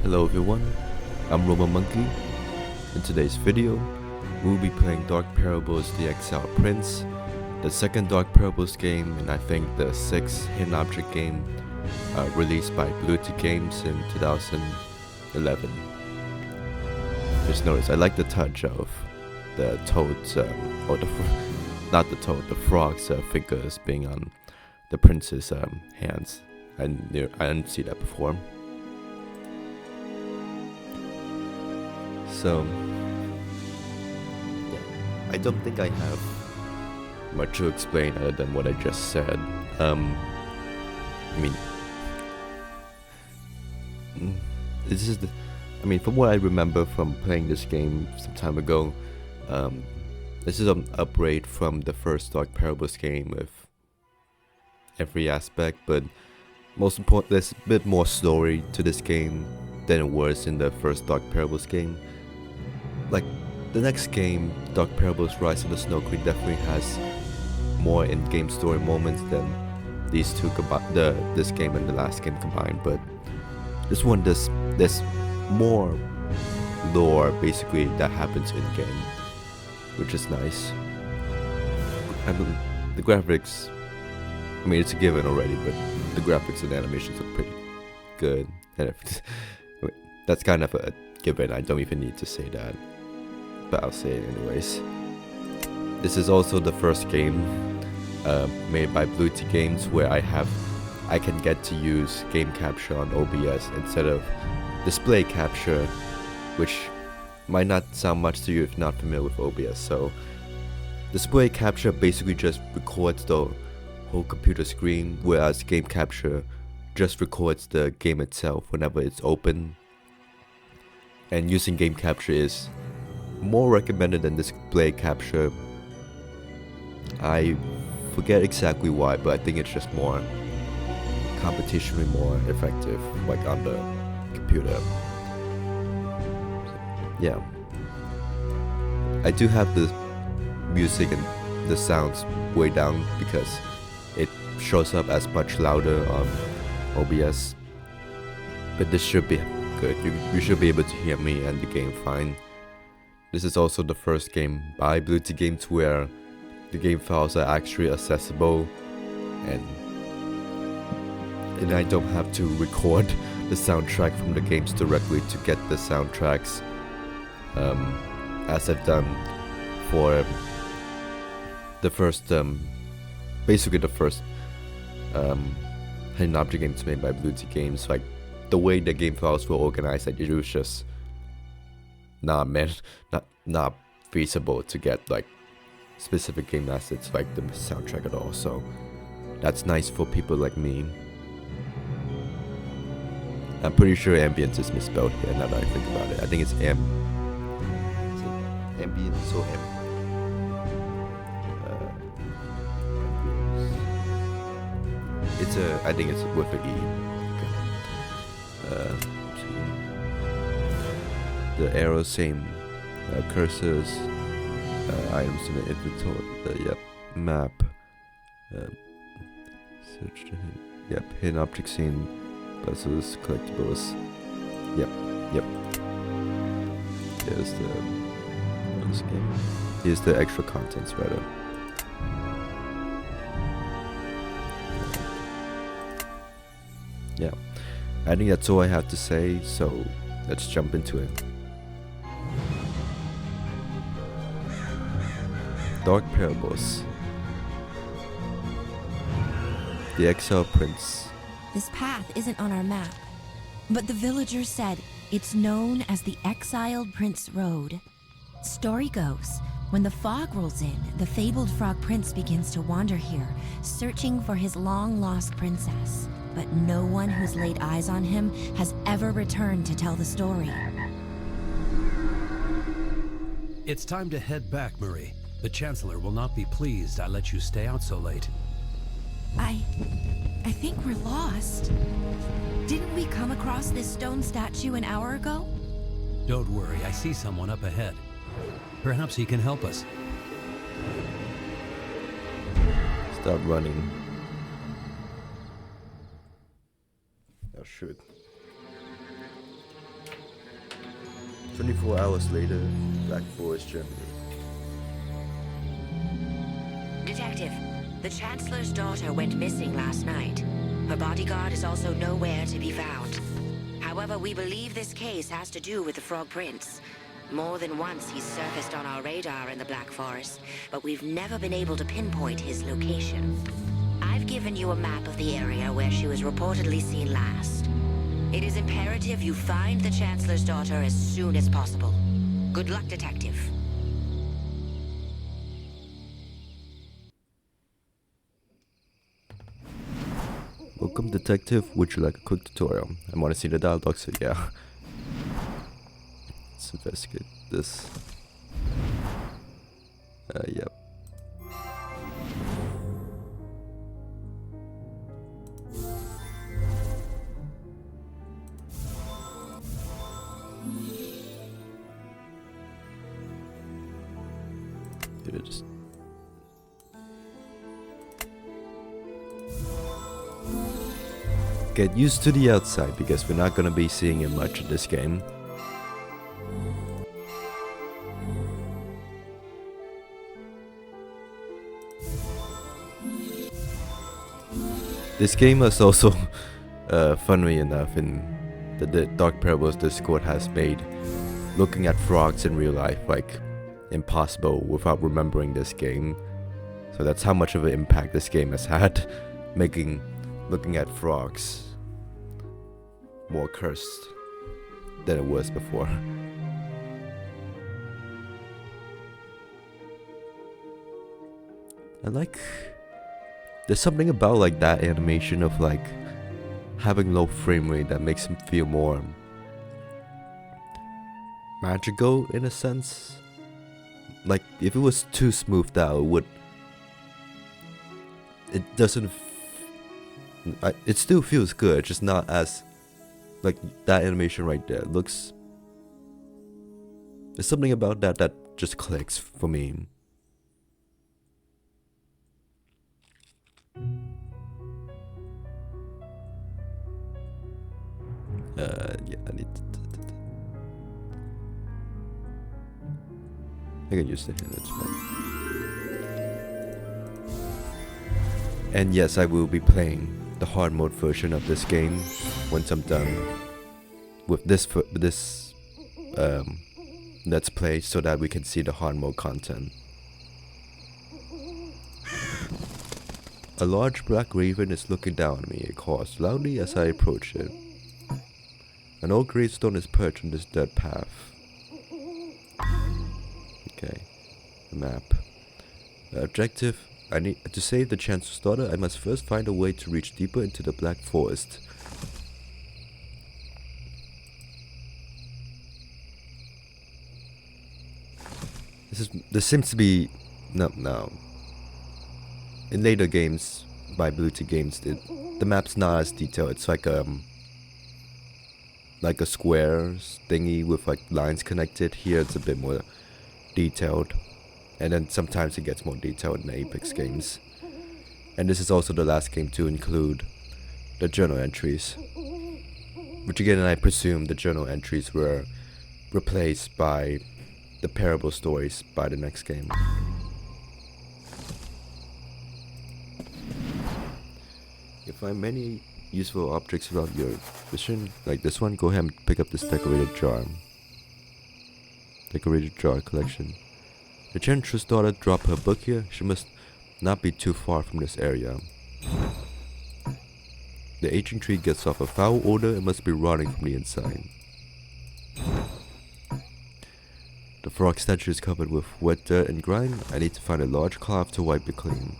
Hello everyone, I'm Roma Monkey. In today's video, we'll be playing Dark Parables The Exiled Prince, the second Dark Parables game and I think the sixth hidden object game released by Blue Tick Games in 2011. Just notice, I like the touch of the toad's, not the toad, the frog's fingers being on the prince's hands. I didn't see that before. So, yeah, I don't think I have much to explain other than what I just said. From what I remember from playing this game some time ago, this is an upgrade from the first Dark Parables game with every aspect, but most important, there's a bit more story to this game than it was in the first Dark Parables game. Like, the next game, Dark Parables Rise of the Snow Queen, definitely has more in-game story moments than these two this game and the last game combined, but this one there's more lore basically that happens in-game, which is nice. I mean, the graphics, it's a given already, but the graphics and animations are pretty good. And that's kind of a given, I don't even need to say that, but I'll say it anyways. This is also the first game made by Blue Tick Games where I can get to use game capture on OBS instead of display capture, which might not sound much to you if not familiar with OBS. So display capture basically just records the whole computer screen, whereas game capture just records the game itself whenever it's open. And using game capture is more recommended than display capture. I forget exactly why, but I think it's just more computationally more effective, like on the computer. Yeah, I do have the music and the sounds way down because it shows up as much louder on OBS, but this should be good. You should be able to hear me and the game fine. This is also the first game by Blue Tick Games where the game files are actually accessible, and I don't have to record the soundtrack from the games directly to get the soundtracks, as I've done for the first, basically the first hidden object games made by Blue Tick Games. Like, the way the game files were organized, it was just not feasible to get like specific game assets like the soundtrack at all. So that's nice for people like me. I'm pretty sure ambience is misspelled here now that I think about it. I think it's ambience or I think it's with an E. Okay. The arrows, same. Cursors, items in the inventory, map, search the hidden object scene, puzzles, collectibles, yep. Here's the extra contents rather. Yeah, I think that's all I have to say, so let's jump into it. Dark Parables, The Exiled Prince. This path isn't on our map, but the villagers said it's known as the Exiled Prince Road. Story goes, when the fog rolls in, the fabled frog prince begins to wander here, searching for his long-lost princess. But no one who's laid eyes on him has ever returned to tell the story. It's time to head back, Marie. The chancellor will not be pleased I let you stay out so late. I think we're lost. Didn't we come across this stone statue an hour ago? Don't worry, I see someone up ahead. Perhaps he can help us. Stop running. Oh shoot. 24 hours later, Black Forest, Germany. Detective, the Chancellor's daughter went missing last night. Her bodyguard is also nowhere to be found. However, we believe this case has to do with the Frog Prince. More than once he's surfaced on our radar in the Black Forest, but we've never been able to pinpoint his location. I've given you a map of the area where she was reportedly seen last. It is imperative you find the Chancellor's daughter as soon as possible. Good luck, Detective. Welcome, Detective. Would you like a quick tutorial? I want to see the dialogue, so yeah. Let's investigate this. Yep. Here it is. Get used to the outside because we're not gonna be seeing it much in this game. This game is also, funnily enough, in the Dark Parables Discord has made looking at frogs in real life like impossible without remembering this game. So that's how much of an impact this game has had, making looking at frogs more cursed than it was before. There's something about like that animation of like having low frame rate that makes him feel more magical in a sense. Like if it was too smoothed out, it doesn't. It still feels good, just not as like that animation right there looks. There's something about that just clicks for me. Yeah, I can use the hand, that's fine. And yes, I will be playing the hard mode version of this game once I'm done with this let's play, so that we can see the hard mode content. A large black raven is looking down at me. It calls loudly as I approach it. An old gravestone is perched on this dead path. Okay, the map. Objective: I need to save the Chancellor's daughter. I must first find a way to reach deeper into the Black Forest. This seems to be no. In later games by Blue Tea Games, the map's not as detailed. It's like a square thingy with like lines connected. Here it's a bit more detailed, and then sometimes it gets more detailed in the Apex games. And this is also the last game to include the journal entries, which again, I presume the journal entries were replaced by the parable stories by the next game. You find many useful objects around your vision, like this one. Go ahead and pick up this decorated jar. Decorated jar collection. The Chancellor's daughter dropped her book here. She must not be too far from this area. The aging tree gets off a foul odor and must be rotting from the inside. The frog statue is covered with wet dirt and grime. I need to find a large cloth to wipe it clean.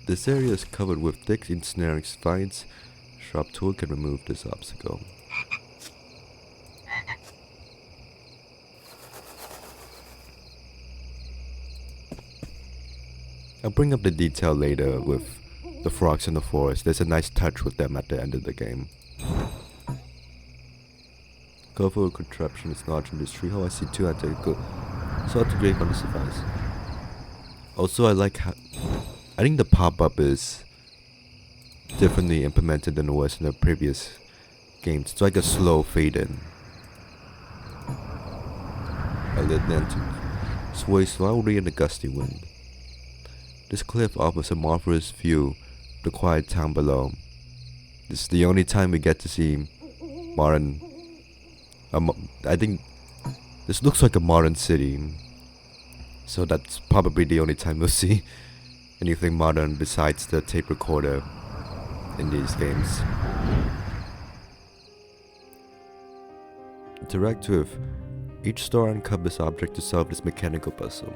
This area is covered with thick ensnaring vines. A sharp tool can remove this obstacle. I'll bring up the detail later with the frogs in the forest. There's a nice touch with them at the end of the game. Colorful contraption is large in this tree. How I see two identical. So to grave on the surface. Also, I like how I think the pop-up is differently implemented than it was in the previous games. It's like a slow fade in. I let them to sway slowly in the gusty wind. This cliff offers a marvelous view of the quiet town below. This is the only time we get to see modern. I think this looks like a modern city, so that's probably the only time we'll see anything modern besides the tape recorder in these games. Interact with each store uncovers object to solve this mechanical puzzle.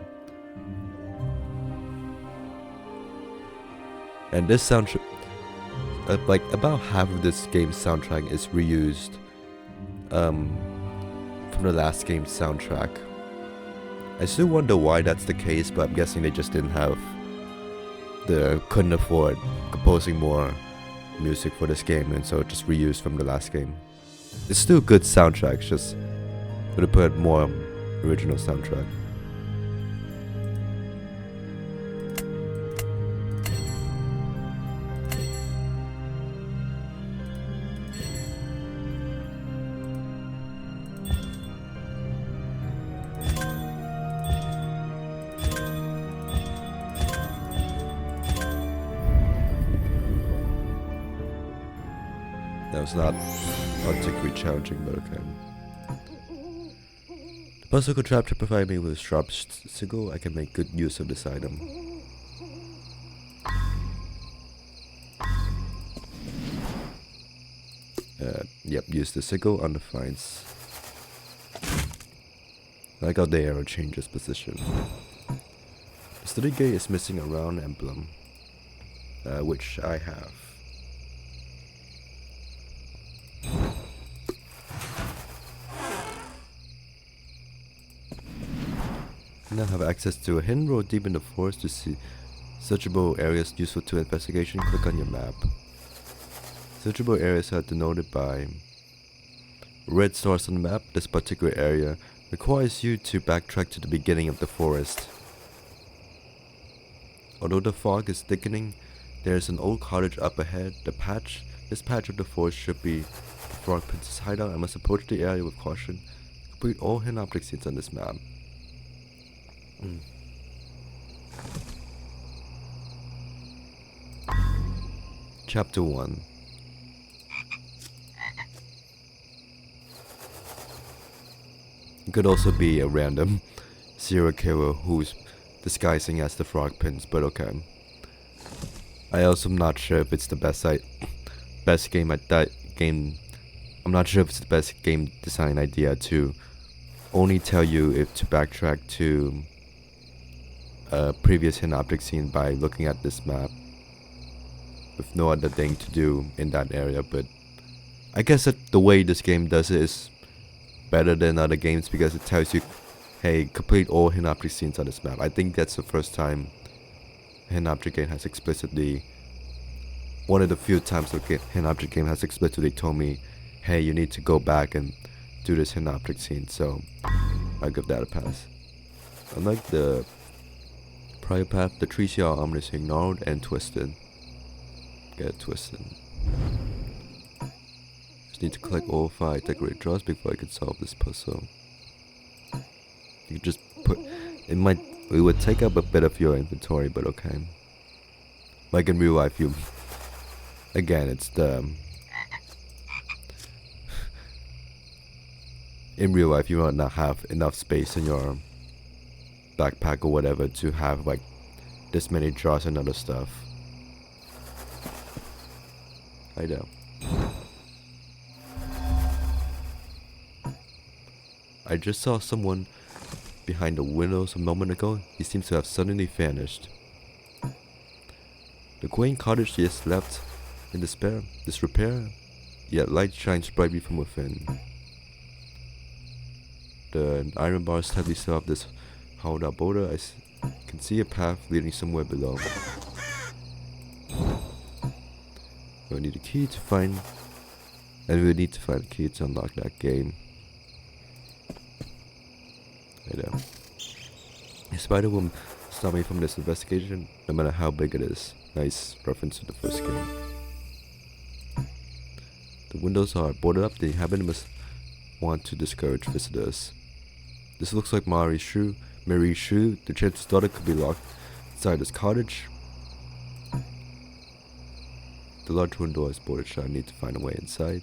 And this soundtrack, like about half of this game's soundtrack is reused from the last game's soundtrack. I still wonder why that's the case, but I'm guessing they just couldn't afford composing more music for this game, and so just reused from the last game. It's still good soundtrack, just would have put more original soundtrack. That was not particularly challenging, but okay. The puzzle contraption provided me with a sharp sickle. I can make good use of this item. Yep, use the sickle on the finds. I like how the arrow changes position. The study gate is missing a round emblem, which I have. I now have access to a hidden road deep in the forest to see searchable areas useful to investigation. Click on your map. Searchable areas are denoted by red stars on the map. This particular area requires you to backtrack to the beginning of the forest. Although the fog is thickening, there is an old cottage up ahead. This patch of the forest should be the Frog Prince's hideout. I must approach the area with caution. Complete all hidden object scenes on this map. Chapter 1. It could also be a random serial killer who's disguising as the Frog Prince, but okay. I also am not sure if it's the best game at that game. I'm not sure if it's the best game design idea to only tell you if to backtrack to a previous hidden object scene by looking at this map with no other thing to do in that area, but I guess that the way this game does it is better than other games because it tells you, hey, complete all hidden object scenes on this map. I think that's the first time hidden object game has explicitly, one of the few times the hidden object game has explicitly told me, hey, you need to go back and do this hidden object scene, so I'll give that a pass. Unlike the prior path, the trees here are ominously gnarled and twisted. Get it twisted. Just need to collect all 5 decorated drawers before I can solve this puzzle. You just put, it would take up a bit of your inventory, but okay. Like in real life, again, it's in real life, you might not have enough space in your backpack or whatever to have like this many drawers and other stuff. I know. I just saw someone behind the windows a moment ago. He seems to have suddenly vanished. The quaint cottage is left in disrepair, yet light shines brightly from within. The iron bars tightly seal off this hollowed out boulder. I can see a path leading somewhere below. We need a key to find, and we need to find a key to unlock that game. I know. A spider will stop me from this investigation, no matter how big it is. Nice reference to the first game. The windows are boarded up. The inhabitant must want to discourage visitors. This looks like Marie's shoe. The chancellor's daughter could be locked inside this cottage. The large window is boarded shut. I need to find a way inside.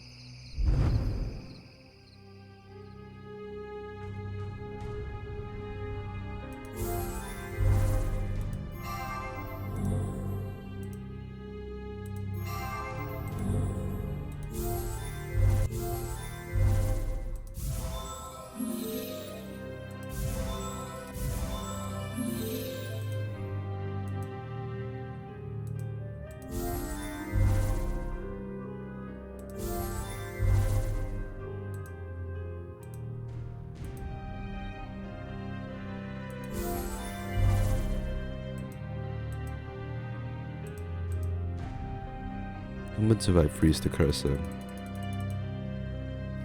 I'm going to freeze the cursor.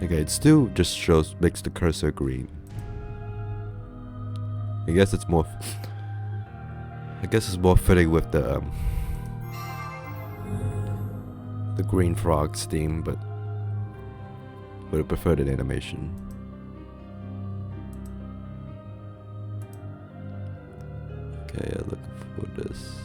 Okay, it still just makes the cursor green. I guess it's more fitting with the green frogs theme, but would have preferred an animation. Okay, I'm looking for this.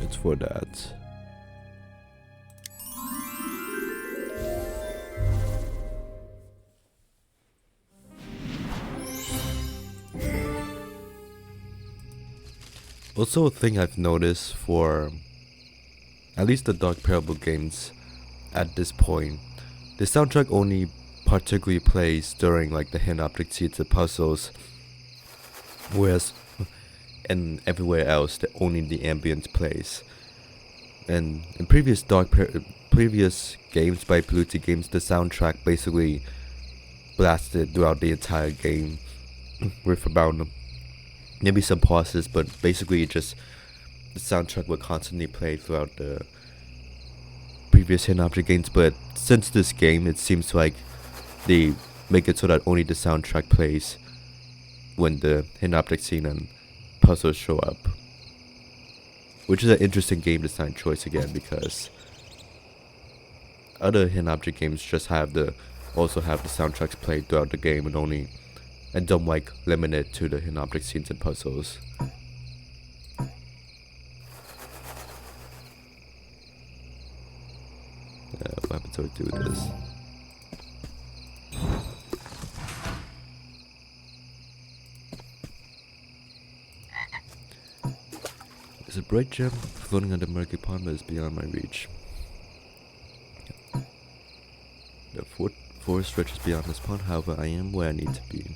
It's for that. Also, a thing I've noticed for at least the Dark Parable games at this point, the soundtrack only particularly plays during like the hint object seeds and puzzles, whereas and everywhere else only the ambient plays. And in previous games by Blue Tea Games, the soundtrack basically blasted throughout the entire game with about maybe some pauses, but basically just the soundtrack would constantly play throughout the previous hidden object games. But since this game, it seems like they make it so that only the soundtrack plays when the hidden object scene and puzzles show up, which is an interesting game design choice again, because other hidden object games just also have the soundtracks played throughout the game and don't like limit it to the hidden object scenes and puzzles. What happens if I do this? There's a bright gem floating on the murky pond, but it's beyond my reach. The forest stretches beyond this pond, however, I am where I need to be.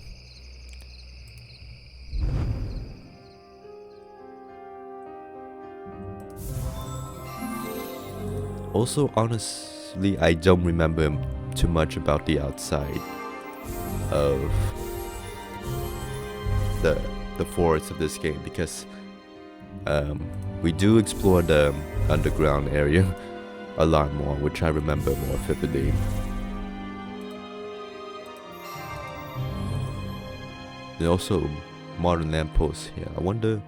Also, honestly, I don't remember too much about the outside of the forest of this game, because we do explore the underground area a lot more, which I remember more vividly. And also modern lampposts here. I wonder,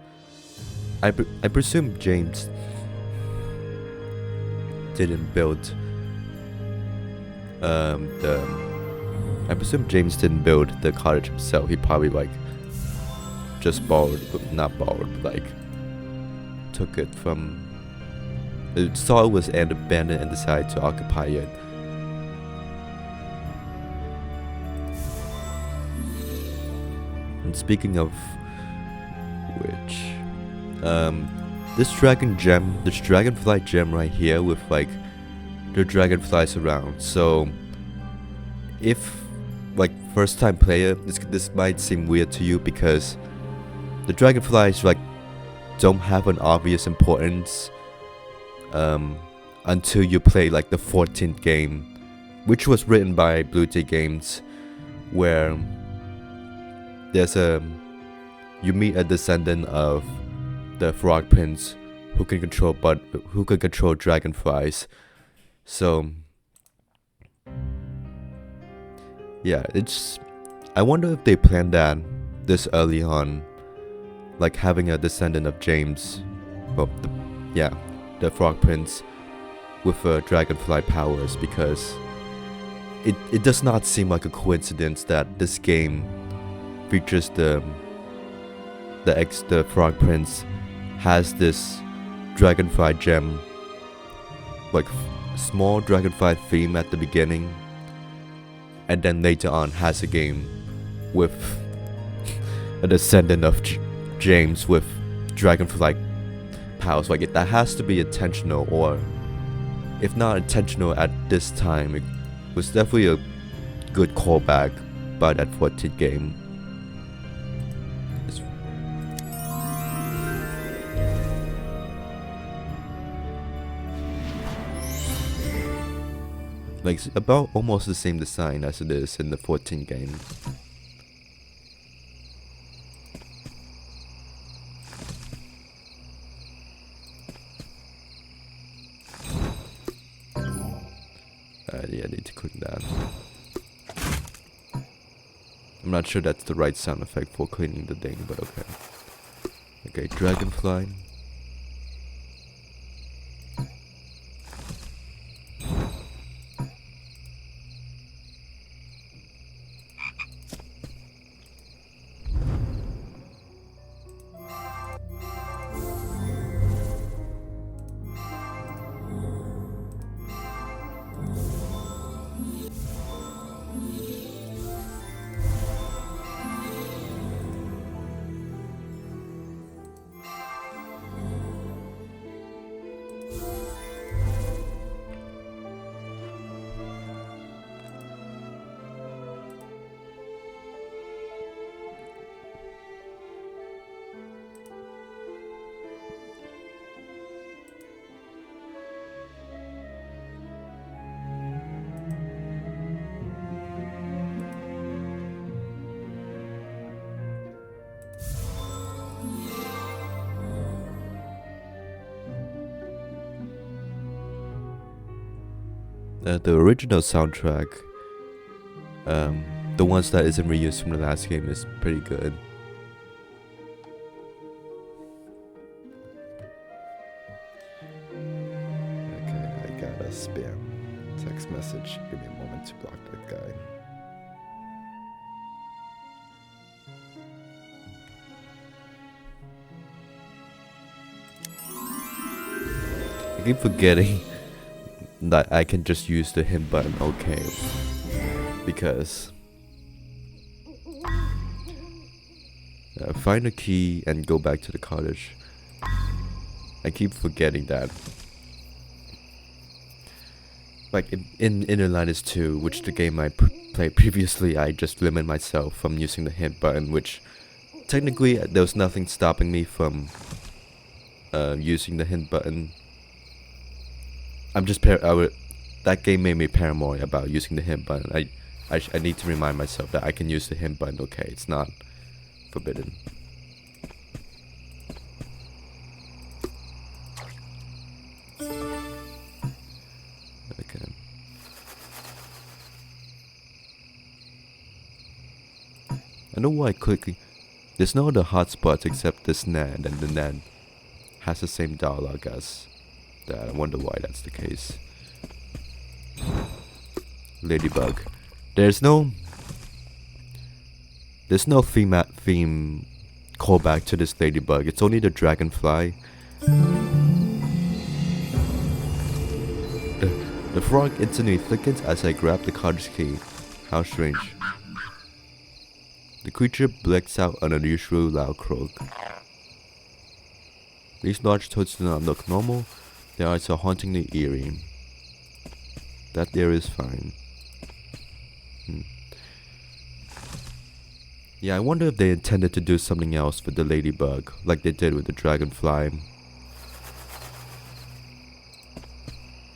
I presume James didn't build I presume James didn't build the cottage himself. He probably just not borrowed, but took it from, saw it was abandoned and decided to occupy it. And speaking of which, this dragonfly gem right here with the dragonflies around. So if first time player, this might seem weird to you, because the dragonflies don't have an obvious importance until you play the 14th game, which was written by Blue Tea Games, where you meet a descendant of the Frog Prince who can control dragonflies. So yeah, I wonder if they planned that this early on, like having a descendant of James, well, the Frog Prince with dragonfly powers, because it does not seem like a coincidence that this game features the Frog Prince has this dragonfly gem, like small dragonfly theme at the beginning, and then later on has a game with a descendant of James with dragonfly powers. Like that has to be intentional, or if not intentional at this time, it was definitely a good callback by that 14th game. Like it's about almost the same design as it is in the 14th game. Yeah, I need to clean that. I'm not sure that's the right sound effect for cleaning the thing, but okay. Okay, dragonfly. The original soundtrack, the ones that isn't reused from the last game, is pretty good. Okay, I got a spam text message. Give me a moment to block that guy. I keep forgetting that I can just use the hint button, okay, because find a key and go back to the cottage. I keep forgetting that. Like in Inner Linus 2, which the game I played previously, I just limit myself from using the hint button, which technically there was nothing stopping me from using the hint button. I'm just that game made me paranoid about using the hint button. I need to remind myself that I can use the hint button. Okay, it's not forbidden. Okay. I know why clicking. There's no other hotspots except this NAND, and the NAND has the same dialogue as that. I wonder why that's the case. Ladybug. There's no theme callback to this ladybug. It's only the dragonfly. The frog instantly thickens as I grab the cottage key. How strange. The creature blinks out an unusual loud croak. These large toads do not look normal. Their eyes are hauntingly eerie. That there is fine. Yeah, I wonder if they intended to do something else with the ladybug, like they did with the dragonfly.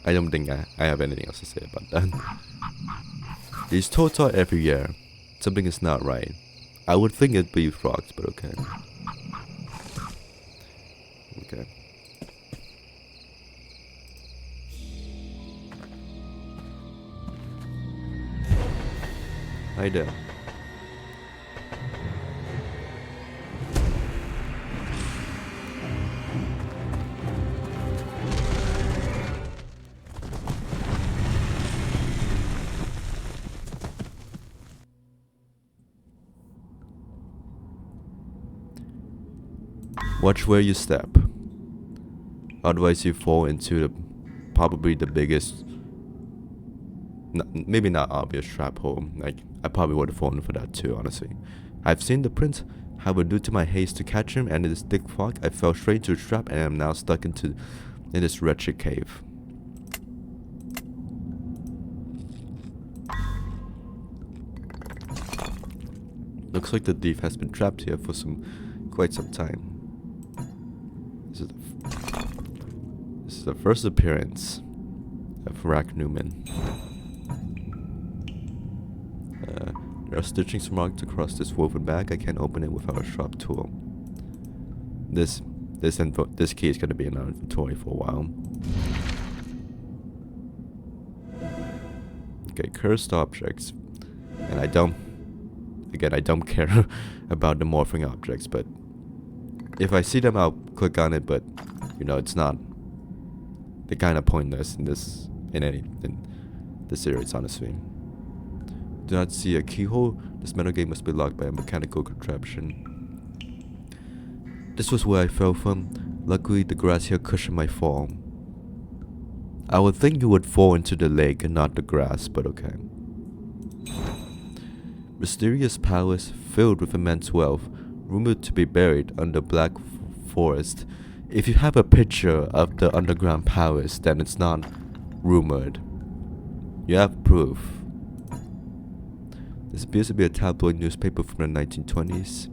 I don't think I have anything else to say about that. These toads are everywhere. Something is not right. I would think it'd be frogs, but okay. Okay. Hi there. Watch where you step. Otherwise you fall into probably the biggest, maybe not obvious trap hole. Like, I probably would have fallen for that too, honestly. I've seen the prince. However, due to my haste to catch him and this thick fog, I fell straight into a trap and am now stuck in this wretched cave. Looks like the thief has been trapped here for quite some time. This is the first appearance of Rack Newman. There are stitchings marked across this woven bag. I can't open it without a sharp tool. This key is going to be in our inventory for a while. Okay, cursed objects, and I don't care about the morphing objects, but if I see them, I'll click on it. But you know, it's not. They're kind of pointless in this series, honestly. Do not see a keyhole. This metal gate must be locked by a mechanical contraption. This was where I fell from. Luckily, the grass here cushioned my fall. I would think you would fall into the lake and not the grass, but okay. Mysterious palace filled with immense wealth, rumored to be buried under black forest. If you have a picture of the underground palace, then it's not rumored. You have proof. This appears to be a tabloid newspaper from the 1920s.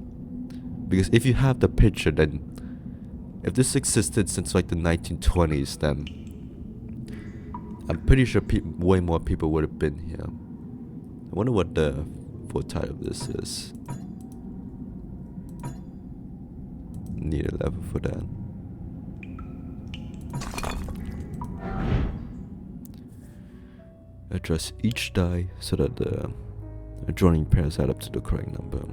Because if you have the picture, then if this existed since like the 1920s, then I'm pretty sure way more people would have been here. I wonder what the full title of this is. Need a level for that. Address each die so that the adjoining pairs add up to the correct number.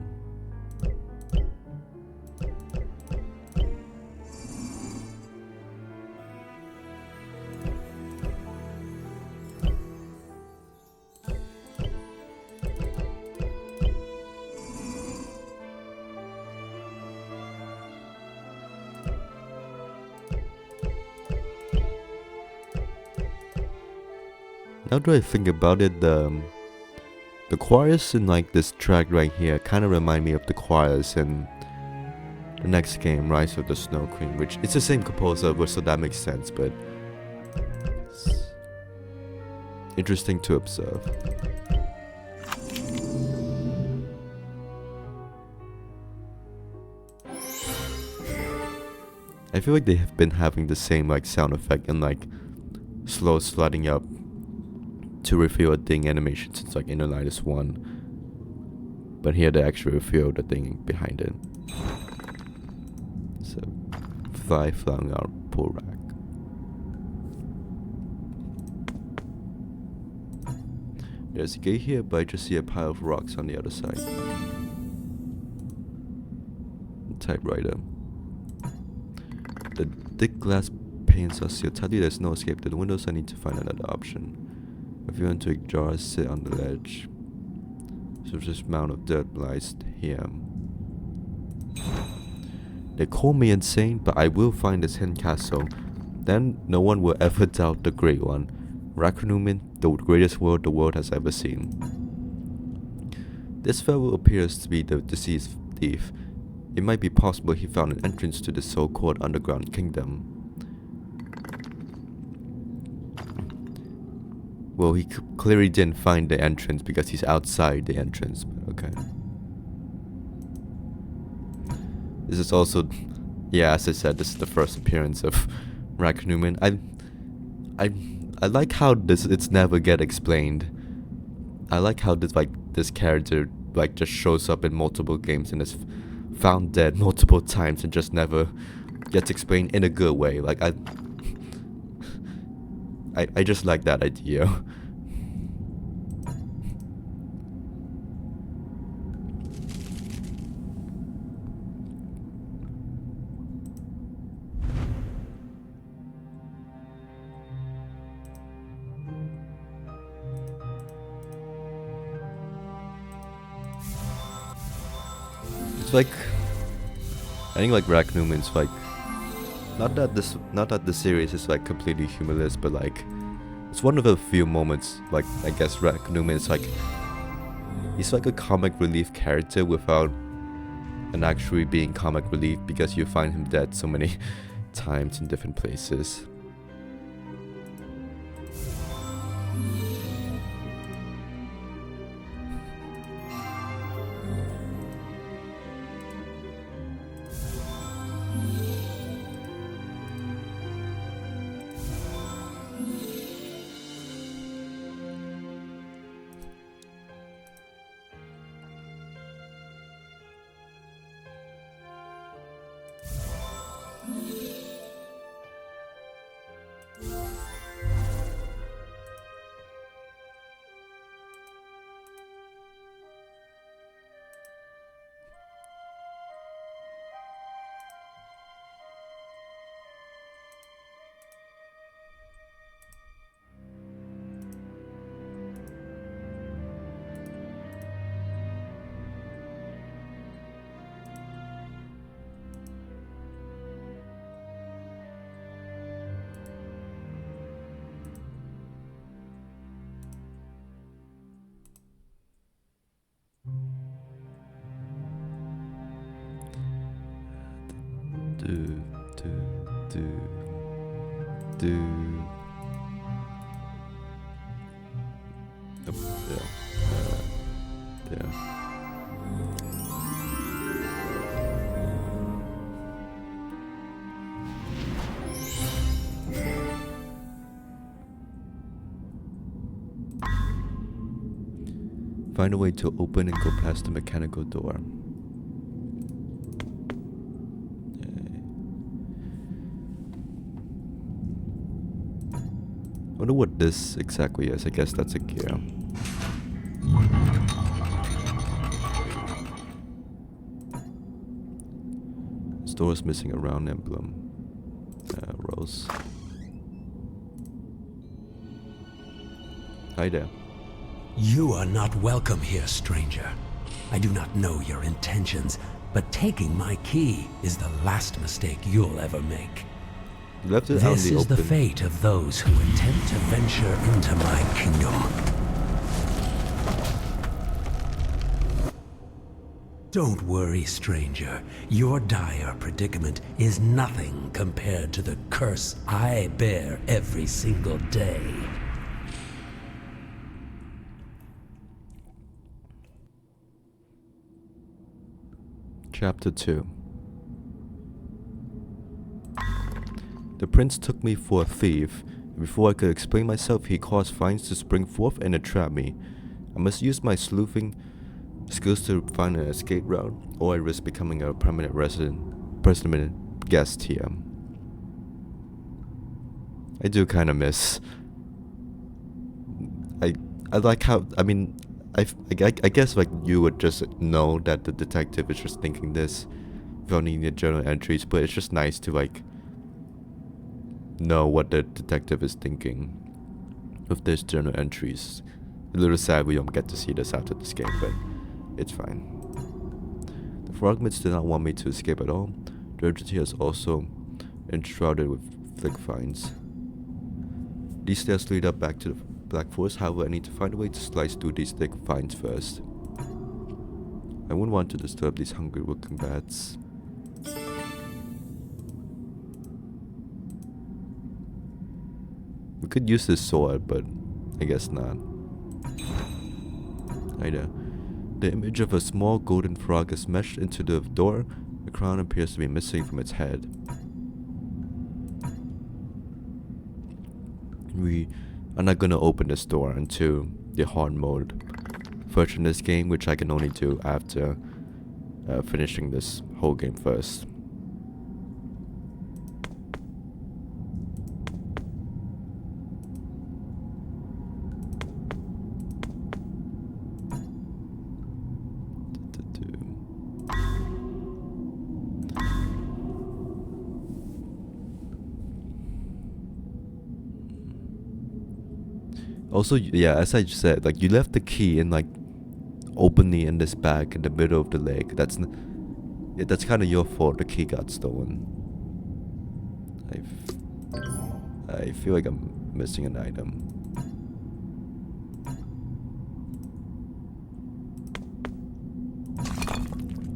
Now that I think about it, the choirs in like this track right here kind of remind me of the choirs in the next game, Rise of the Snow Queen, which it's the same composer, so that makes sense, but it's interesting to observe. I feel like they have been having the same like sound effect and like slow sliding up to reveal a thing animation since like Inner Light is 1, but here they actually reveal the thing behind it. So, fly flung out pull rack. There's a gate here, but I just see a pile of rocks on the other side. Typewriter. The thick glass panes are sealed tightly. There's no escape to the windows. I need to find another option. If you want to jar, sit on the ledge. So this mound of dirt lies here. They call me insane, but I will find this hidden castle. Then no one will ever doubt the Great One. Rakunumin, the greatest world the world has ever seen. This fellow appears to be the deceased thief. It might be possible he found an entrance to the so-called underground kingdom. Well, he clearly didn't find the entrance because he's outside the entrance, but okay. This is also, yeah, as I said, this is the first appearance of Rack Newman. I like how it's never get explained. I like how this character like just shows up in multiple games and is found dead multiple times and just never gets explained in a good way. Like I just like that idea. It's like, I think like Raccoon is like, not that the series is like completely humorless, but like it's one of the few moments, like I guess Raccoon is like, he's like a comic relief character without an actually being comic relief, because you find him dead so many times in different places. Find a way to open and go past the mechanical door. I wonder what this exactly is. I guess that's a gear. This door is missing a round emblem. Rose. Hi there. You are not welcome here, stranger. I do not know your intentions, but taking my key is the last mistake you'll ever make. You left it out in This the is open. the fate of those who attempt to venture into my kingdom. Don't worry, stranger. Your dire predicament is nothing compared to the curse I bear every single day. Chapter 2. The prince took me for a thief, and before I could explain myself, he caused vines to spring forth and entrap me. I must use my sleuthing skills to find an escape route, or I risk becoming a permanent guest here. I do kind of miss. I like how, I mean, I guess like you would just know that the detective is just thinking this without needing the journal entries, but it's just nice to like know what the detective is thinking with these journal entries. A little sad we don't get to see this after this game, but it's fine. The fragments did not want me to escape at all. The urgency is also enshrouded with thick vines. These stairs lead up back to the Black Forest. However, I need to find a way to slice through these thick vines first. I wouldn't want to disturb these hungry looking bats. We could use this sword, but I guess not. Either. The image of a small golden frog is meshed into the door. The crown appears to be missing from its head. We are not gonna open this door until the hard mode version of this game, which I can only do after finishing this whole game first. Also, yeah, as I said, like, you left the key in, like, openly in this bag in the middle of the lake. That's kind of your fault. The key got stolen. I feel like I'm missing an item.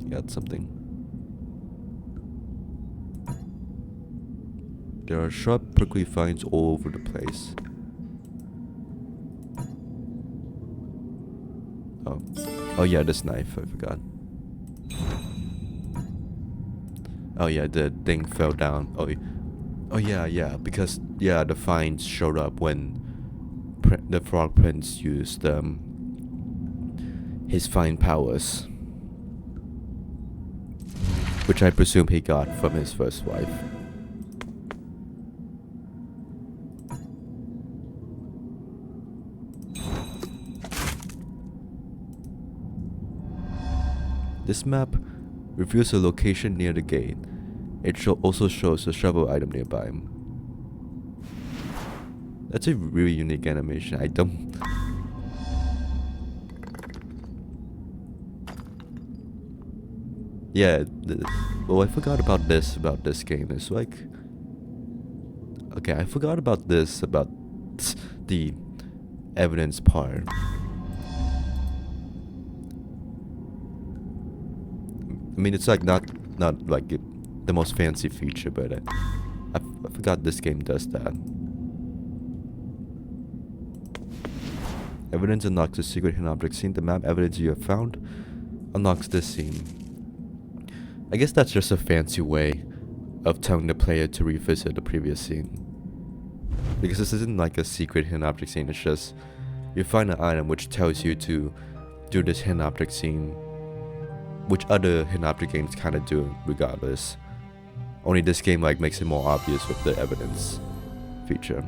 Got something. There are sharp, prickly vines all over the place. Oh yeah, this knife, I forgot. Oh yeah, the thing fell down. Oh yeah, because yeah, the vines showed up when the Frog Prince used his fine powers, which I presume he got from his first wife. This map reveals a location near the gate. It also shows a shovel item nearby. That's a really unique animation. I don't... Yeah, well, I forgot about this game. It's like... Okay, I forgot about the evidence part. I mean, it's like not like the most fancy feature, but I forgot this game does that. Evidence unlocks a secret hidden object scene. The map evidence you have found unlocks this scene. I guess that's just a fancy way of telling the player to revisit the previous scene. Because this isn't like a secret hidden object scene, it's just you find an item which tells you to do this hidden object scene, which other hidden object games kind of do regardless. Only this game like makes it more obvious with the evidence feature.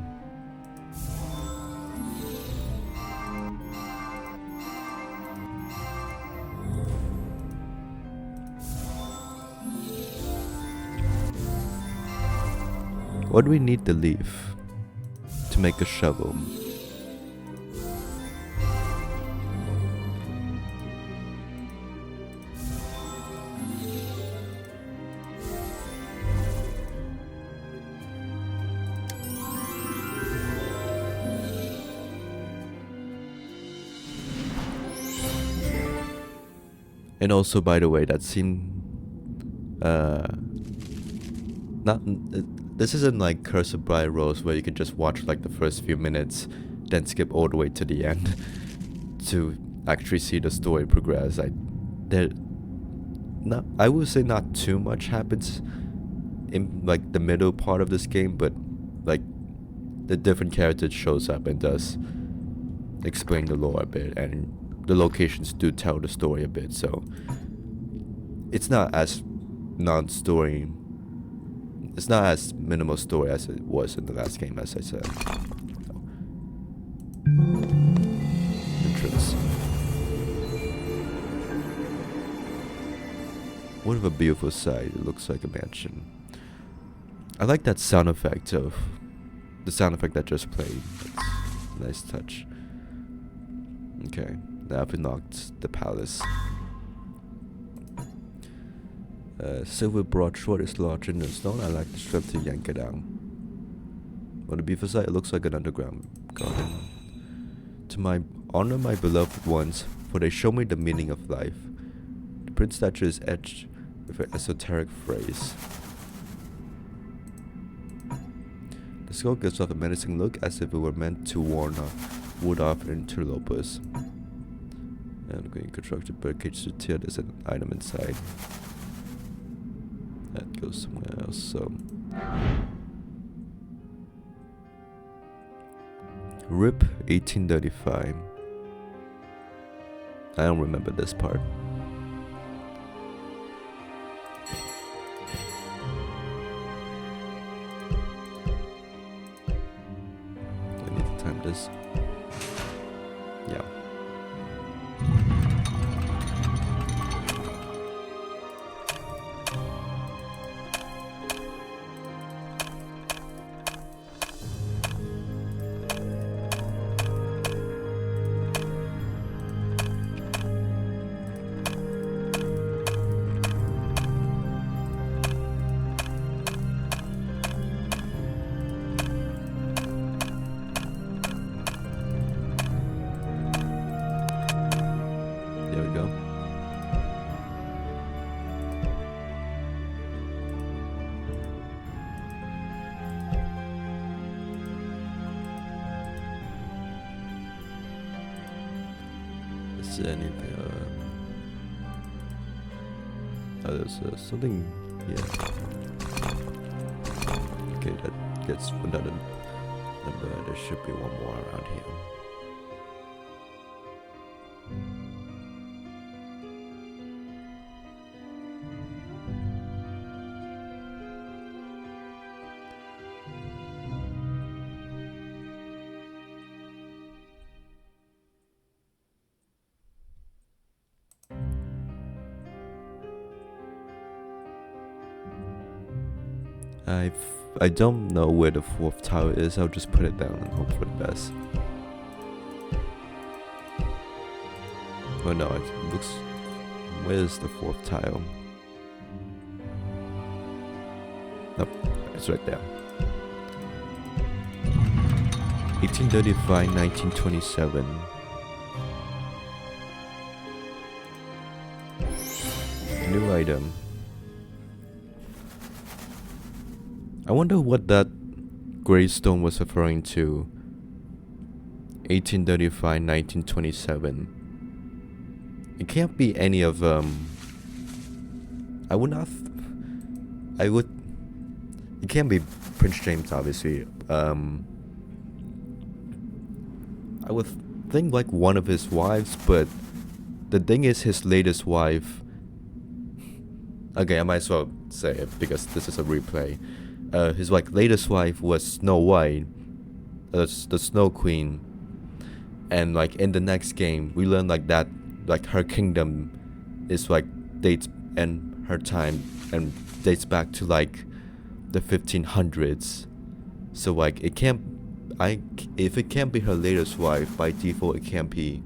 What do we need the leaf to make a shovel? And also, by the way, that scene, this isn't like Curse of Briar Rose where you can just watch like the first few minutes, then skip all the way to the end to actually see the story progress. I would say not too much happens in like the middle part of this game, but like the different characters shows up and does explain the lore a bit, and the locations do tell the story a bit, so it's not as non-story. It's not as minimal story as it was in the last game, as I said. Entrance. What a beautiful sight. It looks like a mansion. I like that sound effect of the sound effect that just played. That's a nice touch. Okay, now I've unlocked the palace. Silver broadsword is lodged in the stone. I like the strength to yank it out. On the beautiful side, it looks like an underground garden. To my honor, my beloved ones, for they show me the meaning of life. The prince statue is etched with an esoteric phrase. The skull gives off a menacing look, as if it were meant to ward off interlopers. And green constructed birdcage to tear. There's an item inside. That goes somewhere else, so... RIP 1835. I don't remember this part. I need to time this. Yeah. There we go. Is there anything? Oh, there's something. Yeah. Okay, that gets another number. There should be one more around here. I don't know where the fourth tower is. I'll just put it down and hope for the best. Oh no, it looks. Where's the fourth tile? Nope, it's right there. 1835, 1927. New item. I wonder what that gravestone was referring to. 1835, 1927. It can't be any of I would not. I would. It can't be Prince James, obviously. I would think like one of his wives, but the thing is, his latest wife. Okay, I might as well say it because this is a replay. His like latest wife was Snow White, the Snow Queen, and like in the next game we learn like that like her kingdom is like dates and her time and dates back to like the 1500s. So like it can't, if it can't be her latest wife, by default it can't be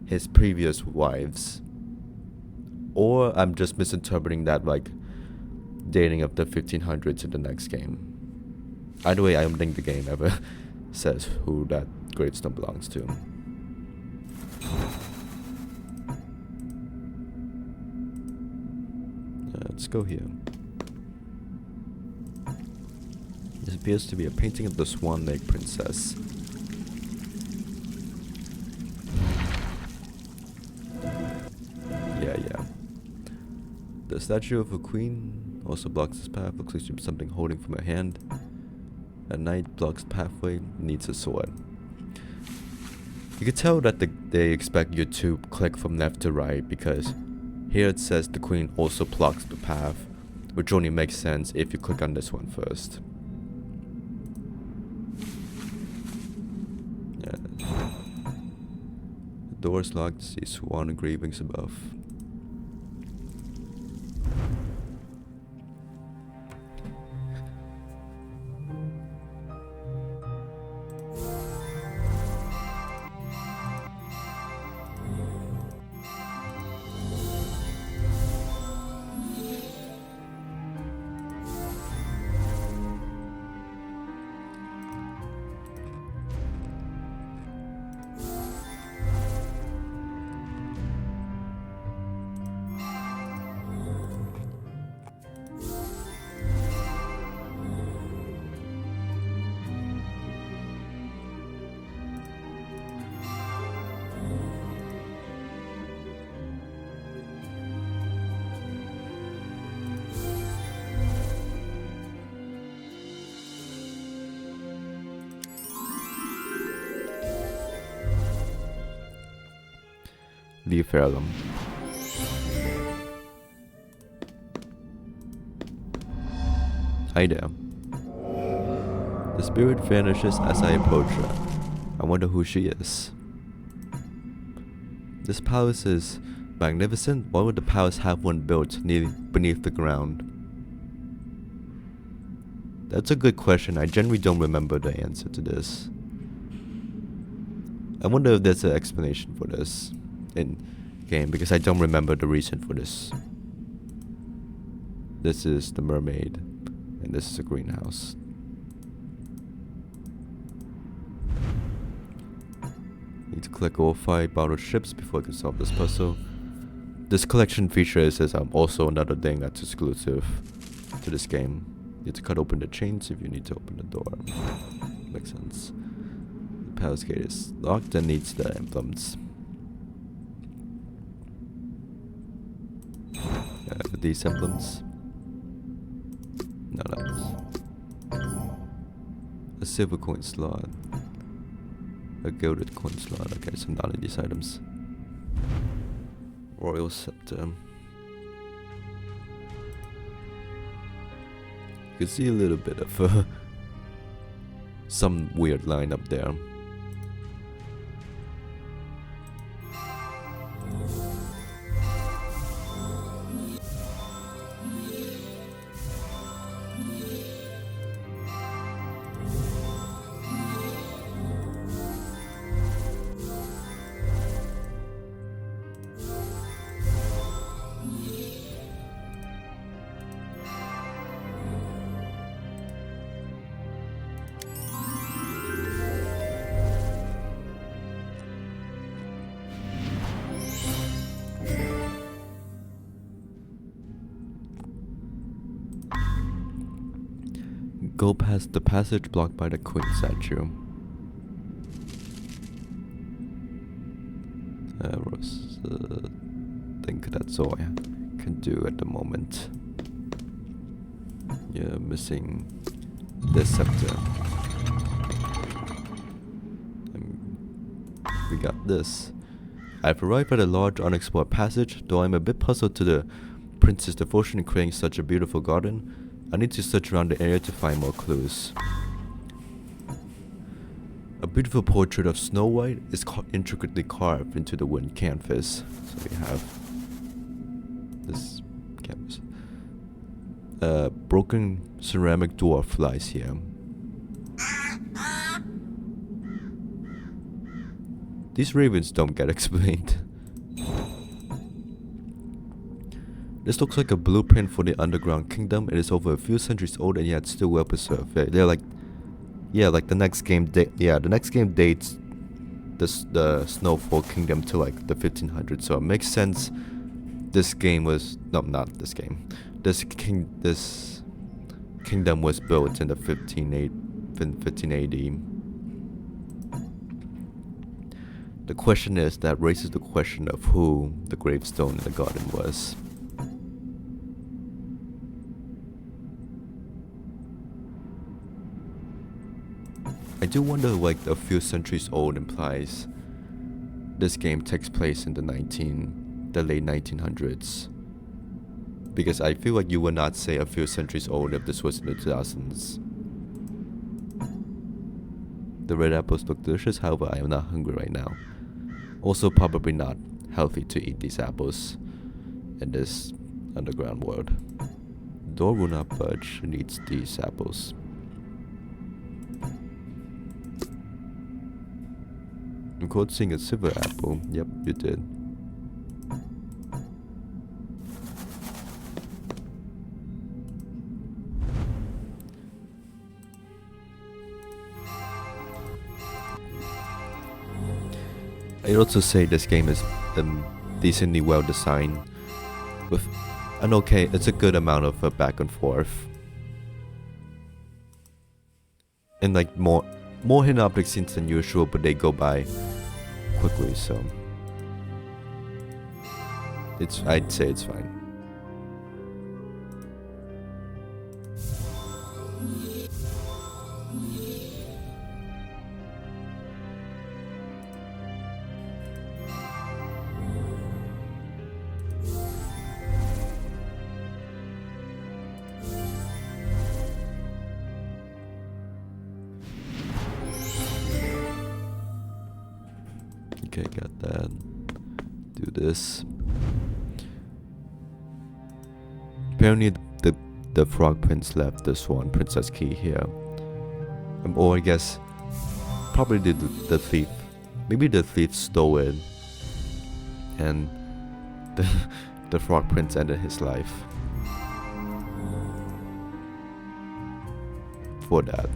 his previous wives. Or I'm just misinterpreting that like dating of the 1500s in the next game. Either way, I don't think the game ever says who that gravestone belongs to. Let's go here. This appears to be a painting of the Swan Lake Princess. Yeah. The statue of a queen also blocks this path. Looks like she has something holding from her hand. A knight blocks pathway, needs a sword. You can tell that they expect you to click from left to right because here it says the queen also blocks the path, which only makes sense if you click on this one first. Yeah. The door is locked, see swan engravings above. Leave heirloom. Hi there. The spirit vanishes as I approach her. I wonder who she is. This palace is magnificent. Why would the palace have one built beneath the ground? That's a good question. I generally don't remember the answer to this. I wonder if there's an explanation for this in game, because I don't remember the reason for this. This is the mermaid, and this is a greenhouse. Need to collect all 5 bottled ships before I can solve this puzzle. This collection feature is also another thing that's exclusive to this game. You need to cut open the chains if you need to open the door. Makes sense. The palace gate is locked and needs the emblems. These emblems. No, a silver coin slot. A gilded coin slot. Okay, so none of these items. Royal scepter. You can see a little bit of some weird line up there. Go past the passage blocked by the queen statue. I think that's all I can do at the moment. Yeah, missing this scepter. We got this. I've arrived at a large unexplored passage, though I'm a bit puzzled to the prince's devotion in creating such a beautiful garden. I need to search around the area to find more clues. A beautiful portrait of Snow White is intricately carved into the wooden canvas. So we have this canvas. A broken ceramic dwarf lies here. These ravens don't get explained. This looks like a blueprint for the underground kingdom. It is over a few centuries old and yet still well preserved. They're like, yeah, like the next game. The next game dates the Snowfall Kingdom to like the 1500s. So it makes sense. This game was not this game. This kingdom was built in the 1580. The question is that raises the question of who the gravestone in the garden was. I do wonder, like, a few centuries old implies this game takes place in the late 1900s. Because I feel like you would not say a few centuries old if this was in the 2000s. The red apples look delicious, however I am not hungry right now. Also probably not healthy to eat these apples in this underground world. Door will not budge, needs these apples. I'm caught seeing a silver apple. Yep, you did. I'd also say this game is decently well designed, with it's a good amount of back and forth, and like more hidden object scenes than usual, but they go by quickly, so I'd say it's fine. Okay, got that. Do this. Apparently the Frog Prince left the Swan Princess key here. Or I guess probably the thief. Maybe the thief stole it and the Frog Prince ended his life for that.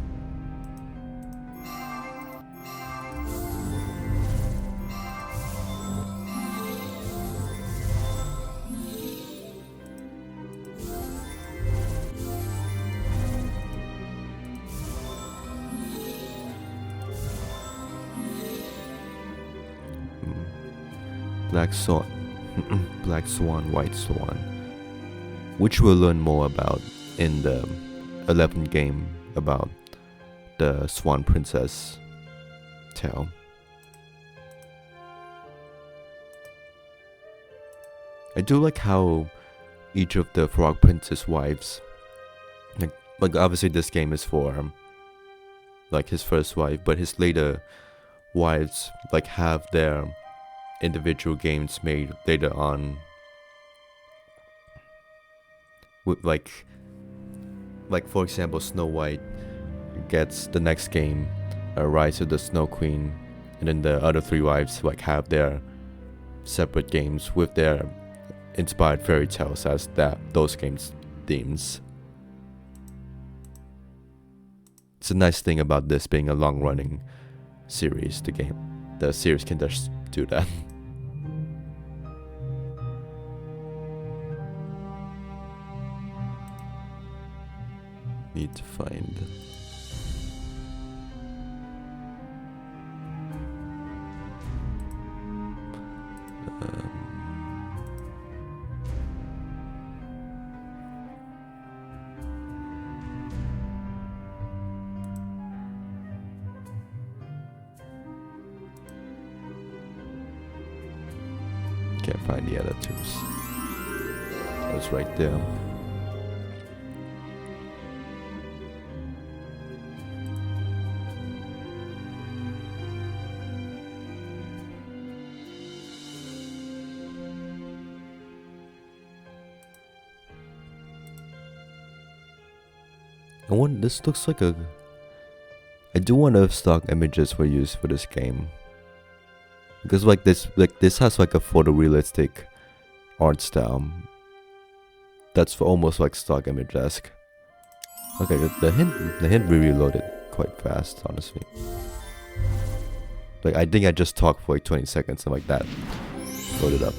Black Swan, Black Swan, White Swan, which we'll learn more about in the 11th game about the Swan Princess tale. I do like how each of the Frog Prince's wives, like obviously this game is for like his first wife, but his later wives like have their individual games made later on with like for example Snow White gets the next game Rise of the Snow Queen, and then the other three wives like have their separate games with their inspired fairy tales as those games themes. It's a nice thing about this being a long running series. The series can just do that. Need to find can't find the other twos. It was right there. This looks like a... I do wonder if stock images were used for this game. Because this has like a photorealistic art style. That's almost like stock image-esque. Okay, the hint really loaded quite fast, honestly. Like I think I just talked for like 20 seconds and like that loaded up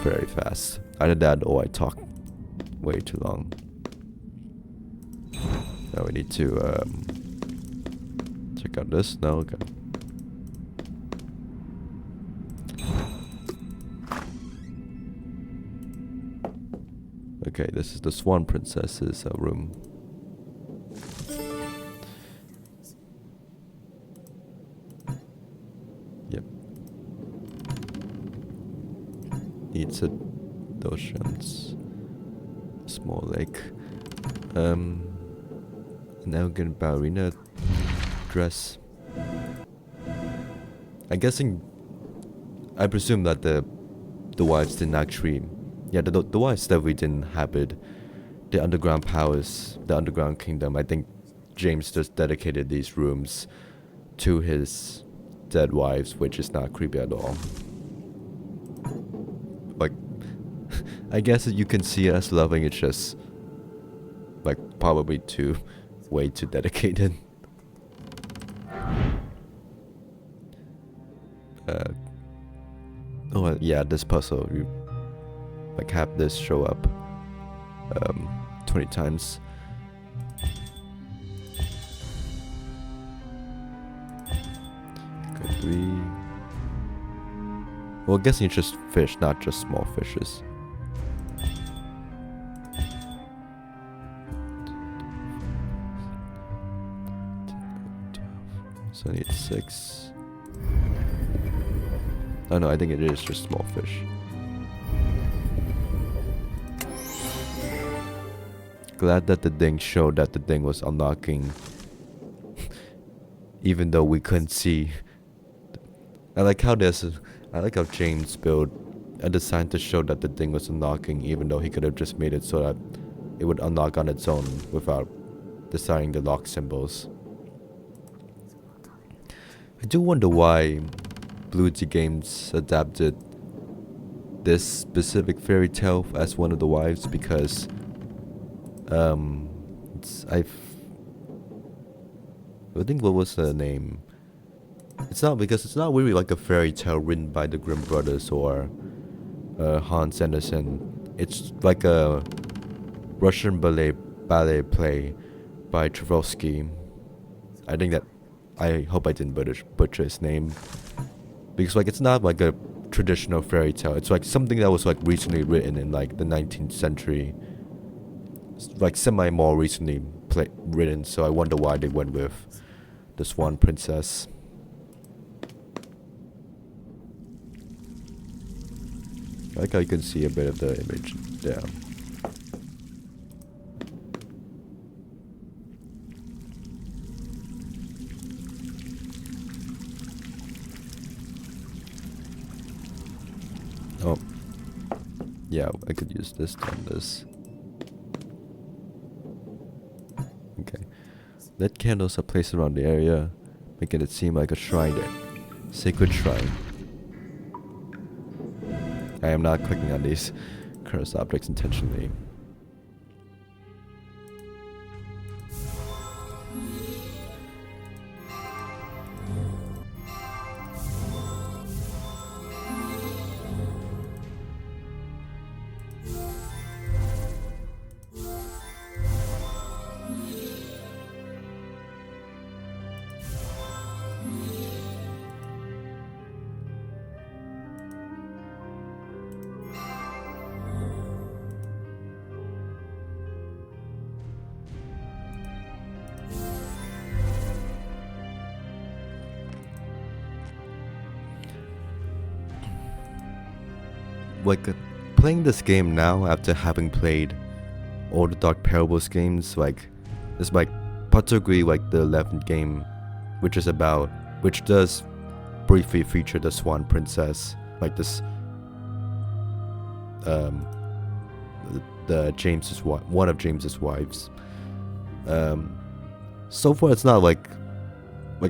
very fast. Either that or I talked way too long. Now we need to check out this. No, okay. Okay, this is the Swan Princess's room. Yep. Needs a oceans. Small lake. Now get ballerina dress. I'm guessing. I presume that the wives didn't actually. Yeah, the wives definitely didn't inhabit the underground palace, the underground kingdom. I think James just dedicated these rooms to his dead wives, which is not creepy at all. Like, I guess you can see it as loving. It's just like probably way too dedicated. Oh yeah, this puzzle, you like have this show up 20 times. Okay, 3. Well, I'm guessing it's just fish, not just small fishes. So I need 6. Oh no, I think it is just small fish. Glad that the thing showed that the thing was unlocking even though we couldn't see I like how I like how James built a design to show that the thing was unlocking, even though he could have just made it so that it would unlock on its own without designing the lock symbols. I do wonder why Blue Games adapted this specific fairy tale as one of the wives, because I think what was the name? It's not really like a fairy tale written by the Grimm brothers or Hans Andersen. It's like a Russian ballet play by Tchaikovsky. I hope I didn't butcher his name, because like it's not like a traditional fairy tale. It's like something that was like recently written in like the 19th century. It's like more recently written. So I wonder why they went with the Swan Princess. I like how you can see a bit of the image there. Oh, yeah, I could use this on this. Okay, lit candles are placed around the area, making it seem like a shrine there. Sacred shrine. I am not clicking on these cursed objects intentionally. Like playing this game now after having played all the Dark Parables games, like it's like particularly like the 11th game, which does briefly feature the Swan Princess, like this the one of James's wives. So far it's not like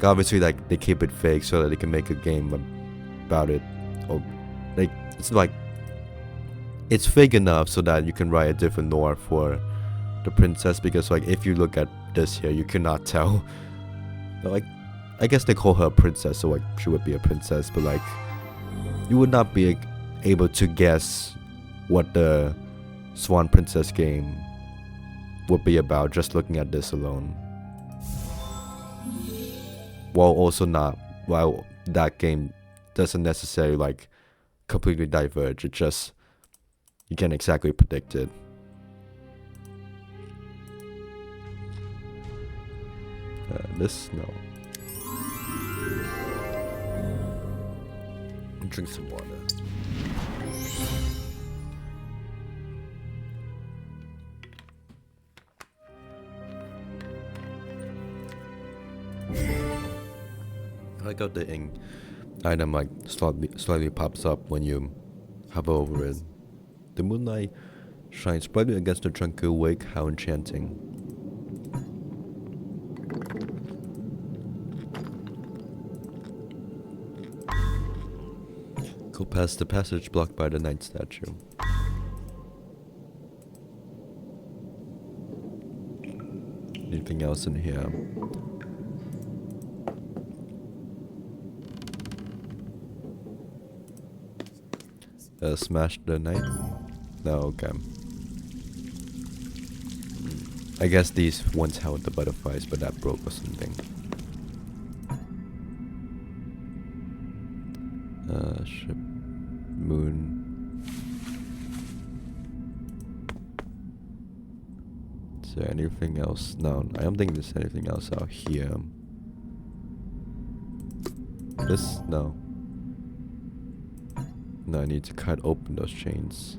obviously like they keep it fake so that they can make a game about it, or like it's like it's fake enough so that you can write a different lore for the princess, because like if you look at this here, you cannot tell. Like I guess they call her a princess, so like she would be a princess, but like you would not be able to guess what the Swan Princess game would be about just looking at this alone. While that game doesn't necessarily like completely diverge, it just you can't exactly predict it. This, no. Drink some water. I like how the item like slightly pops up when you hover over it. The moonlight shines brightly against the tranquil wake. How enchanting. Go past the passage blocked by the night statue. Anything else in here? Smash the night? No, okay. I guess these once held the butterflies, but that broke or something. Ship. Moon. Is there anything else? No, I don't think there's anything else out here. This? No. No, I need to cut open those chains.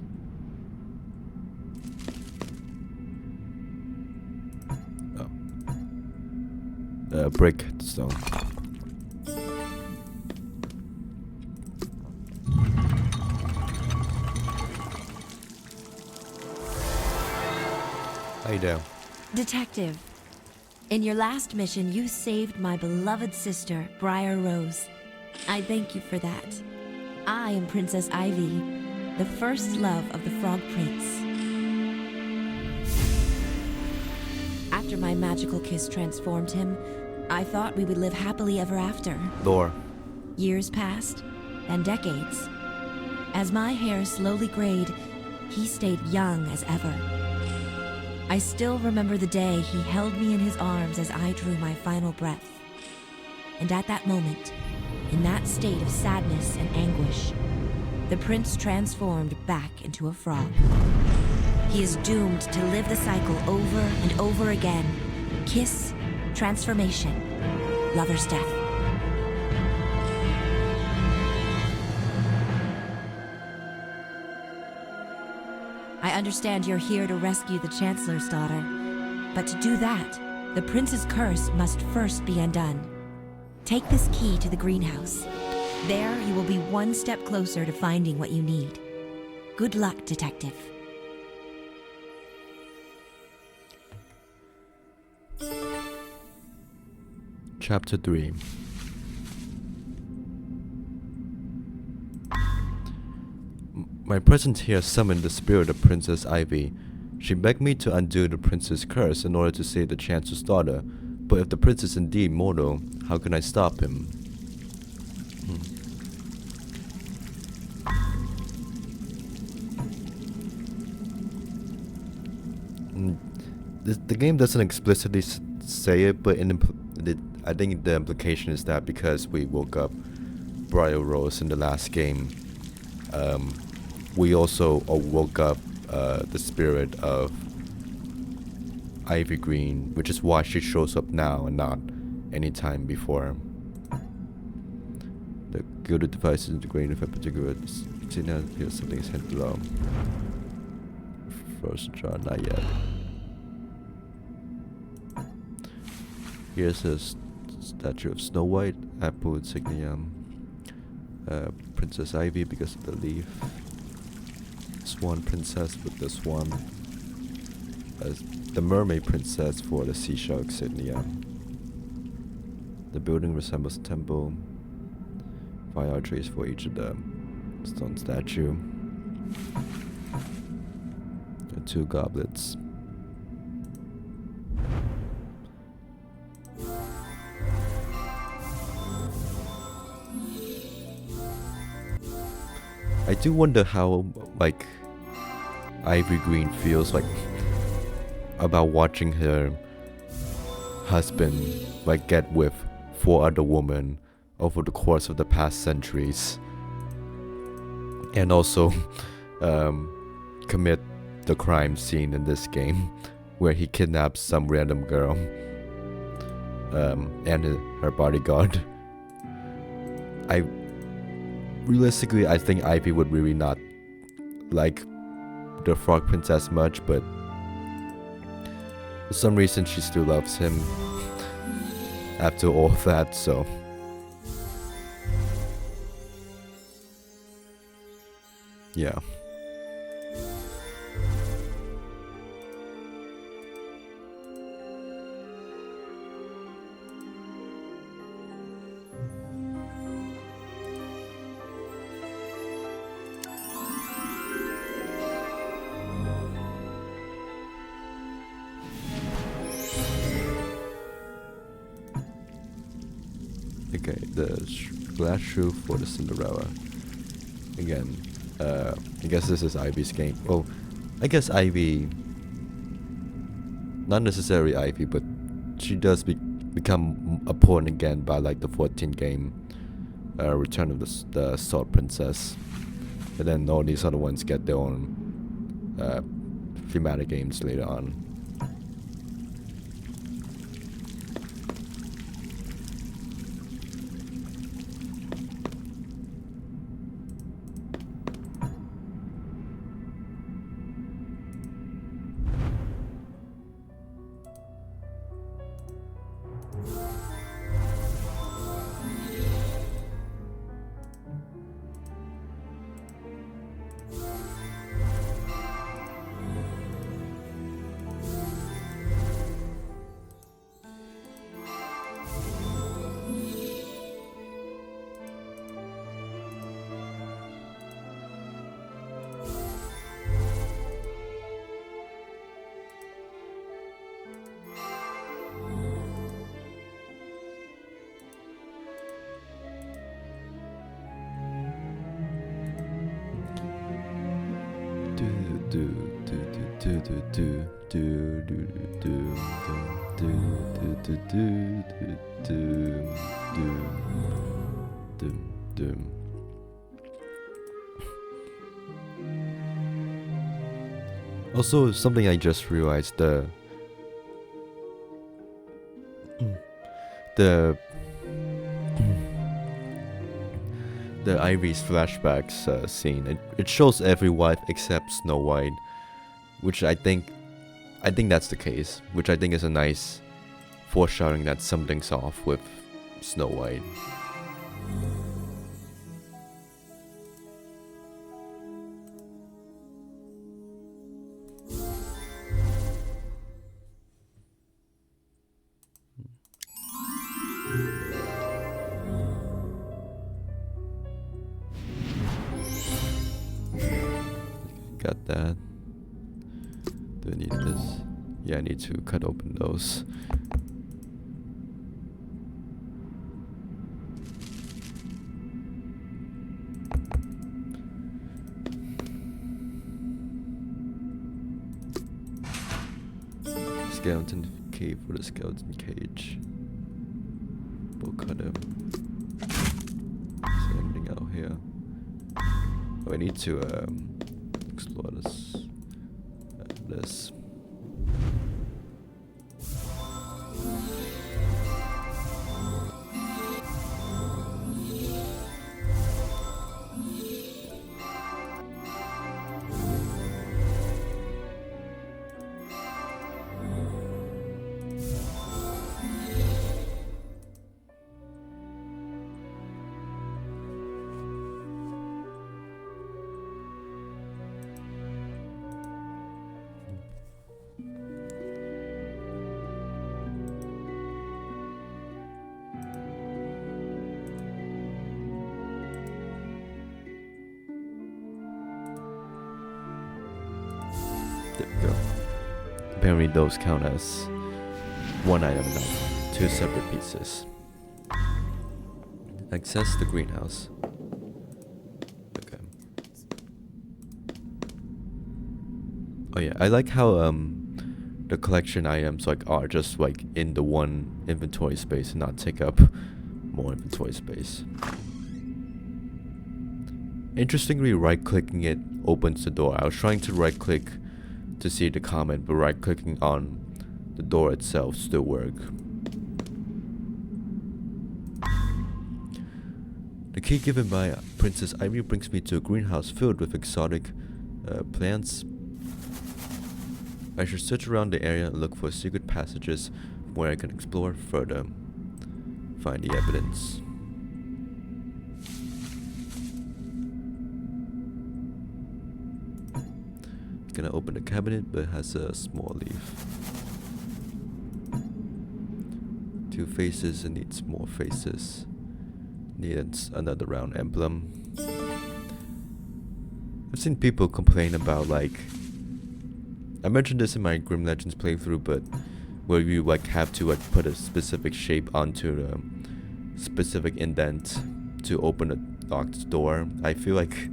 Oh. Brick stone. How you doing? Detective, in your last mission, you saved my beloved sister, Briar Rose. I thank you for that. I am Princess Ivy, the first love of the Frog Prince. After my magical kiss transformed him, I thought we would live happily ever after. Lair. Years passed, and decades. As my hair slowly grayed, he stayed young as ever. I still remember the day he held me in his arms as I drew my final breath. And at that moment, in that state of sadness and anguish, the prince transformed back into a frog. He is doomed to live the cycle over and over again. Kiss, transformation, lover's death. I understand you're here to rescue the chancellor's daughter, but to do that, the prince's curse must first be undone. Take this key to the greenhouse. There, you will be one step closer to finding what you need. Good luck, detective. Chapter 3. My presence here summoned the spirit of Princess Ivy. She begged me to undo the prince's curse in order to save the chancellor's daughter. But if the prince is indeed mortal, how can I stop him? The game doesn't explicitly say it, but I think the implication is that because we woke up Briar Rose in the last game, we also woke up the spirit of Ivy Green, which is why she shows up now and not any time before. The gilded device is integrated if a particular signal here something is hidden below. First draw, not yet. Here's a statue of Snow White, apple insignia, Princess Ivy because of the leaf, Swan Princess with the swan, the Mermaid Princess for the seashell insignia. The building resembles a temple, 5 archways for each of the stone statue, the 2 goblets. I do wonder how, like, Ivy Green feels like about watching her husband, like, get with 4 other women over the course of the past centuries, and also commit the crime scene in this game where he kidnaps some random girl and her bodyguard. Realistically, I think Ivy would really not like the Frog Princess much, but for some reason she still loves him after all of that, so. Yeah. Okay, the glass shoe for the Cinderella. Again, I guess this is Ivy's game. Well, I guess Ivy, not necessarily Ivy, but she does become a pawn again by like the 14th game, Return of the Sword Princess, and then all these other ones get their own thematic games later on. do do do do do do do do do do do do do do. Also, something I just realized, the Ivy's flashbacks scene, it shows every wife except Snow White, which I think that's the case, which I think is a nice foreshadowing that something's off with Snow White. Got that. Do I need this? Yeah, I need to cut open those. Skeleton cave for the skeleton cage. We'll cut him. Is there anything out here? Oh, I need to explore this. This. There we go. Apparently those count as one item, not two separate pieces. Access the greenhouse. Okay. Oh yeah, I like how the collection items are just in the one inventory space and not take up more inventory space. Interestingly, right-clicking it opens the door. I was trying to right-click to see the comment, but right-clicking on the door itself still work. The key given by Princess Ivy brings me to a greenhouse filled with exotic plants. I should search around the area and look for secret passages where I can explore further. Find the evidence. Gonna open the cabinet, but it has a small leaf. 2 faces and needs more faces. Needs another round emblem. I've seen people complain about I mentioned this in my Grim Legends playthrough, but where you have to put a specific shape onto the specific indent to open a locked door. I feel like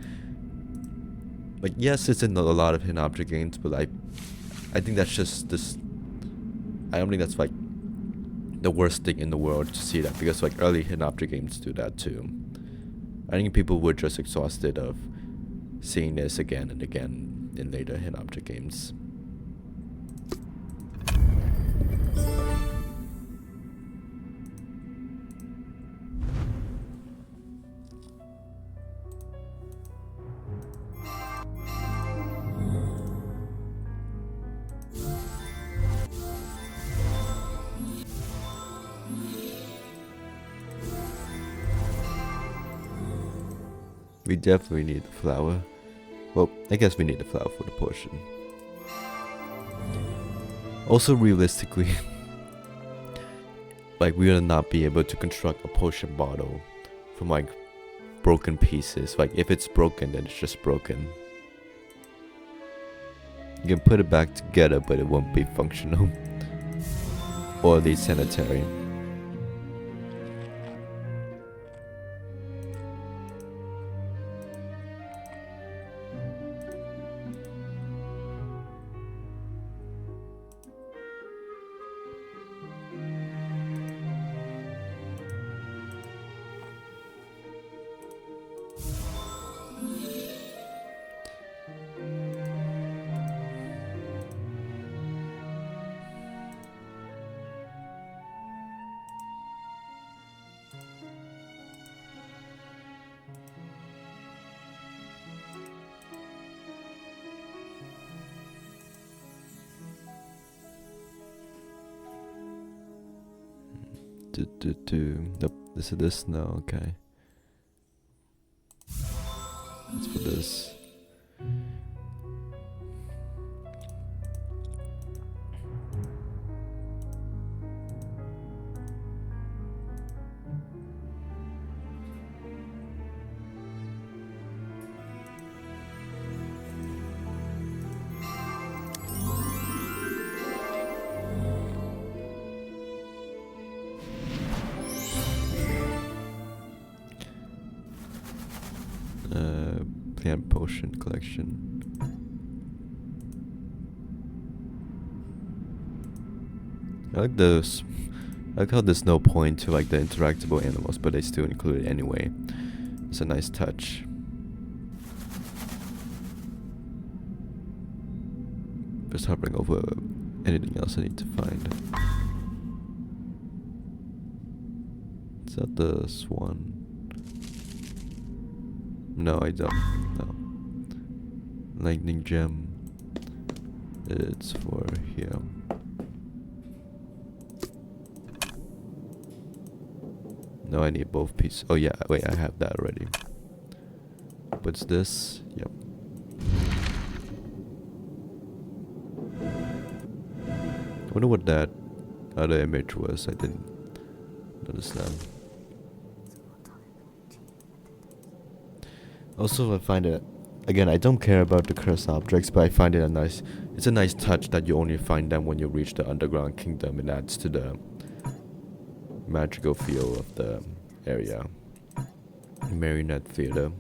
yes, it's in a lot of hidden object games, but I think that's just this. I don't think that's the worst thing in the world to see that, because early hidden object games do that too. I think people were just exhausted of seeing this again and again in later hidden object games. We definitely need the flower. Well, I guess we need the flower for the potion. Also, realistically, we will not be able to construct a potion bottle from broken pieces. If it's broken, then it's just broken. You can put it back together, but it won't be functional. Or at least sanitary. Nope, this is this? No, okay. Let's put this. Plant potion collection. I like this. I like how there's no point to like the interactable animals, but they still include it anyway. It's a nice touch. Just hovering over anything else I need to find. Is that the swan? No, I don't. No. Lightning gem. It's for here. No, I need both pieces. Oh yeah, wait, I have that already. What's this? Yep. I wonder what that other image was. I didn't understand. Also, I find it, again, I don't care about the cursed objects, but I find it it's a nice touch that you only find them when you reach the underground kingdom. It adds to the magical feel of the area. Marionette theater.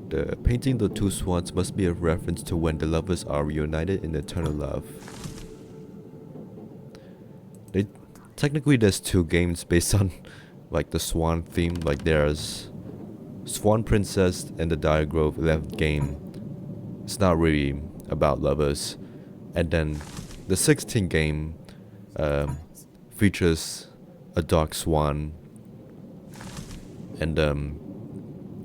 The painting the two swans must be a reference to when the lovers are reunited in eternal love. Technically there's two games based on like the swan theme. Like there's Swan Princess and the Dire Grove 11th game. It's not really about lovers. And then the 16th game features a dark swan, and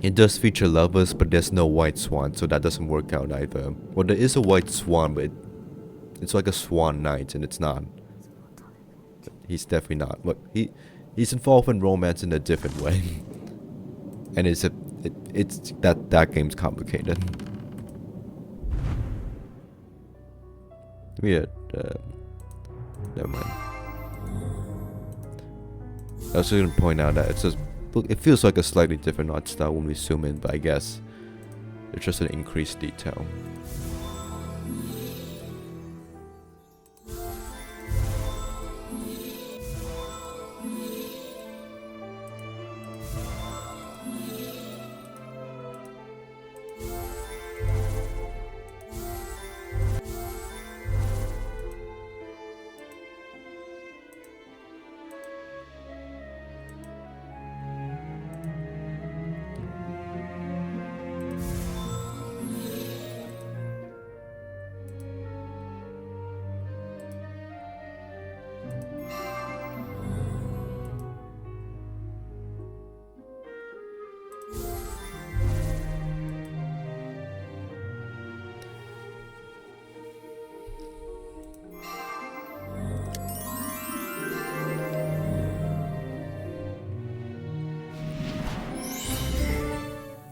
it does feature lovers, but there's no white swan, so that doesn't work out either. Well, there is a white swan, but it's like a swan knight, and it's not. He's definitely not. But he's involved in romance in a different way, and it's that game's complicated. Weird. Never mind. I was going to point out that it feels like a slightly different art style when we zoom in, but I guess it's just an increased detail.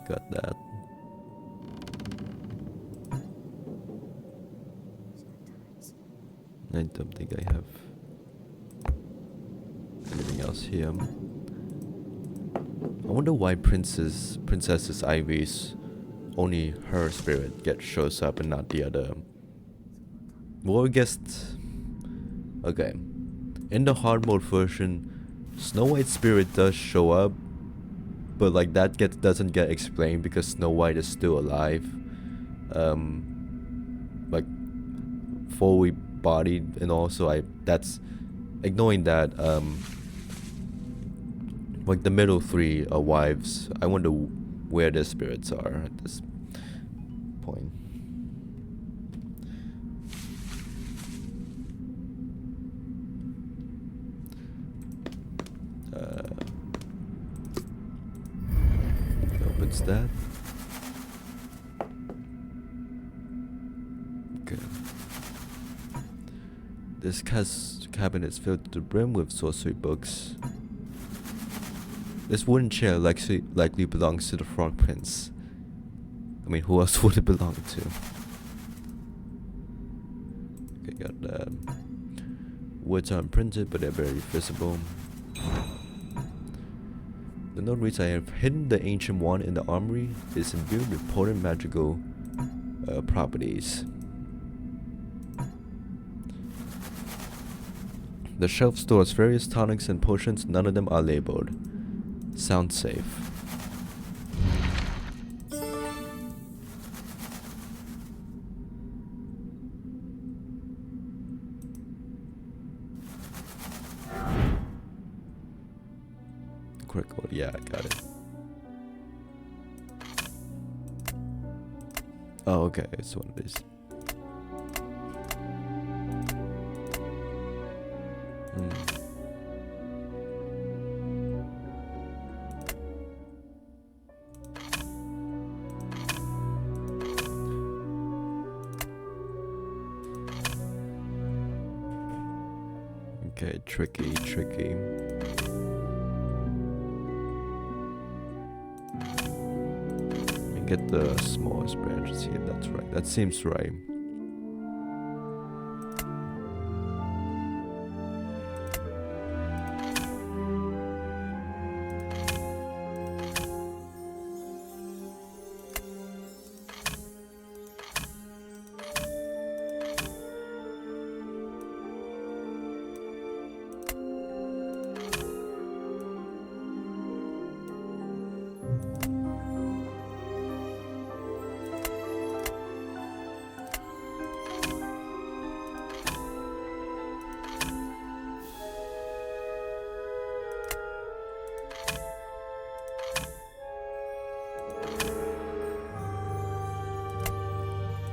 Got that. I don't think I have anything else here. I wonder why Princess Ivy's only her spirit shows up and not the other. Well, I guess. Okay. In the hard mode version, Snow White's spirit does show up, but like that doesn't get explained because Snow White is still alive, like fully bodied, and also that's ignoring that. Like the middle three wives, I wonder where their spirits are at this point. Opens that. Okay. This cabin is filled to the brim with sorcery books. This wooden chair likely belongs to the Frog Prince. I mean, who else would it belong to? Okay, got that. Words are imprinted, but they're very visible. The note reads, I have hidden the ancient wand in the armory. It is imbued with potent magical properties. The shelf stores various tonics and potions. None of them are labeled. Sounds safe. Quick code, yeah, I got it. Oh, okay, it's one of these. Okay, tricky. Get the smallest branches here, that's right. That seems right.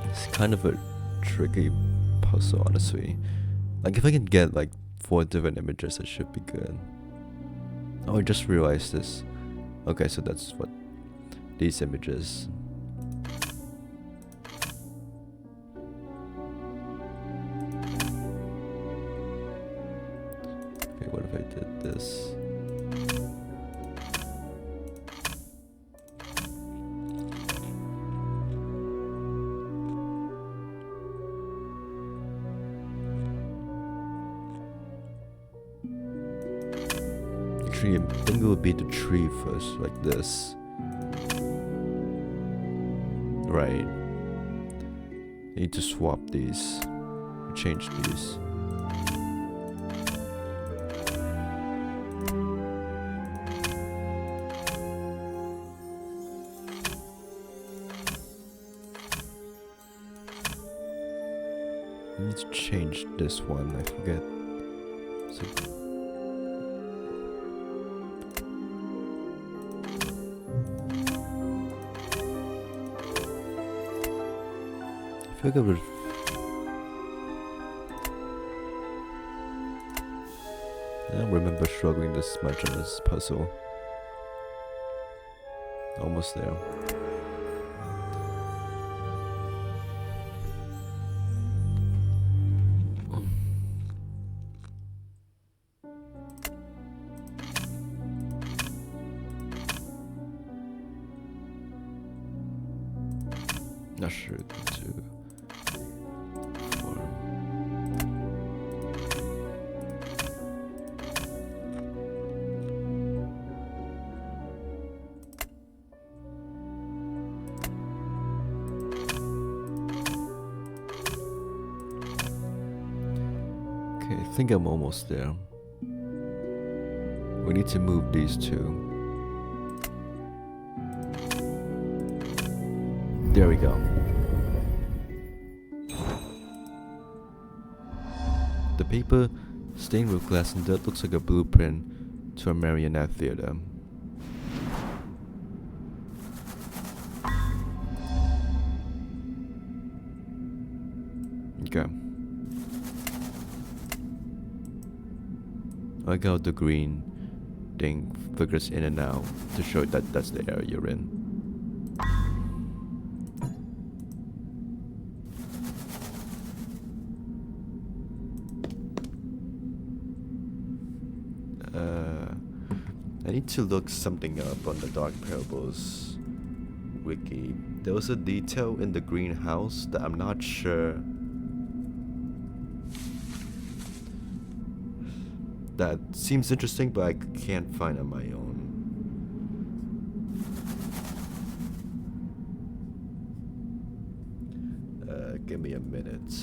It's kind of a tricky puzzle, honestly. Like, if I can get like 4 different images, that should be good. Oh, I just realized this. Okay, so that's what these images. Okay, what if I did this? Actually, I think it would be the tree first, like this. Right. I need to swap these. Change these. I need to change this one, I forget. So I feel like I would. I don't remember struggling this much on this puzzle. Almost there. Not sure to form. Okay, I think I'm almost there. We need to move these two. There we go. The paper, stained with glass and dirt, looks like a blueprint to a marionette theater. Okay. I like how the green thing figures in and out to show that that's the area you're in. need to look something up on the Dark Parables wiki. There was a detail in the greenhouse that I'm not sure that seems interesting, but I can't find on my own. Give me a minute.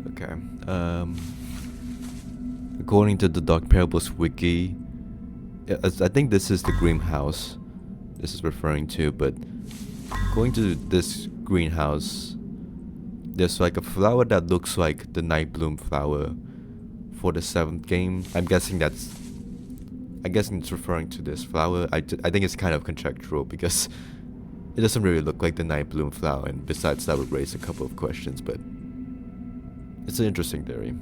Okay. According to the Dark Parables wiki, I think this is the greenhouse this is referring to, but going to this greenhouse, there's like a flower that looks like the night bloom flower for the 7th game. I'm guessing it's referring to this flower. I think it's kind of conjectural because it doesn't really look like the night bloom flower, and besides that would raise a couple of questions, but it's an interesting theory.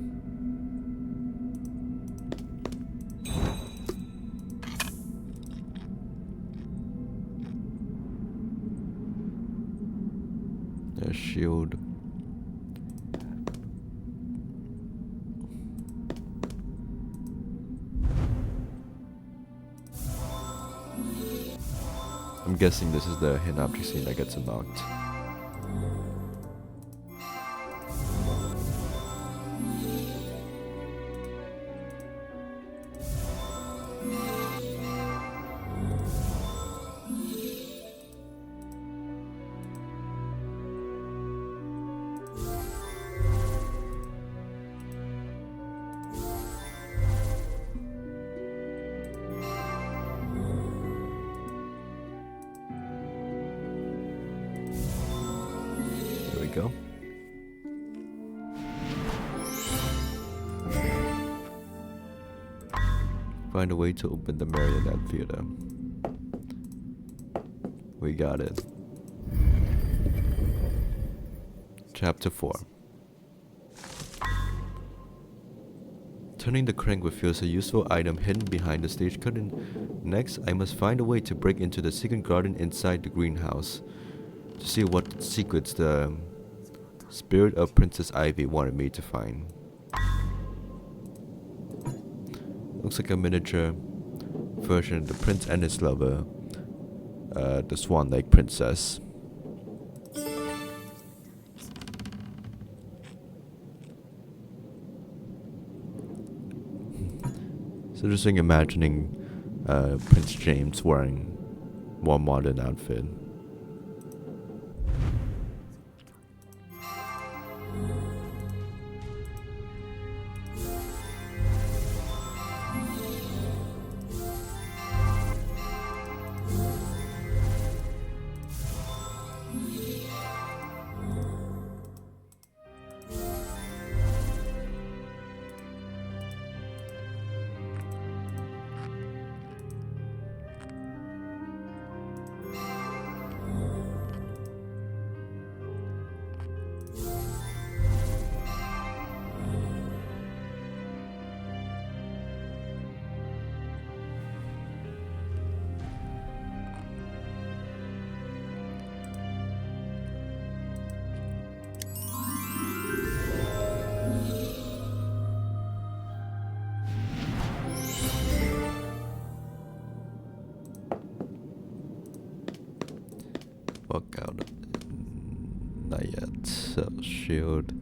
A shield. I'm guessing this is the hidden object scene that gets unlocked. Go. Find a way to open the Marionette Theater. We got it. Chapter 4. Turning the crank reveals a useful item hidden behind the stage curtain. Next, I must find a way to break into the secret garden inside the greenhouse to see what secrets the spirit of Princess Ivy wanted me to find. Looks like a miniature version of the prince and his lover, the Swan Lake Princess. It's interesting imagining Prince James wearing more modern outfit. Walk out. Not yet. So, shield.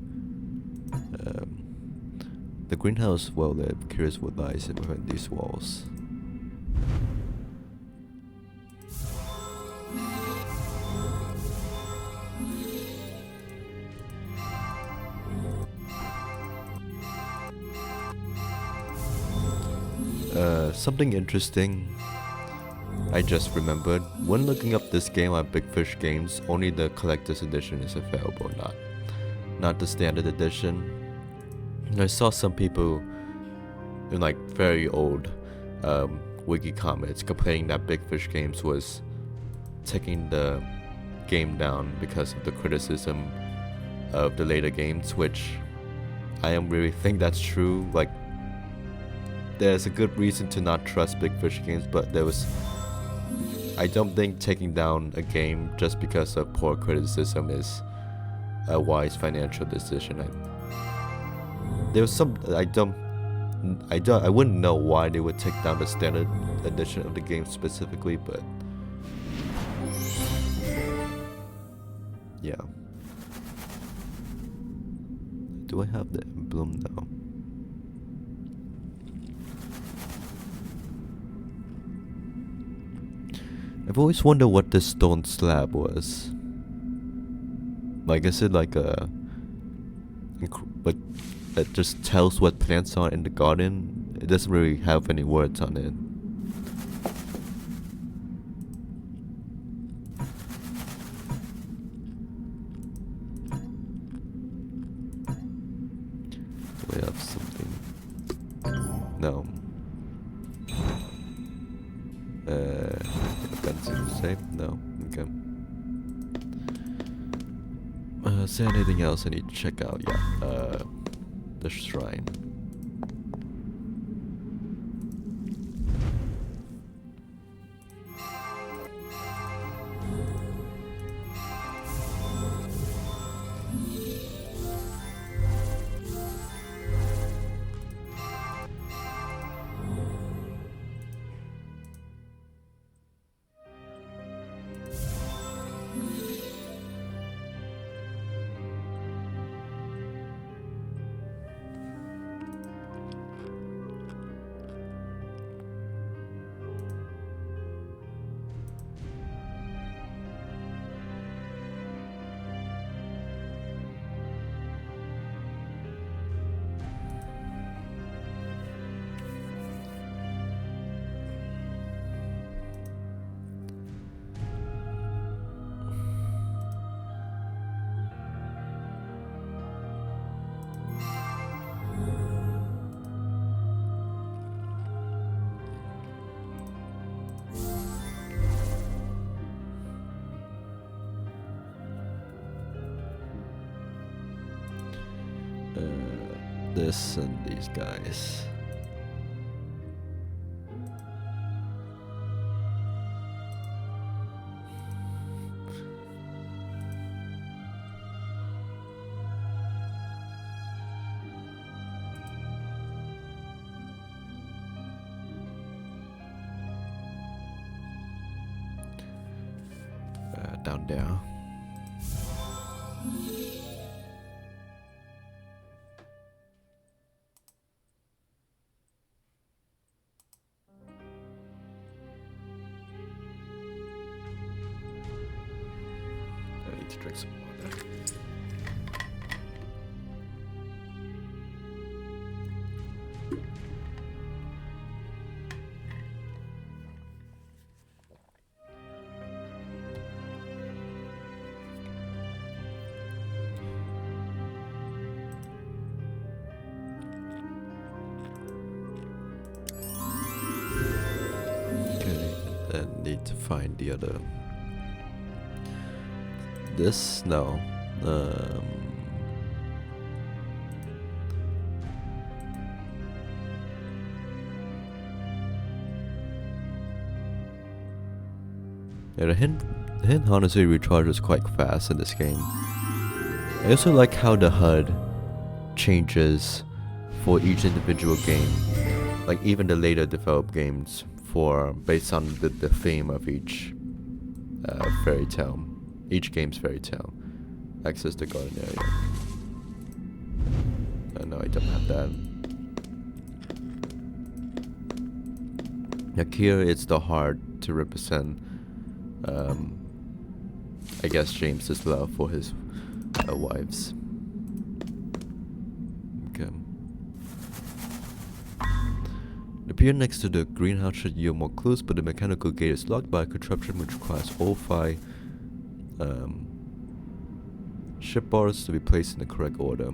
The greenhouse well lit. Curious what lies behind these walls. Something interesting I just remembered. When looking up this game on Big Fish Games, only the collector's edition is available, not the standard edition. And I saw some people in like very old wiki comments complaining that Big Fish Games was taking the game down because of the criticism of the later games, which I don't really think that's true. Like, there's a good reason to not trust Big Fish Games, but there was I don't think taking down a game just because of poor criticism is a wise financial decision. There's some I wouldn't know why they would take down the standard edition of the game specifically, but yeah. Do I have the emblem now? I've always wondered what this stone slab was. Like, is it like a... like, it just tells what plants are in the garden? It doesn't really have any words on it. Do we have something? No. Guns in the safe? No. Okay. Is there anything else I need to check out? Yeah. The shrine. This and these guys. Down there. I need to drink some water. Need to find the other. This no. Yeah, the hint honestly recharges quite fast in this game. I also like how the HUD changes for each individual game, like even the later developed games. Based on the theme of each fairy tale, each game's fairy tale. Access the garden area. No, I don't have that. Like here, it's the heart to represent, I guess, James's love for his wives. Okay. The pier next to the greenhouse should yield more clues, but the mechanical gate is locked by a contraption which requires all 5 ship bars to be placed in the correct order.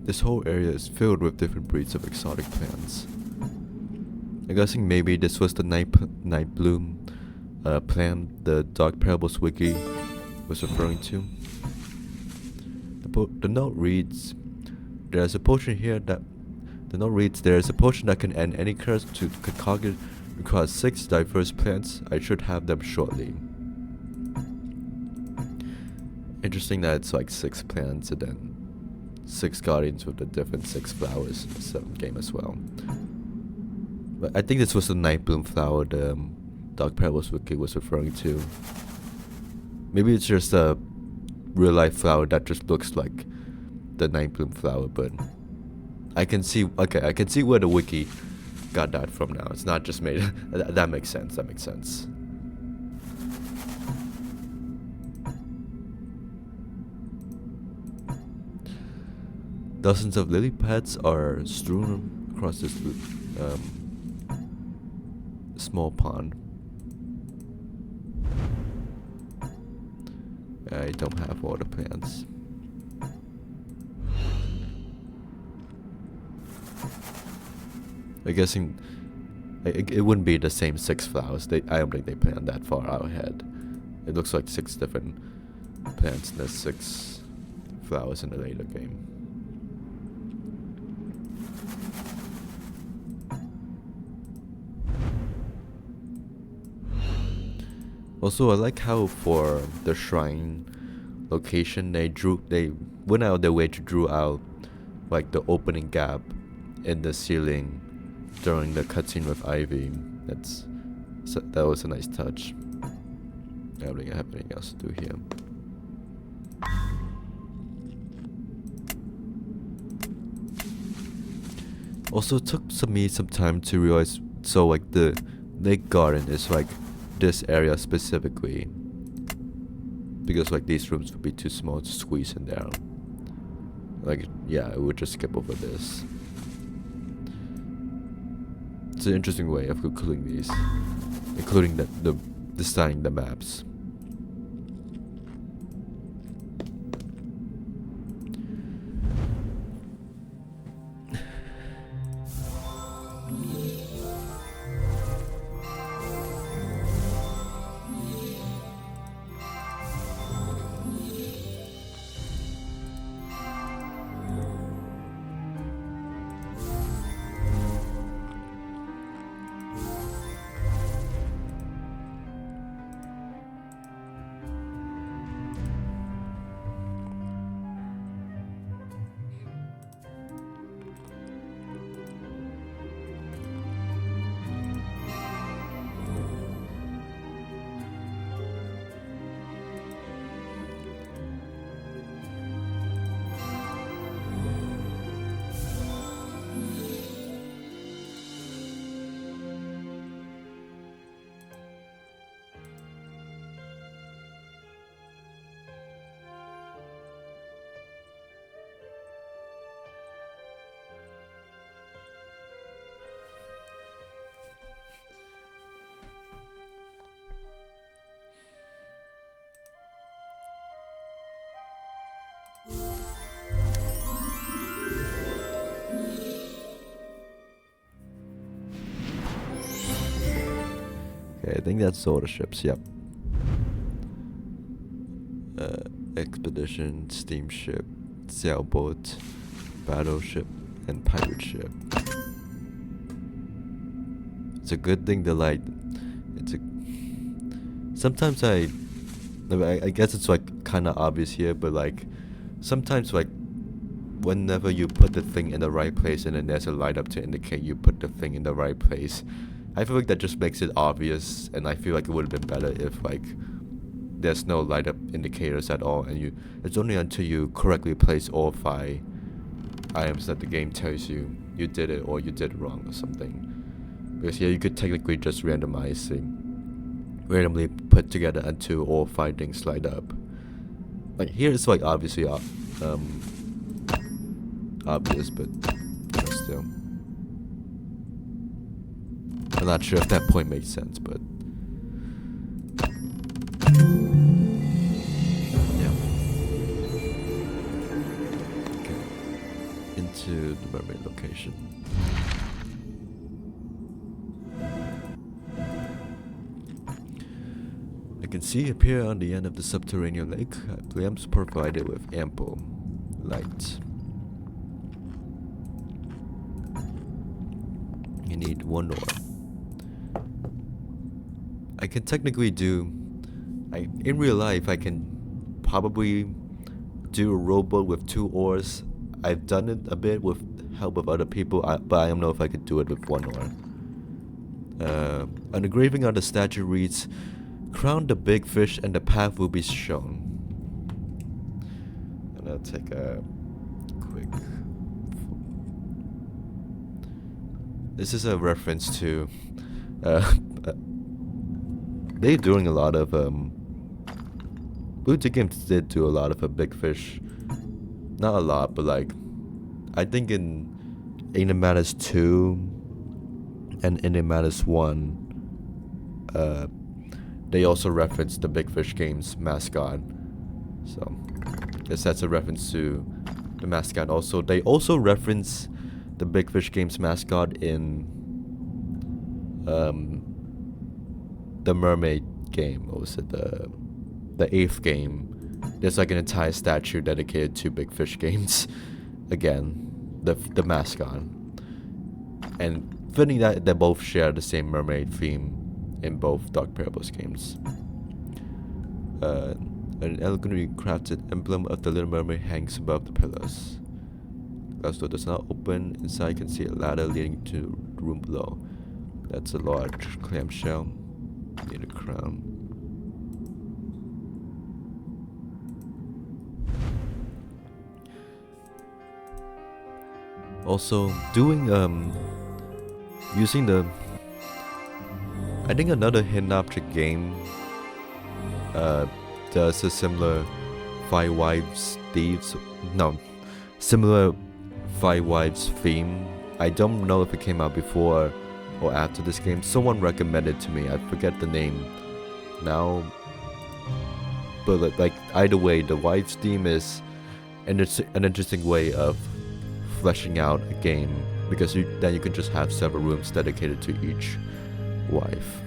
This whole area is filled with different breeds of exotic plants. I'm guessing maybe this was the night bloom plant the Dark Parables wiki was referring to. The note reads, There's a potion here that the note reads, there is a potion that can end any curse to target requires 6 diverse plants. I should have them shortly. Interesting that it's like 6 plants and then 6 guardians with the different 6 flowers in the 7th game as well. But I think this was the night bloom flower the Dark Parables Wiki was referring to. Maybe it's just a real life flower that just looks like the night bloom flower, but I can see, okay, I can see where the wiki got that from now. It's not just made. That makes sense. That makes sense. Dozens of lily pads are strewn across this small pond. I don't have all the plants. I'm guessing it wouldn't be the same 6 flowers. I don't think they planned that far out ahead. It looks like 6 different plants and there's 6 flowers in the later game. Also, I like how for the shrine location they went out their way to draw out like the opening gap in the ceiling during the cutscene with Ivy. That was a nice touch. I don't think I have anything else to do here. Also, it took me some time to realize. So like the lake garden is like this area specifically, because like these rooms would be too small to squeeze in there. Like, yeah, I would just skip over this. It's an interesting way of concluding these, including the designing the maps. Okay, I think that's all the ships, yep. Expedition, steamship, sailboat, battleship, and pirate ship. It's a good thing to like. Sometimes I guess it's like kind of obvious here, but like sometimes like whenever you put the thing in the right place and then there's a light up to indicate you put the thing in the right place, I feel like that just makes it obvious, and I feel like it would have been better if like there's no light up indicators at all, and it's only until you correctly place all 5 items that the game tells you did it or you did it wrong or something. Because yeah, you could technically just randomly put together until all 5 things light up. Like here it's like obviously obvious, but still. I'm not sure if that point makes sense, but yeah. Okay. Into the mermaid location. I can see appear on the end of the subterranean lake, lamps provided with ample light. You need one ore. I can technically do... in real life, I can probably do a rowboat with 2 oars. I've done it a bit with help of other people, but I don't know if I could do it with 1 oar. An engraving on the statue reads, "Crown the big fish and the path will be shown." And I'll take a quick... This is a reference to... they're doing a lot of... Blue Games did do a lot of a big fish. Not a lot, but like... I think in Matters 2 and in Matters 1, they also referenced the Big Fish Games mascot. So, I guess that's a reference to the mascot also. They also reference the Big Fish Games mascot in the Mermaid game. What was it? The 8th game. There's like an entire statue dedicated to Big Fish Games. Again, the mascot. And fitting that they both share the same mermaid theme in both Dark Parables games. An elegantly crafted emblem of the Little Mermaid hangs above the pillars. Glass door does not open. Inside you can see a ladder leading to the room below. That's a large clamshell. Need a crown. Also, doing using the... I think another hidden object game does a similar Five Wives Thieves... No, similar Five Wives theme. I don't know if it came out before or after this game. Someone recommended to me. I forget the name now. But like either way, the Wives theme is an interesting way of fleshing out a game, because then you can just have several rooms dedicated to each wife.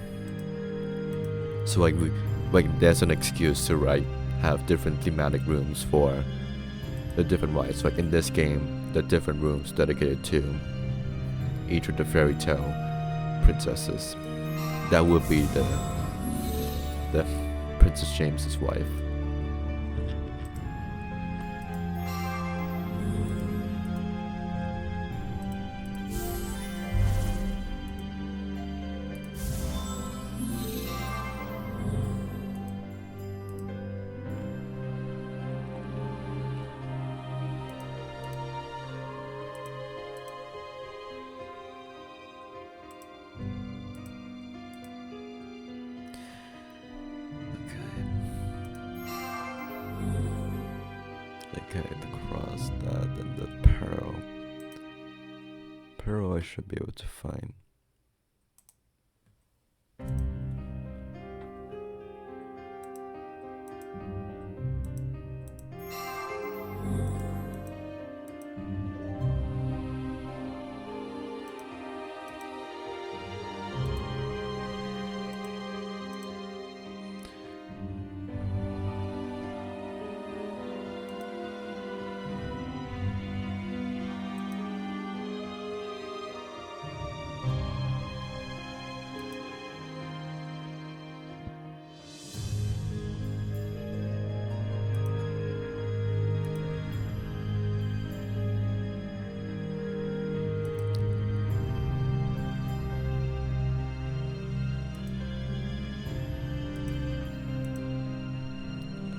So like there's an excuse to have different thematic rooms for the different wives. Like in this game, there are different rooms dedicated to each of the fairy tale princesses. That would be the Princess James's wife. Okay, the cross, that, and the pearl. Pearl I should be able to find.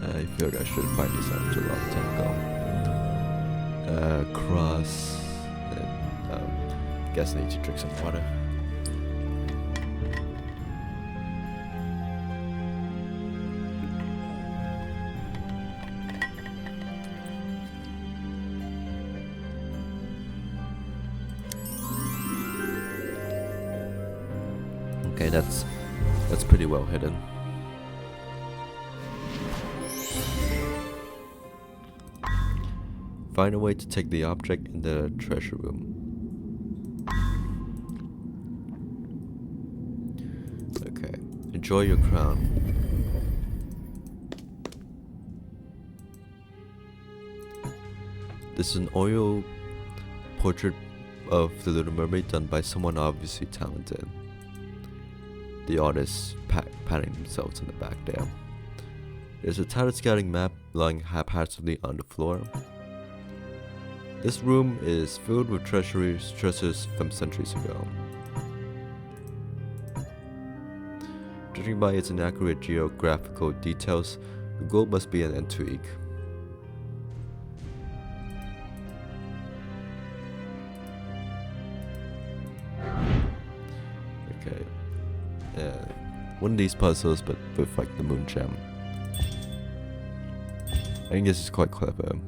I feel like I should find these out a long time ago. Cross. Guess I need to drink some water. Okay, that's pretty well hidden. Find a way to take the object in the treasure room. Okay, enjoy your crown. This is an oil portrait of The Little Mermaid done by someone obviously talented. The artists patting themselves on the back there. There's a tattered scouting map lying haphazardly on the floor. This room is filled with treasures from centuries ago. Judging by its inaccurate geographical details, the goal must be an intrigue. Okay, one of these puzzles, but with like the moon gem. I think this is quite clever.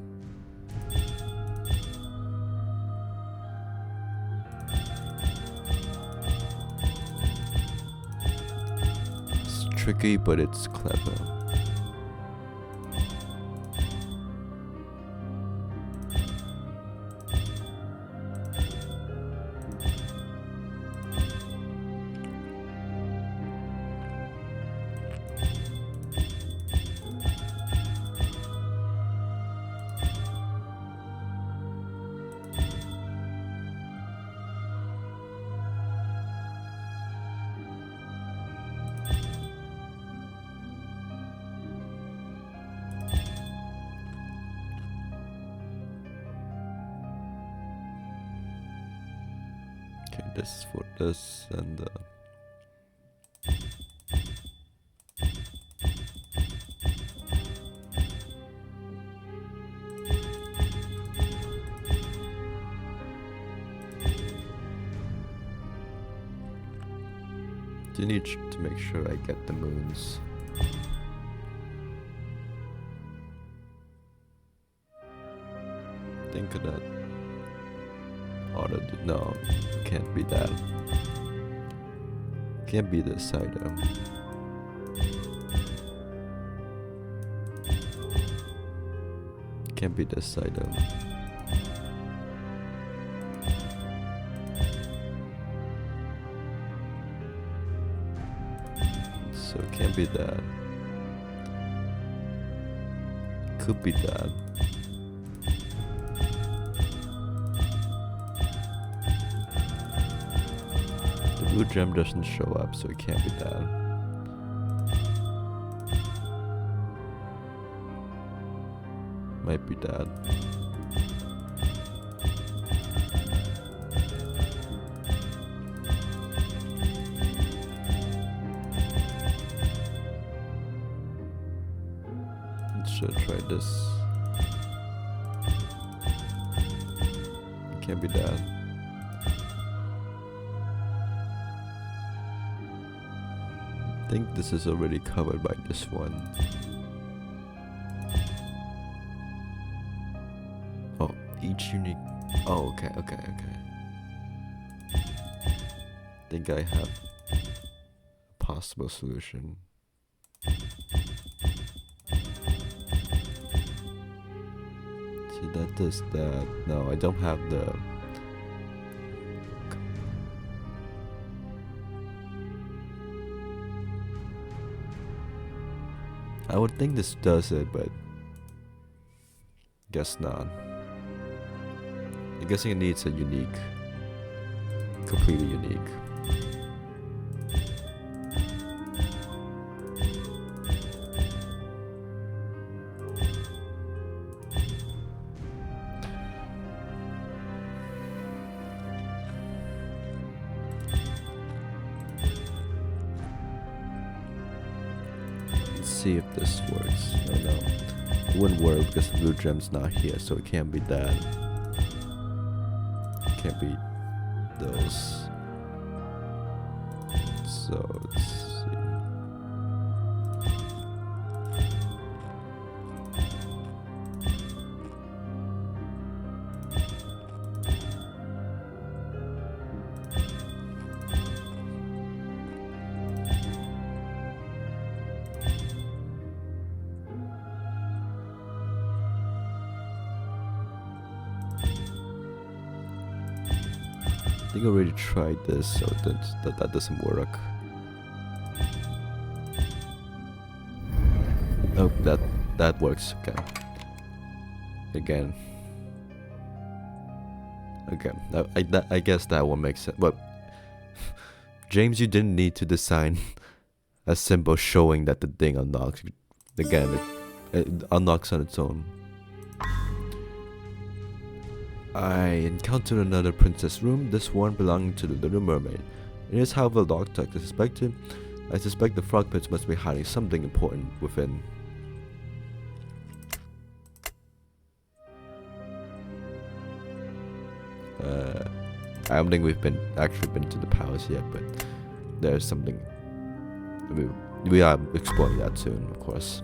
It's tricky, but it's clever. Okay, this is for this and do need to make sure I get the moons. Think of that. No, can't be that. Can't be this item. Can't be this item. So it can't be that. Could be that. Blue gem doesn't show up, so it can't be that. Might be that. Should try this. It can't be that. I think this is already covered by this one. Oh, each unique. Oh, okay. I think I have a possible solution. So that does that. No, I don't have the. I would think this does it, but guess not. I'm guessing it needs a unique, completely unique. See if this works. Oh no, it wouldn't work because the blue gem's not here, so it can't be that. It can't be those. So let's see. I think I already tried this, so that doesn't work. Oh, that works. Okay. Again, Okay, I guess that one makes sense. But James, you didn't need to design a symbol showing that the thing unlocks. Again, it unlocks on its own. I encountered another princess room, this one belonging to the Little Mermaid. It is, however, locked like I suspected. I suspect the frog pits must be hiding something important within. I don't think we've actually been to the palace yet, but there's something. I mean, we are exploring that soon, of course.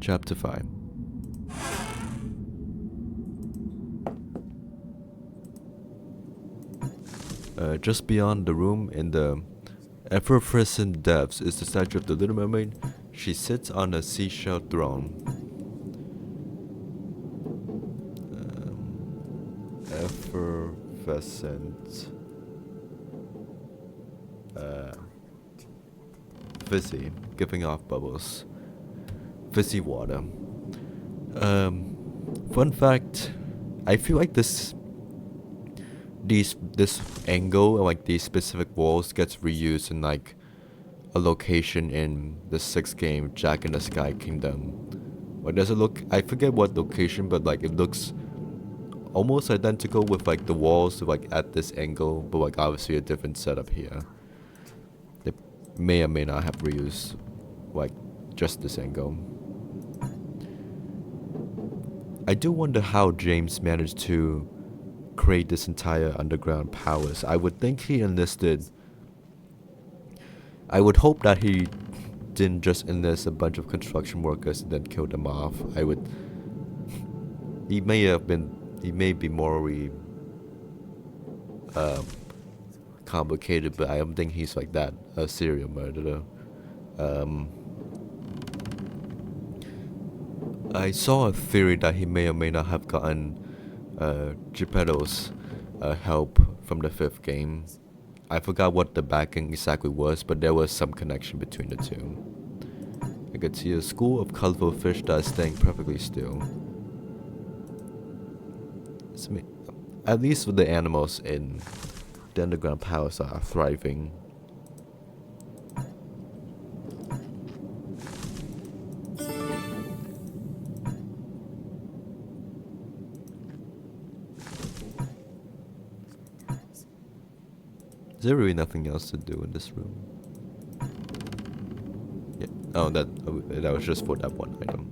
Chapter 5. Just beyond the room in the effervescent depths is the statue of the Little Mermaid. She sits on a seashell throne. Effervescent. Fizzy, giving off bubbles. Fizzy water. Fun fact, I feel like this angle, like these specific walls, gets reused in like a location in the 6th game, Jack in the Sky Kingdom. Like does it look, I forget what location, but like it looks almost identical with like the walls like at this angle, but like obviously a different setup here. They may or may not have reused like just this angle. I do wonder how James managed to create this entire underground palace. I would think he enlisted. I would hope that he didn't just enlist a bunch of construction workers and then kill them off. He may be morally complicated, but I don't think he's like that, a serial murderer. I saw a theory that he may or may not have gotten Geppetto's help from the 5th game. I forgot what the backing exactly was, but there was some connection between the two. I could see a school of colorful fish that is staying perfectly still. At least with the animals in the underground palace are thriving. Is there really nothing else to do in this room? Yeah. Oh, that was just for that one item.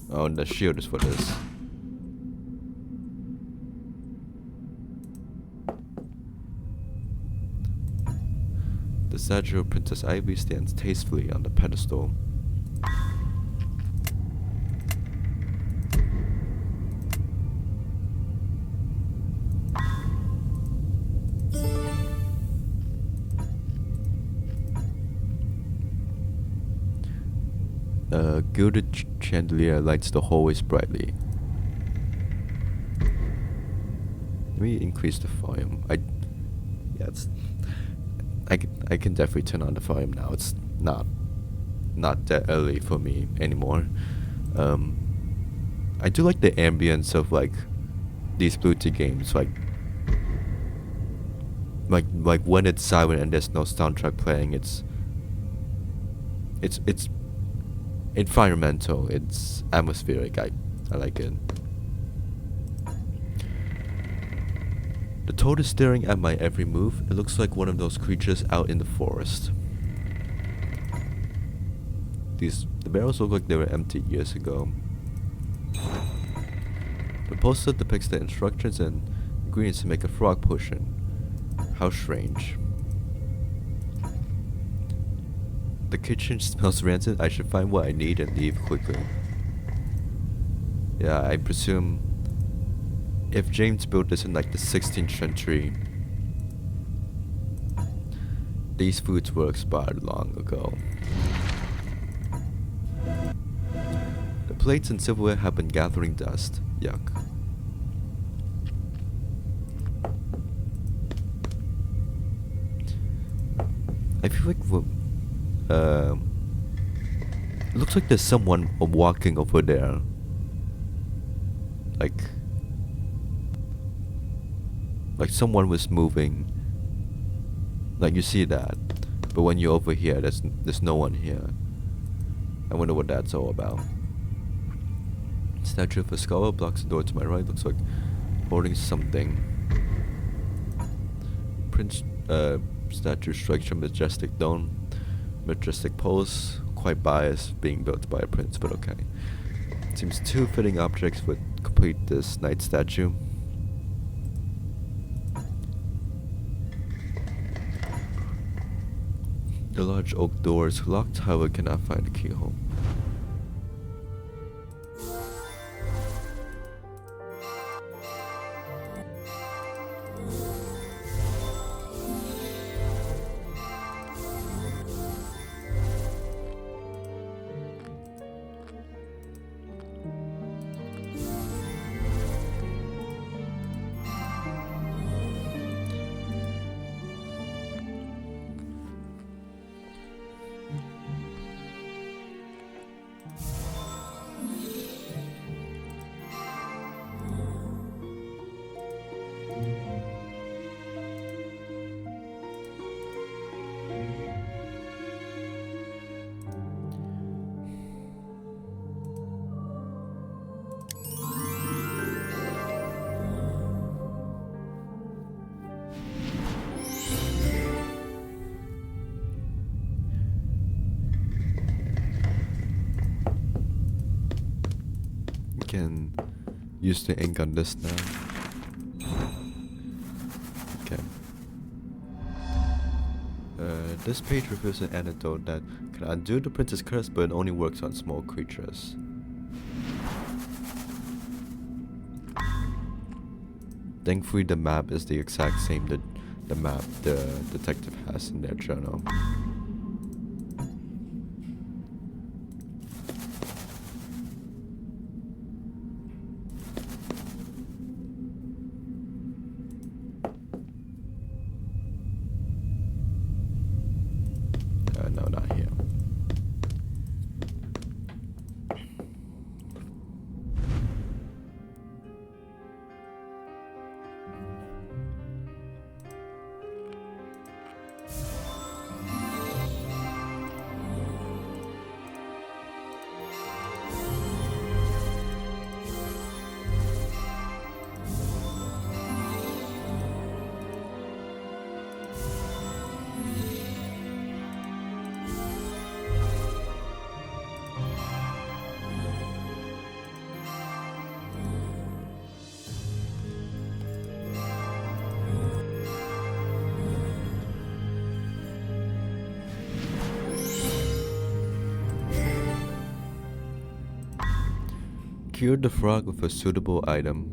Oh, and the shield is for this. The statue of Princess Ivy stands tastefully on the pedestal. A gilded chandelier lights the hallways brightly. Let me increase the volume. I can definitely turn on the volume now. It's not that early for me anymore. I do like the ambience of like these Blue Tea games, like when it's silent and there's no soundtrack playing. It's environmental, it's atmospheric. I like it. The toad is staring at my every move. It looks like one of those creatures out in the forest. The barrels look like they were emptied years ago. The poster depicts the instructions and ingredients to make a frog potion. How strange. The kitchen smells rancid. I should find what I need and leave quickly. Yeah, I presume if James built this in like the 16th century, these foods were expired long ago. The plates and silverware have been gathering dust. Yuck. I feel like it looks like there's someone walking over there. Like someone was moving. Like you see that, but when you're over here, there's no one here. I wonder what that's all about. Statue of a scholar blocks the door to my right. Looks like holding something. Prince statue strikes a majestic dome, majestic pose. Quite biased, being built by a prince, but okay. Seems two fitting objects would complete this knight statue. The large oak door is locked, however cannot find the keyhole. Can use the ink on this now. Okay. This page reveals an antidote that can undo the prince's curse, but it only works on small creatures. Thankfully, the map is the exact same that the map the detective has in their journal. No, not here. Cure the frog with a suitable item.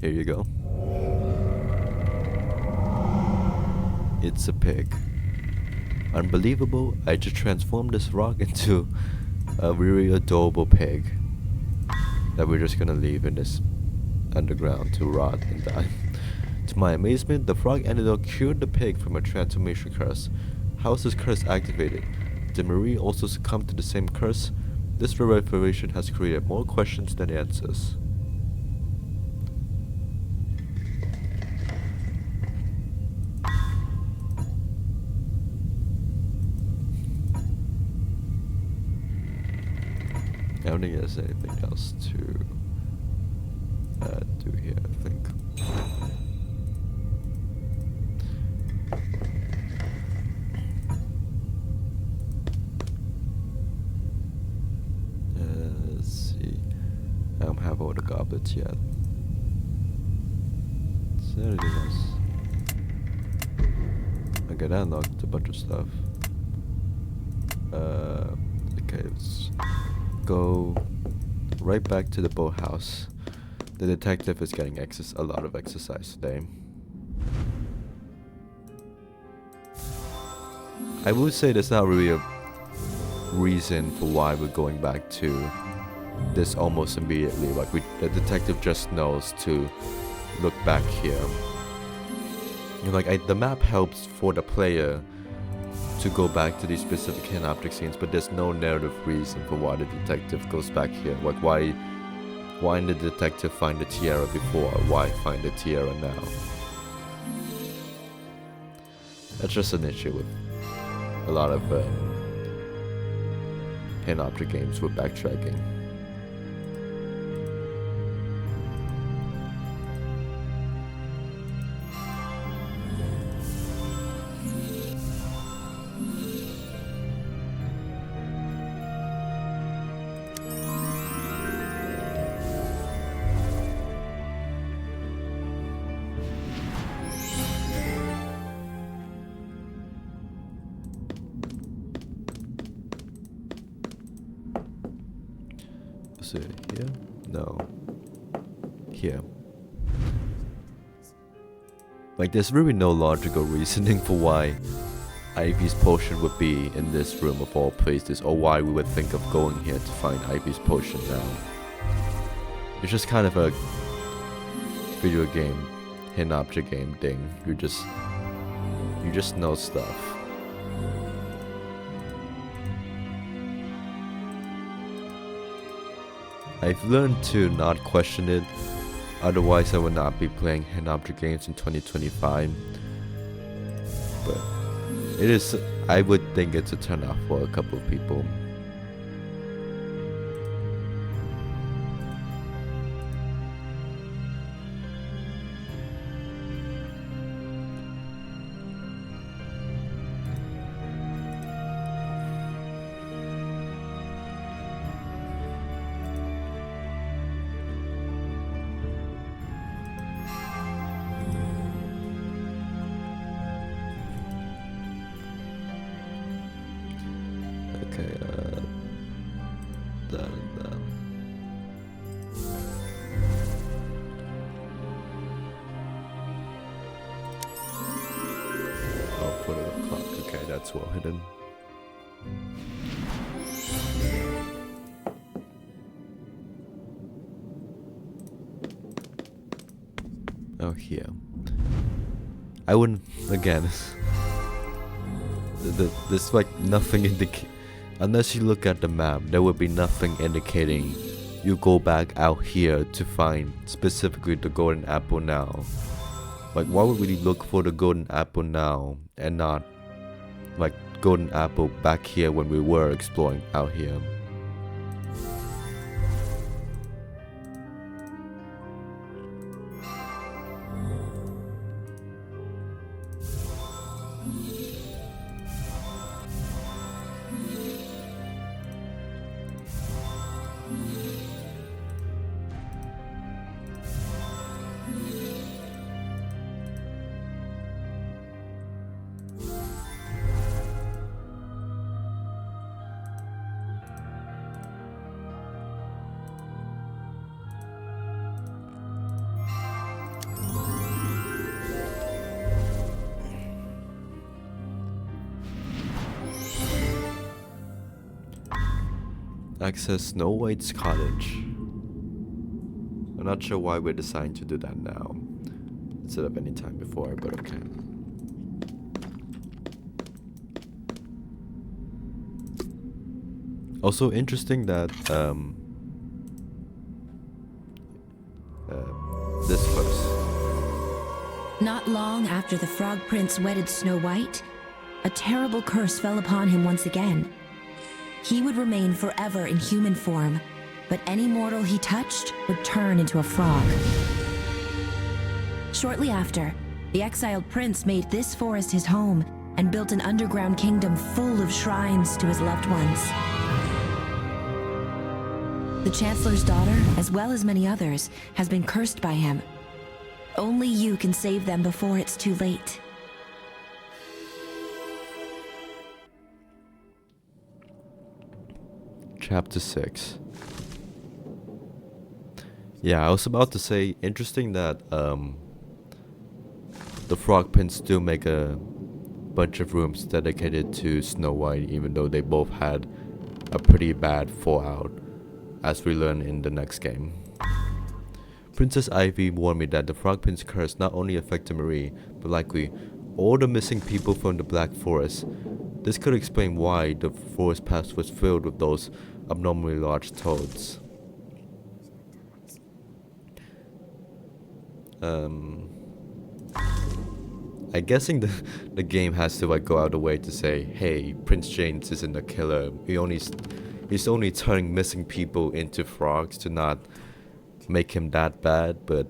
Here you go. It's a pig. Unbelievable, I just transformed this frog into a really adorable pig that we're just gonna leave in this underground to rot and die. To my amazement, the frog antidote cured the pig from a transformation curse. How is this curse activated? Did Marie also succumb to the same curse? This revelation has created more questions than answers. I don't think there's anything else to do here, I think. Let's see. I don't have all the goblets yet. Is there anything else? Okay, that unlocked a bunch of stuff. Okay, let's go right back to the boathouse. The detective is getting a lot of exercise today. I would say there's not really a reason for why we're going back to this almost immediately. Like the detective just knows to look back here. You know, like the map helps for the player to go back to these specific hidden object scenes, but there's no narrative reason for why the detective goes back here. Like why did the detective find the tiara before? Why find the tiara now? That's just an issue with a lot of hidden object games with backtracking. Is it here? No. Here. Like, there's really no logical reasoning for why Ivy's potion would be in this room of all places, or why we would think of going here to find Ivy's potion now. It's just kind of a video game, hidden object game thing. You just know stuff. I've learned to not question it, otherwise I would not be playing hidden object games in 2025. But it is, I would think it's a turn off for a couple of people. Okay, that and that. Oh, put it o'clock. Okay, that's well hidden. Oh, here. I wouldn't, again, there's like nothing indicate. Unless you look at the map, there would be nothing indicating you go back out here to find specifically the golden apple now. Like, why would we look for the golden apple now and not like golden apple back here when we were exploring out here? Access Snow White's cottage. I'm not sure why we're deciding to do that now instead of any time before, but okay. Also interesting that this first. Not long after the Frog Prince wedded Snow White, a terrible curse fell upon him once again. He would remain forever in human form, but any mortal he touched would turn into a frog. Shortly after, the Exiled Prince made this forest his home and built an underground kingdom full of shrines to his loved ones. The Chancellor's daughter, as well as many others, has been cursed by him. Only you can save them before it's too late. Chapter 6. Yeah, I was about to say, interesting that the Frog Prince do make a bunch of rooms dedicated to Snow White, even though they both had a pretty bad fallout, as we learn in the next game. Princess Ivy warned me that the Frog Prince curse not only affected Marie, but likely all the missing people from the Black Forest. This could explain why the forest path was filled with those abnormally large toads. I'm guessing the game has to like go out of the way to say, hey, Prince James isn't a killer. He's only turning missing people into frogs to not make him that bad, but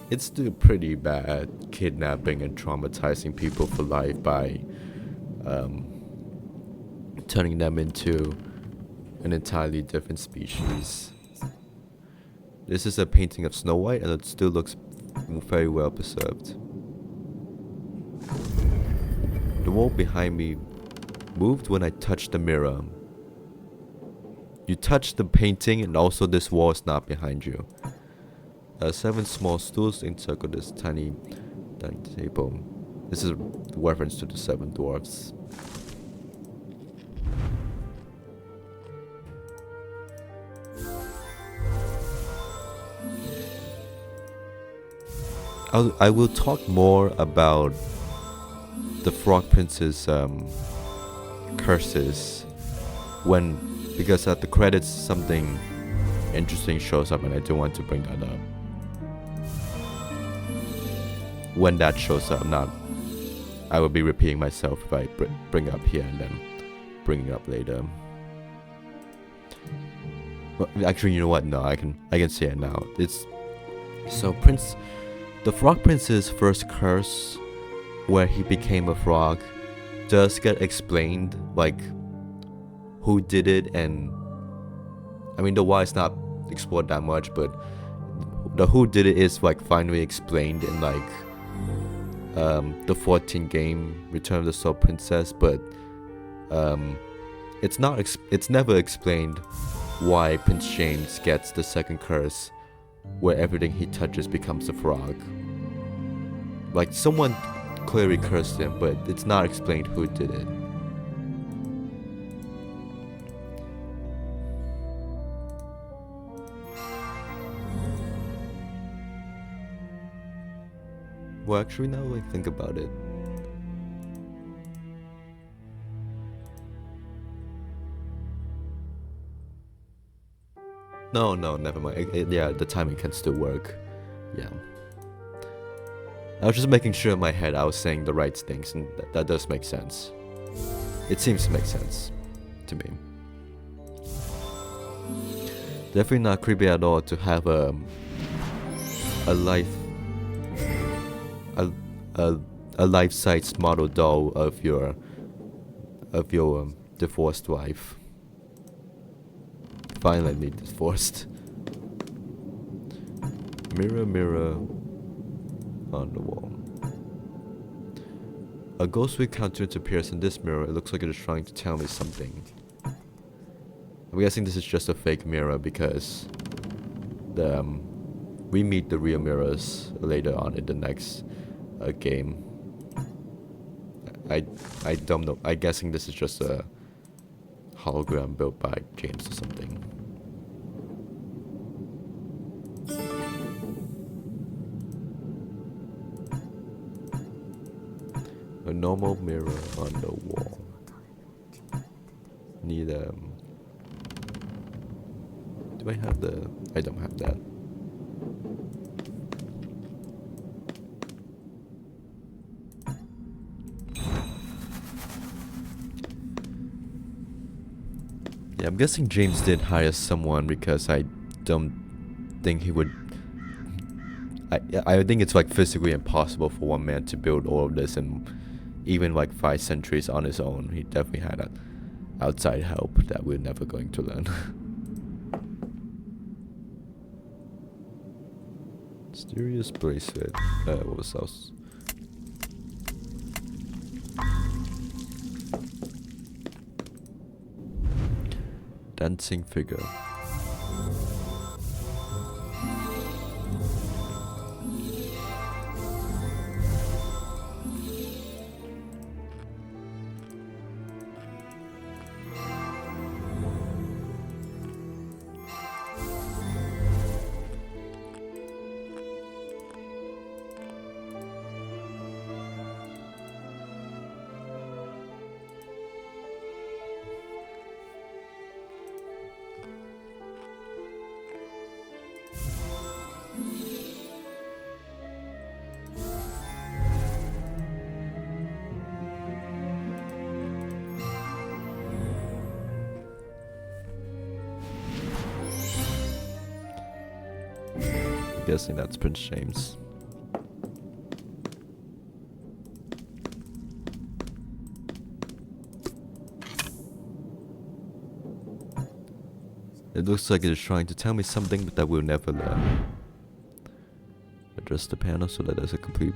it's still pretty bad kidnapping and traumatizing people for life by turning them into an entirely different species. This is a painting of Snow White and it still looks very well preserved. The wall behind me moved when I touched the mirror. You touched the painting and also this wall is not behind you. 7 small stools encircle this tiny dining table. This is a reference to the 7 dwarfs. I will talk more about the Frog Prince's curses because at the credits something interesting shows up and I do want to bring that up. When that shows up, I will be repeating myself if I bring up here and then bringing up later. Well, actually, you know what? No, I can say it now. It's so the Frog Prince's first curse, where he became a frog, does get explained, like who did it, and I mean the why is not explored that much, but the who did it is like finally explained in like the 14th game, Return of the Soul Princess, but it's never explained why Prince James gets the second curse, where everything he touches becomes a frog. Like someone clearly cursed him, but it's not explained who did it. Well, actually, now I think about it, no, never mind. Yeah, the timing can still work. Yeah. I was just making sure in my head I was saying the right things, and that does make sense. It seems to make sense to me. Definitely not creepy at all to have a life-size model doll of your divorced wife. Finally divorced. Mirror, mirror on the wall. A ghostly countenance appears in this mirror. It looks like it is trying to tell me something. I'm guessing this is just a fake mirror because we meet the real mirrors later on in the next game. I don't know. I'm guessing this is just a hologram built by James or something. A normal mirror on the wall. Need do I have the? I don't have that. Yeah, I'm guessing James did hire someone because I don't think he would. I think it's like physically impossible for one man to build all of this in even like 5 centuries on his own. He definitely had an outside help that we're never going to learn. Mysterious bracelet. What was else? Dancing figure. guessing that's Prince James. It looks like it is trying to tell me something that we'll never learn. Adjust the panel so that there's a complete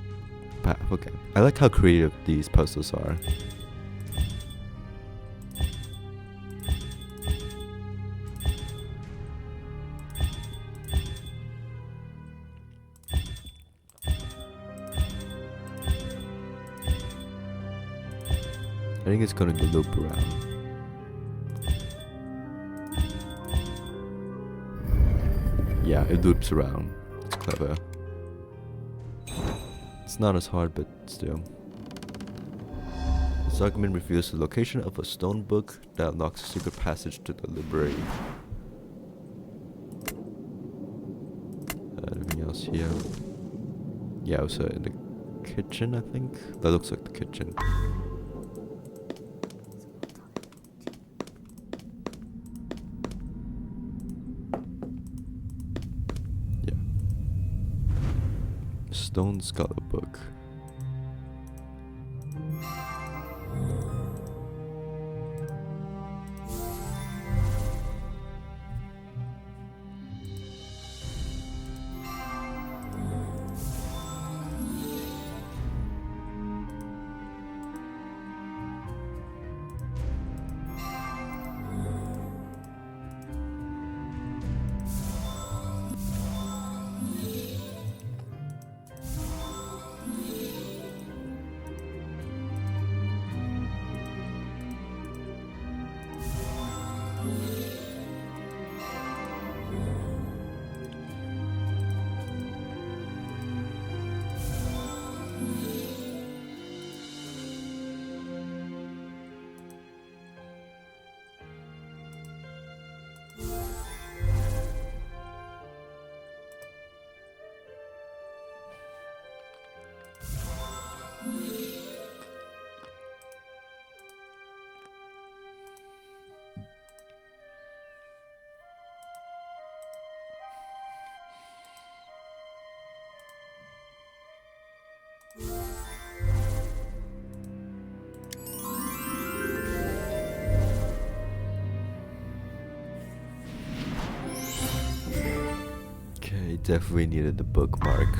path. Okay. I like how creative these puzzles are. I think it's going to loop around. Yeah, it loops around. It's clever. It's not as hard, but still. This argument reveals the location of a stone book that unlocks a secret passage to the library. Anything else here? Yeah, also in the kitchen, I think. That looks like the kitchen. Stone Scholar book. Okay, definitely needed the bookmark.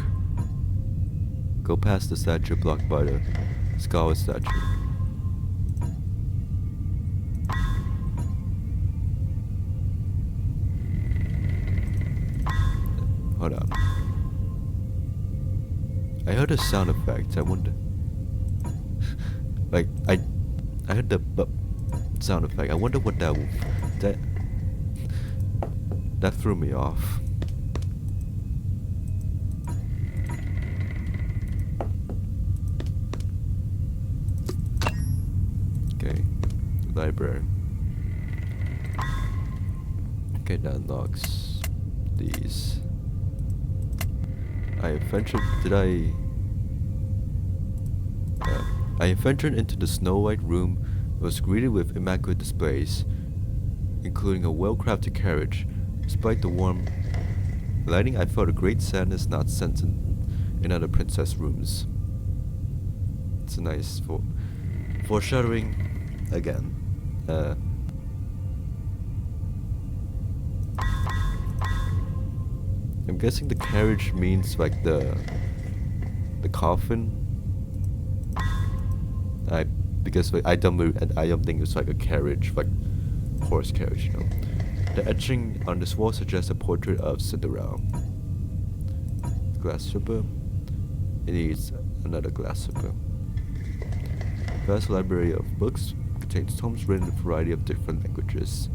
Go past the statue blocked by the Scholar statue. Hold on. I heard a sound effect. I wonder. Like I heard the sound effect. I wonder what that threw me off. Okay, library. Okay, that unlocks these. I ventured into the snow-white room and was greeted with immaculate displays, including a well-crafted carriage. Despite the warm lighting, I felt a great sadness not sensed in other princess rooms. It's a nice foreshadowing again. I'm guessing the carriage means like the coffin. Because like, I don't think it's like a carriage, like horse carriage, you know. The etching on this wall suggests a portrait of Cinderella. Glass slipper. It needs another glass slipper. Vast library of books contains tomes written in a variety of different languages.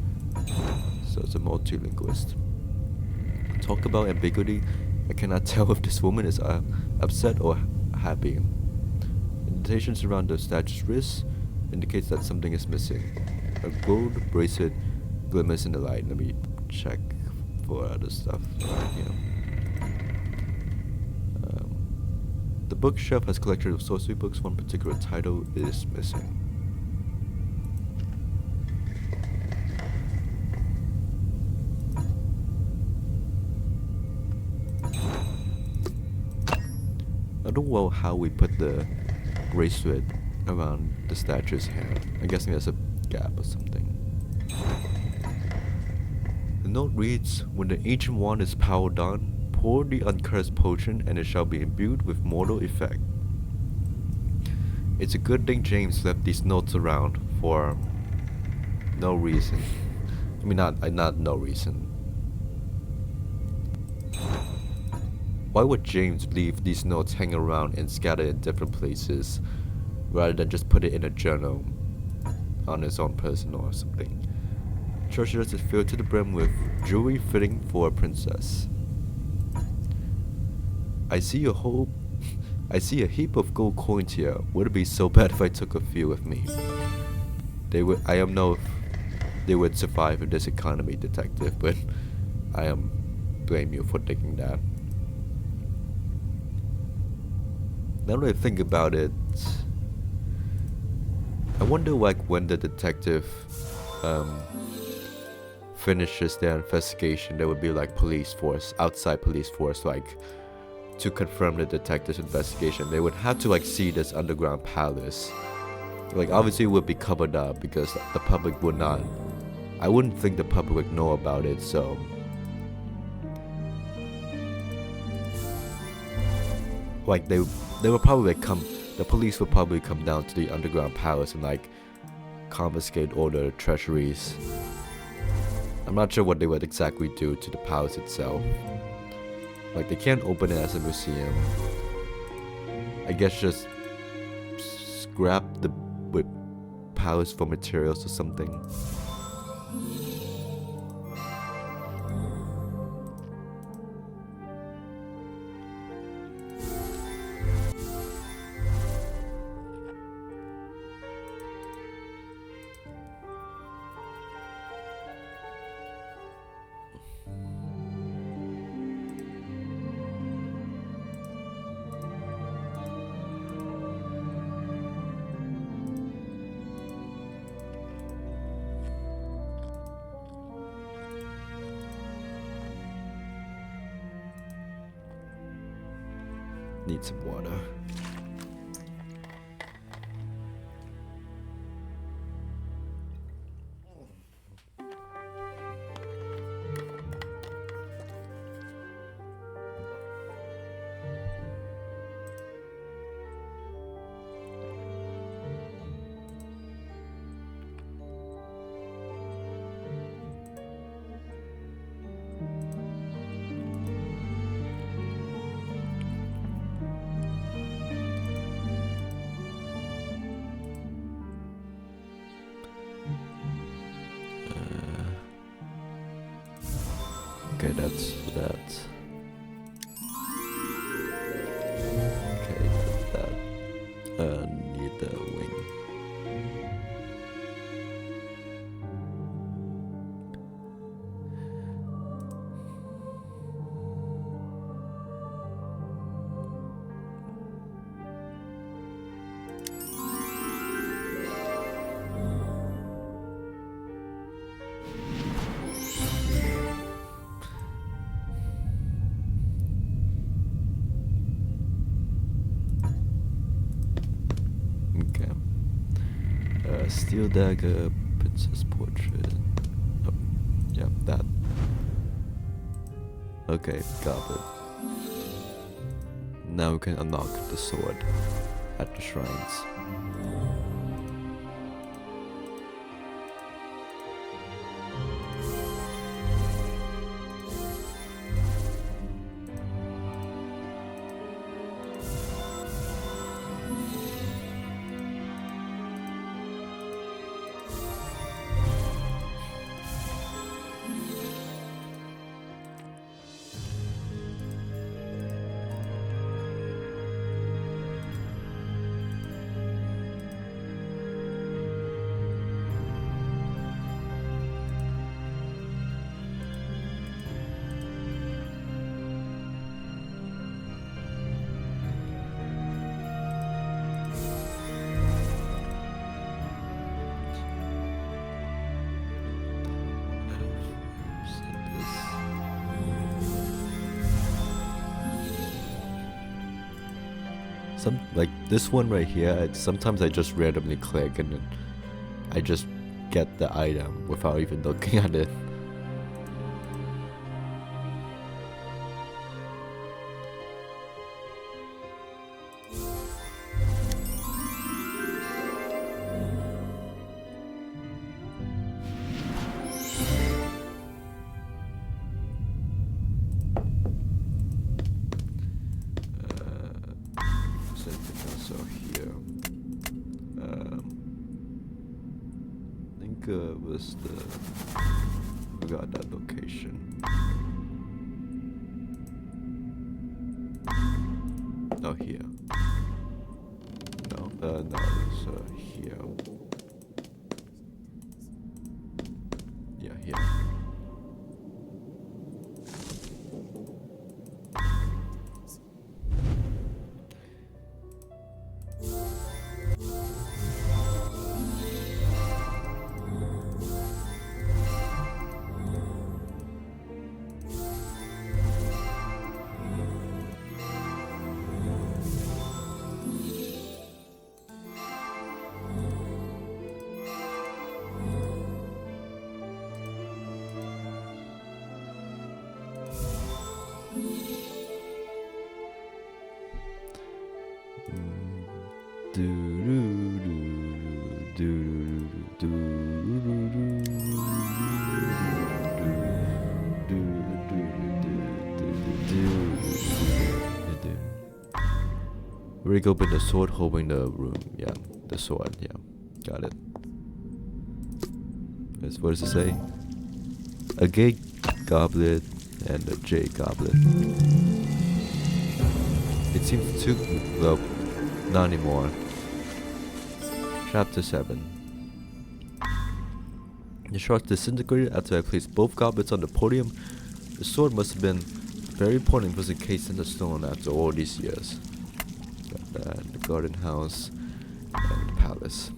So it's a multilingualist. Talk about ambiguity. I cannot tell if this woman is upset or happy. Indentations around the statue's wrist indicates that something is missing. A gold bracelet glimmers in the light. Let me check for other stuff here. The bookshelf has a collection of sorcery books. One particular title is missing. don't know how we put the bracelet around the statue's hand. I'm guessing there's a gap or something. The note reads, when the ancient wand is powered on, pour the uncursed potion and it shall be imbued with mortal effect. It's a good thing James left these notes around for no reason. I mean, not no reason. Why would James leave these notes hanging around and scattered in different places rather than just put it in a journal on his own person or something? Treasures is filled to the brim with jewelry fitting for a princess. I see a heap of gold coins here. Would it be so bad if I took a few with me? I don't know if they would survive in this economy, detective, but I blame you for thinking that. Now that I think about it, I wonder like when the detective finishes their investigation, there would be like police force, outside police force, like to confirm the detective's investigation. They would have to like see this underground palace. Like obviously it would be covered up because the public would not. I wouldn't think the public would know about it, so like they would probably come. The police would probably come down to the underground palace and like confiscate all the treasuries. I'm not sure what they would exactly do to the palace itself. Like they can't open it as a museum. I guess just scrap the palace for materials or something. Need some water. Okay, that's that. Okay, that. Need the wing. Steel dagger, princess portrait. Oh, yeah, that. Okay, got it. Now we can unlock the sword at the shrines. like this one right here, sometimes I just randomly click and then I just get the item without even looking at it. Was the forgot that location. Oh, here. No, no, it's here. Yeah, here. Rig open the sword holding the room. Yeah, the sword. Yeah, got it. What does it say? A gate goblet and a jade goblet. It seems too well. Not anymore. Chapter 7. The shards disintegrated after I placed both goblets on the podium. The sword must have been very important, was encased in the stone after all these years. Got that, the garden house, and the palace.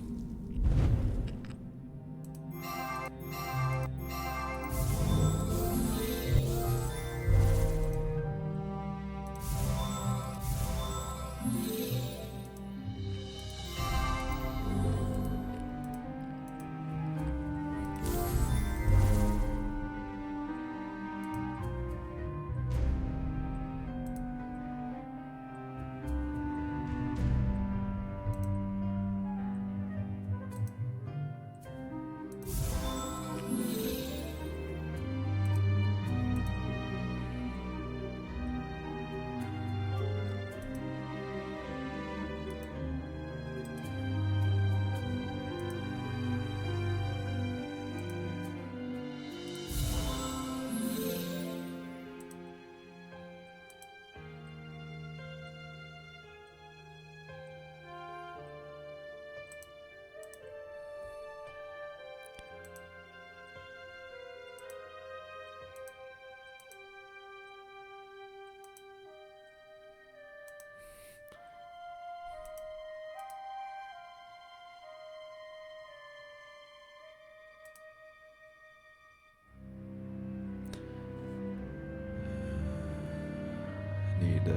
Need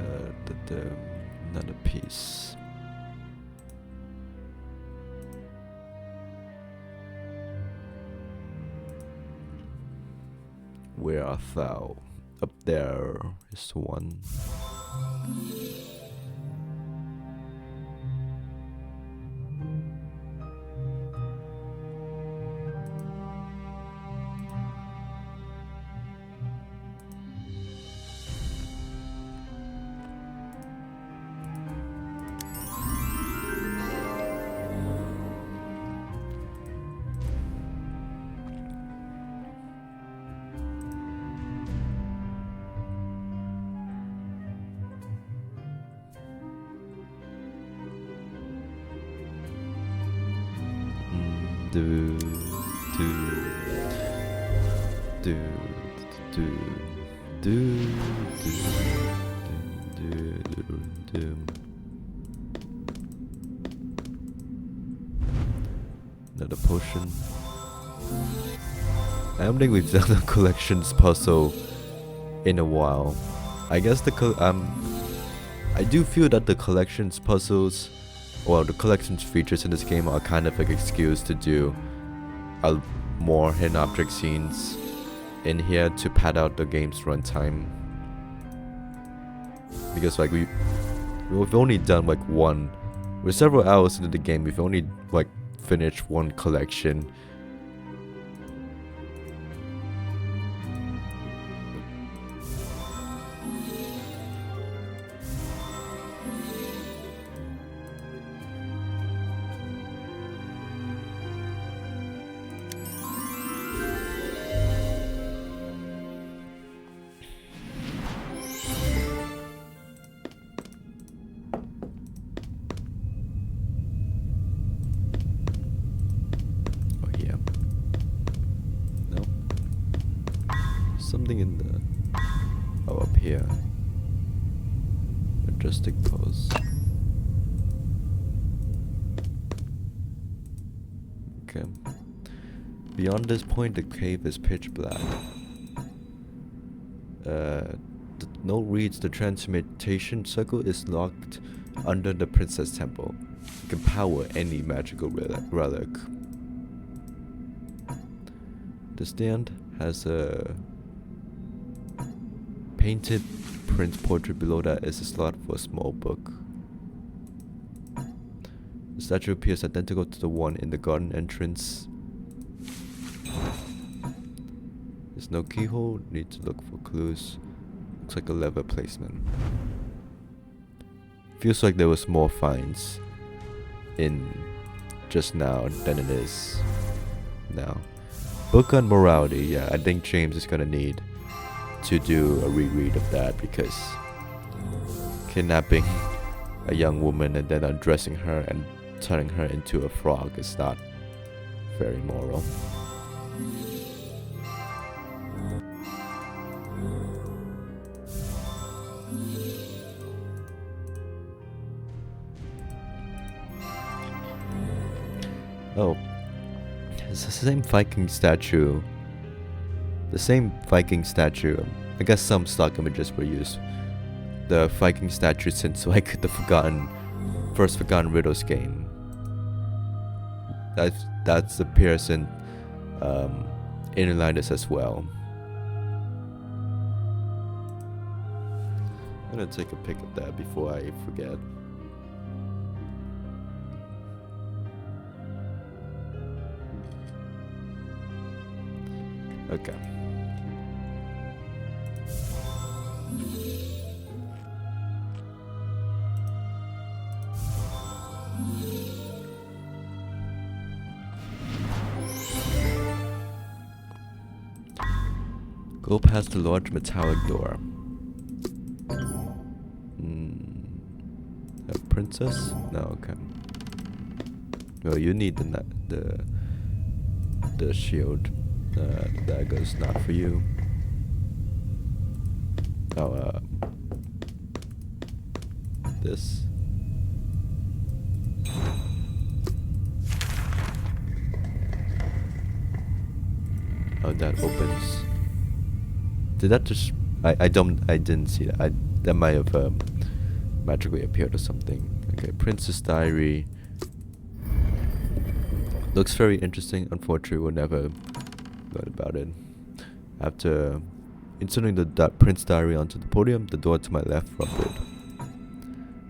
another piece. Where art thou? Up there is one. Do another potion. I don't think we've done a collections puzzle in a while. I guess I do feel that the collections puzzles, well, the collections features in this game are kind of like an excuse to do more hidden object scenes in here to pad out the game's runtime. Because like we've only done like we're several hours into the game, we've only like finished one collection. Something in the... Oh, up here. Majestic pose. Okay. Beyond this point, the cave is pitch black. The note reads, the transmutation circle is locked under the princess temple. You can power any magical relic. The stand has a painted prince portrait. Below that is a slot for a small book. The statue appears identical to the one in the garden entrance. There's no keyhole, need to look for clues. Looks like a lever placement. Feels like there was more finds in just now than it is now. Book on morality, yeah, I think James is gonna need to do a reread of that, because kidnapping a young woman and then undressing her and turning her into a frog is not very moral. Oh, it's the same Viking statue. The same Viking statue. I guess some stock images were used. The Viking statue since like the first Forgotten Riddles game. That's appears in Inlanders as well. I'm gonna take a pic of that before I forget. Okay. Go past the large metallic door. A princess? No, okay. Well, you need the shield. The dagger's not for you. Oh, this. Oh, that opens. Did that just... I didn't see that. That might have magically appeared or something. Okay, Princess Diary. Looks very interesting. Unfortunately, we'll never learn about it. After inserting the Prince Diary onto the podium, the door to my left rumbled.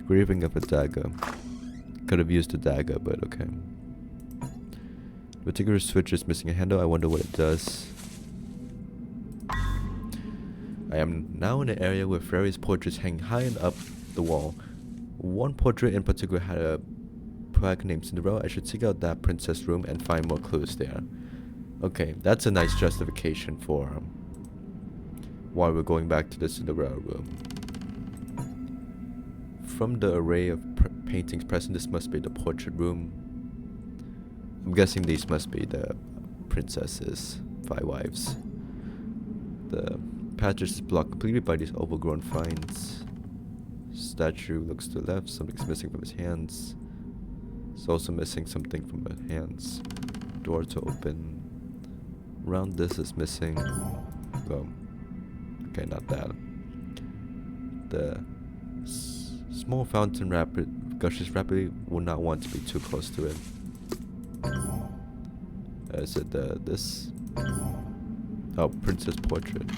Grieving of a dagger. Could have used a dagger, but okay. The particular switch is missing a handle. I wonder what it does. I am now in an area with various portraits hanging high and up the wall. One portrait in particular had a plaque named Cinderella. I should seek out that princess room and find more clues there. Okay, that's a nice justification for why we're going back to the Cinderella room. From the array of paintings present, this must be the portrait room. I'm guessing these must be the princesses, 5 wives. The passage is blocked completely by these overgrown vines. Statue looks to the left, something's missing from his hands. It's also missing something from his hands. Door to open. Around this is missing. Well, okay, not that. The small fountain gushes rapidly. Will not want to be too close to it. Is it this? Oh, princess portrait.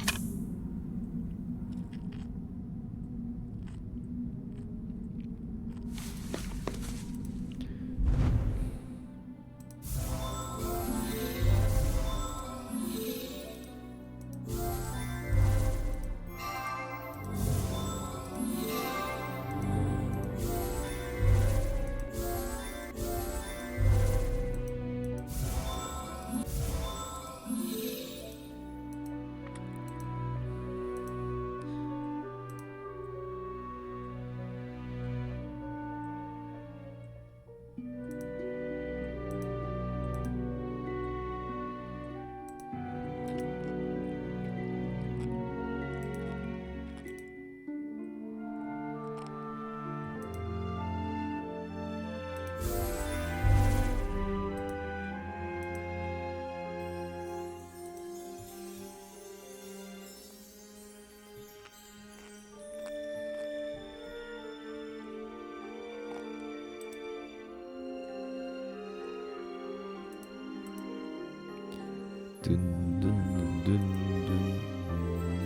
Dun, dun, dun, dun, dun,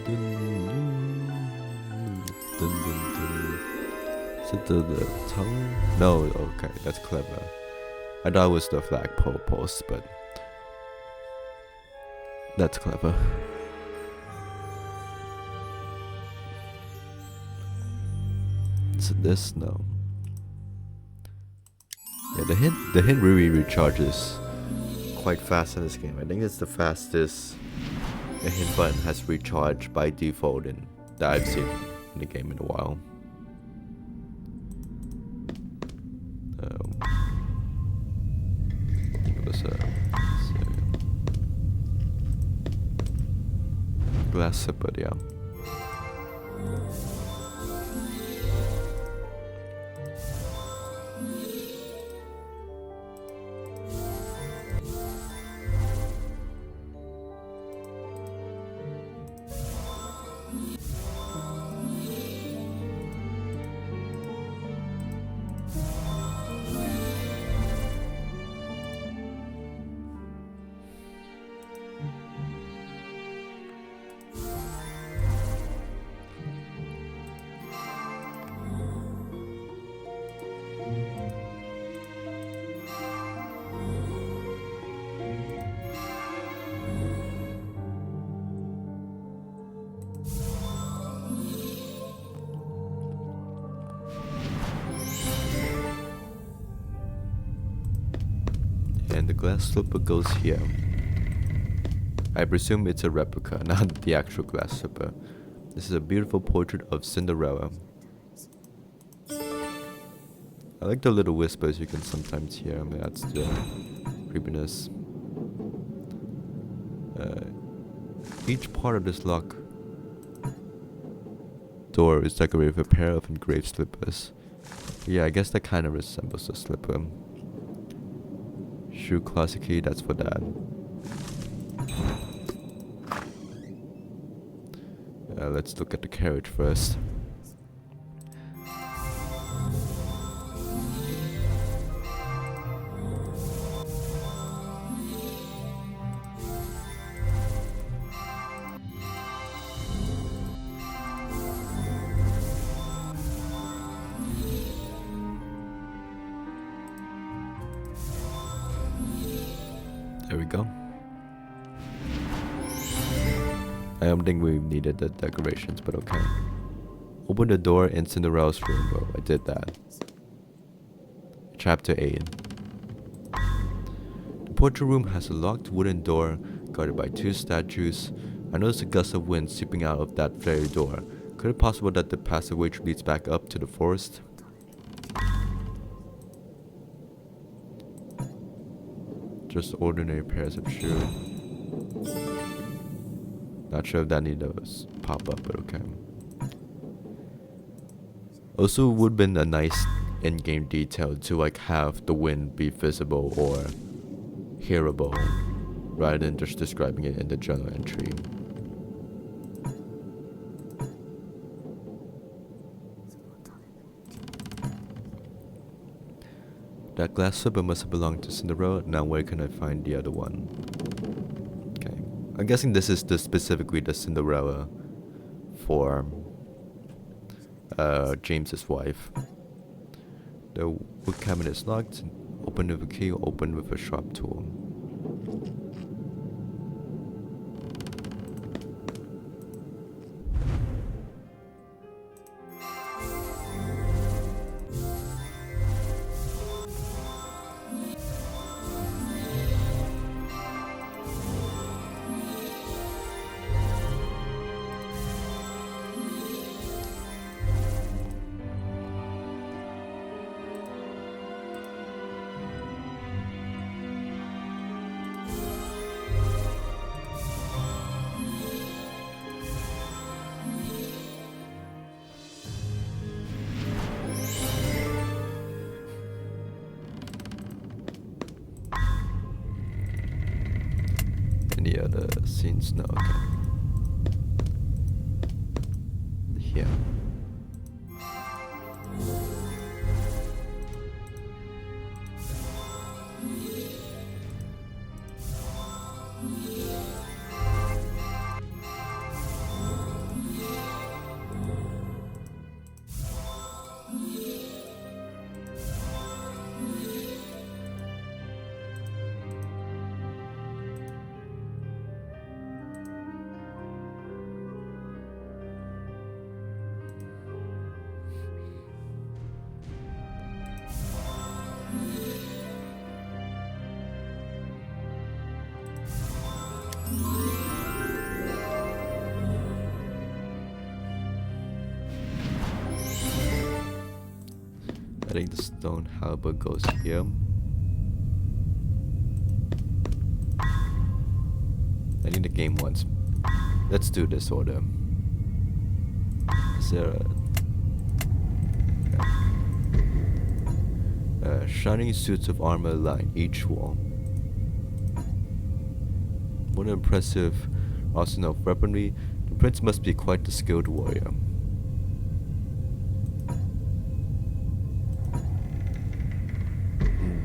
dun, dun, dun. Is it the tongue? No, okay, that's clever. I thought it was the flagpole post, but that's clever. Is it this? No. Yeah, the hint really recharges quite fast in this game. I think it's the fastest the hint button has recharged by default that I've seen in the game in a while. It was a glass slipper, yeah. And the glass slipper goes here. I presume it's a replica, not the actual glass slipper. This is a beautiful portrait of Cinderella. I like the little whispers you can sometimes hear. I mean, that's the creepiness. Each part of this lock door is decorated with a pair of engraved slippers. Yeah, I guess that kind of resembles a slipper. Shoe classically, that's for that. Let's look at the carriage first. There we go. I don't think we needed the decorations, but okay. Open the door in Cinderella's room. Oh, I did that. Chapter 8. The portrait room has a locked wooden door guarded by two statues. I noticed a gust of wind seeping out of that very door. Could it be possible that the passageway leads back up to the forest? Just ordinary pairs of shoes. Not sure if that need to pop up, but okay. Also, would have been a nice in-game detail to like have the wind be visible or hearable, rather than just describing it in the journal entry. That glass slipper must have belonged to Cinderella. Now where can I find the other one? Okay. I'm guessing this is specifically the Cinderella for James's wife. The wood cabinet is locked. Open with a key or open with a sharp tool. Any other scenes? No, okay. Here. I think the stone halberd goes here. I think the game wants. Let's do this order. Is there shining suits of armor line each wall. What an impressive arsenal of weaponry. The prince must be quite the skilled warrior.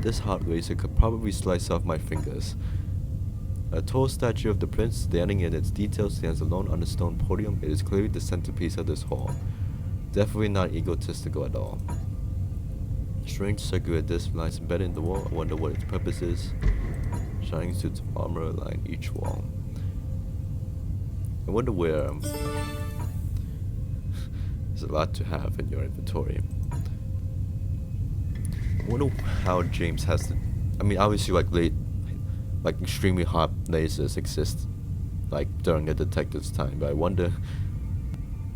This heart razor could probably slice off my fingers. A tall statue of the prince, standing in its details, stands alone on the stone podium. It is clearly the centerpiece of this hall. Definitely not egotistical at all. Strange circular disc lies embedded in the wall. I wonder what its purpose is. Shining suits of armor line each wall. I wonder where. There's a lot to have in your inventory. I wonder how James has to. I mean, obviously, like extremely hot lasers exist, like during the detective's time. But I wonder.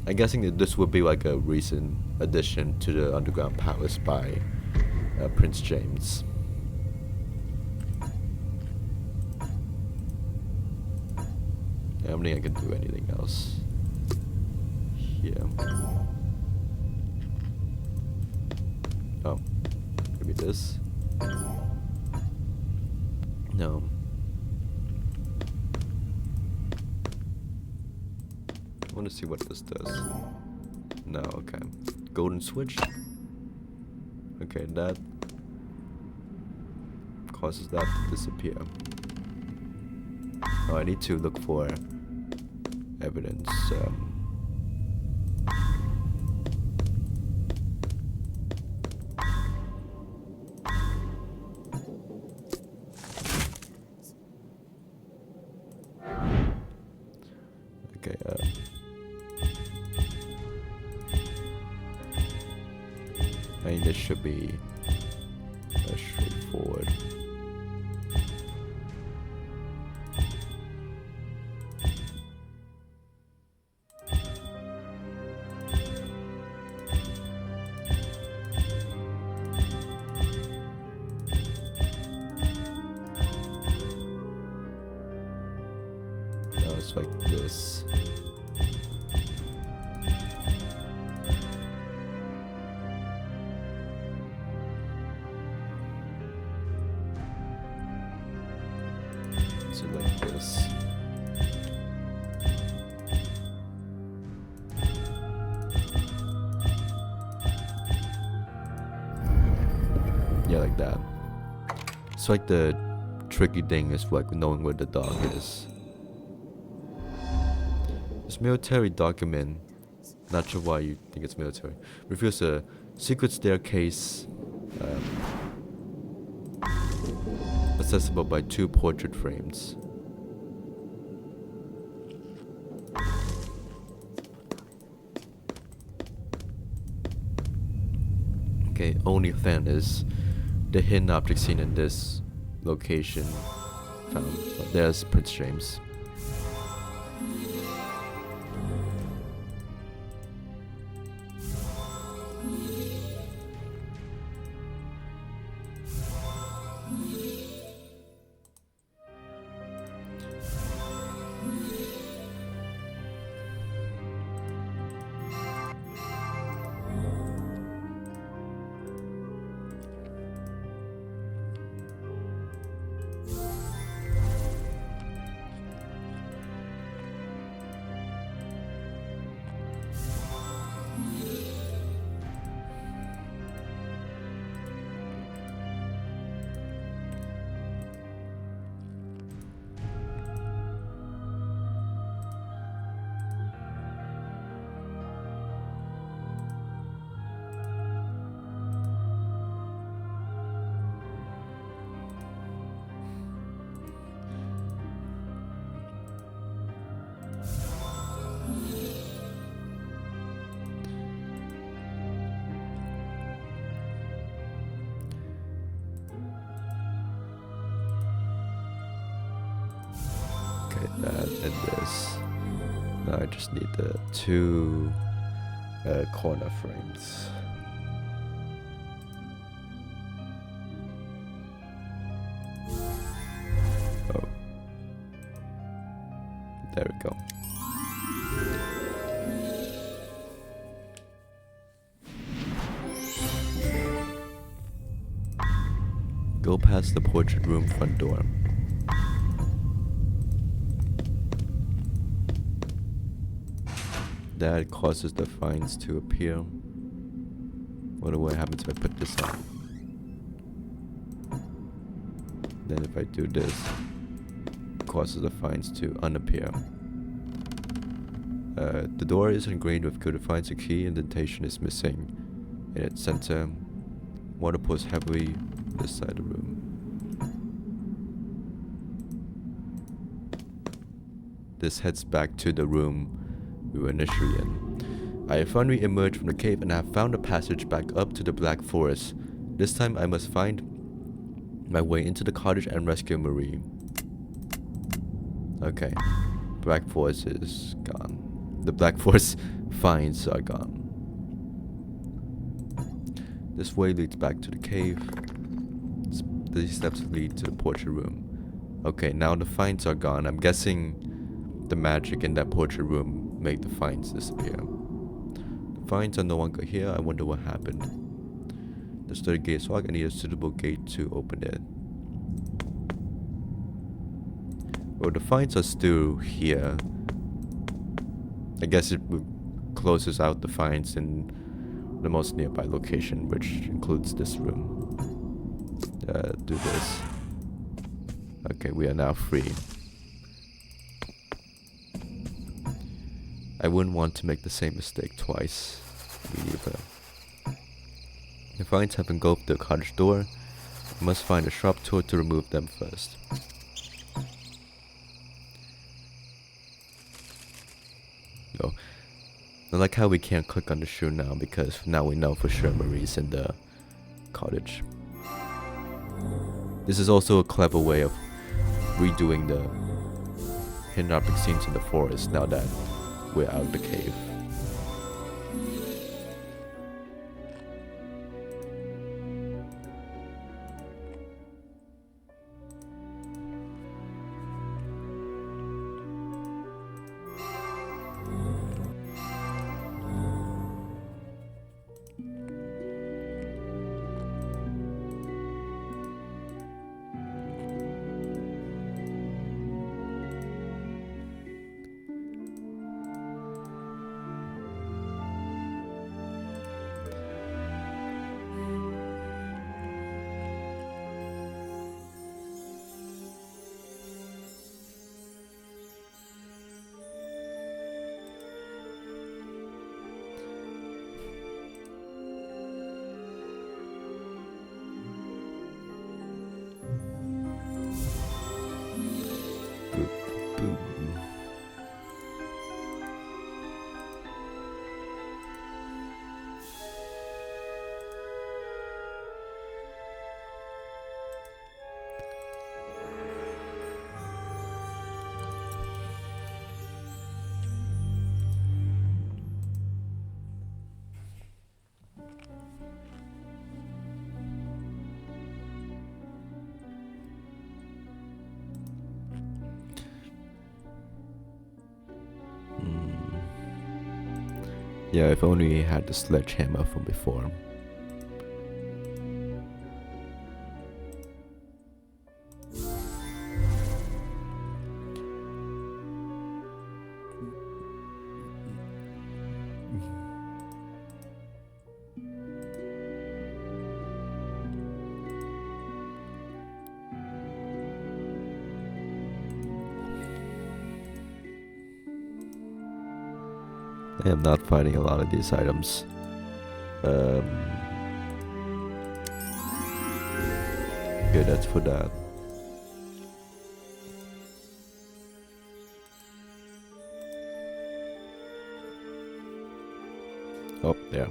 I'm guessing that this would be like a recent addition to the underground palace by Prince James. I don't think I can do anything else here. Oh, maybe this. No. I want to see what this does. No, okay. Golden switch. Okay, that causes that to disappear. Oh, I need to look for evidence. Okay, I mean, this should be straightforward. No, it's like this. So like this. Yeah, like that. It's like the tricky thing is like knowing where the dog is. This military document, not sure why you think it's military, reveals a secret staircase accessible by 2 portrait frames. Okay, only then is the hidden object seen in this location found. There's Prince James. Okay, that and this. Now I just need the 2 corner frames. Oh. There we go. Go past the portrait room front door. That causes the fines to appear. What happens if I put this on? Then if I do this, it causes the fines to unappear. The door is engraved with code finds a key, indentation is missing in its center. Water pours heavily this side of the room. This heads back to the room we were initially in. I have finally emerged from the cave and have found a passage back up to the Black Forest. This time I must find my way into the cottage and rescue Marie. Okay. Black Forest is gone. The Black Forest finds are gone. This way leads back to the cave. These steps lead to the portrait room. Okay, now the finds are gone. I'm guessing the magic in that portrait room made the finds disappear. The finds are no longer here. I wonder what happened. The sturdy gate is locked. I need a suitable gate to open it. Well, the finds are still here. I guess it closes out the finds in the most nearby location, which includes this room. Do this. Okay, we are now free. I wouldn't want to make the same mistake twice. Me neither. The finds have engulfed the cottage door. I must find a sharp tool to remove them first. Yo. I like how we can't click on the shoe now because now we know for sure Marie's in the cottage. This is also a clever way of redoing the hidden object scenes in the forest now that we're out of the cave. Yeah, if only he had the sledgehammer from before. I am not finding a lot of these items. Okay, that's for that. Oh, there.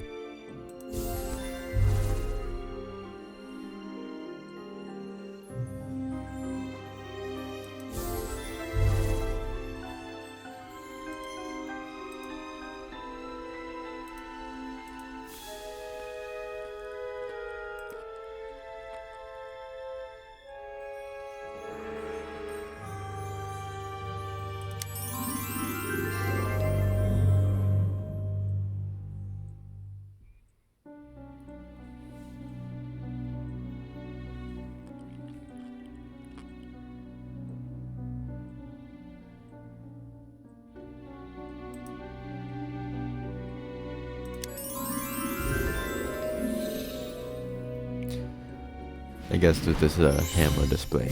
I guess that this is a hammer display.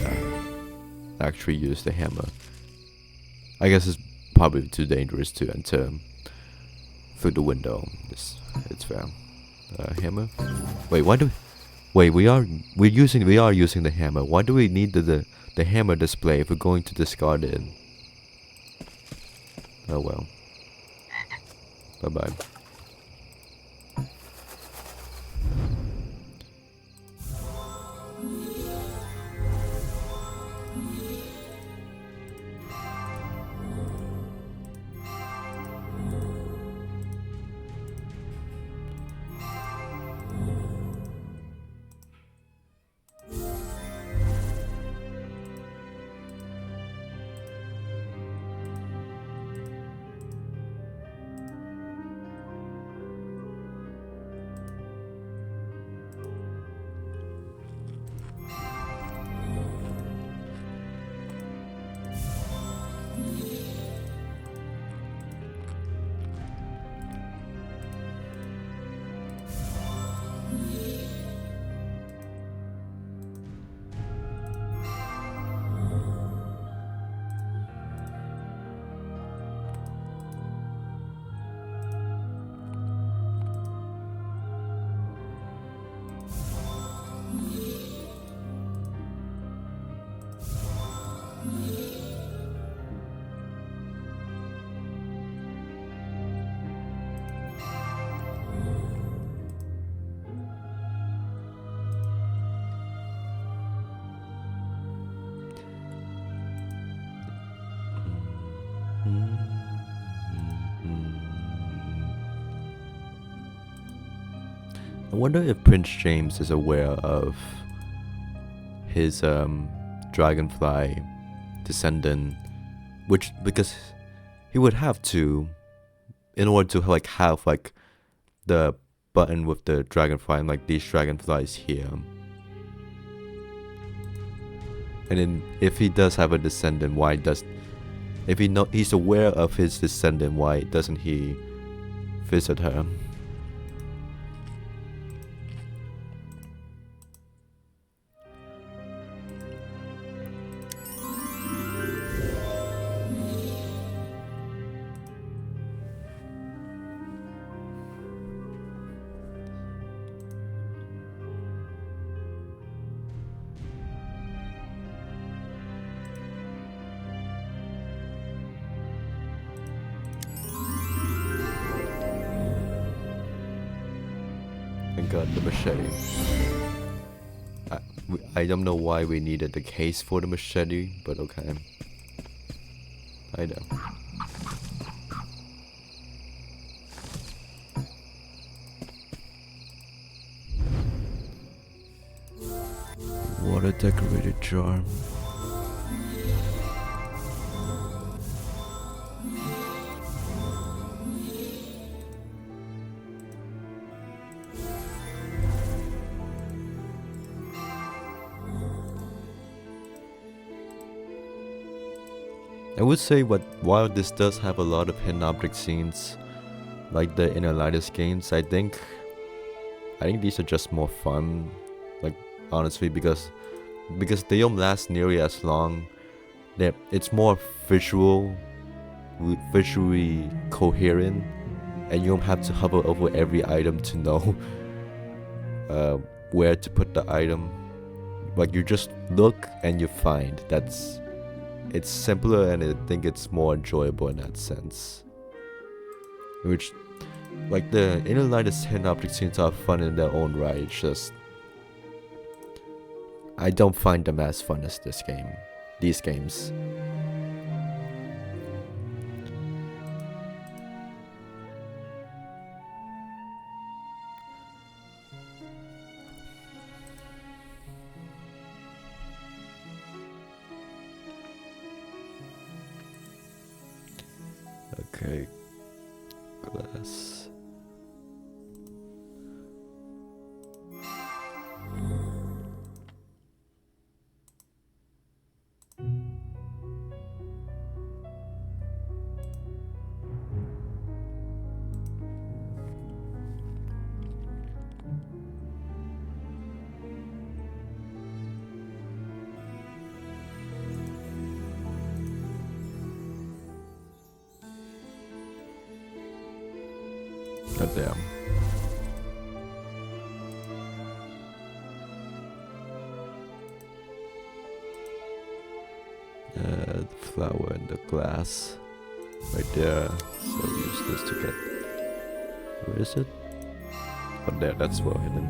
I actually use the hammer. I guess it's probably too dangerous to enter through the window. It's fair. Hammer. Wait, why do? Wait, we are using the hammer. Why do we need the hammer display if we're going to discard it? Oh well. Bye bye. I wonder if Prince James is aware of his dragonfly descendant, because he would have to, in order to like have like the button with the dragonfly and like these dragonflies here. And then if he does have a descendant, if he's aware of his descendant, why doesn't he visit her? The machete. I don't know why we needed the case for the machete, but okay. I know. What a decorated jar. I would say while this does have a lot of hidden object scenes, like the Inner Lighters games, I think these are just more fun. Like honestly, because they don't last nearly as long. It's more visually coherent, and you don't have to hover over every item to know where to put the item. Like you just look and you find. It's simpler, and I think it's more enjoyable in that sense. Which, like the Inner Lighters hidden object scenes are fun in their own right. It's just I don't find them as fun as these games. Okay, glass. God damn. The flower and the glass right there. So use this to get. Where is it? Oh, there. That's well hidden.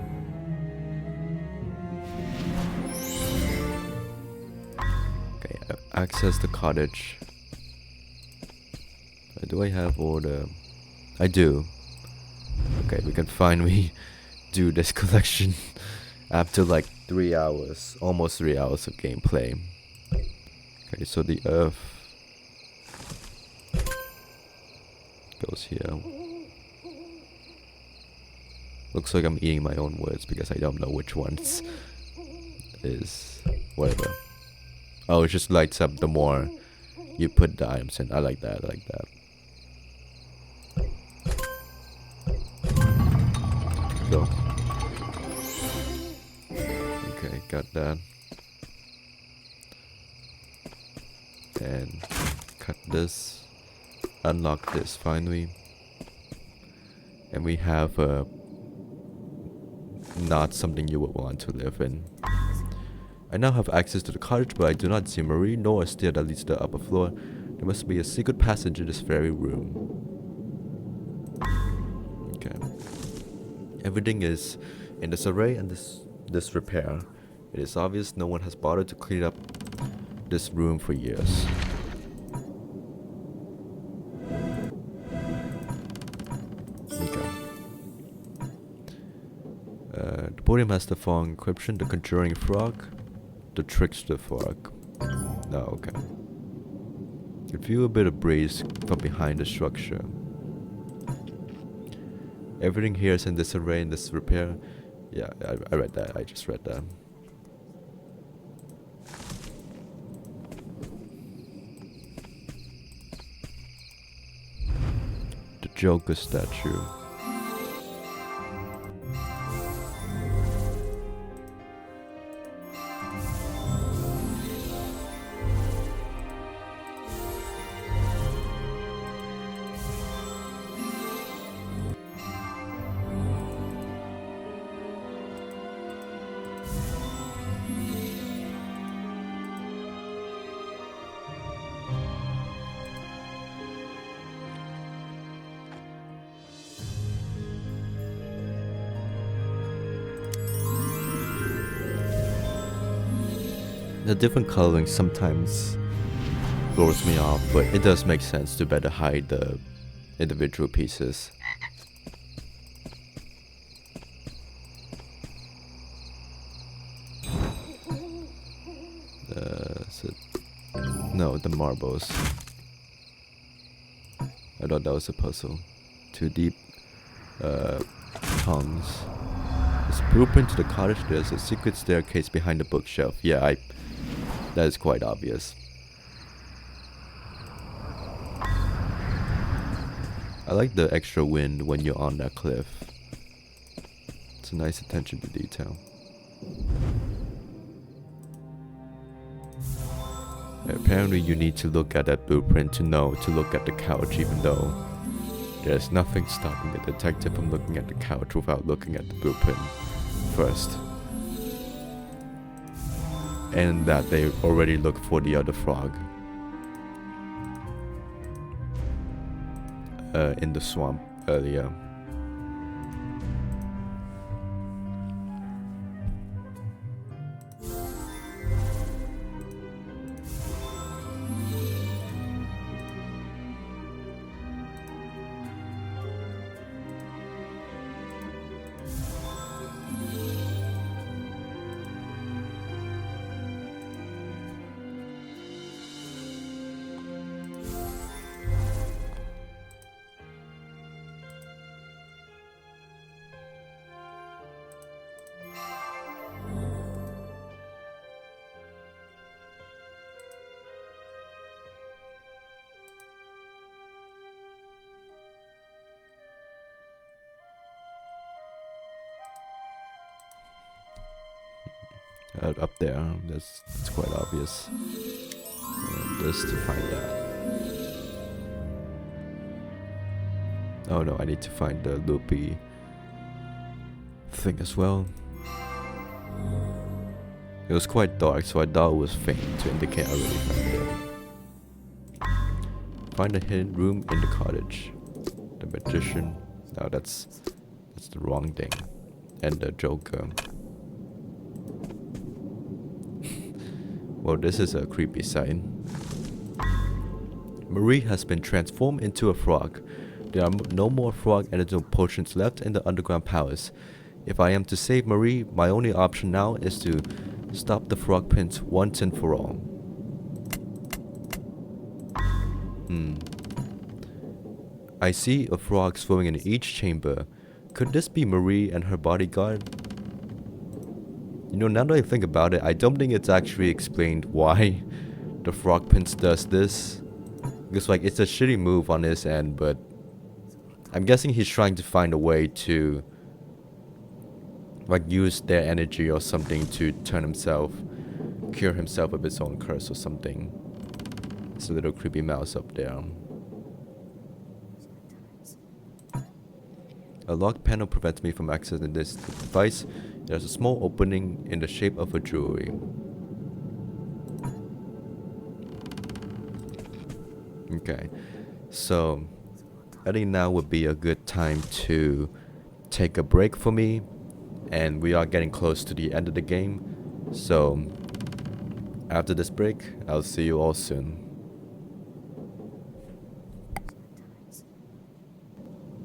Okay, access the cottage. Do I have all the? I do. Okay, we can finally do this collection after like 3 hours, almost 3 hours of gameplay. Okay, so the earth goes here. Looks like I'm eating my own words because I don't know which ones is whatever. Oh, it just lights up the more you put the items in. I like that, I like that. Go. Okay, got that. And cut this. Unlock this finally. And we have not something you would want to live in. I now have access to the cottage, but I do not see Marie nor a stair that leads to the upper floor. There must be a secret passage in this very room. Okay. Everything is in disarray and disrepair. It is obvious no one has bothered to clean up this room for years. Okay. The podium has the following encryption: the conjuring frog, the trickster frog. No, okay. You feel a bit of breeze from behind the structure. Everything here is in disarray and disrepair. Yeah, I read that. I just read that. The Joker statue. The different coloring sometimes throws me off, but it does make sense to better hide the individual pieces. No, the marbles. I thought that was a puzzle. Too deep tongues. This blueprint to the cottage. There's a secret staircase behind the bookshelf. Yeah, that is quite obvious. I like the extra wind when you're on that cliff. It's a nice attention to detail. Apparently you need to look at that blueprint to know to look at the couch, even though there's nothing stopping the detective from looking at the couch without looking at the blueprint first. And that they already looked for the other frog in the swamp earlier. Up there, that's quite obvious. And this to find that. Oh no, I need to find the loopy thing as well. It was quite dark, so I thought it was faint to indicate I already found it. Find a hidden room in the cottage. The magician. No, that's the wrong thing. And the Joker. Well, this is a creepy sign. Marie has been transformed into a frog. There are no more frog antidote potions left in the underground palace. If I am to save Marie, my only option now is to stop the Frog Prince once and for all. I see a frog swimming in each chamber. Could this be Marie and her bodyguard? You know, now that I think about it, I don't think it's actually explained why the Frog Prince does this. Because, like, it's a shitty move on his end, but I'm guessing he's trying to find a way to, like, use their energy or something to turn himself, cure himself of his own curse or something. It's a little creepy mouse up there. A locked panel prevents me from accessing this device. There's a small opening in the shape of a jewelry. Okay, so I think now would be a good time to take a break for me, and we are getting close to the end of the game. So after this break, I'll see you all soon.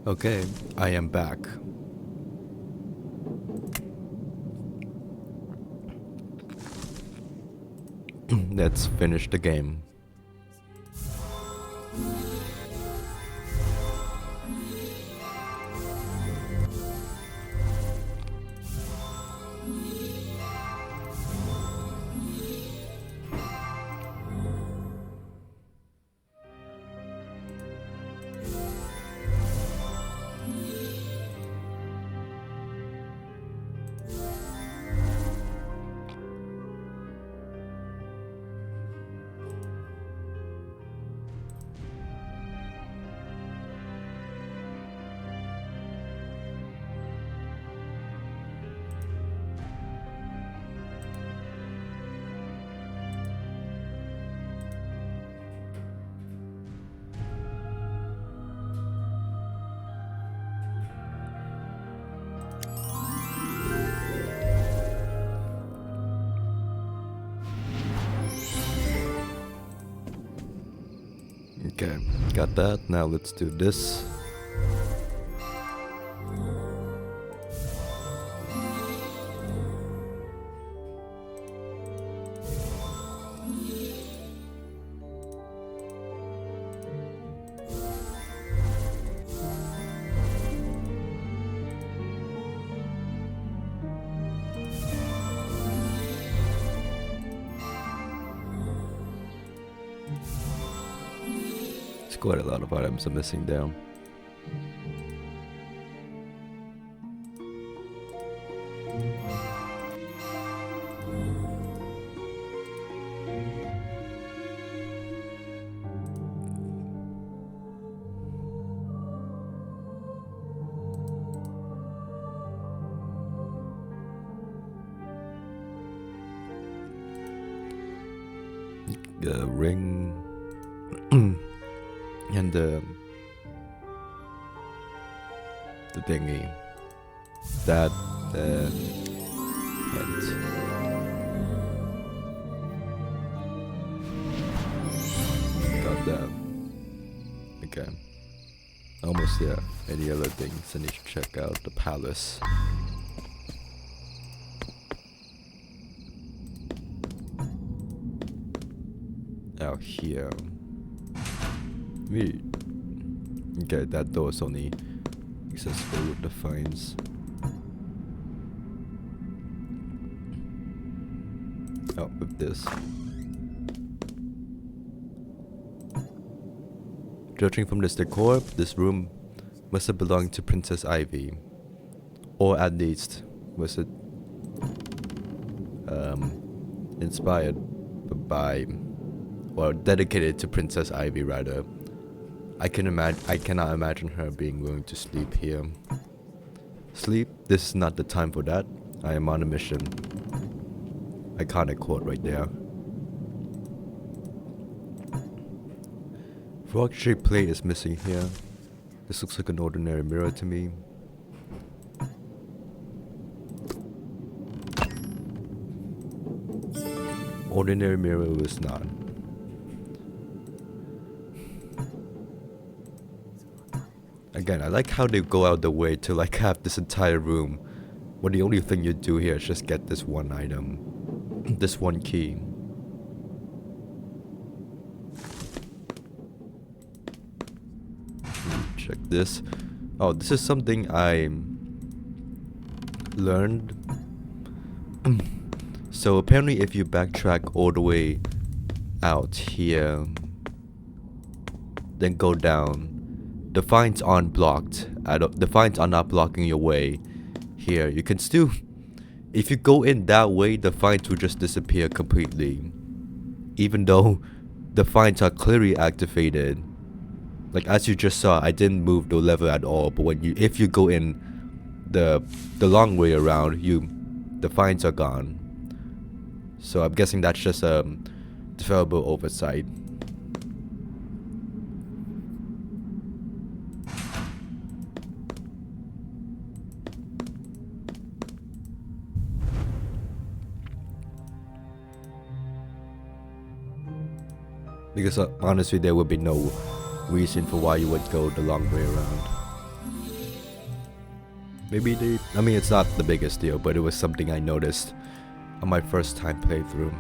Okay, I am back. Let's finish the game. Okay, got that. Now let's do this. Quite a lot of items are missing down. the ring and the thingy. That and got that. Okay. Almost there. Any other things I need to check out? The palace. Out here. Okay, that door is only accessible with the fines. Oh, with this. Judging from this decor, this room must have belonged to Princess Ivy. Or at least, was it inspired by, or dedicated to Princess Ivy rather. I cannot imagine her being willing to sleep here. Sleep? This is not the time for that. I am on a mission. Iconic quote right there. Frog-shaped plate is missing here. This looks like an ordinary mirror to me. Ordinary mirror was not. Again, I like how they go out the way to like have this entire room when the only thing you do here is just get this one item, this one key. Check this. Oh, this is something I learned. So apparently if you backtrack all the way out here, then go down, the fines aren't blocked. The fines are not blocking your way here. You can still, if you go in that way, the fines will just disappear completely. Even though the fines are clearly activated. Like as you just saw, I didn't move the lever at all, but if you go in the long way around, the fines are gone. So I'm guessing that's just a developer oversight. Because honestly, there would be no reason for why you would go the long way around. Maybe I mean, it's not the biggest deal, but it was something I noticed on my first time playthrough.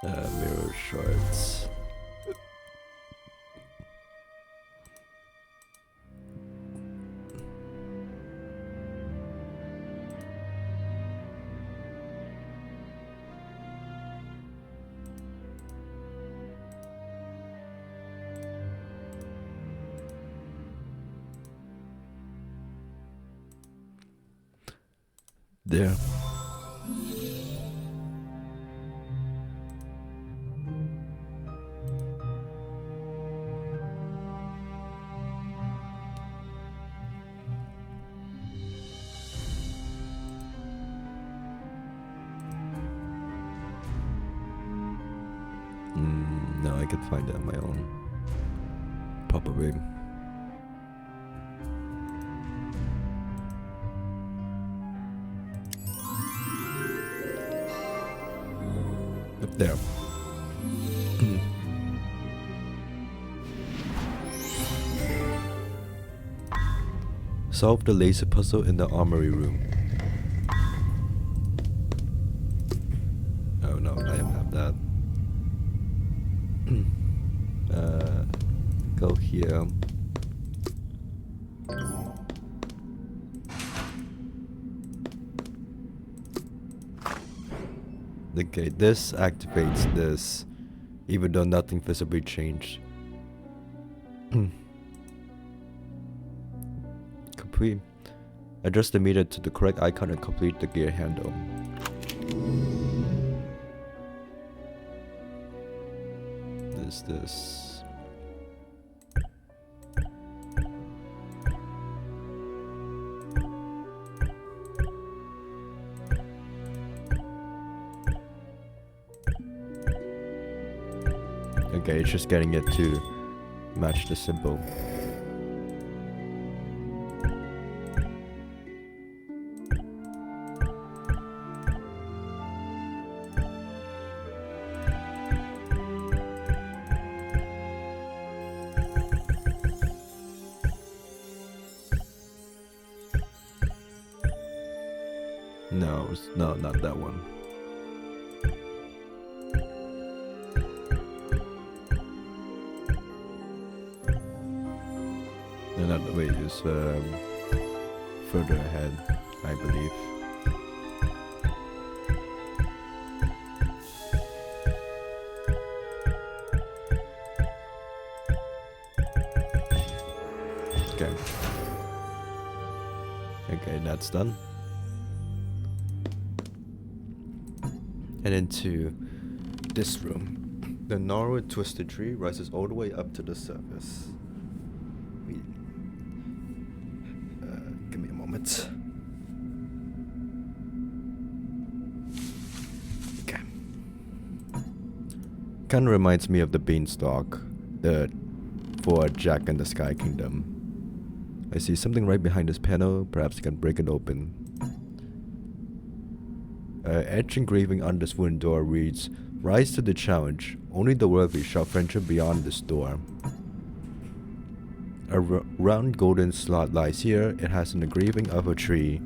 Mirror shards. There. No, I could find it on my own. Probably. Up there. Solve the laser puzzle in the armory room. Oh no, I don't have that. Go here. Okay, this activates this, even though nothing visibly changed. Complete. Adjust the meter to the correct icon and complete the gear handle. This. Okay, it's just getting it to match the symbol. No, not that one. Another way is further ahead, I believe. Okay, that's done. And into this room. The narrow twisted tree rises all the way up to the surface. Give me a moment. Okay. Kind of reminds me of the beanstalk, for Jack and the Sky Kingdom. I see something right behind this panel. Perhaps I can break it open. Etched engraving on this wooden door reads, "Rise to the challenge. Only the worthy shall venture beyond this door." A round golden slot lies here. It has an engraving of a tree.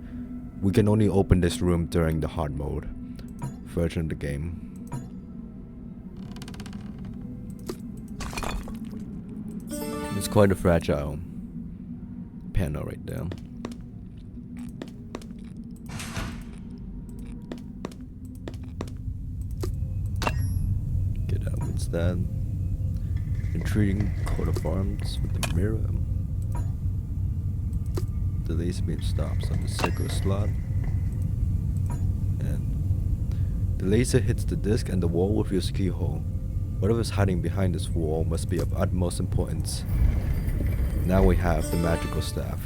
We can only open this room during the hard mode version of the game. It's quite a fragile panel right there. Get out. What's that? Intriguing coat of arms with the mirror. The laser beam stops on the circular slot, and the laser hits the disc and the wall reveals a keyhole. Whatever's hiding behind this wall must be of utmost importance. Now we have the magical staff.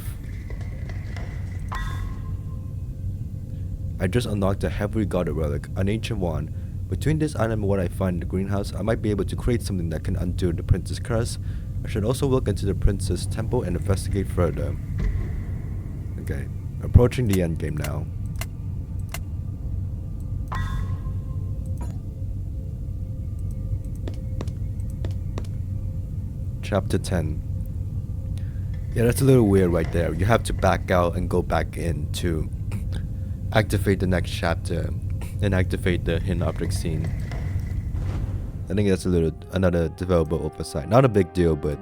I just unlocked a heavily guarded relic, an ancient wand. Between this item and what I find in the greenhouse, I might be able to create something that can undo the prince's curse. I should also look into the prince's temple and investigate further. Okay, approaching the endgame now. Chapter 10. Yeah, that's a little weird right there. You have to back out and go back in to activate the next chapter and activate the hidden object scene. I think that's another developer oversight. Not a big deal, but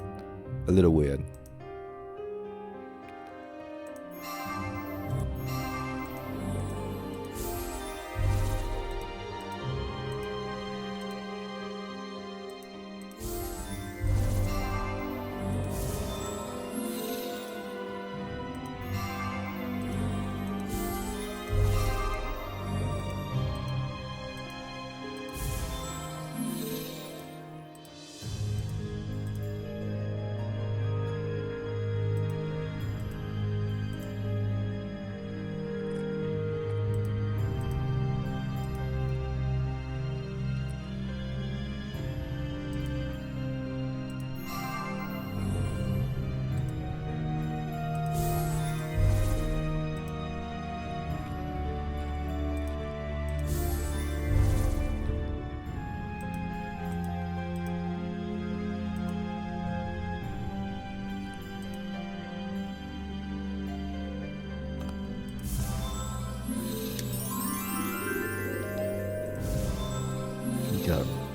a little weird.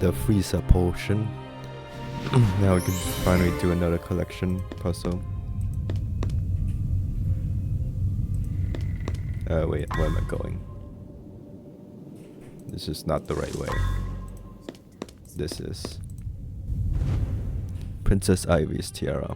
the freezer potion. Now we can finally do another collection puzzle. Wait, where am I going? This is not the right way. This is Princess Ivy's tiara.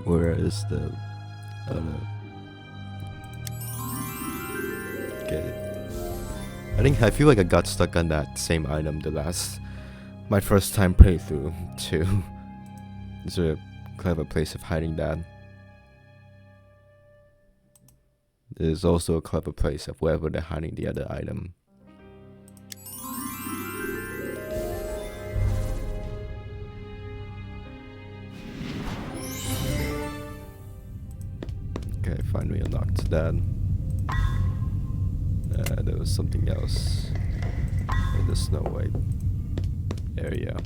Where is the other? Get it. I feel like I got stuck on that same item my first time playthrough too. Is there a clever place of hiding that? There's also a clever place of wherever they're hiding the other item. Okay, finally unlocked that. There was something else in the Snow White area.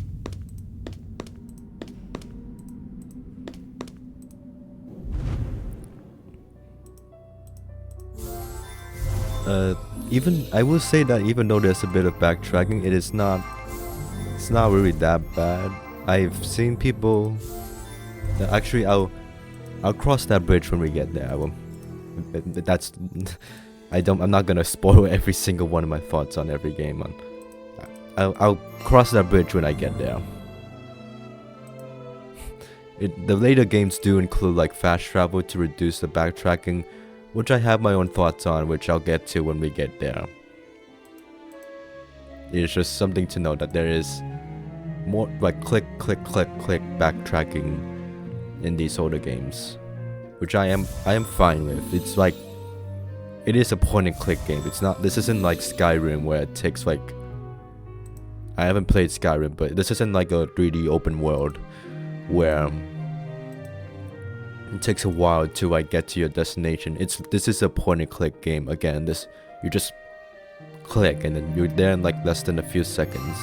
Even I will say that even though there's a bit of backtracking, it's not really that bad. I've seen people. Actually, I'll cross that bridge when we get there. I'm not gonna spoil every single one of my thoughts on every game. I'll cross that bridge when I get there. The later games do include like fast travel to reduce the backtracking, which I have my own thoughts on, which I'll get to when we get there. It's just something to know that there is more like click backtracking in these older games, which I am fine with. It's like it is a point and click game. This isn't like Skyrim where it takes like, I haven't played Skyrim, but this isn't like a 3D open world where it takes a while to like get to your destination. This is a point and click game. Again, you just click and then you're there in like less than a few seconds.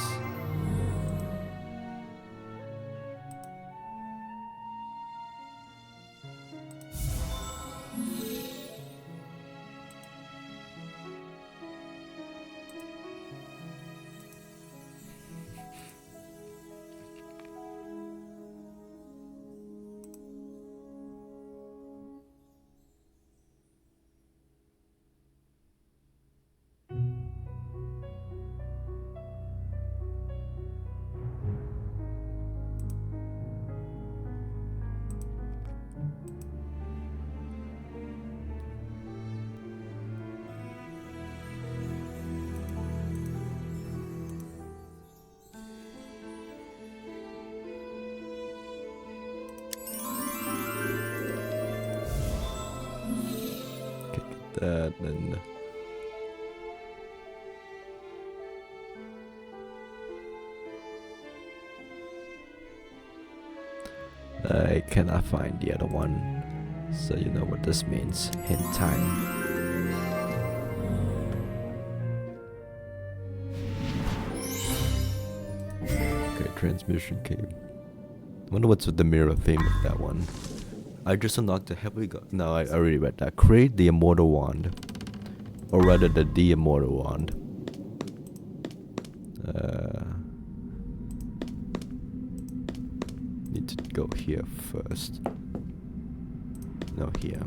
That and I cannot find the other one, so you know what this means. Hint time. Okay, transmission cable. Wonder what's with the mirror theme of that one. I just unlocked a heavily no, I already read that. Create the immortal wand. Or rather the immortal wand. Need to go here first. No, here.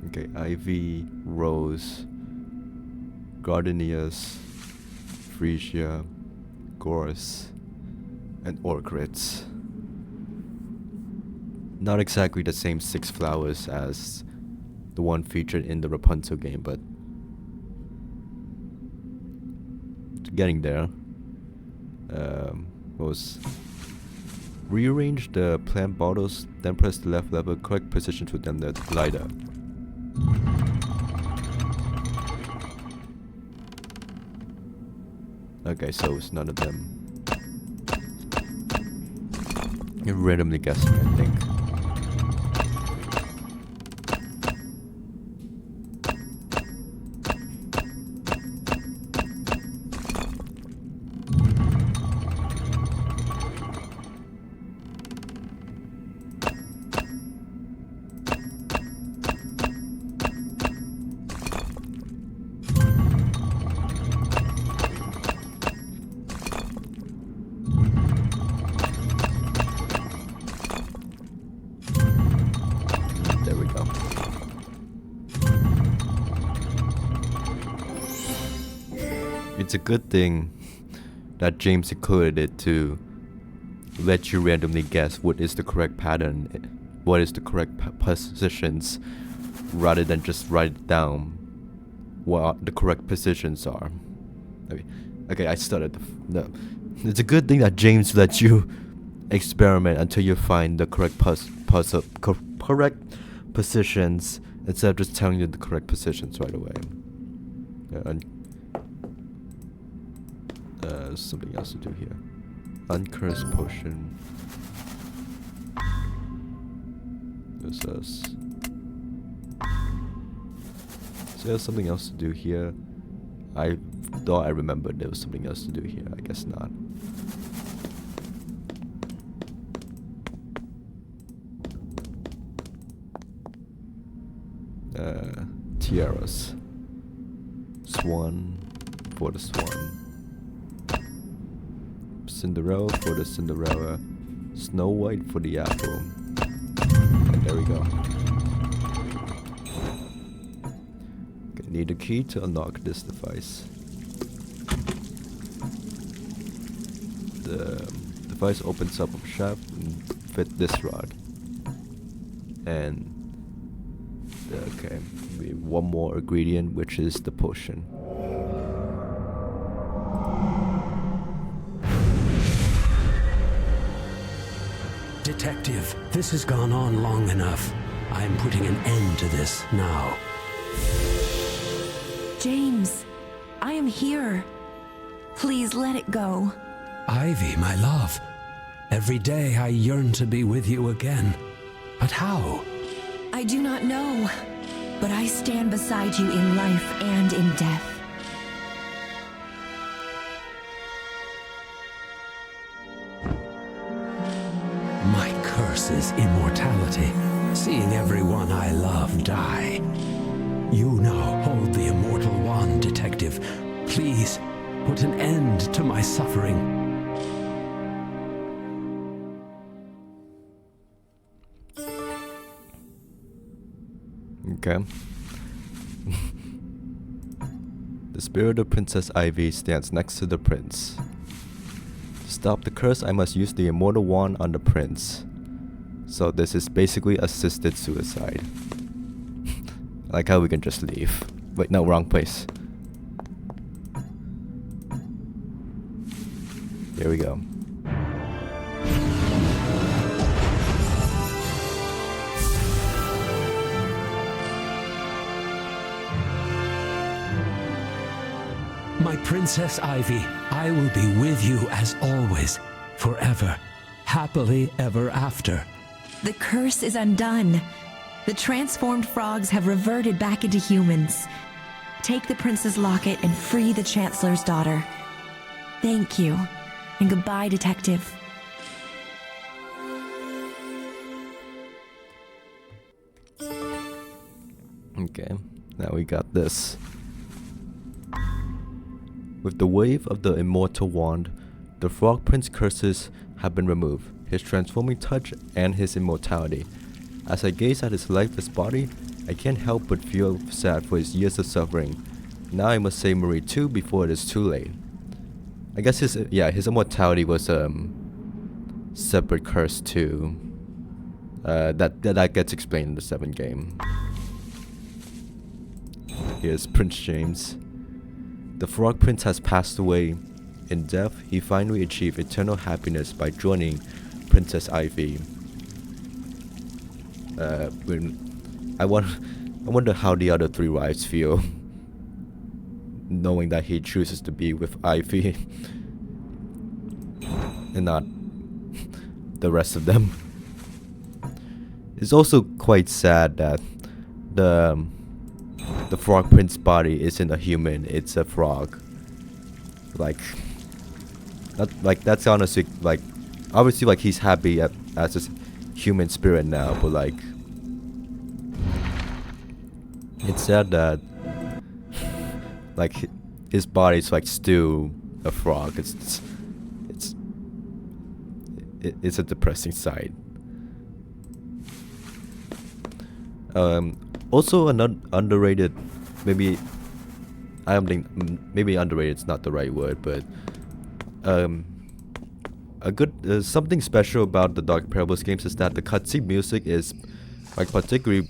Okay, Ivy, Rose, Gardenias, Freesia, Gorse, and Orchids. Not exactly the same 6 flowers as the one featured in the Rapunzel game, but getting there. Was rearrange the plant bottles, then press the left lever, correct position to them the glider. Okay, so it's none of them. You're randomly guessing, I think. It's a good thing that James included it to let you randomly guess what is the correct pattern, what is the correct positions, rather than just write it down what the correct positions are. Okay, I started. No, it's a good thing that James let you experiment until you find the correct correct positions instead of just telling you the correct positions right away. And something else to do here. Uncursed potion. This is. So there's something else to do here. I thought I remembered there was something else to do here. I guess not. Tiaras. Swan for the swan. Cinderella for the Cinderella. Snow White for the apple. And there we go. Okay, need a key to unlock this device. The device opens up a shaft and fit this rod. And okay, one more ingredient, which is the potion. Detective, this has gone on long enough. I am putting an end to this now. James, I am here. Please let it go. Ivy, my love. Every day I yearn to be with you again. But how? I do not know, but I stand beside you in life and in death. My curse is immortality, seeing everyone I love die. You now hold the immortal wand, Detective. Please, put an end to my suffering. Okay. The spirit of Princess Ivy stands next to the prince. To stop the curse, I must use the immortal wand on the prince. So this is basically assisted suicide. I like how we can just leave. Wait, no, wrong place. Here we go. My Princess Ivy, I will be with you as always, forever, happily ever after. The curse is undone. The transformed frogs have reverted back into humans. Take the prince's locket and free the chancellor's daughter. Thank you, and goodbye, Detective. Okay, now we got this. With the wave of the immortal wand, the Frog Prince curses have been removed, his transforming touch and his immortality. As I gaze at his lifeless body, I can't help but feel sad for his years of suffering. Now I must save Marie too before it is too late. I guess his immortality was separate curse too. That gets explained in the 7th game. Here's Prince James. The Frog Prince has passed away. In death, he finally achieved eternal happiness by joining Princess Ivy. I wonder how the other 3 wives feel, knowing that he chooses to be with Ivy and not the rest of them. It's also quite sad that the Frog Prince body isn't a human; it's a frog. That's honestly obviously he's happy as a human spirit now, but it's sad that his body's still a frog. It's a depressing sight. Also another underrated, maybe underrated is not the right word, but a good something special about the Dark Parables games is that the cutscene music is particularly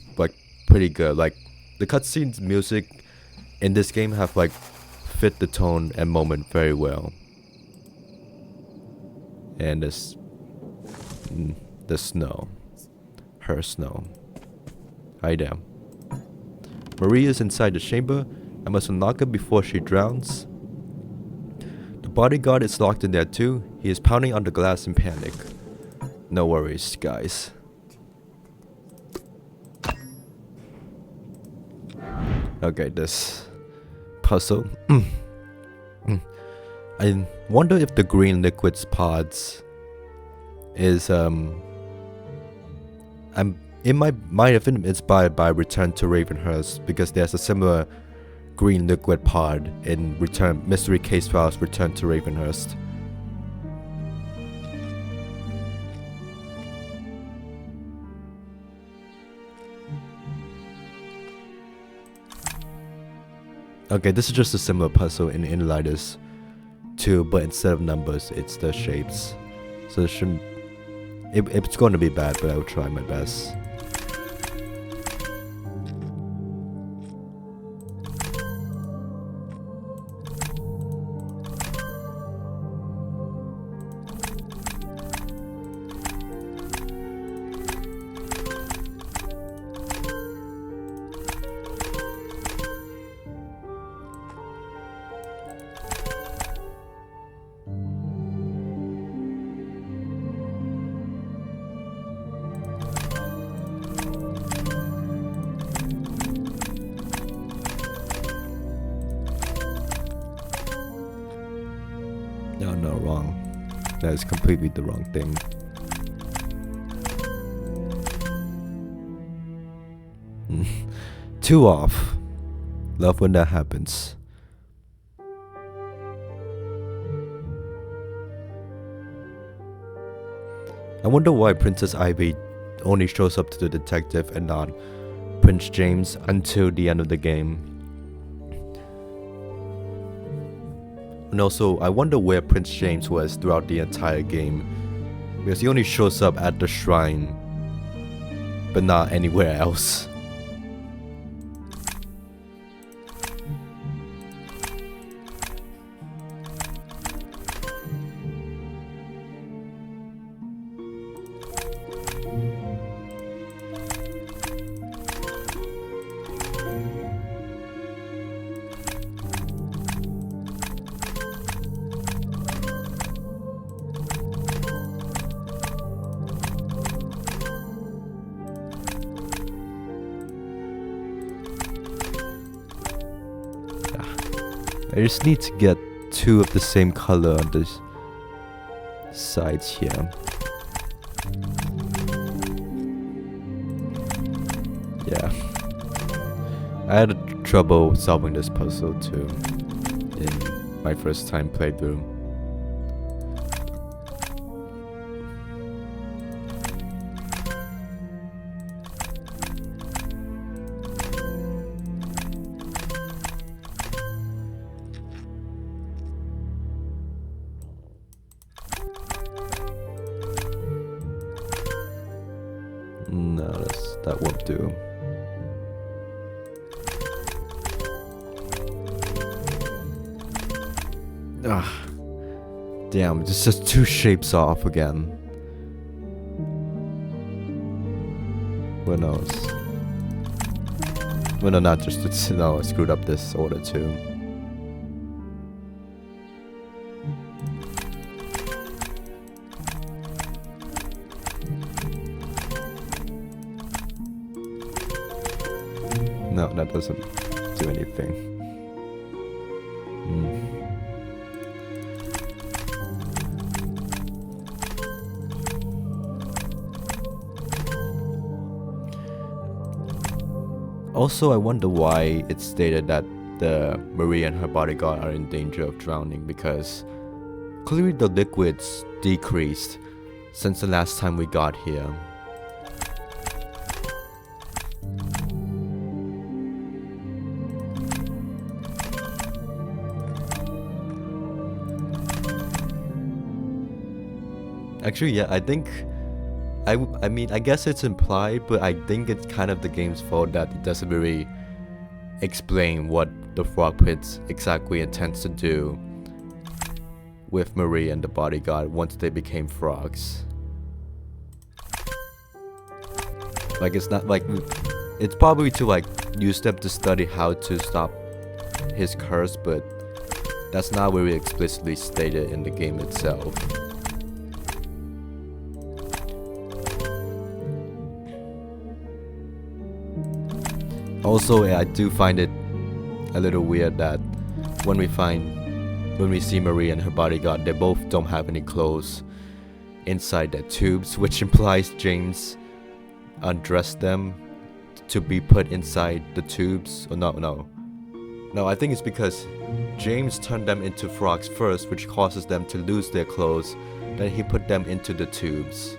pretty good. The cutscenes music in this game have fit the tone and moment very well. And the snow, her snow. Hi there. Marie is inside the chamber. I must unlock her before she drowns. The bodyguard is locked in there too. He is pounding on the glass in panic. No worries, guys. Okay, this puzzle. I wonder if the green liquid's pods is it might have been inspired by Return to Ravenhurst, because there's a similar green liquid pod in Mystery Case Files Return to Ravenhurst. Okay, this is just a similar puzzle in Inlighters too, but instead of numbers, it's the shapes. So it shouldn't. It's going to be bad, but I will try my best. No, wrong. That is completely the wrong thing. Two off. Love when that happens. I wonder why Princess Ivy only shows up to the detective and not Prince James until the end of the game. And also, I wonder where Prince James was throughout the entire game, because he only shows up at the shrine, but not anywhere else. I just need to get two of the same color on the sides here. Yeah. I had trouble solving this puzzle too in my first time playthrough. No, that won't do. Ah, damn, it's just 2 shapes off again. Who knows? Well, no, not just, no, I screwed up this order too. No, that doesn't do anything. Also, I wonder why it's stated that the Maria and her bodyguard are in danger of drowning, because clearly the liquids decreased since the last time we got here. Actually, yeah, I think I mean, I guess it's implied, but I think it's kind of the game's fault that it doesn't really explain what the Frog Prince exactly intends to do with Marie and the bodyguard once they became frogs. Like, it's not like, it's probably to like use them to study how to stop his curse, but that's not really explicitly stated in the game itself. Also, I do find it a little weird that when we see Marie and her bodyguard, they both don't have any clothes inside their tubes, which implies James undressed them to be put inside the tubes. Or no, I think it's because James turned them into frogs first, which causes them to lose their clothes. Then he put them into the tubes.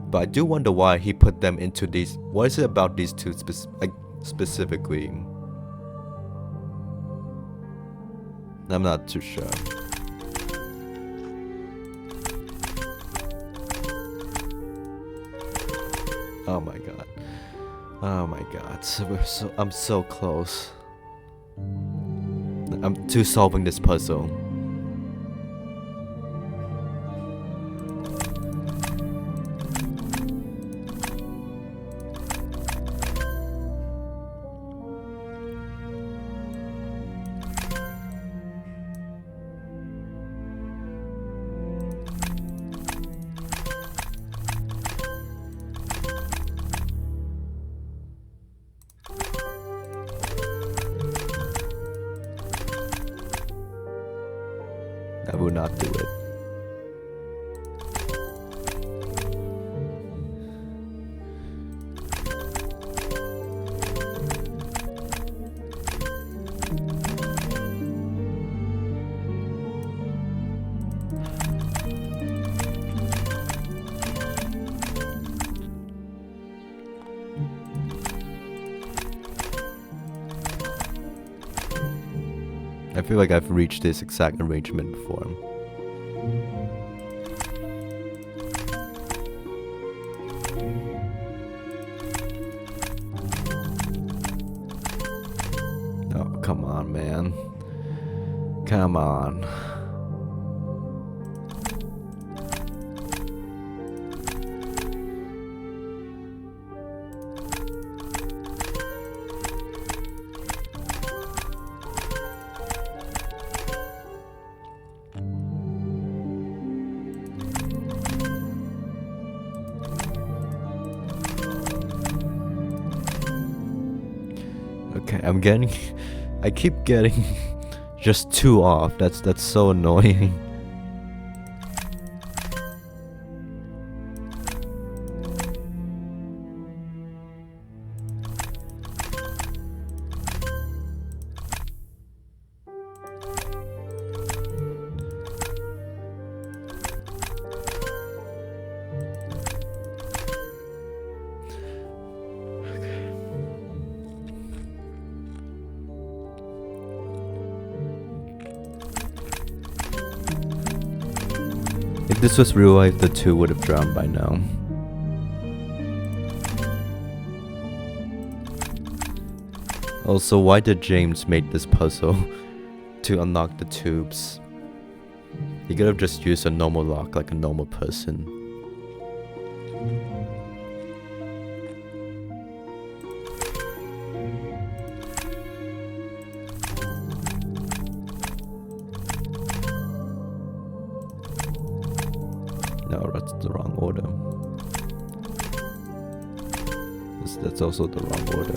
But I do wonder why he put them into these. What is it about these two specifically? I'm not too sure. Oh my god. Oh my god. I'm so close. I'm to solving this puzzle. I will not do it. I feel like I've reached this exact arrangement before. Oh, come on, man. Come on. Okay, I keep getting just 2 off. That's so annoying. If this was real life, the two would have drowned by now. Also, why did James make this puzzle to unlock the tubes? He could have just used a normal lock like a normal person. No, that's the wrong order. That's also the wrong order.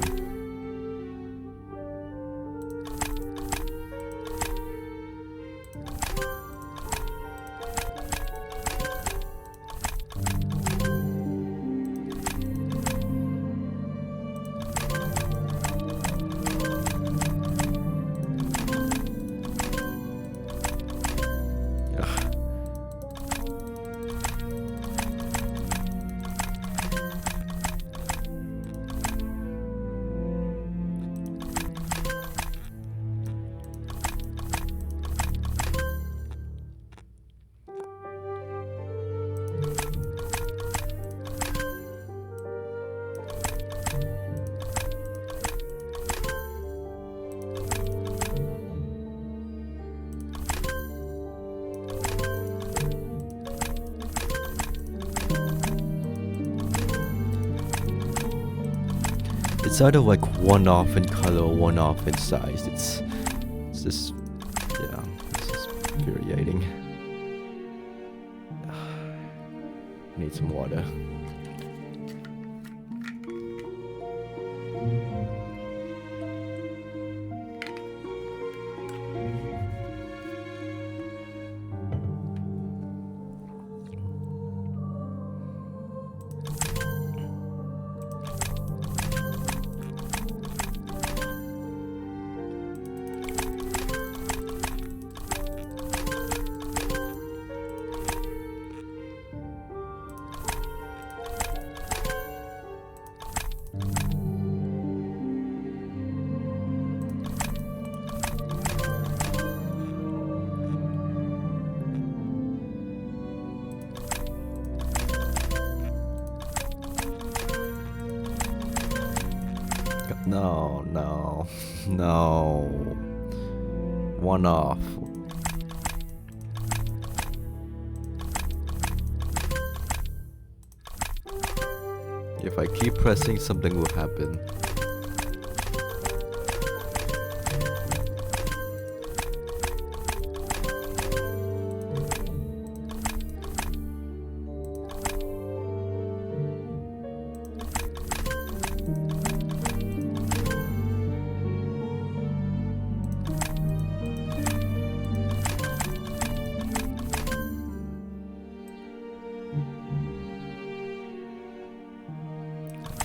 It's either like one off in color or one off in size. It's just, yeah, this is infuriating. Need some water. No, no, no. One off. If I keep pressing, something will happen.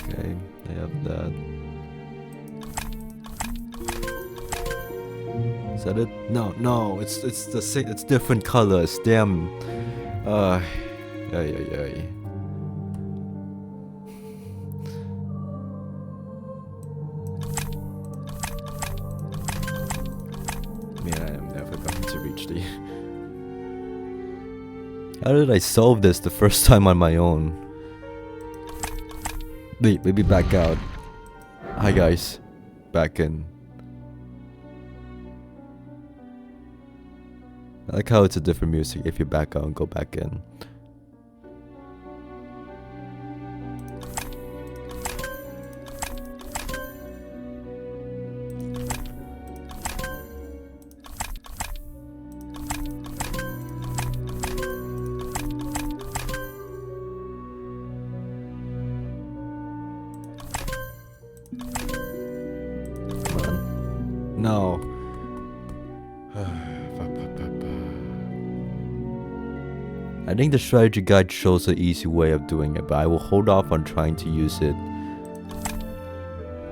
Okay, I have that. Is that it? No, no, it's the same. It's different colors. Damn. Yeah. Man, I am never going to reach the. How did I solve this the first time on my own? Wait, maybe back out. Hi guys, back in. I like how it's a different music if you back out and go back in. No. I think the strategy guide shows an easy way of doing it, but I will hold off on trying to use it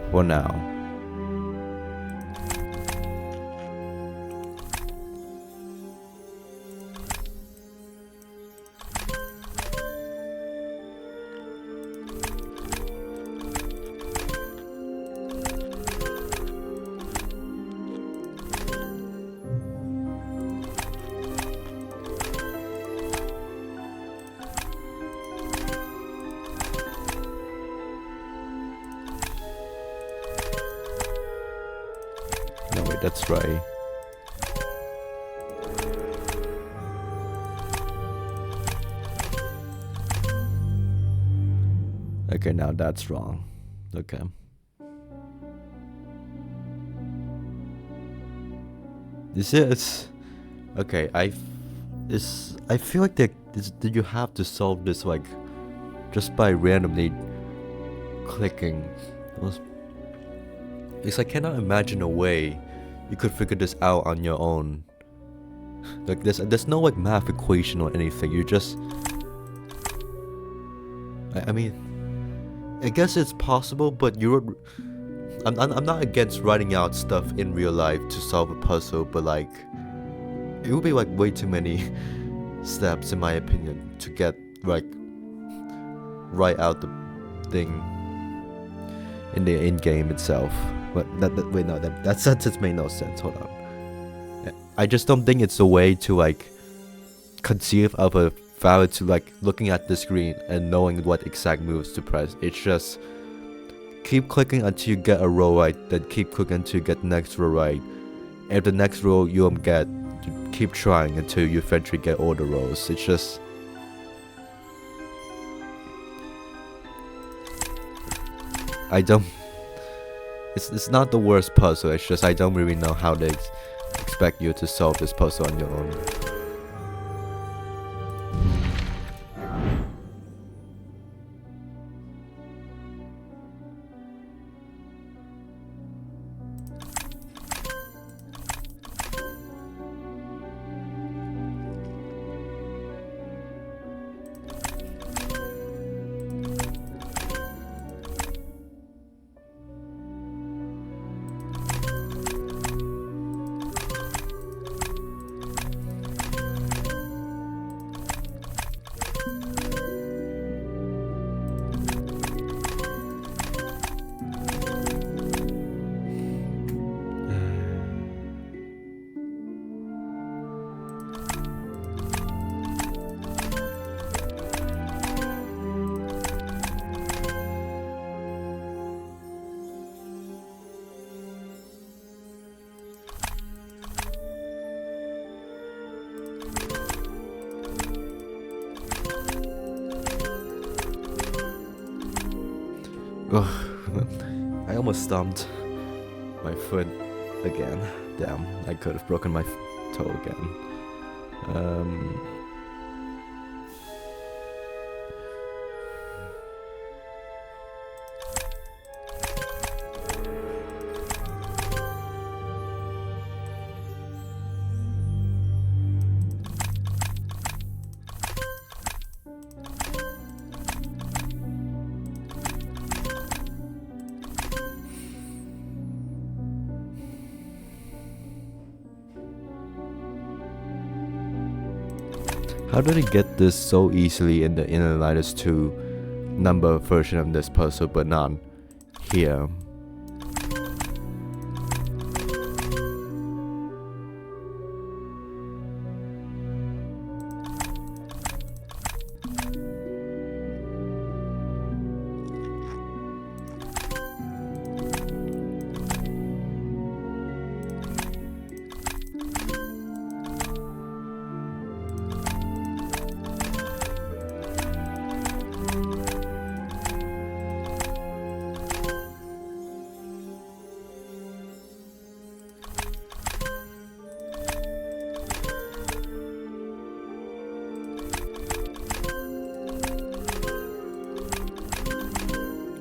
for now. that's right. Okay, now that's wrong. Okay. It's okay. I feel like that you have to solve this like just by randomly clicking. Because I cannot imagine a way you could figure this out on your own. Like there's no like math equation or anything. You just I mean, I guess it's possible, but I'm not against writing out stuff in real life to solve a puzzle, but like it would be like way too many steps in my opinion to get like write out the thing in the end game itself. But that sentence made no sense. Hold on. I just don't think it's a way to like conceive of a valid to like looking at the screen and knowing what exact moves to press. It's just keep clicking until you get a row right, then keep clicking until you get the next row right. If the next row you don't get, you keep trying until you eventually get all the rows. It's just it's not the worst puzzle, it's just I don't really know how they expect you to solve this puzzle on your own. I almost stomped my foot again. Damn, I could have broken my toe again. How did he get this so easily in the Inner Lighters 2 number version of this puzzle, but not here?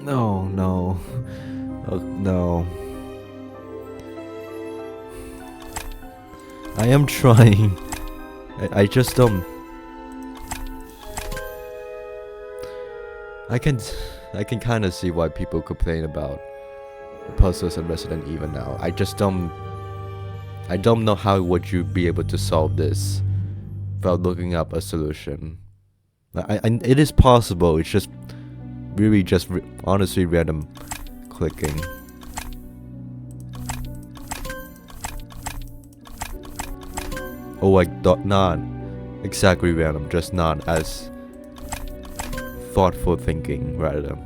No. Oh, no. I am trying. I just don't. I can kind of see why people complain about puzzles in Resident Evil now. I don't know how would you be able to solve this without looking up a solution. It is possible. It's just really just honestly random clicking. Or like not exactly random, just not as thoughtful thinking rather.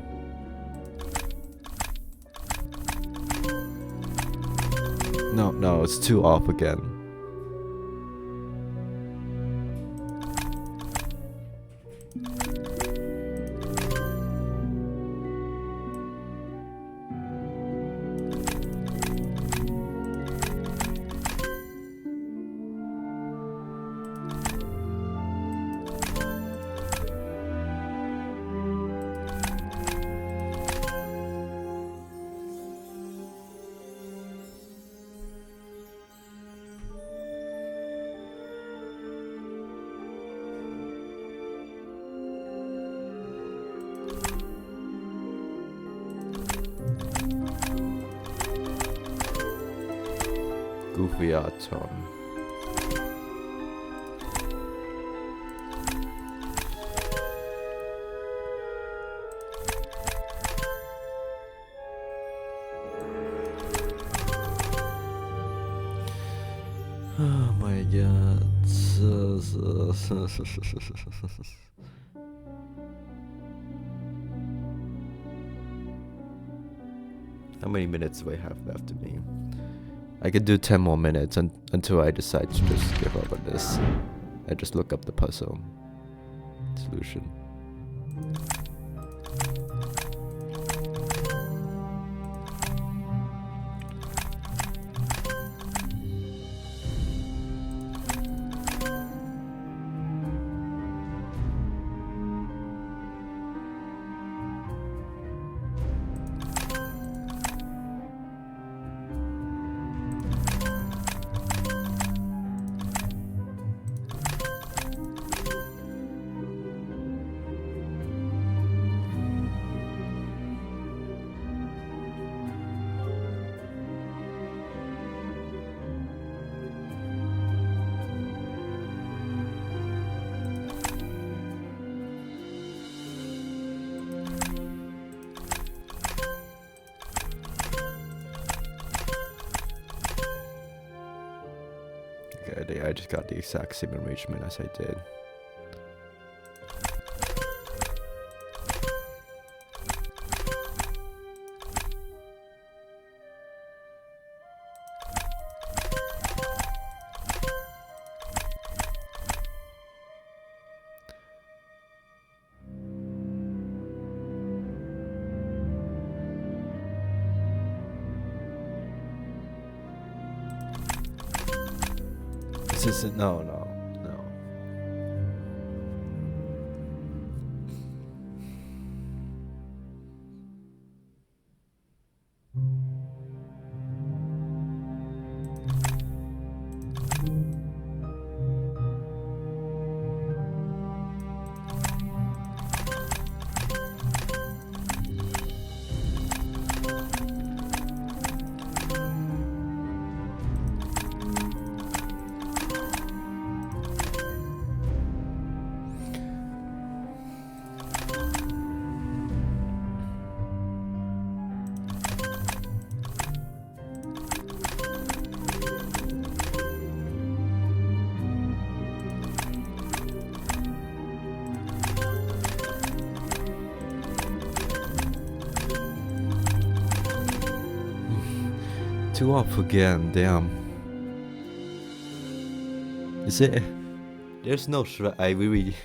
No, it's too off again. Goofy art tone. Oh my god. How many minutes do I have left to me? I could do 10 more minutes until I decide to just give up on this. I just look up the puzzle solution. Okay, I just got the exact same arrangement as I did. This isn't, no. Too off again, damn. Is it? There's no I really.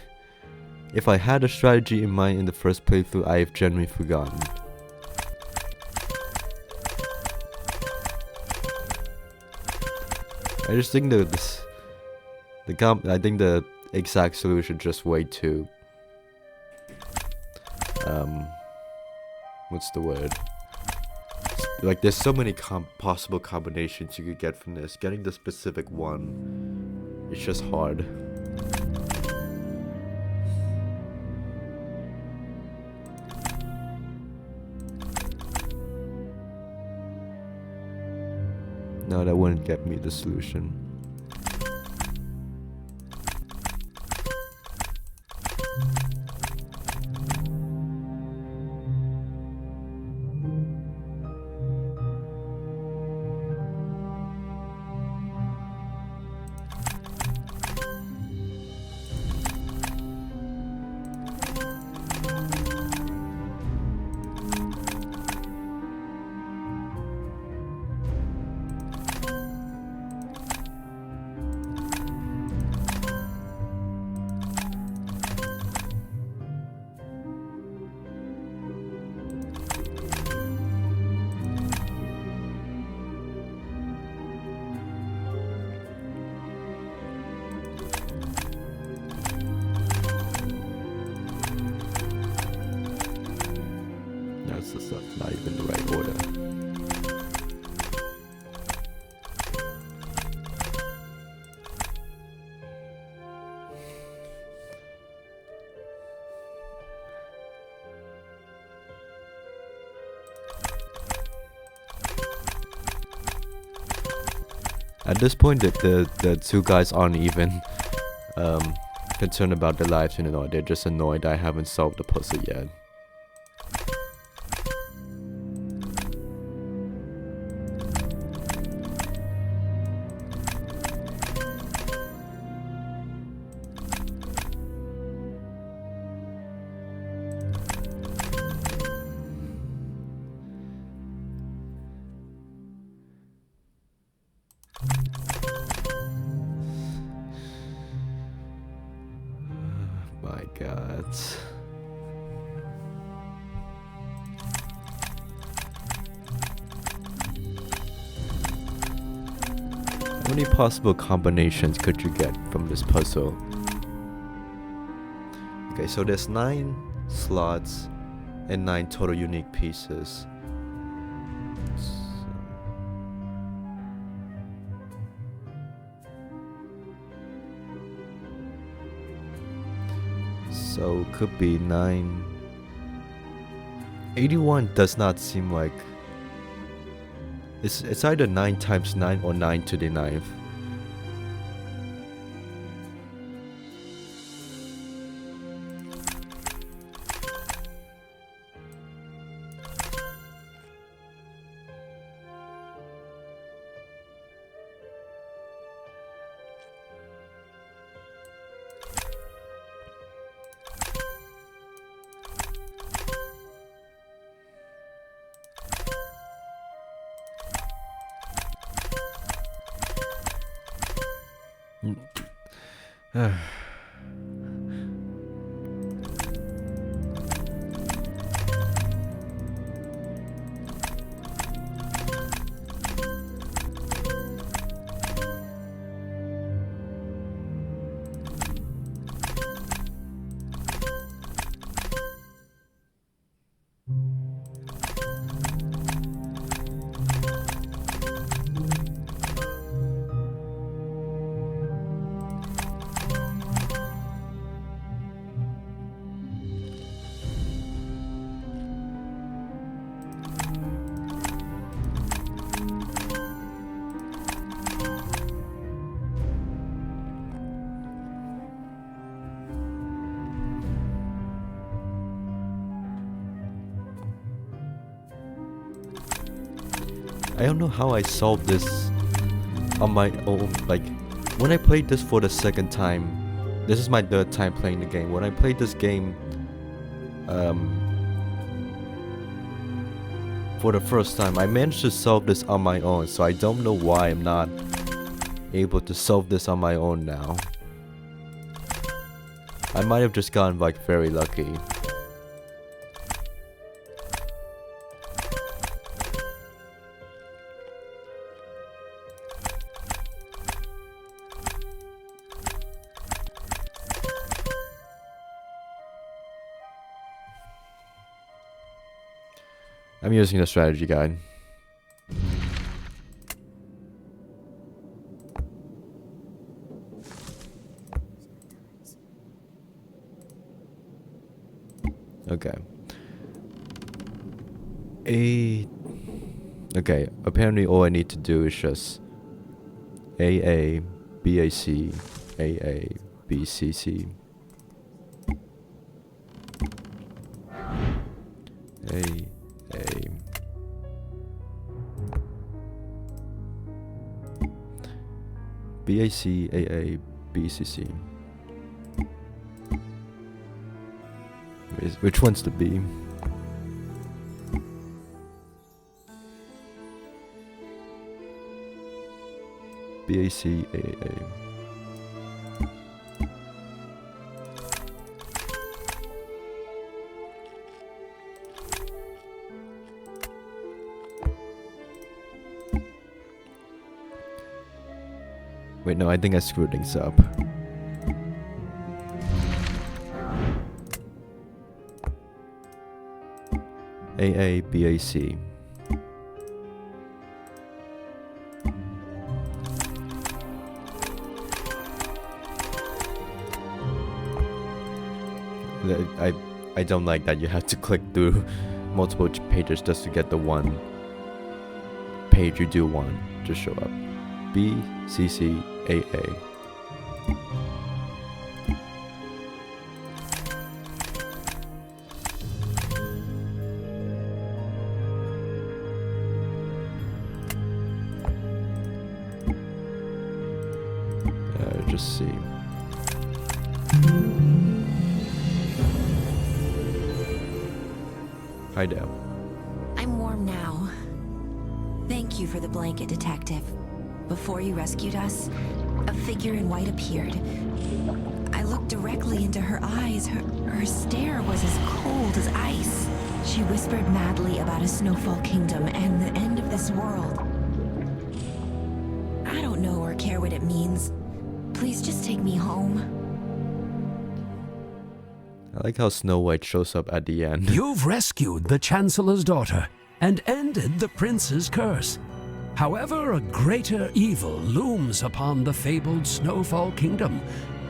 If I had a strategy in mind in the first playthrough, I've genuinely forgotten. I just think that I think the exact solution just way too. What's the word? Like, there's so many possible combinations you could get from this. Getting the specific one, it's just hard. No, that wouldn't get me the solution. not even the right order. At this point, the two guys aren't even concerned about their lives anymore. They're just annoyed I haven't solved the puzzle yet. My God. How many possible combinations could you get from this puzzle? Okay, so there's 9 slots and 9 total unique pieces. So could be 9. 81 does not seem like it's either 9 times 9 or 9 to the 9th. I don't know how I solved this on my own. Like, when I played this for the second time, this is my 3rd time playing the game. When I played this game for the first time, I managed to solve this on my own, so I don't know why I'm not able to solve this on my own now. I might have just gotten like very lucky. I'm using the strategy guide. Okay. Okay, apparently all I need to do is just AA, BAC, AA, BCC. A. BAC, AA, BCC. Which one's the B? BAC, AAA. Wait, no, I think I screwed things up. AABAC. I don't like that you have to click through multiple pages just to get the one page you do want to show up. BCCAA. Just see. Hi there. I'm warm now. Thank you for the blanket, Detective. Before you rescued us, a figure in white appeared. I looked directly into her eyes. Her stare was as cold as ice. She whispered madly about a snowfall kingdom and the end of this world. I don't know or care what it means. Please just take me home. I like how Snow White shows up at the end. You've rescued the Chancellor's daughter and ended the prince's curse. However, a greater evil looms upon the fabled Snowfall Kingdom.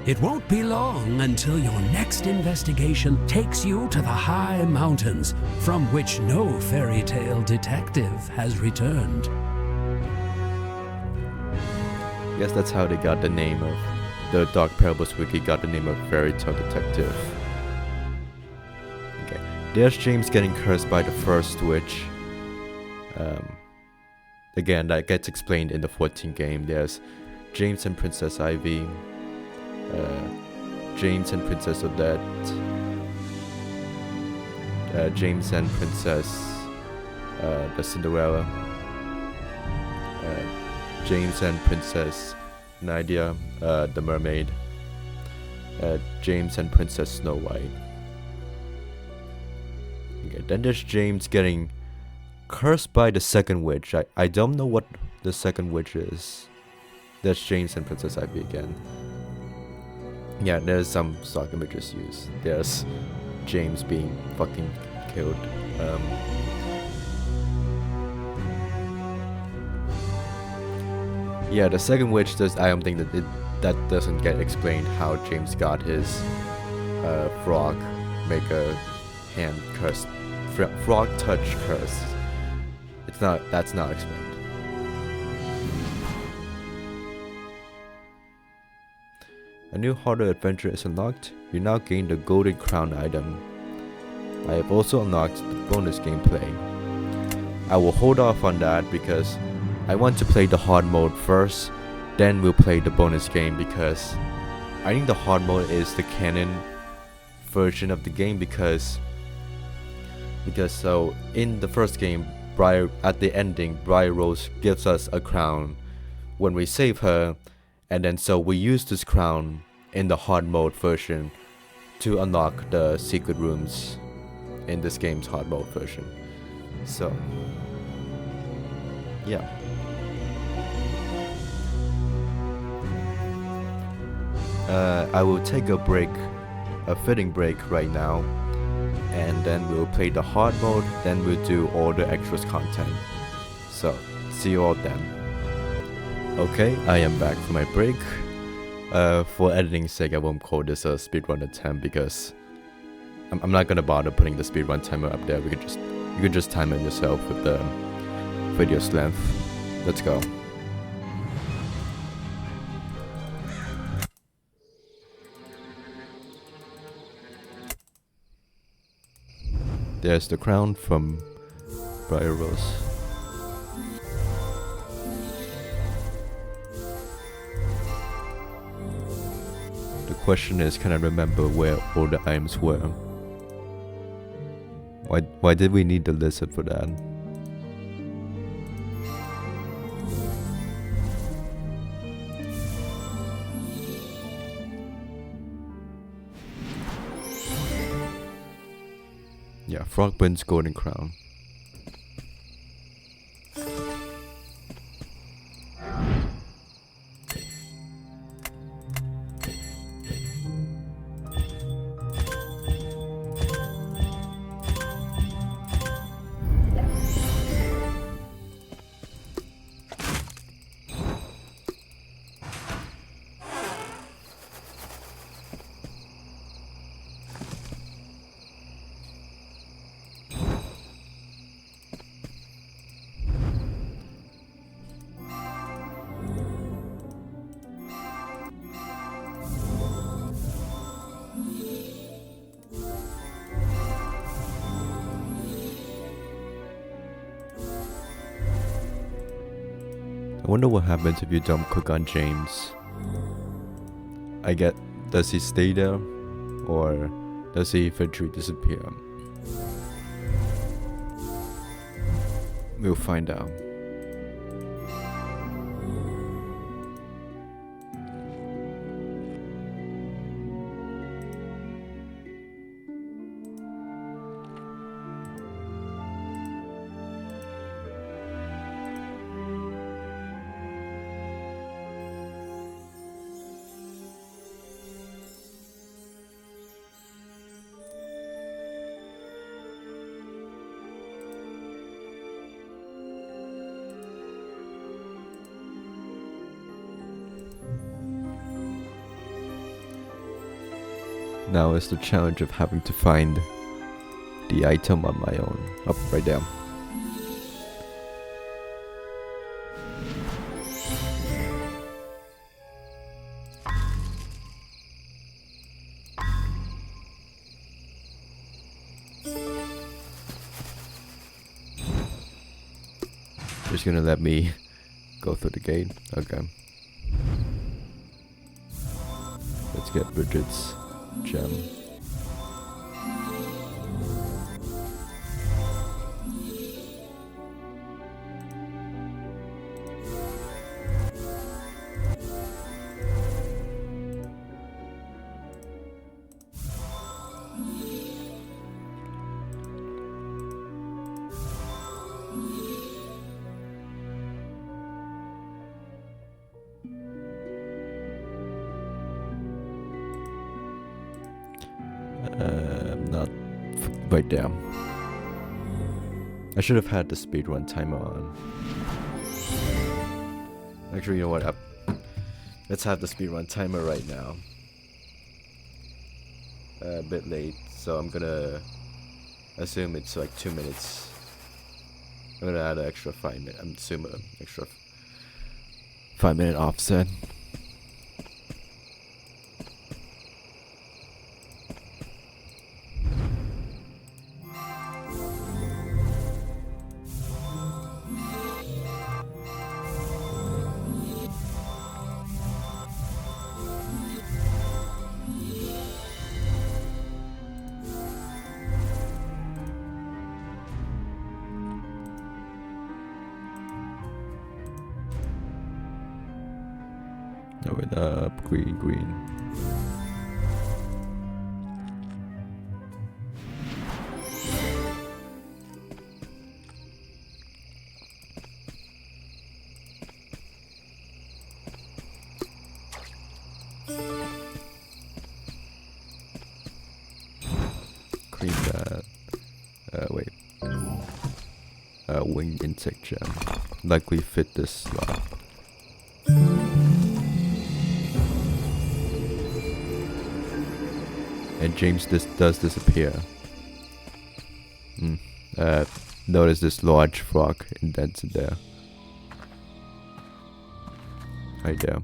It won't be long until your next investigation takes you to the high mountains from which no fairy tale detective has returned. I guess that's how they got the name of the Dark Parables Wiki, got the name of Fairy Tale Detective. Okay, there's James getting cursed by the first witch. Again, that gets explained in the 14th game. There's James and Princess Ivy, James and Princess Odette, James and Princess the Cinderella, James and Princess Nydia, the mermaid, James and Princess Snow White. Okay, then there's James getting cursed by the second witch. I don't know what the second witch is. There's James and Princess Ivy again. Yeah, there's some stock images used. There's James being fucking killed. Yeah, the second witch does. I don't think that doesn't get explained how James got his frog make a hand curse, frog touch curse. That's not explained. A new harder adventure is unlocked. You now gain the golden crown item. I have also unlocked the bonus gameplay. I will hold off on that because I want to play the hard mode first, then we'll play the bonus game, because I think the hard mode is the canon version of the game, because so in the first game, at the ending, Briar Rose gives us a crown when we save her, and then so we use this crown in the hard mode version to unlock the secret rooms in this game's hard mode version. So yeah. I will take a break, a fitting break right now, and then we'll play the hard mode, then we'll do all the extras content. So, see you all then. Okay, I am back from my break. For editing's sake, I won't call this a speedrun attempt because I'm not gonna bother putting the speedrun timer up there. You can just time it yourself with the video's length. Let's go. There's the crown from Briar Rose. The question is, can I remember where all the items were? Why did we need the lizard for that? Yeah, Frogman's golden crown. I wonder what happens if you don't click on James. Does he stay there? Or does he eventually disappear? We'll find out. Now is the challenge of having to find the item on my own. Up, right down. Just gonna let me go through the gate. Okay. Let's get Bridget's gem. Not right there. I should have had the speedrun timer on. Actually, you know what? Let's have the speedrun timer right now. A bit late, so I'm gonna assume it's like 2 minutes. I'm gonna add an extra 5 minutes. I'm assuming an extra 5-minute offset. Going up, green, green. Clean that. Wait. Winged insect gem. Likely fit this slot. And James does disappear. Notice this large frog indented there. Right there.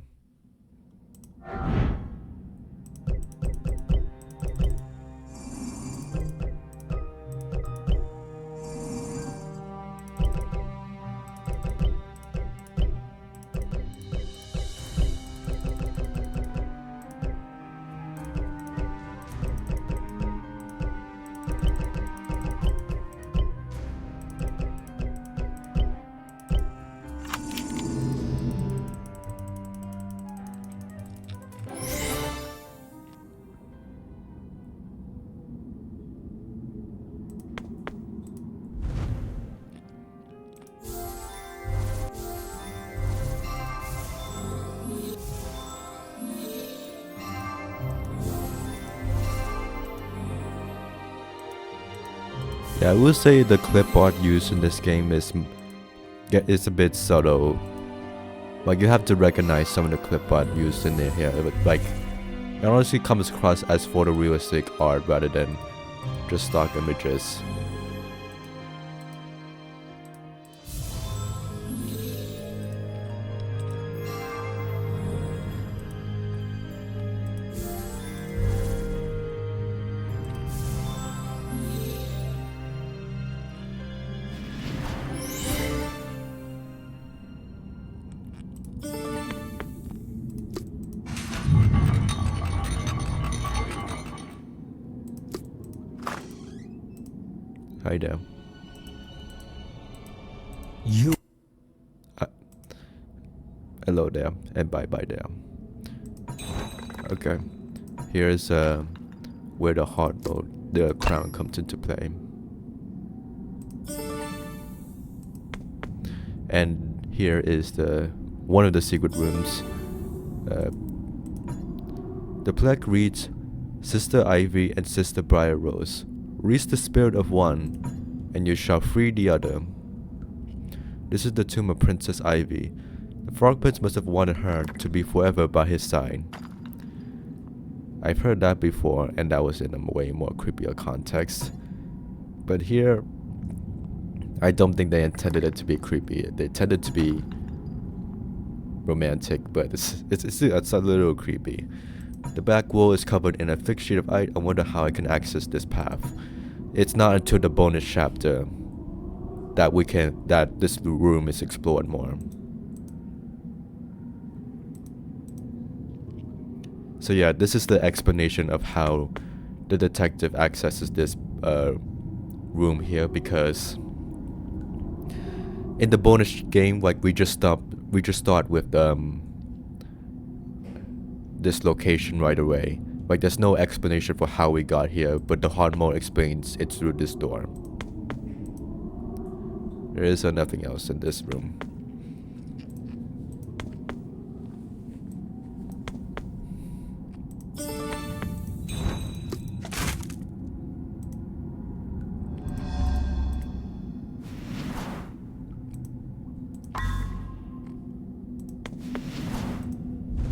Yeah, I will say the clip art used in this game is a bit subtle. Like, you have to recognize some of the clip art used in here. But like, it honestly comes across as photorealistic art rather than just stock images. Hi there. You. Hello there, and bye there. Okay, here's where the hard mode, the crown comes into play. And here is the one of the secret rooms. The plaque reads, Sister Ivy and Sister Briar Rose, release the spirit of one, and you shall free the other. This is the tomb of Princess Ivy. The Frog Prince must have wanted her to be forever by his side. I've heard that before, and that was in a way more creepier context. But here, I don't think they intended it to be creepy. They intended to be romantic, but it's a little creepy. The back wall is covered in a thick sheet of ice. I wonder how I can access this path. It's not until the bonus chapter that this room is explored more. So yeah, this is the explanation of how the detective accesses this room here, because in the bonus game, like we just start with this location right away. Like there's no explanation for how we got here, but the hard mode explains it's through this door. There is nothing else in this room.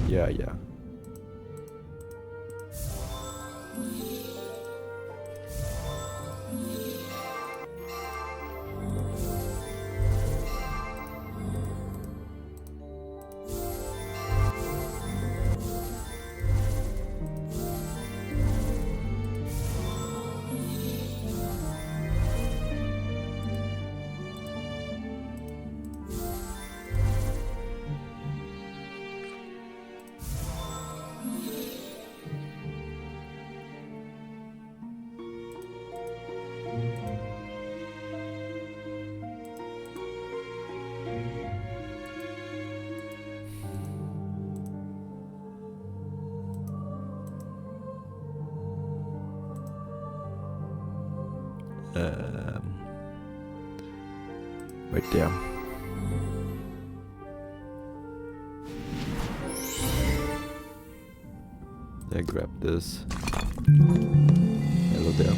Yeah. Right there. Then grab this. Hello there.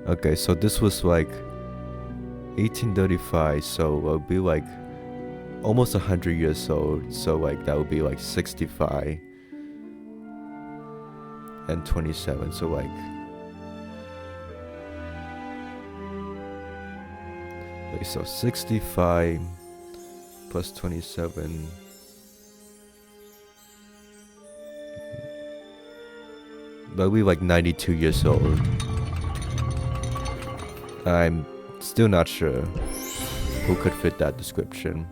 Okay, so this was like 1835, so it'll be like almost 100 years old. So like that would be like 65 and 27. So like, wait, so 65 plus 27. But we like 92 years old. I'm still not sure who could fit that description.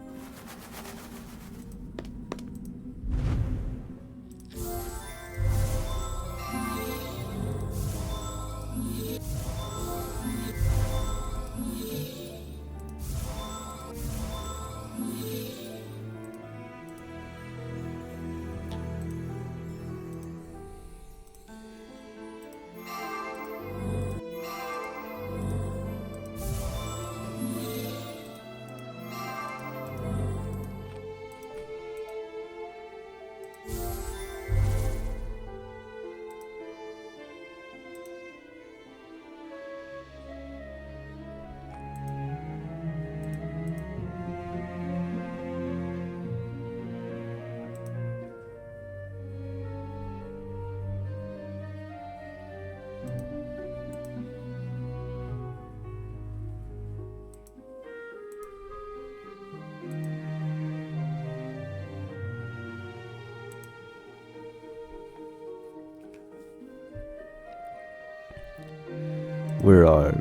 Where are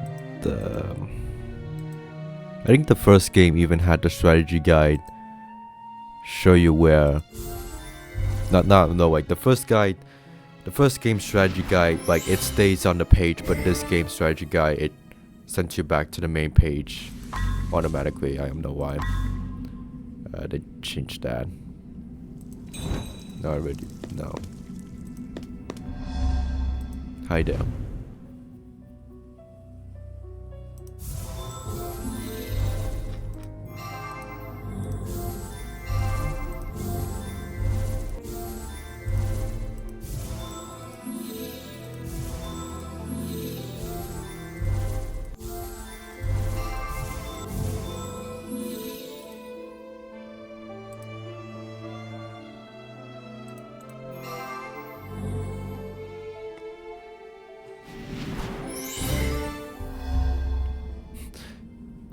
the... I think the first game even had the strategy guide show you where... No, like the first game strategy guide, like it stays on the page, but this game strategy guide, it sends you back to the main page automatically. I don't know why. They changed that. No, already. No. Hi there.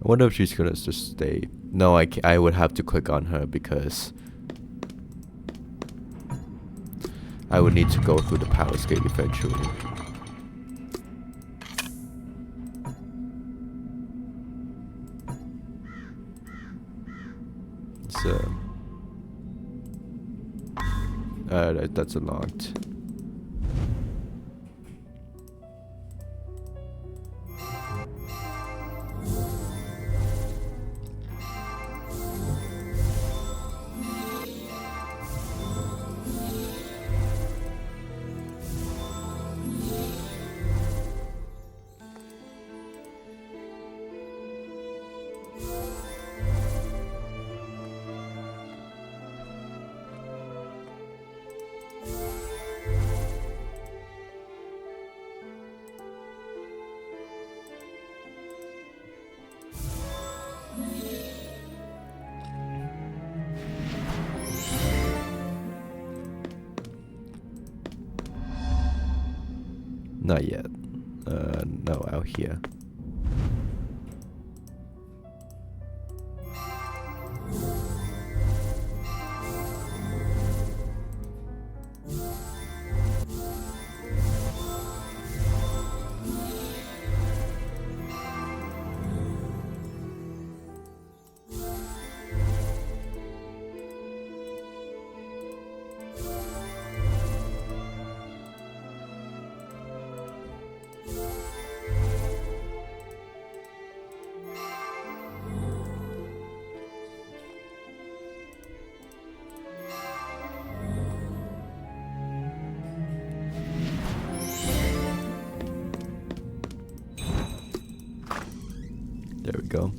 I wonder if she's gonna just stay. No, I would have to click on her because I would need to go through the palace gate eventually. So that's unlocked. Not yet. No, out here. There we go.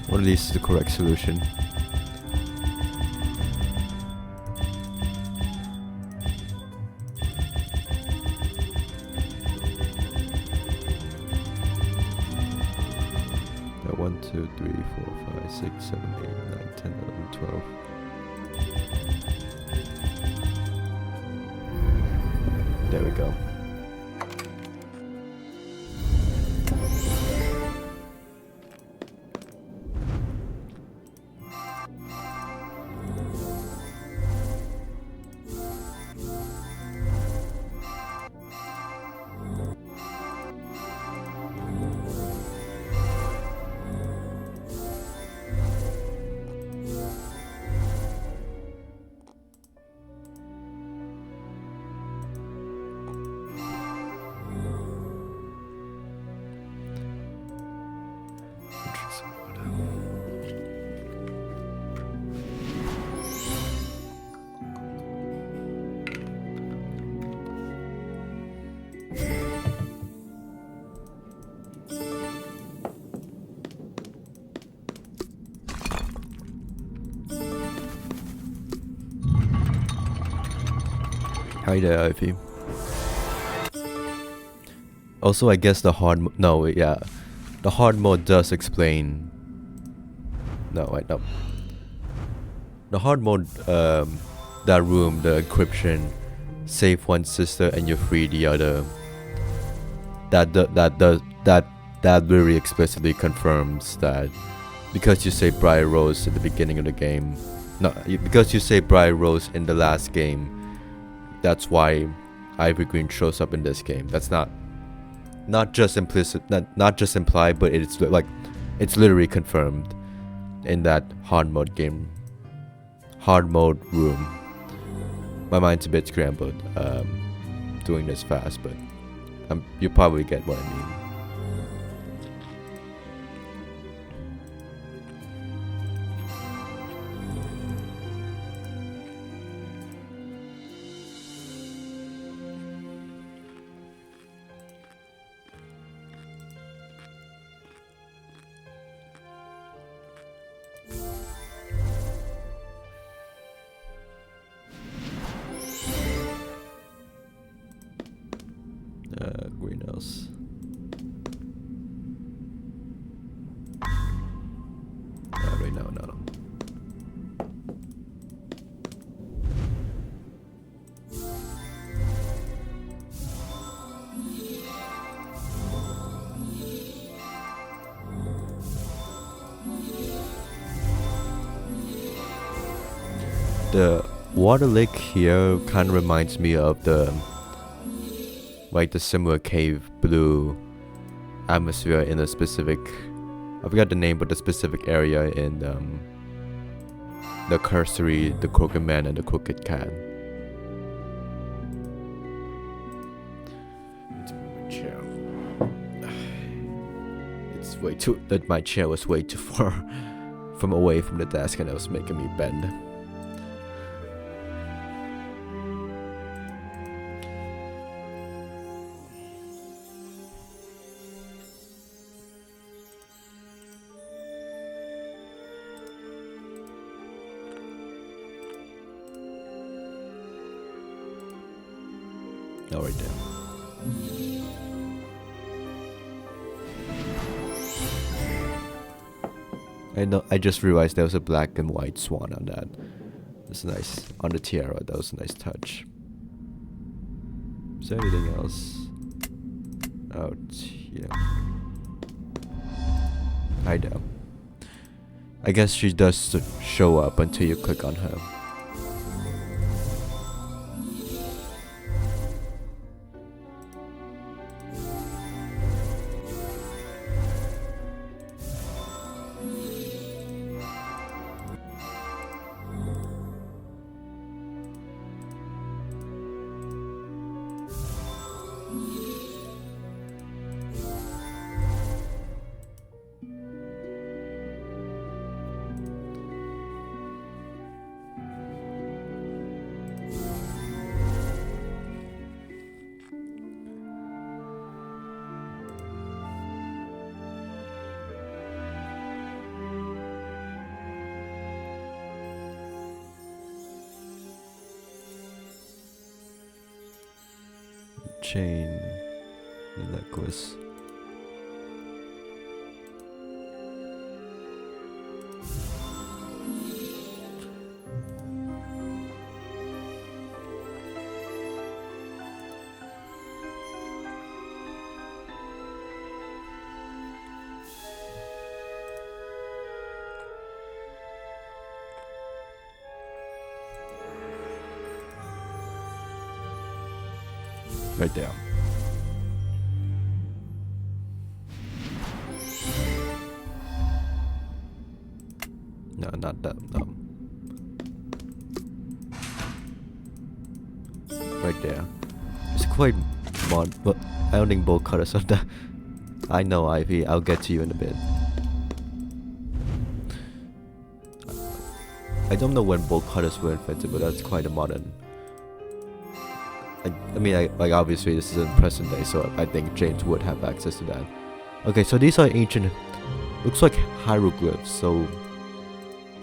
One of these is the correct solution. Yeah, 1, 2, 3, 4, 5, 6, 7, 8, 9, 10, 11, 12. There we go. Hi there, Ivy. Also, I guess the hard the hard mode does explain No, wait, no. The hard mode, that room, the encryption, save one sister and you free the other. That very explicitly confirms that because you say Briar Rose at the beginning of the game, because you say Briar Rose in the last game, that's why Ivy Green shows up in this game. That's not just implicit, not just implied, but it's like it's literally confirmed in that hard mode room. My mind's a bit scrambled doing this fast, but you probably get what I mean. Greenhouse. Wait, no. The water lake here kind of reminds me of the similar cave blue atmosphere in a specific, I forgot the name, but the specific area in the cursory, the crooked man and the crooked cat. It's way too, that my chair was way too far from away from the desk and it was making me bend. Oh, right there. I just realized there was a black and white swan on that. That's nice. On the tiara, that was a nice touch. Is there anything else out here? I know. I guess she does show up until you click on her. Chain, the necklace. Right there. No, not that. No. Right there. It's quite mod, but I don't think bolt cutters are that. I know, Ivy. I'll get to you in a bit. I don't know when bolt cutters were invented, but that's quite a modern. I mean, like obviously this is in present day, so I think James would have access to that. Okay, so these are ancient, looks like hieroglyphs, so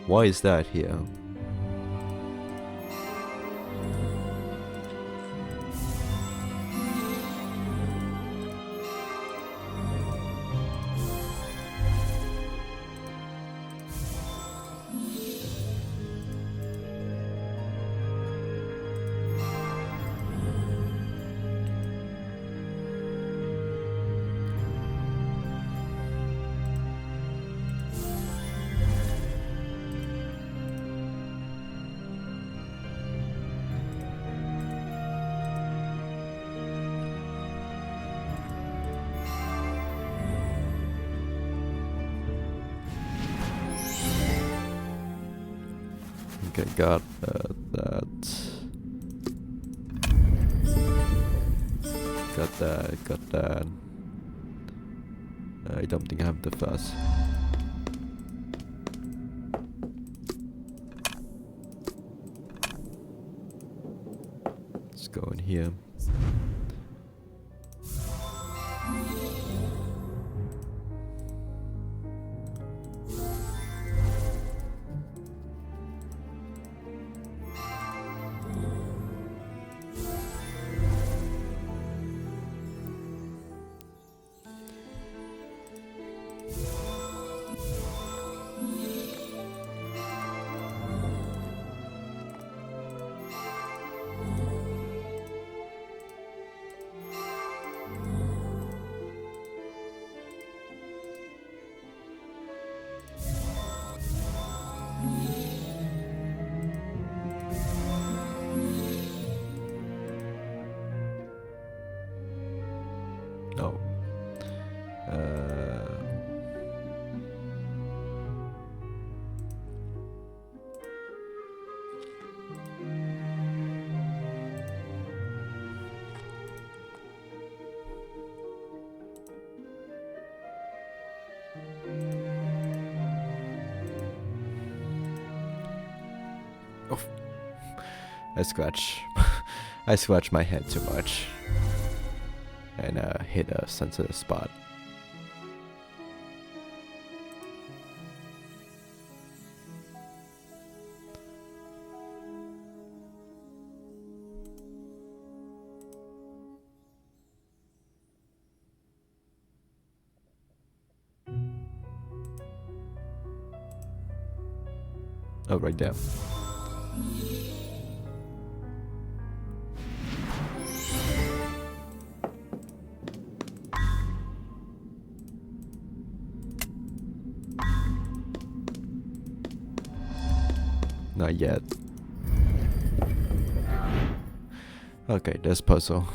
why is that here? Okay, got that. Got that. I don't think I have the fuzz. Let's go in here. No. Oh, I scratch. I scratched my head too much, and hit a sensitive spot. Oh, right there. Not yet. Okay, there's puzzle.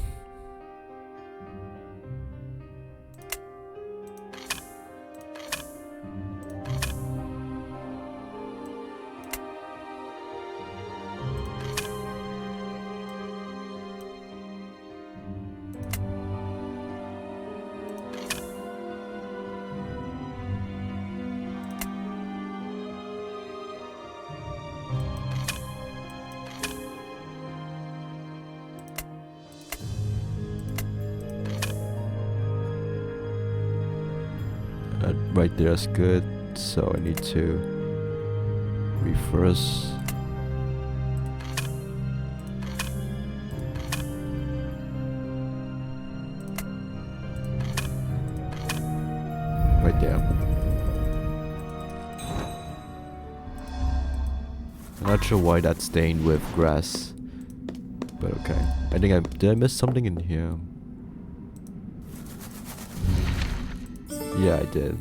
Right there is good, so I need to reverse. Right there. I'm not sure why that's stained with grass, but okay. I think did I miss something in here? Yeah, I did.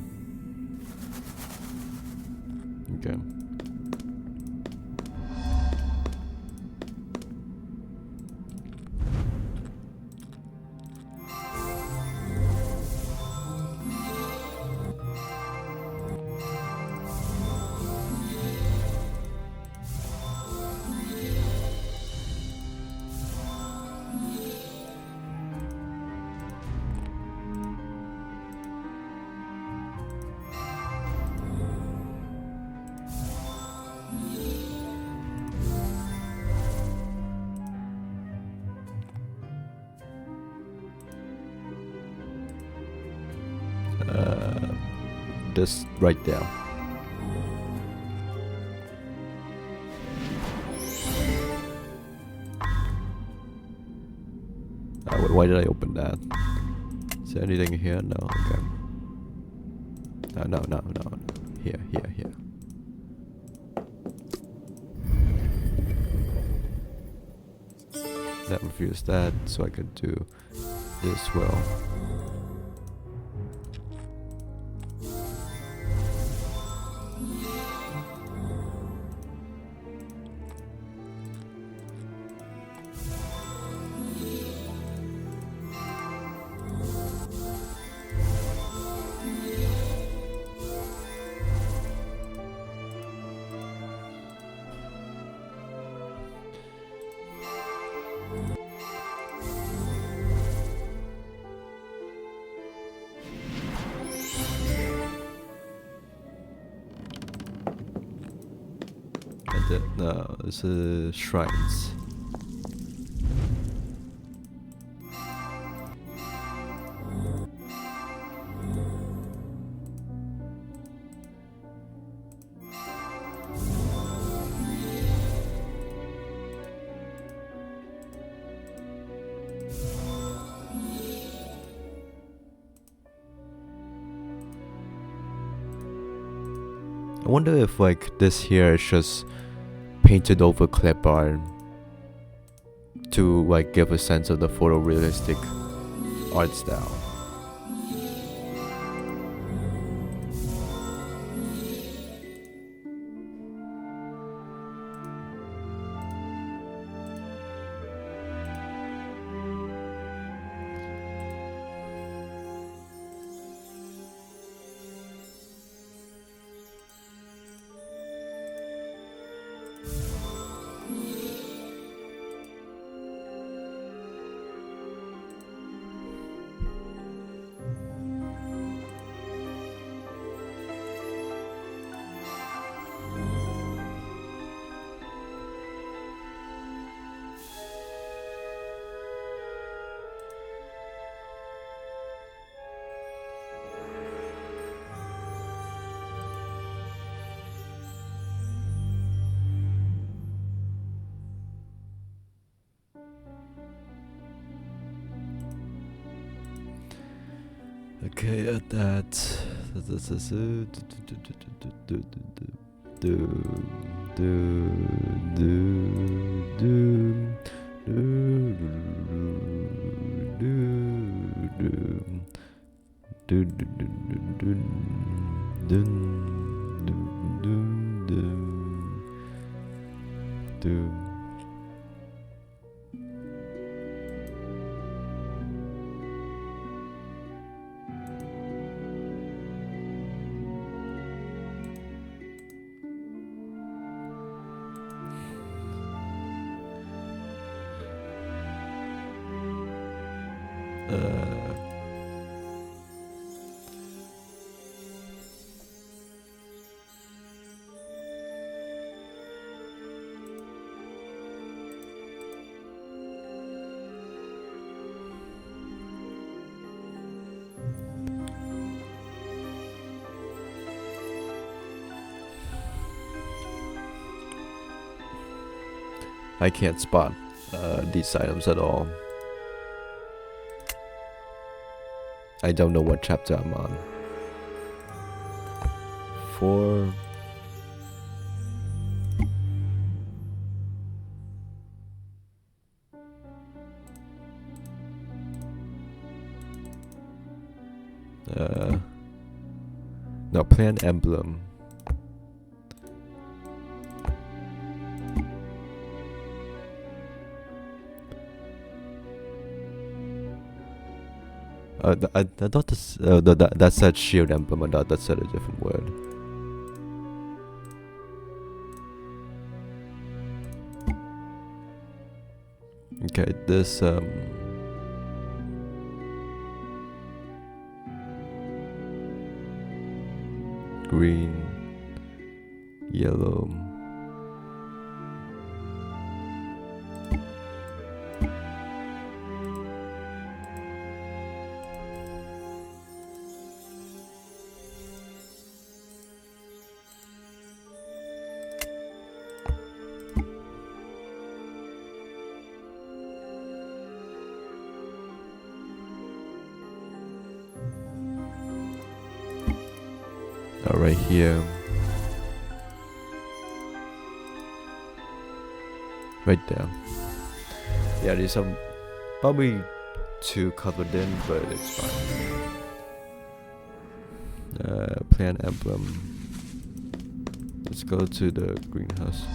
Okay. This right there. Why did I open that? Is there anything here? No. Okay. No. Here. That refused that, so I could do this well. No, this is shrines. I wonder if like this here is just painted over clip art to like give a sense of the photorealistic art style. Okay, at that. I can't spot these items at all. I don't know what chapter I'm on. 4. No, plant emblem. I thought this, that said shield emblem. I thought that said a different word. Okay, this green, yellow. Right here, right there. Yeah, these are probably too covered in, but it's fine. Plant emblem. Let's go to the greenhouse.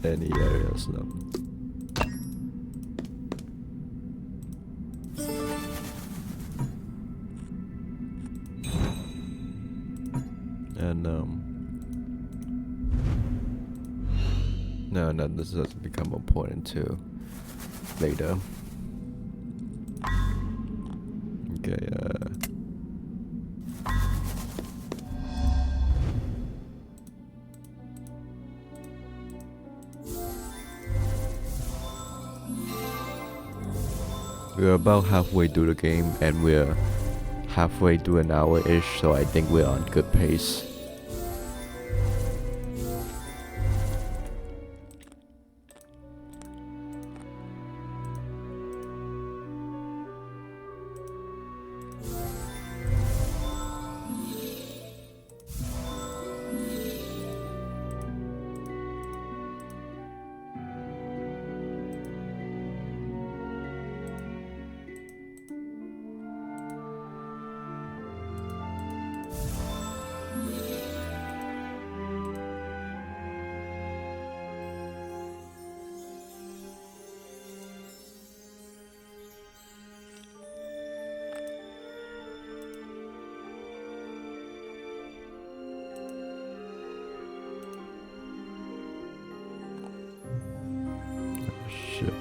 any areas though. And no, this has become important too later. Okay, we're about halfway through the game, and we're halfway through an hour-ish, so I think we're on good pace. Shit.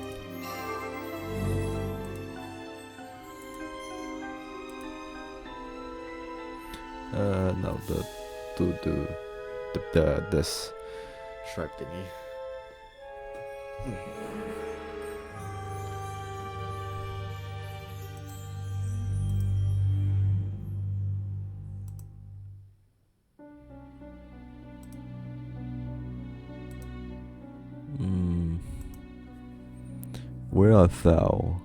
No, this stripe thingy. Where art thou?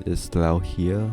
Is thou here?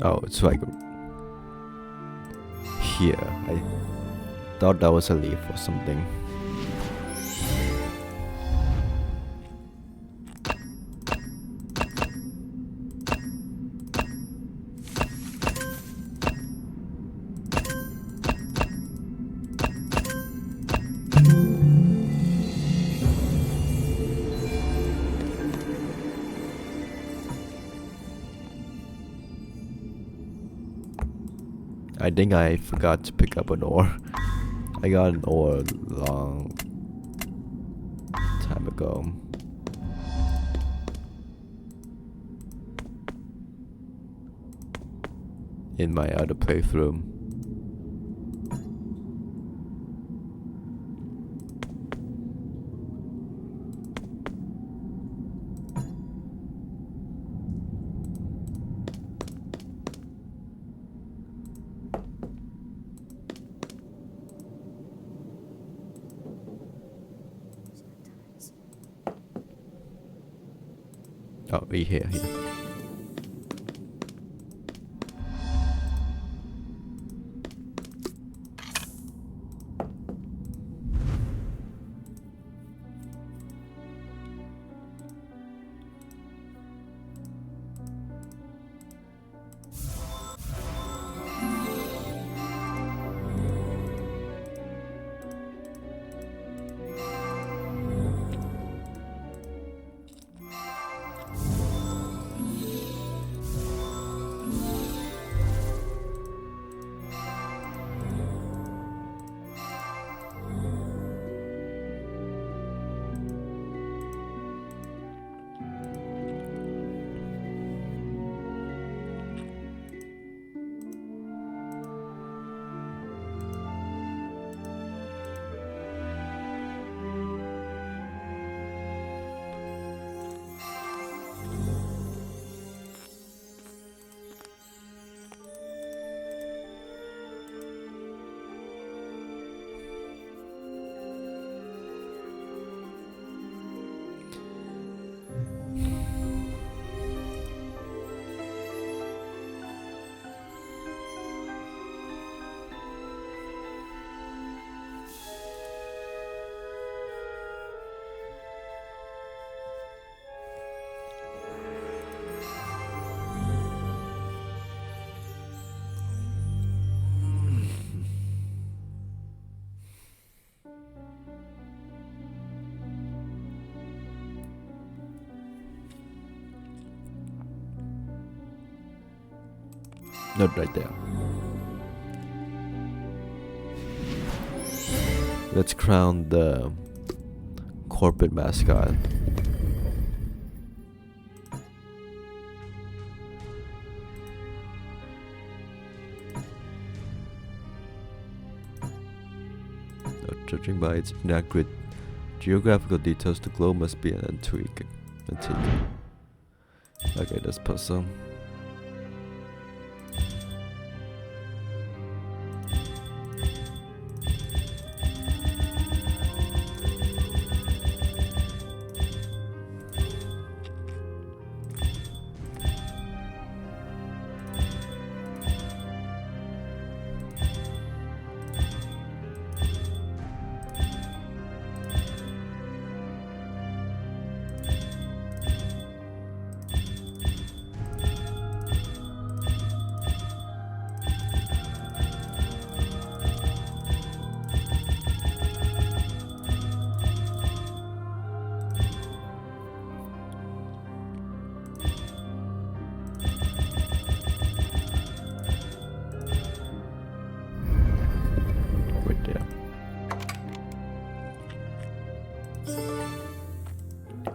Oh, it's like here. I thought that was a leaf or something. I think I forgot to pick up an ore. I got an ore a long time ago. In my other playthrough. Oh, here. Not right there. Let's crown the corporate mascot. Judging by its inaccurate geographical details, the globe must be an antique. Okay, this puzzle.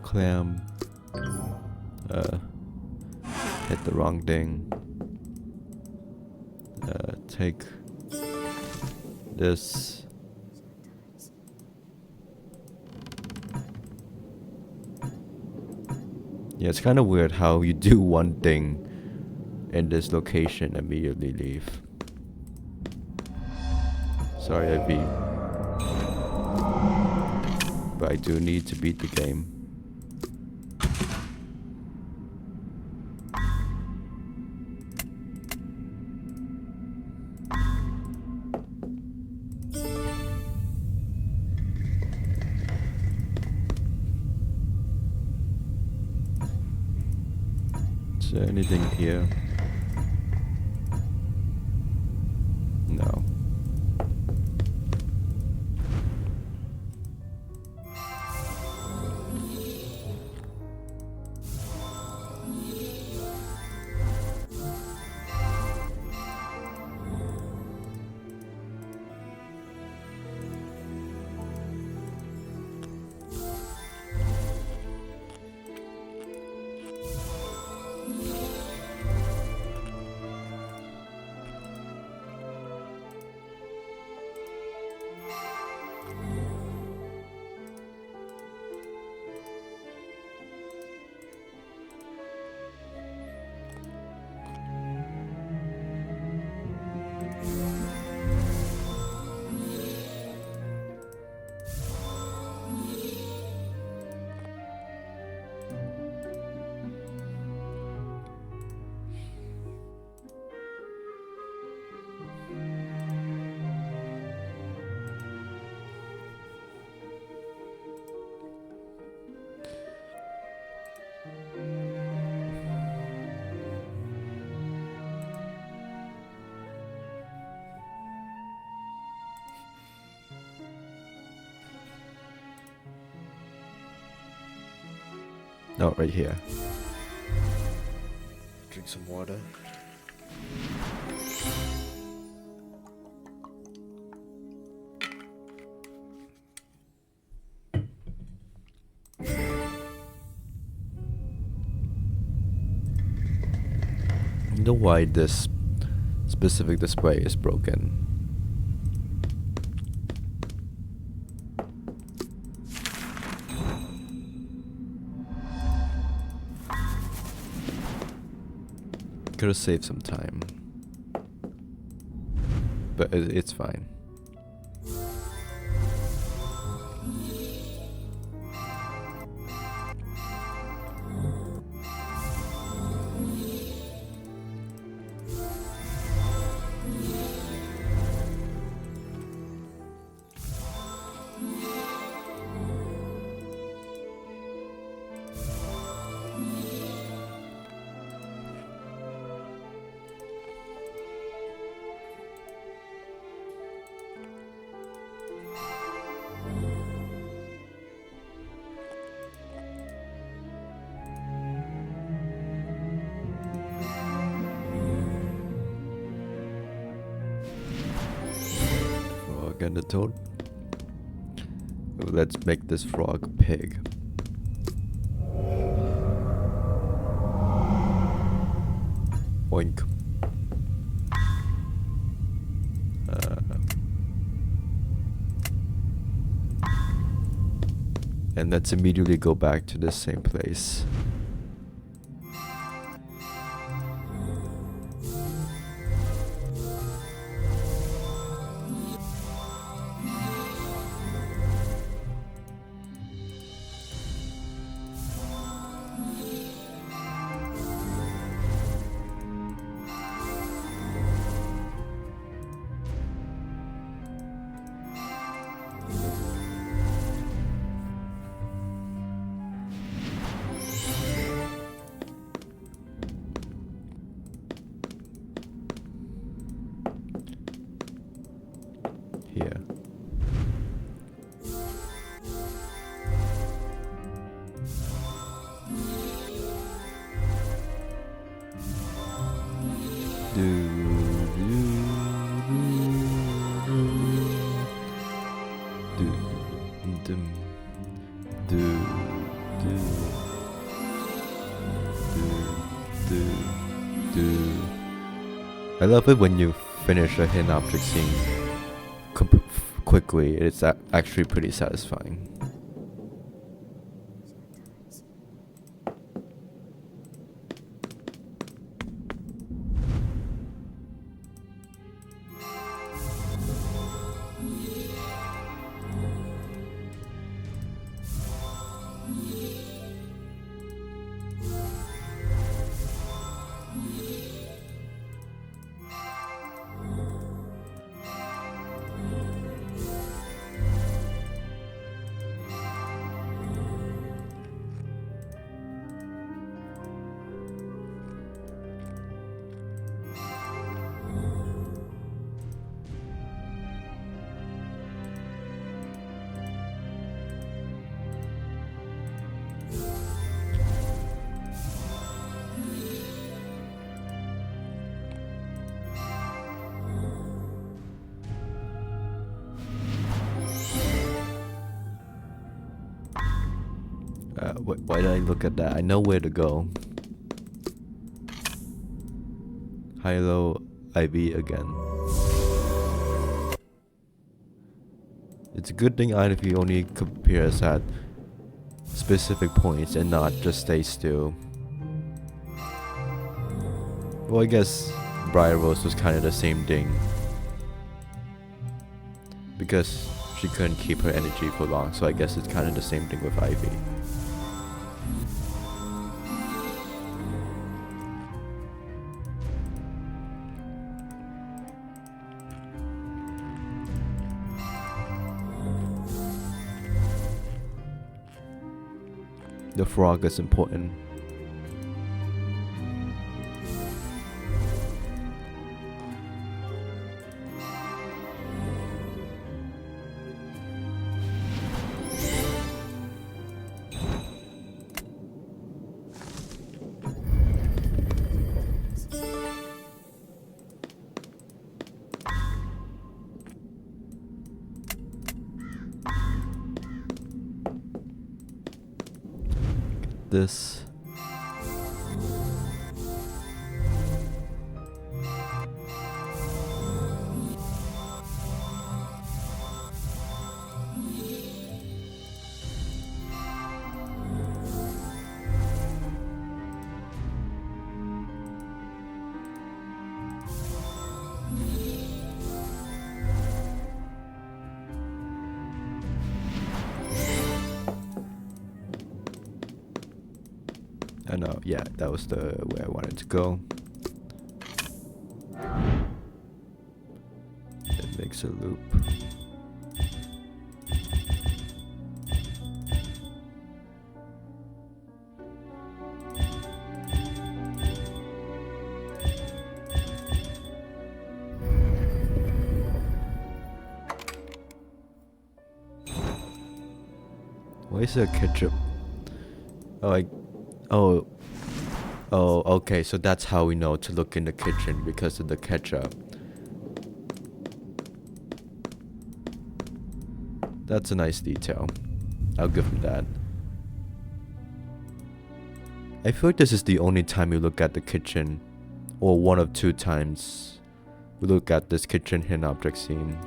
Clam. Hit the wrong thing. Take this. Yeah, it's kind of weird how you do one thing in this location and immediately leave. Sorry, I beat. But I do need to beat the game. Is there anything here? No. No, right here. Drink some water. I don't know why this specific display is broken. Could have saved some time, but it's fine. frog and a toad. Let's make this frog pig. Oink. And let's immediately go back to the same place. Here. I love it when you finish a hidden object scene quickly. It's actually pretty satisfying. Why did I look at that? I know where to go. Hilo IV again. It's a good thing IV only appears at specific points and not just stay still. Well, I guess Briar Rose was kind of the same thing. Because she couldn't keep her energy for long, so I guess it's kind of the same thing with Ivy. The frog is important. This. I know, yeah, that was the way I wanted to go. It makes a loop. Why is there ketchup? Oh, okay, so that's how we know to look in the kitchen, because of the ketchup. That's a nice detail. I'll give him that. I feel like this is the only time you look at the kitchen, or one of two times we look at this kitchen hidden object scene.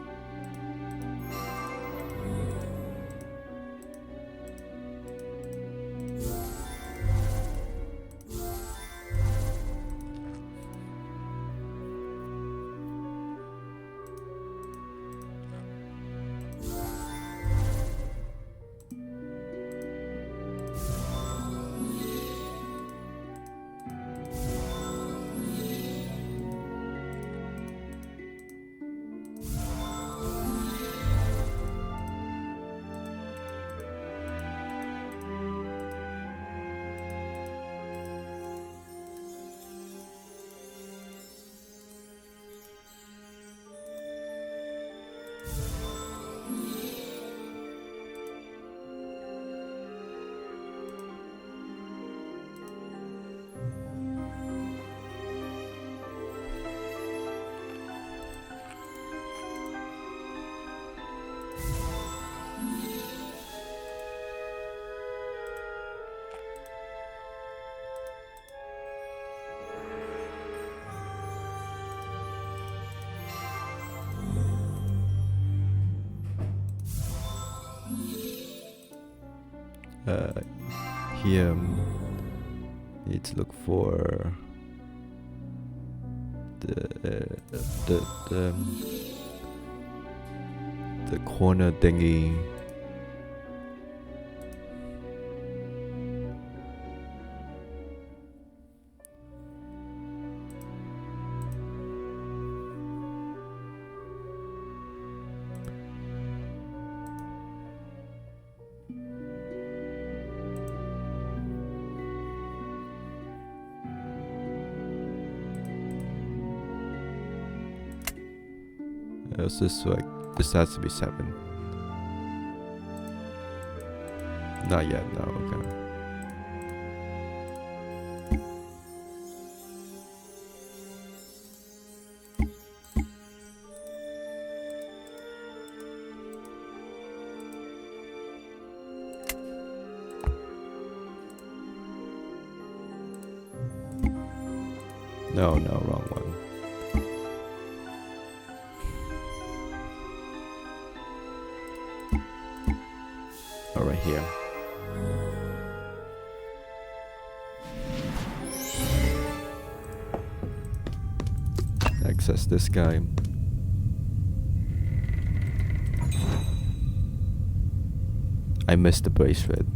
Here, need to look for the corner thingy. This is like, this has to be 7. Not yet, no, okay. No, wrong one. Right here. Access this guy. I missed the bracelet.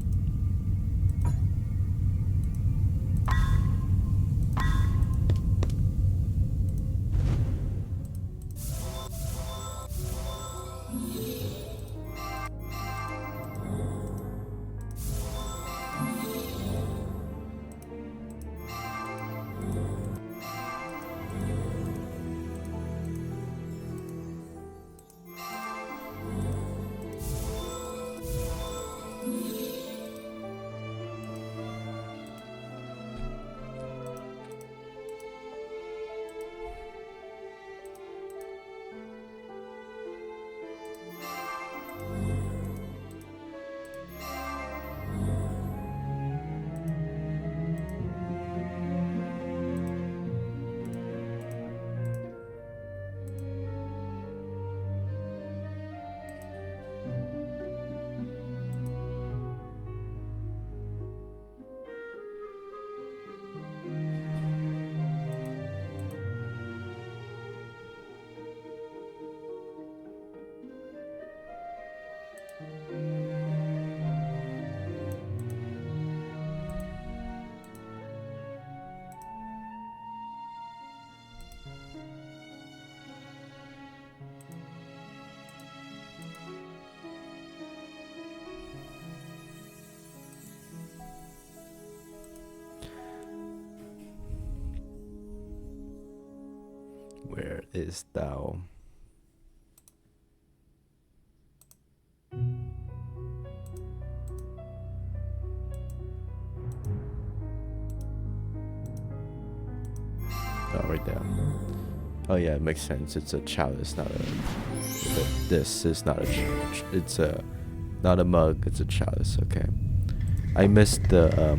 Where is thou? Oh, right there. Oh yeah, it makes sense. It's a chalice, not a But this is not a it's a not a mug, it's a chalice. Okay. I missed the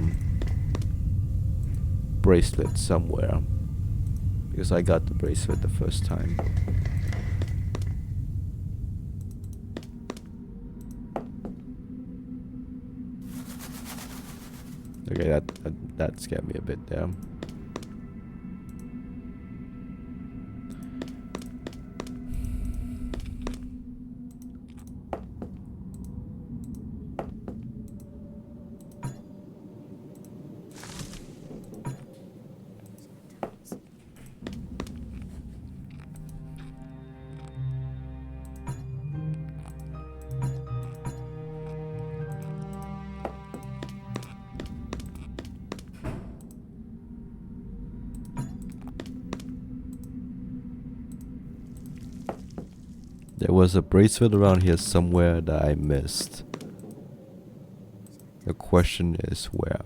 bracelet somewhere because I got the bracelet the first time. Okay, that scared me a bit there. There was a bracelet around here somewhere that I missed. The question is where?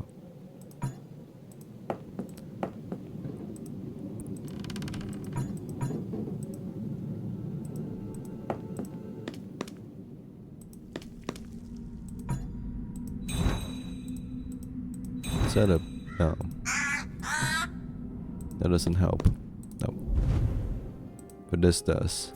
Is that a... no. That doesn't help. No. But this does.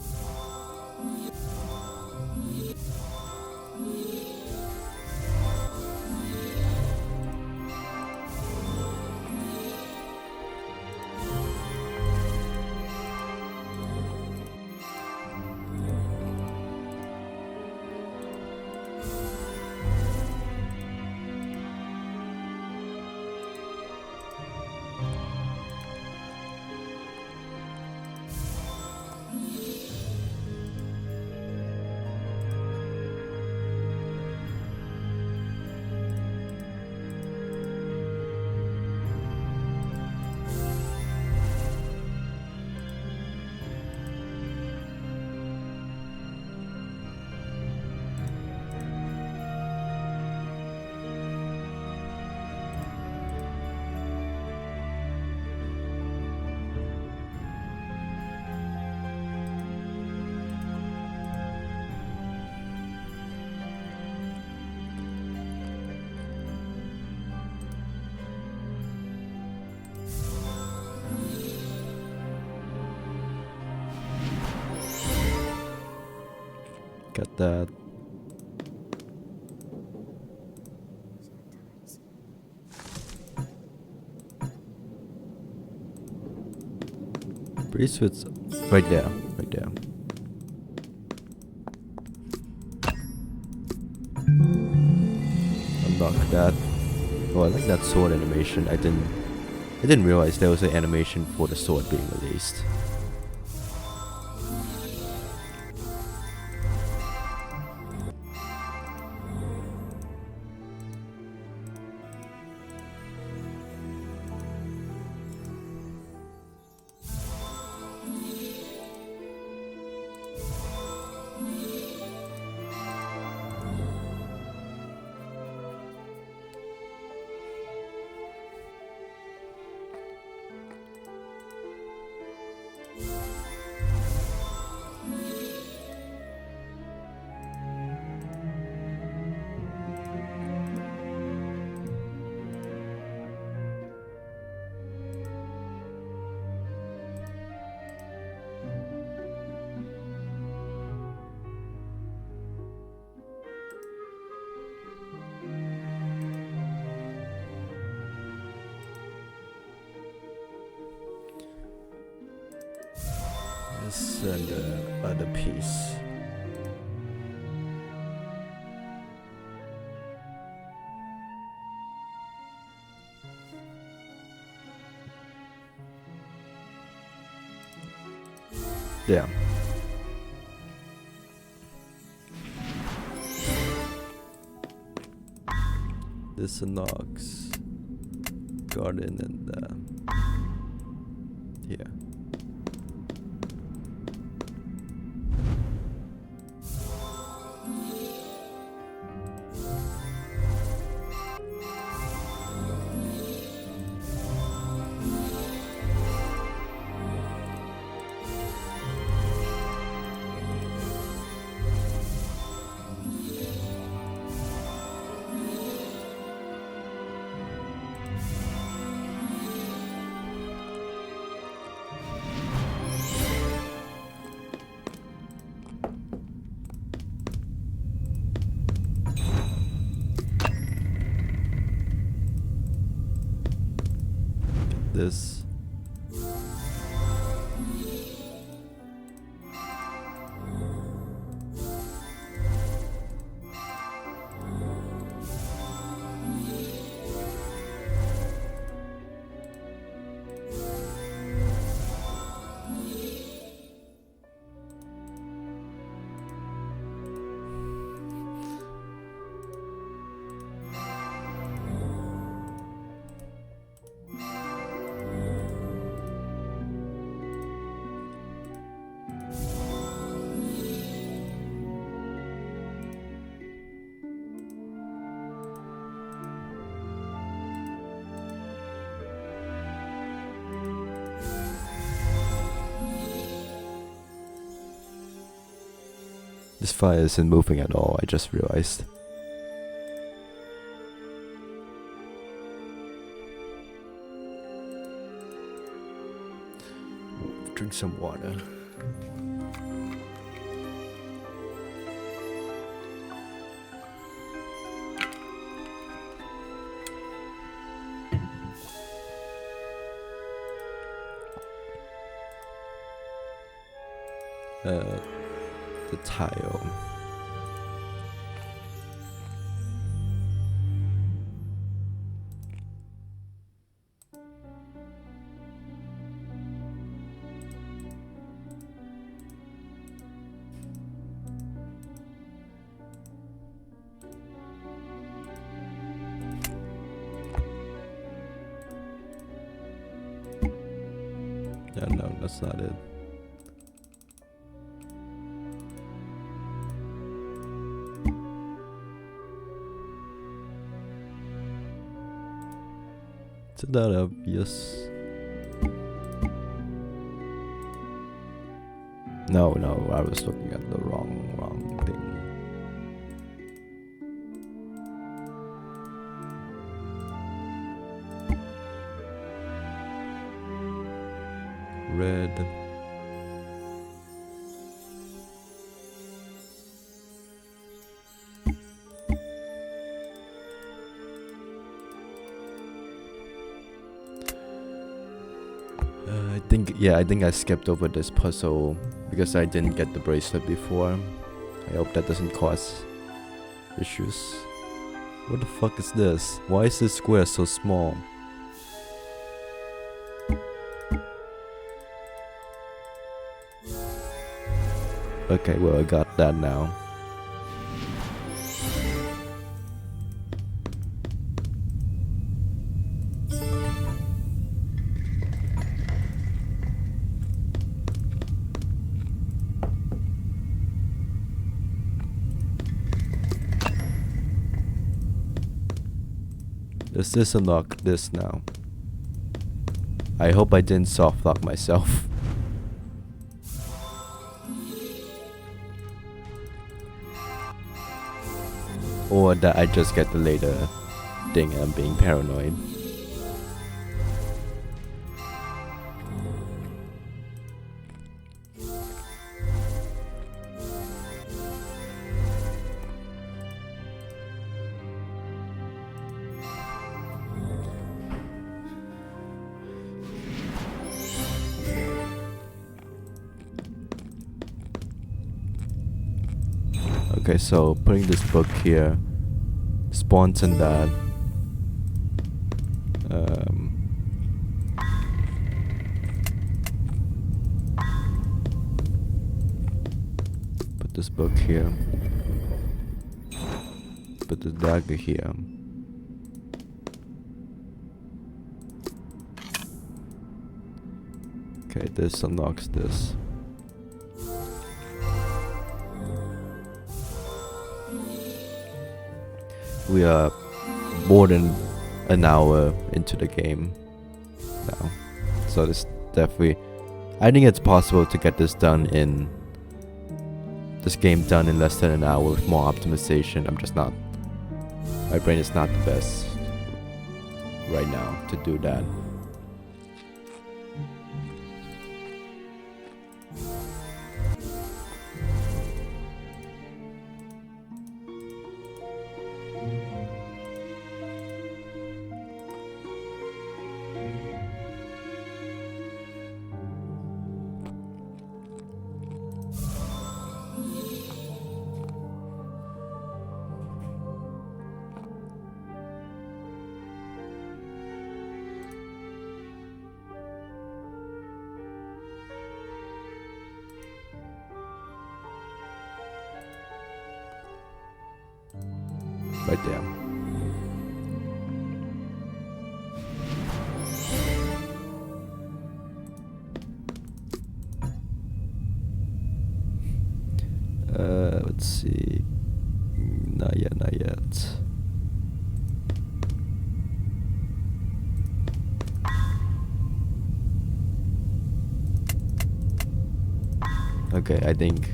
Got that. Bracelets right there, right there. Unlock that. Oh, I like that sword animation. I didn't realize there was an animation for the sword being released. And the other piece. Yeah. This unlocks garden and yeah. this? This fire isn't moving at all, I just realized. Drink some water. The tile. Yeah, no, that's not it. Isn't that obvious? No, I was looking at the wrong thing. Red. I think I skipped over this puzzle because I didn't get the bracelet before. I hope that doesn't cause issues. What the fuck is this? Why is this square so small? Okay, well, I got that now. Does this unlock this now? I hope I didn't soft lock myself. Or that I just get the later thing and I'm being paranoid. Okay, so putting this book here spawns in that. Put this book here. Put the dagger here. Okay, this unlocks this. We are more than an hour into the game now, so this definitely, I think it's possible to get this game done in less than an hour with more optimization. I'm just not, my brain is not the best right now to do that. Right there. Let's see. Not yet, not yet. Okay, I think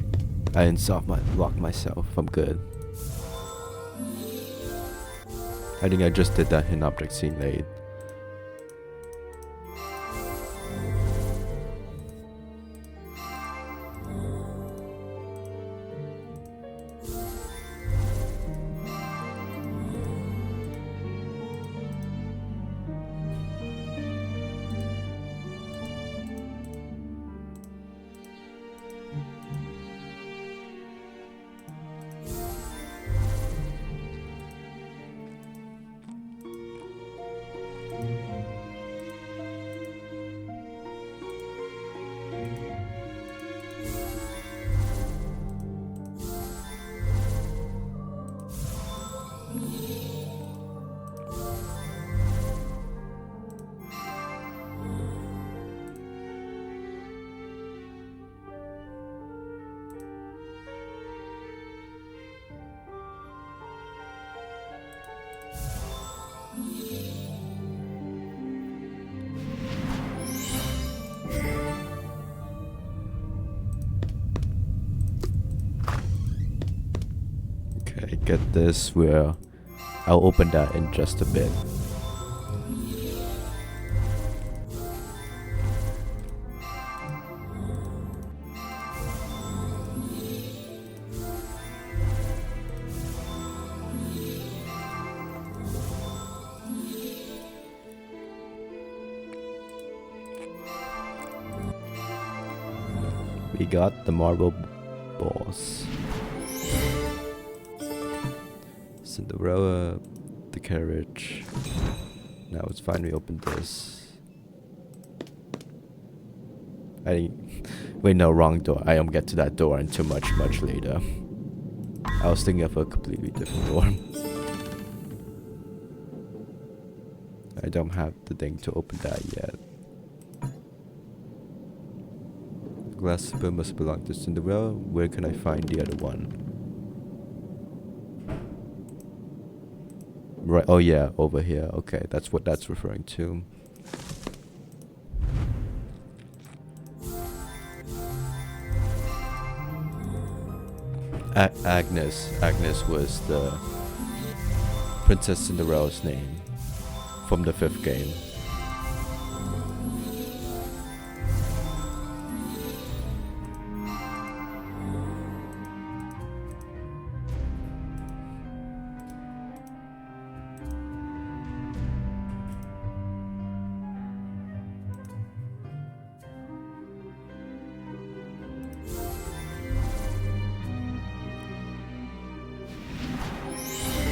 I locked myself. I'm good. I think I just did that in object scene late. Okay, get this where I'll open that in just a bit. We got the marble boss. Cinderella, the carriage. Now it's fine, we open this. Wait, no, wrong door. I don't get to that door until much later. I was thinking of a completely different door. I don't have the thing to open that yet. Glass slipper must belong to Cinderella. Where can I find the other one? Right, oh yeah, over here. Okay, that's what that's referring to. Agnes was the Princess Cinderella's name from the 5th game.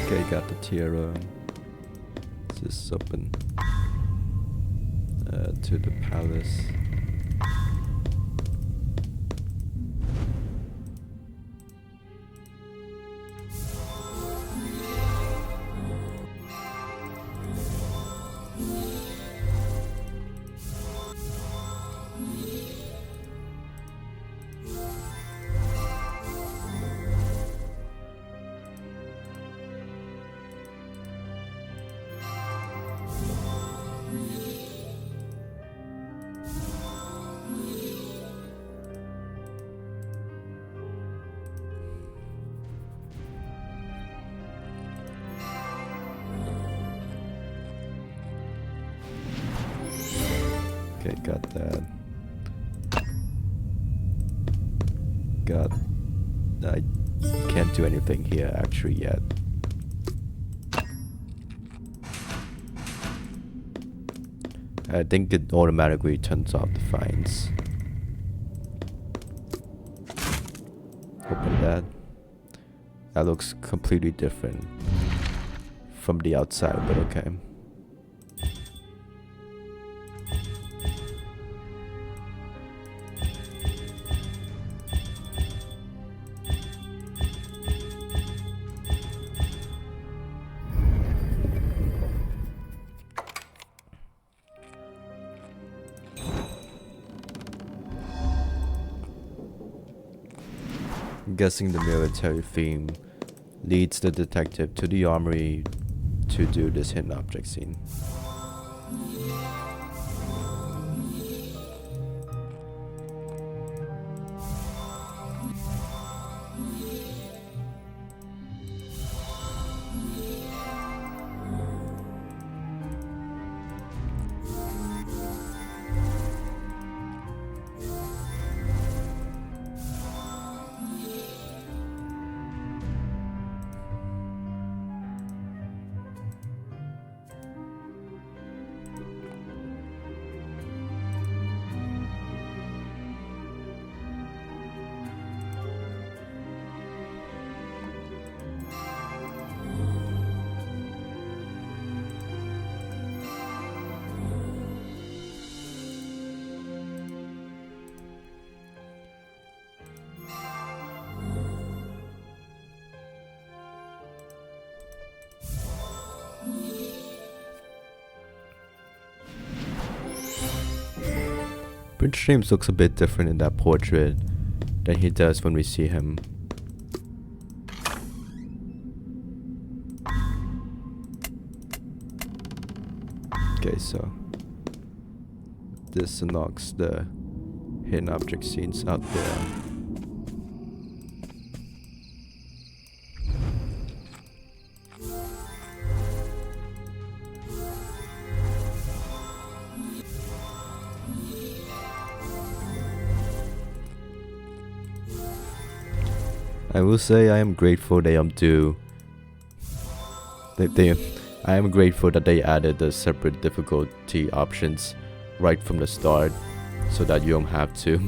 Okay, got the tiara. This is open to the palace. Okay, got that. I can't do anything here actually yet. I think it automatically turns off the fines. Open that. That looks completely different from the outside, but okay. I'm guessing the military theme leads the detective to the armory to do this hidden object scene. Prince James looks a bit different in that portrait than he does when we see him. Okay, so this unlocks the hidden object scenes out there. I will say I am grateful I am grateful that they added the separate difficulty options right from the start, so that you don't have to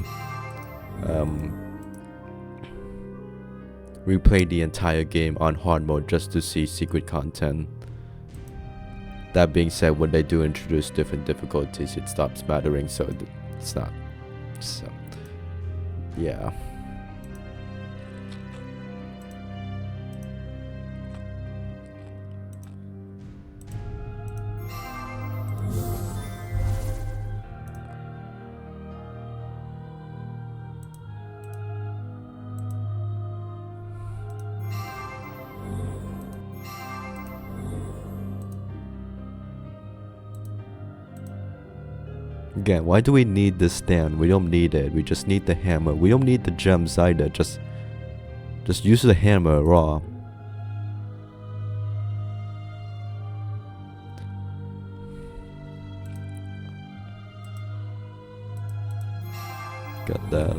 replay the entire game on hard mode just to see secret content. That being said, when they do introduce different difficulties, it stops mattering, so it's not. So, yeah. Again, why do we need this stand? We don't need it. We just need the hammer. We don't need the gems either. Just use the hammer raw. Got that.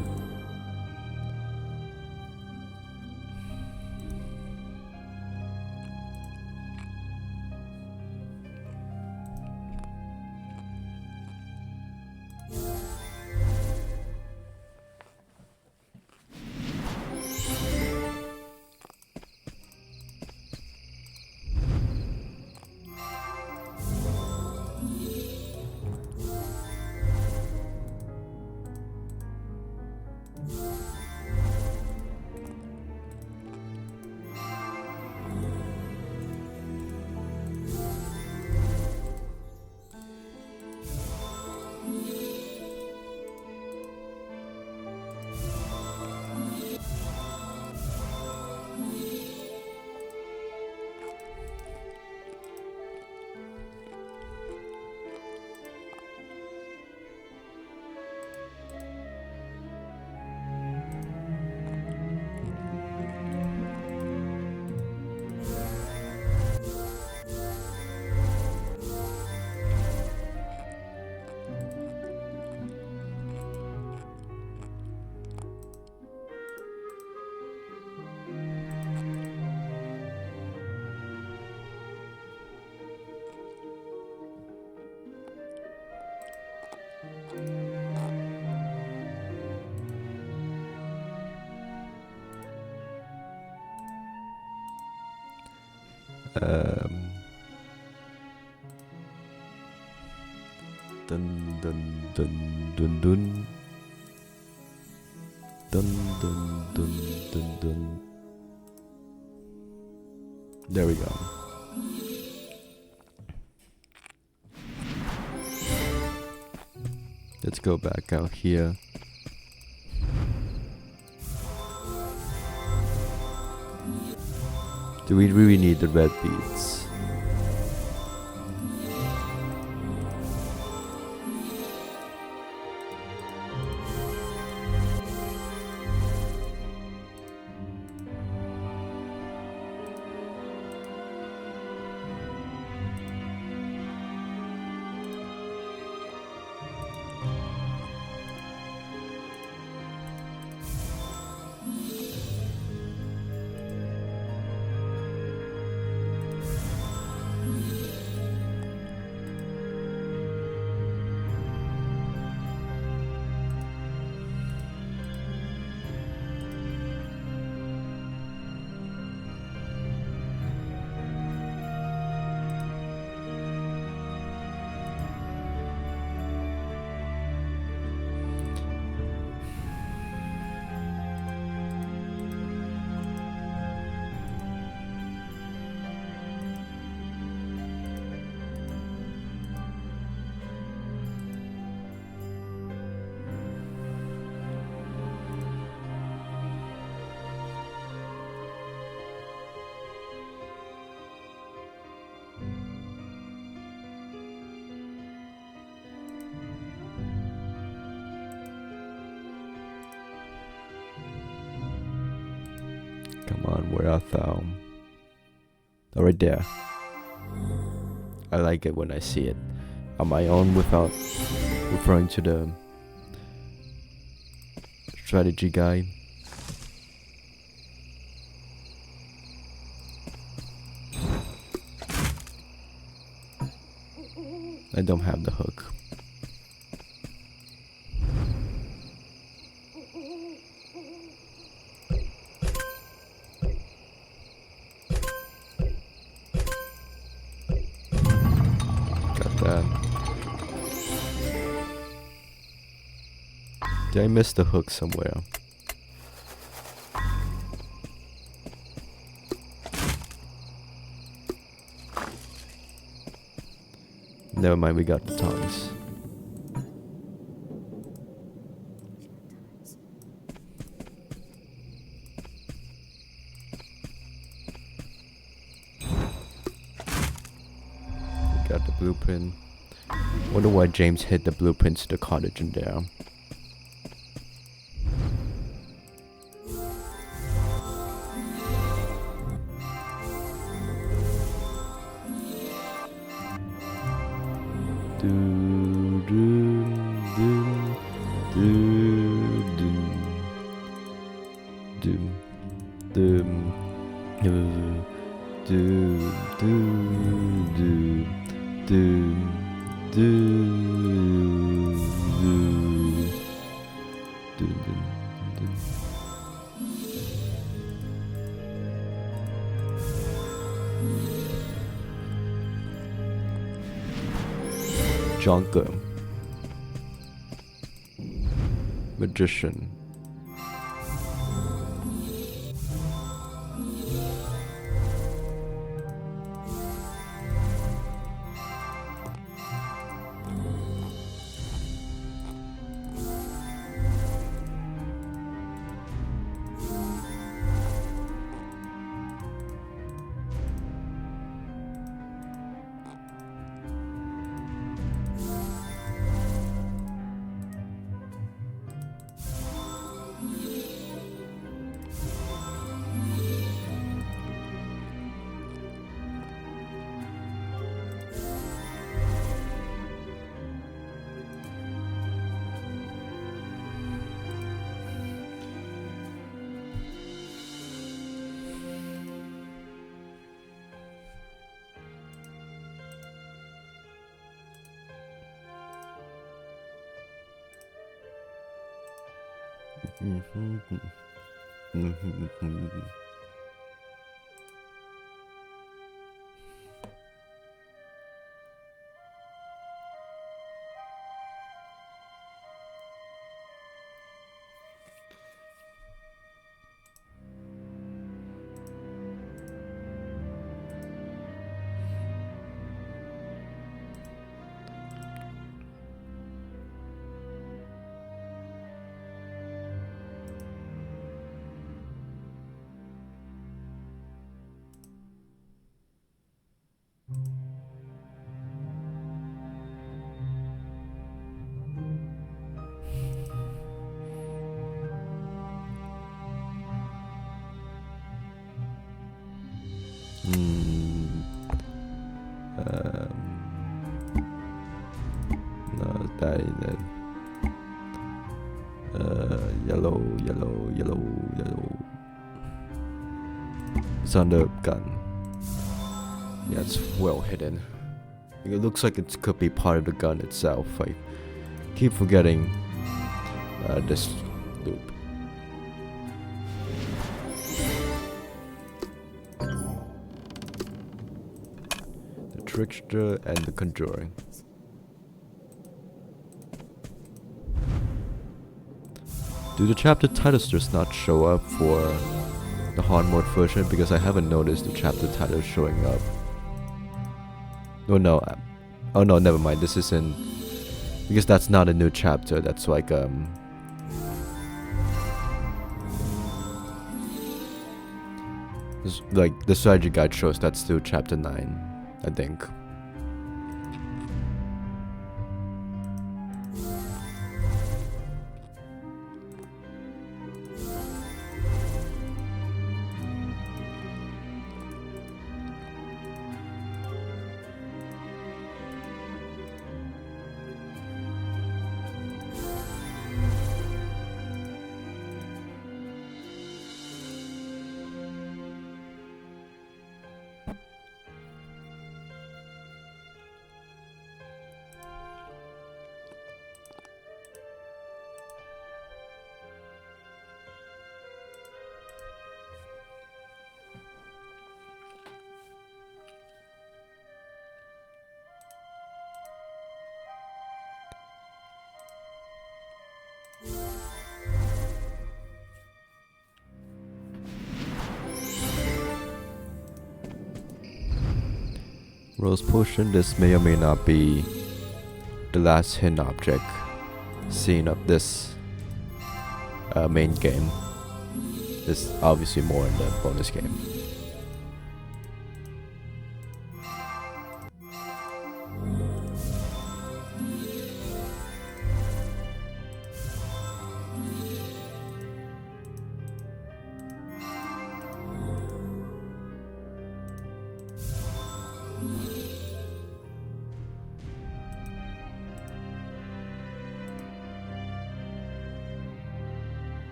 Dun dun dun dun dun. Dun dun dun dun dun. There we go. Let's go back out here. Do we really need the red beads? Come on, where art thou? Oh, right there. I like it when I see it on my own without referring to the strategy guide. I don't have the hook. Got that. Did I miss the hook somewhere? Never mind, we got the tongs. We got the blueprint. Wonder why James hid the blueprint to the cottage in there. Jonker. Magician. No, that ain't it. Yellow, yellow, yellow, yellow. It's on the gun. Yeah, it's well hidden. It looks like it could be part of the gun itself. I keep forgetting this loop. The Trickster and the Conjuring. Do the chapter titles just not show up for the hard mode version? Because I haven't noticed the chapter titles showing up. Oh no, oh no, never mind. This isn't, because that's not a new chapter. That's like like the strategy guide shows that's still chapter 9, I think. Rose Potion, this may or may not be the last hidden object scene of this main game. There's obviously more in the bonus game.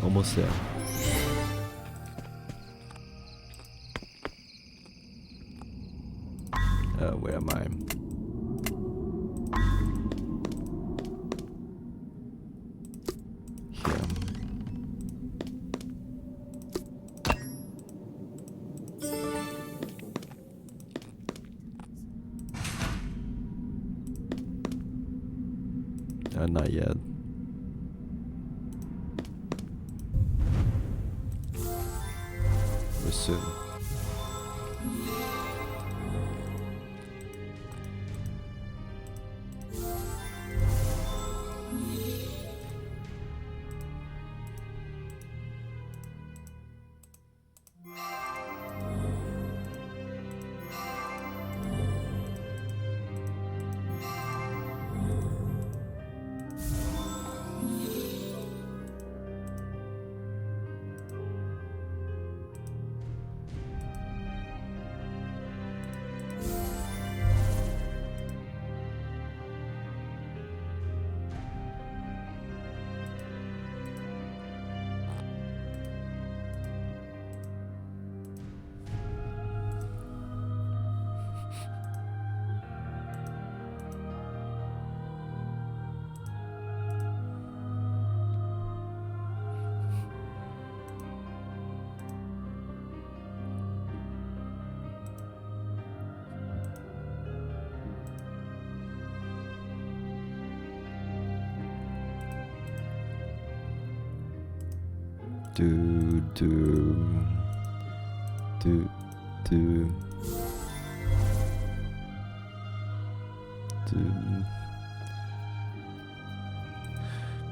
Almost there. Where am I? Here. Not yet. Soon.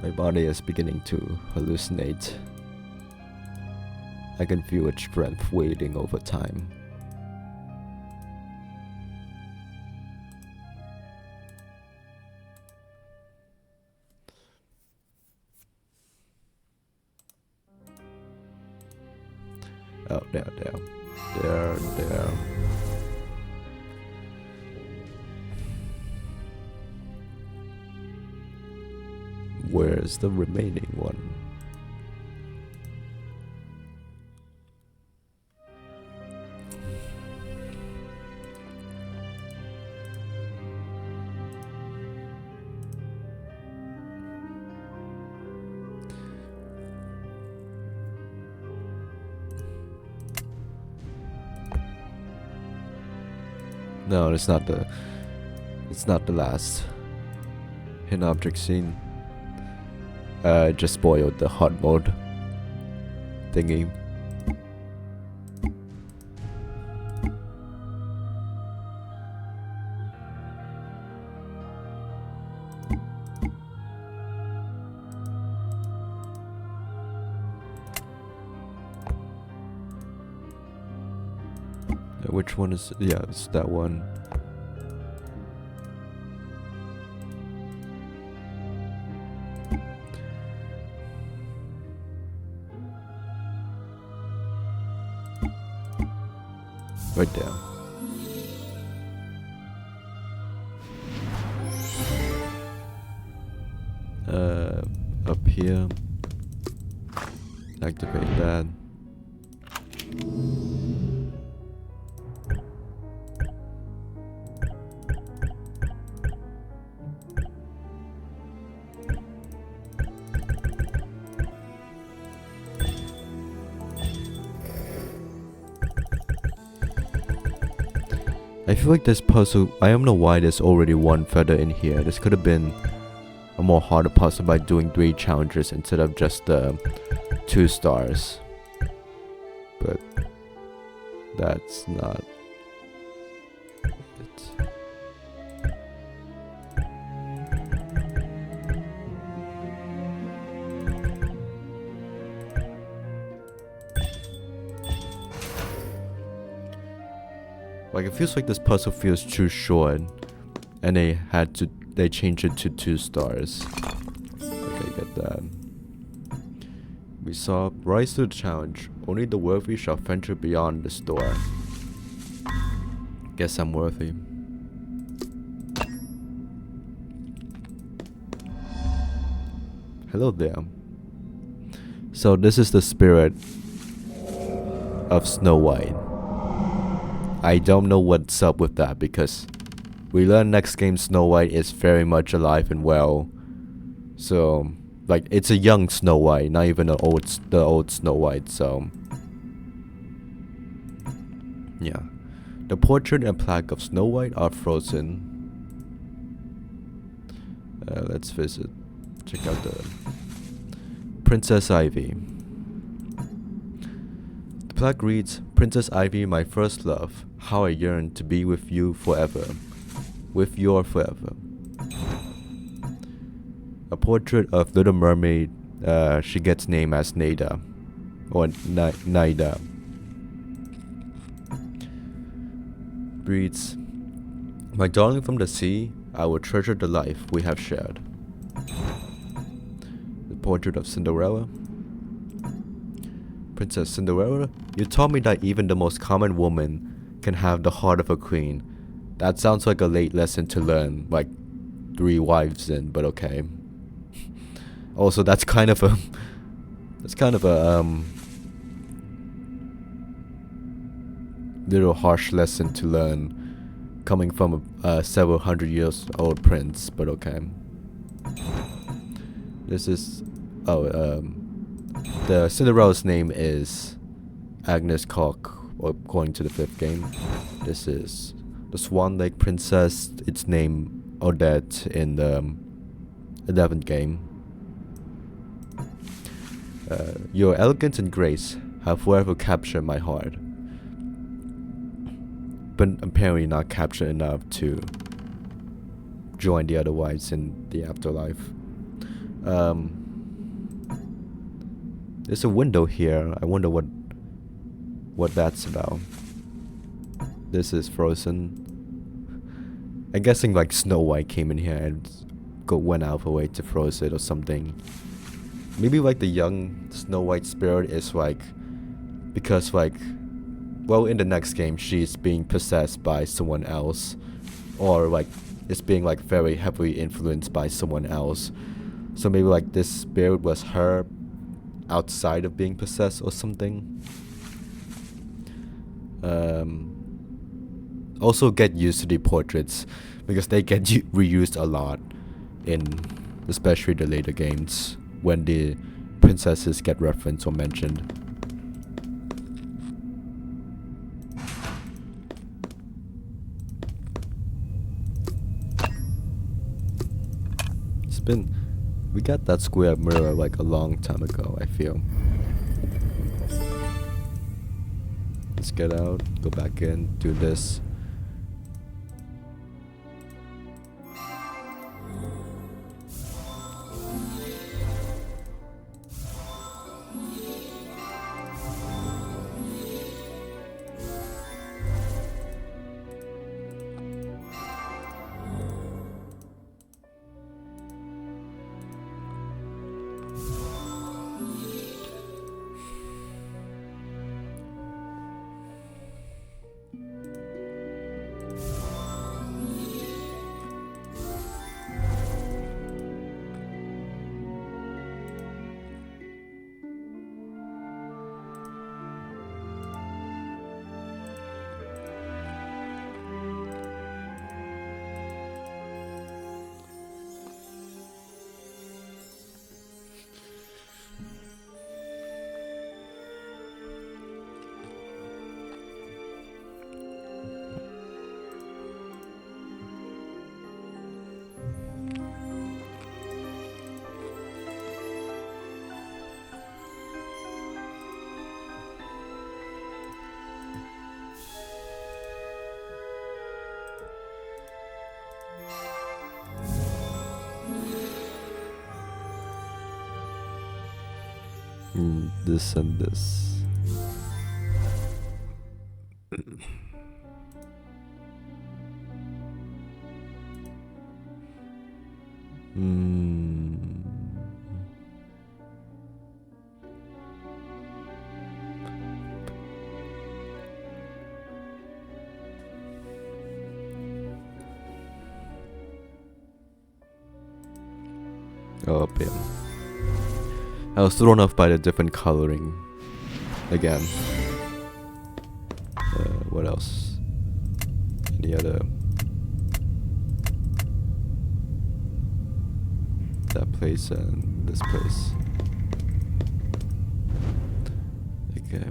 My body is beginning to hallucinate. I can feel its strength waning over time. Oh, there. Where's the remaining one? No, it's not the last hidden object scene. Just spoiled the hard mode thingy. Which one is? Yeah, it's that one. Right there. Up here. Activate that. I feel like this puzzle, I don't know why there's already one feather in here. This could have been a more harder puzzle by doing 3 challenges instead of just 2 stars. But that's not it. Like, it feels like this puzzle feels too short, and they changed it to 2 stars. Okay, get that. We saw rise to the challenge. Only the worthy shall venture beyond this door. Guess I'm worthy. Hello there. So this is the spirit of Snow White. I don't know what's up with that, because we learn next game Snow White is very much alive and well. So, like, it's a young Snow White, not even the old Snow White, so yeah. The portrait and plaque of Snow White are frozen. Let's visit. Check out the Princess Ivy. The plaque reads, "Princess Ivy, my first love, how I yearn to be with you forever. With your forever." A portrait of Little Mermaid. She gets named as Nada. Or Naida. Reads, "My darling from the sea, I will treasure the life we have shared." The portrait of Cinderella. Princess Cinderella, you taught me that even the most common woman can have the heart of a queen. That sounds like a late lesson to learn, like 3 wives in, but okay. Also, that's kind of a little harsh lesson to learn, coming from a several hundred years old prince, but okay. This is the Cinderella's name is Agnes Cock, according to the 5th game. This is the Swan Lake Princess. Its name Odette in the 11th game. Your elegance and grace have forever captured my heart, but apparently not captured enough to join the other wives in the afterlife. There's a window here. I wonder what that's about. This is frozen. I'm guessing like Snow White came in here and went out of her way to froze it or something. Maybe like the young Snow White spirit is like because like, well, in the next game she's being possessed by someone else, or like it's being like very heavily influenced by someone else. So maybe like this spirit was her outside of being possessed or something. Also get used to the portraits because they get reused a lot in especially the later games when the princesses get referenced or mentioned. We got that square mirror like a long time ago, I feel. Let's get out, go back in, do this. This and this. Oh, damn. I was thrown off by the different coloring again. What else? Any other? That place and this place. Okay.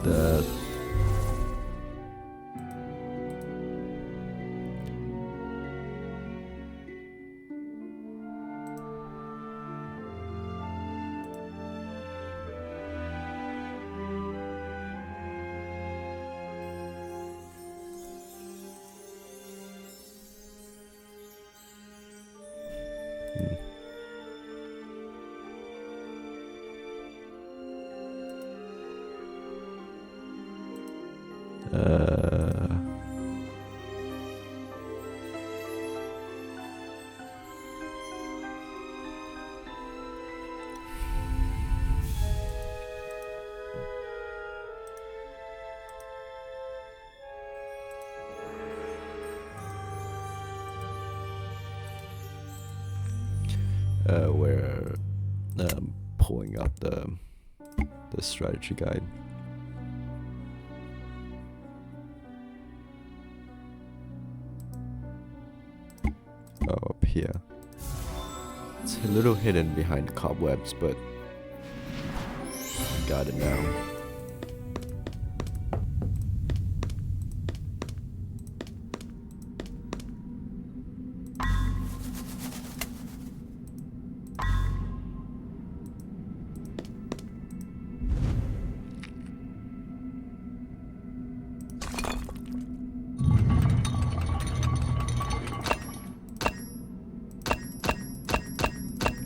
That we're pulling out the strategy guide. Oh, up here. It's a little hidden behind the cobwebs, but got it now.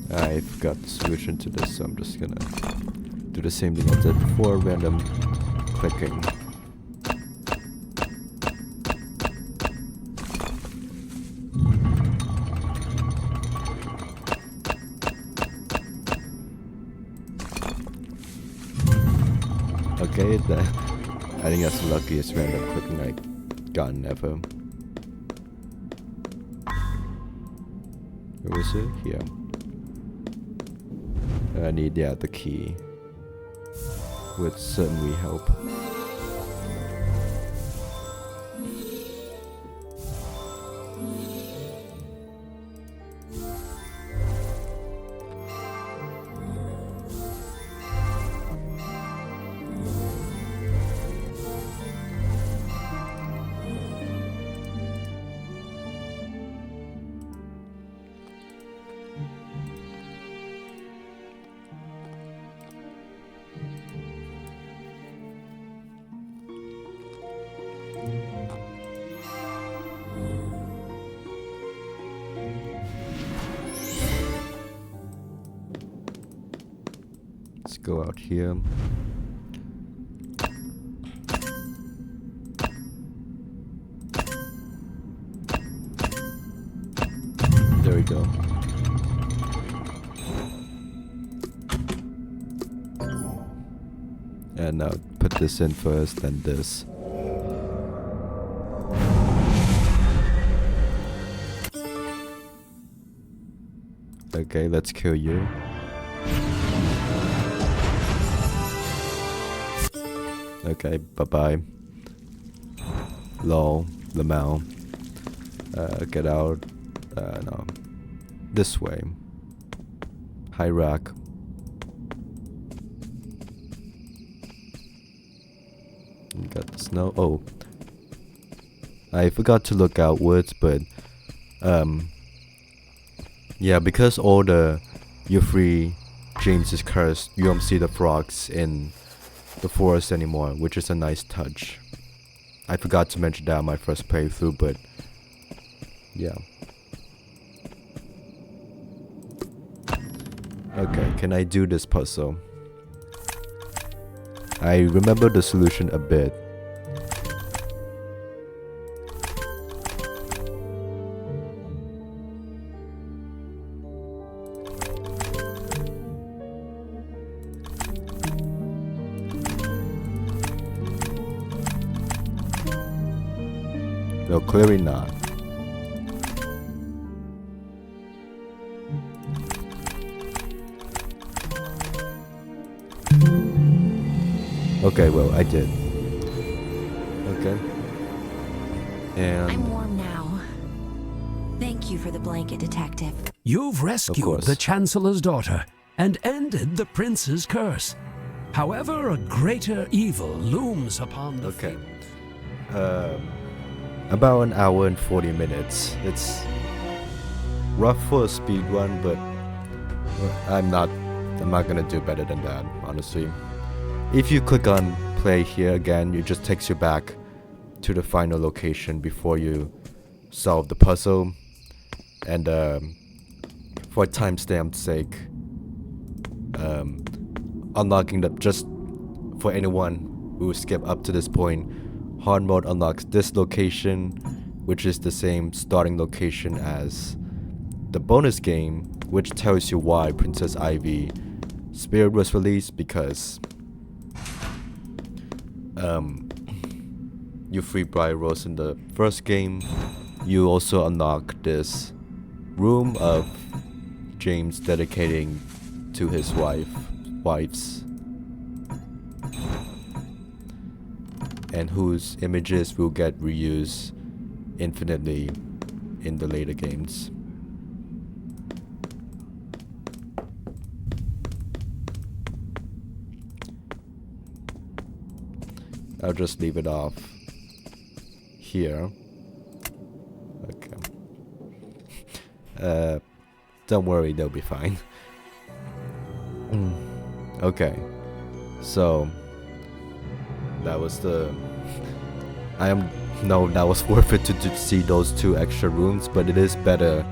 I forgot the solution to this, so I'm just gonna do the same thing I did before, random clicking. Okay, I think that's the luckiest random clicking I've gotten ever. Where is it? Here. I need, the key. Would certainly help. Let's go out here. There we go. And now put this in first, then this. Okay, let's kill you. Okay, bye-bye. Lol, Lamau. Get out. No. This way. High rack. You got the snow. Oh. I forgot to look outwards, but yeah, because all the Euphrates James is cursed, you don't see the frogs in the forest anymore, which is a nice touch. I forgot to mention that on my first playthrough, but yeah. Okay, can I do this puzzle? I remember the solution a bit. No, clearly not. Okay, well, I did. Okay. And I'm warm now. Thank you for the blanket, Detective. You've rescued the Chancellor's daughter and ended the prince's curse. However, a greater evil looms upon the okay. About an hour and 40 minutes. It's rough for a speed run, but I'm not gonna do better than that, honestly. If you click on play here again, it just takes you back to the final location before you solve the puzzle. And for timestamp's sake, unlocking the, just for anyone who skipped up to this point, hard mode unlocks this location, which is the same starting location as the bonus game, which tells you why Princess Ivy Spirit was released, because you free Briar Rose in the first game. You also unlock this room of James dedicating to his wives, and whose images will get reused infinitely in the later games. I'll just leave it off here. Okay. Don't worry, they'll be fine. Okay. So that was the that was worth it to see those 2 extra rooms, but it is better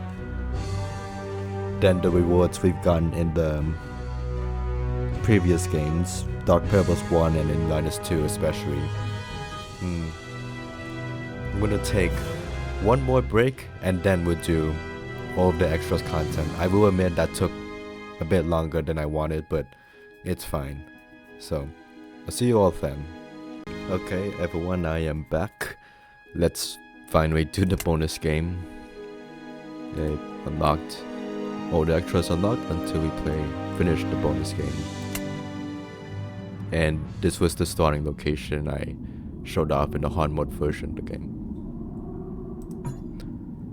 than the rewards we've gotten in the previous games, Dark Parables 1 and in Linus 2 especially. I'm gonna take one more break and then we'll do all of the extras content. I will admit that took a bit longer than I wanted, but it's fine. So, I'll see you all then. Okay, everyone, I am back. Let's finally do the bonus game. They unlocked. All the extras unlocked until we finish the bonus game. And this was the starting location I showed off in the hard mode version of the game.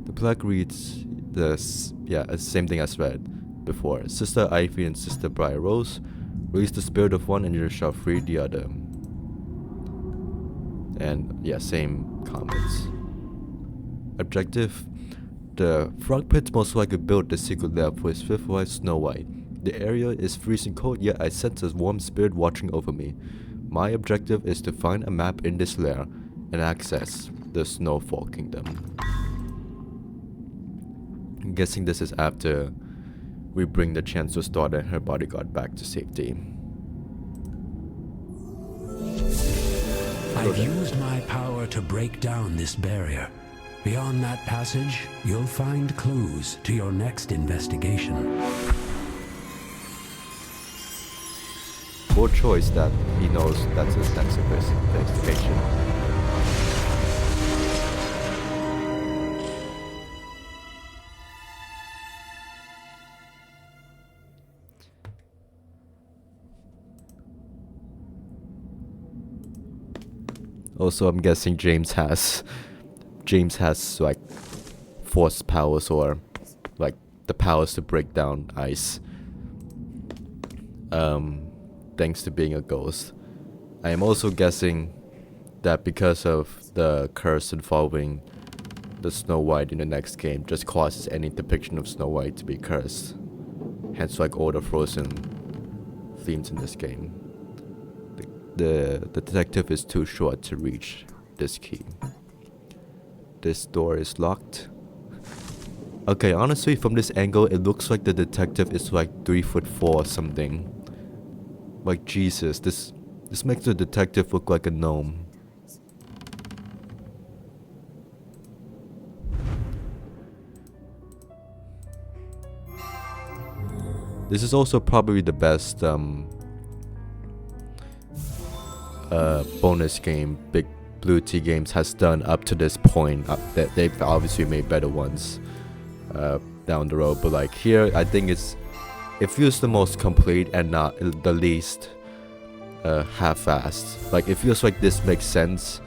The plaque reads same thing as read before. Sister Ivy and Sister Briar Rose release the spirit of one and you shall free the other. And yeah, same comments. Objective: the frog pits most likely built the secret lair for his fifth wife Snow White. The area is freezing cold, yet I sense a warm spirit watching over me. My objective is to find a map in this lair and access the Snowfall Kingdom. I'm guessing this is after we bring the chancellor's daughter and her bodyguard back to safety. I've used my power to break down this barrier. Beyond that passage, you'll find clues to your next investigation. Poor choice that he knows that's his next investigation. Also, I'm guessing James has like force powers or like the powers to break down ice. Thanks to being a ghost. I am also guessing that because of the curse involving the Snow White in the next game just causes any depiction of Snow White to be cursed. Hence like all the frozen themes in this game. The detective is too short to reach this key. This door is locked. Okay, honestly from this angle it looks like the detective is like 3'4" or something. Like Jesus, this makes the detective look like a gnome. This is also probably the best bonus game Big Blue Tea Games has done up to this point. That they've obviously made better ones down the road, but like here I think it feels the most complete and not the least half-assed. Like it feels like this makes sense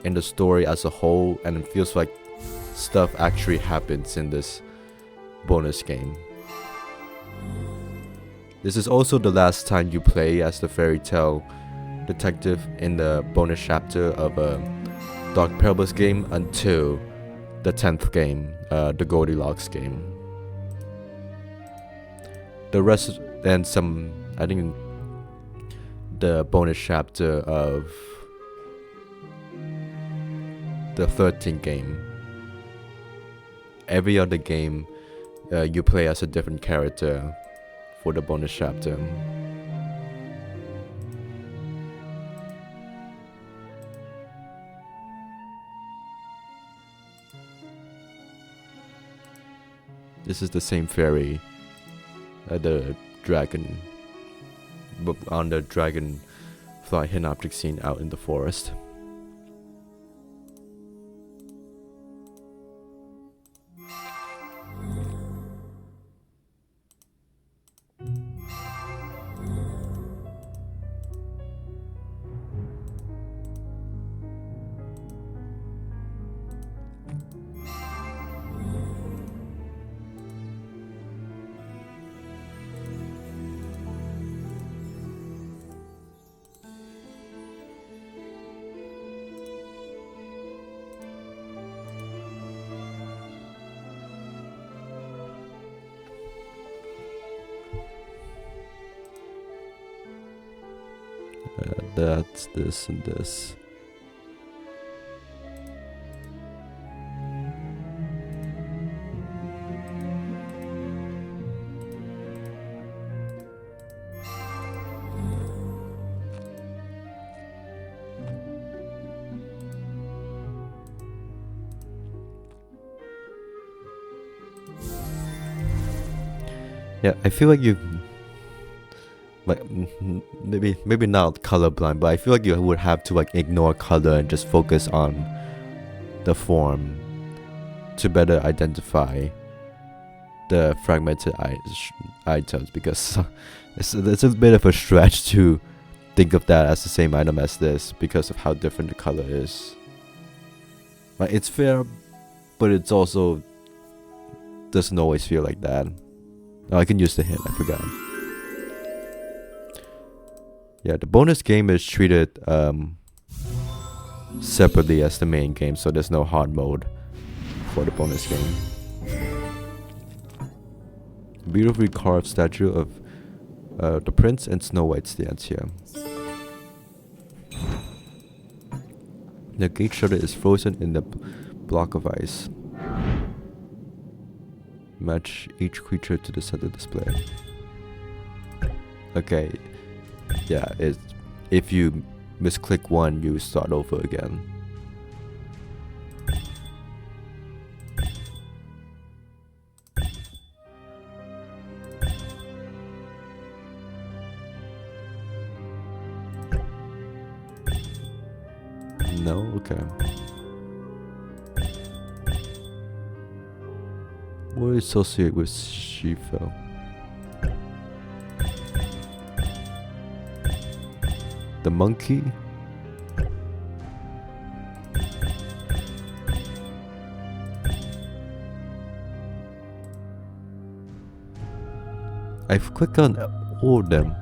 in the story as a whole, and it feels like stuff actually happens in this bonus game. This is also the last time you play as the fairy tale detective in the bonus chapter of a Dark Parables game until the 10th game, the Goldilocks game. The rest and some, I think, the bonus chapter of the 13th game. Every other game, you play as a different character for the bonus chapter. This is the same fairy, the dragon, on the dragonfly hidden object scene out in the forest. That's this and this. Yeah, I feel like you, like, maybe not colorblind, but I feel like you would have to like ignore color and just focus on the form to better identify the fragmented items, because it's a bit of a stretch to think of that as the same item as this because of how different the color is. Like, it's fair, but it's also doesn't always feel like that. Oh, I can use the hint, I forgot. Yeah, the bonus game is treated separately as the main game, so there's no hard mode for the bonus game. Beautifully carved statue of the prince and Snow White stands here. The gate shutter is frozen in the block of ice. Match each creature to the center display. Okay, yeah, if you misclick one, you start over again. No? Okay. What is associated with Shifa? The monkey? I've clicked on all of them.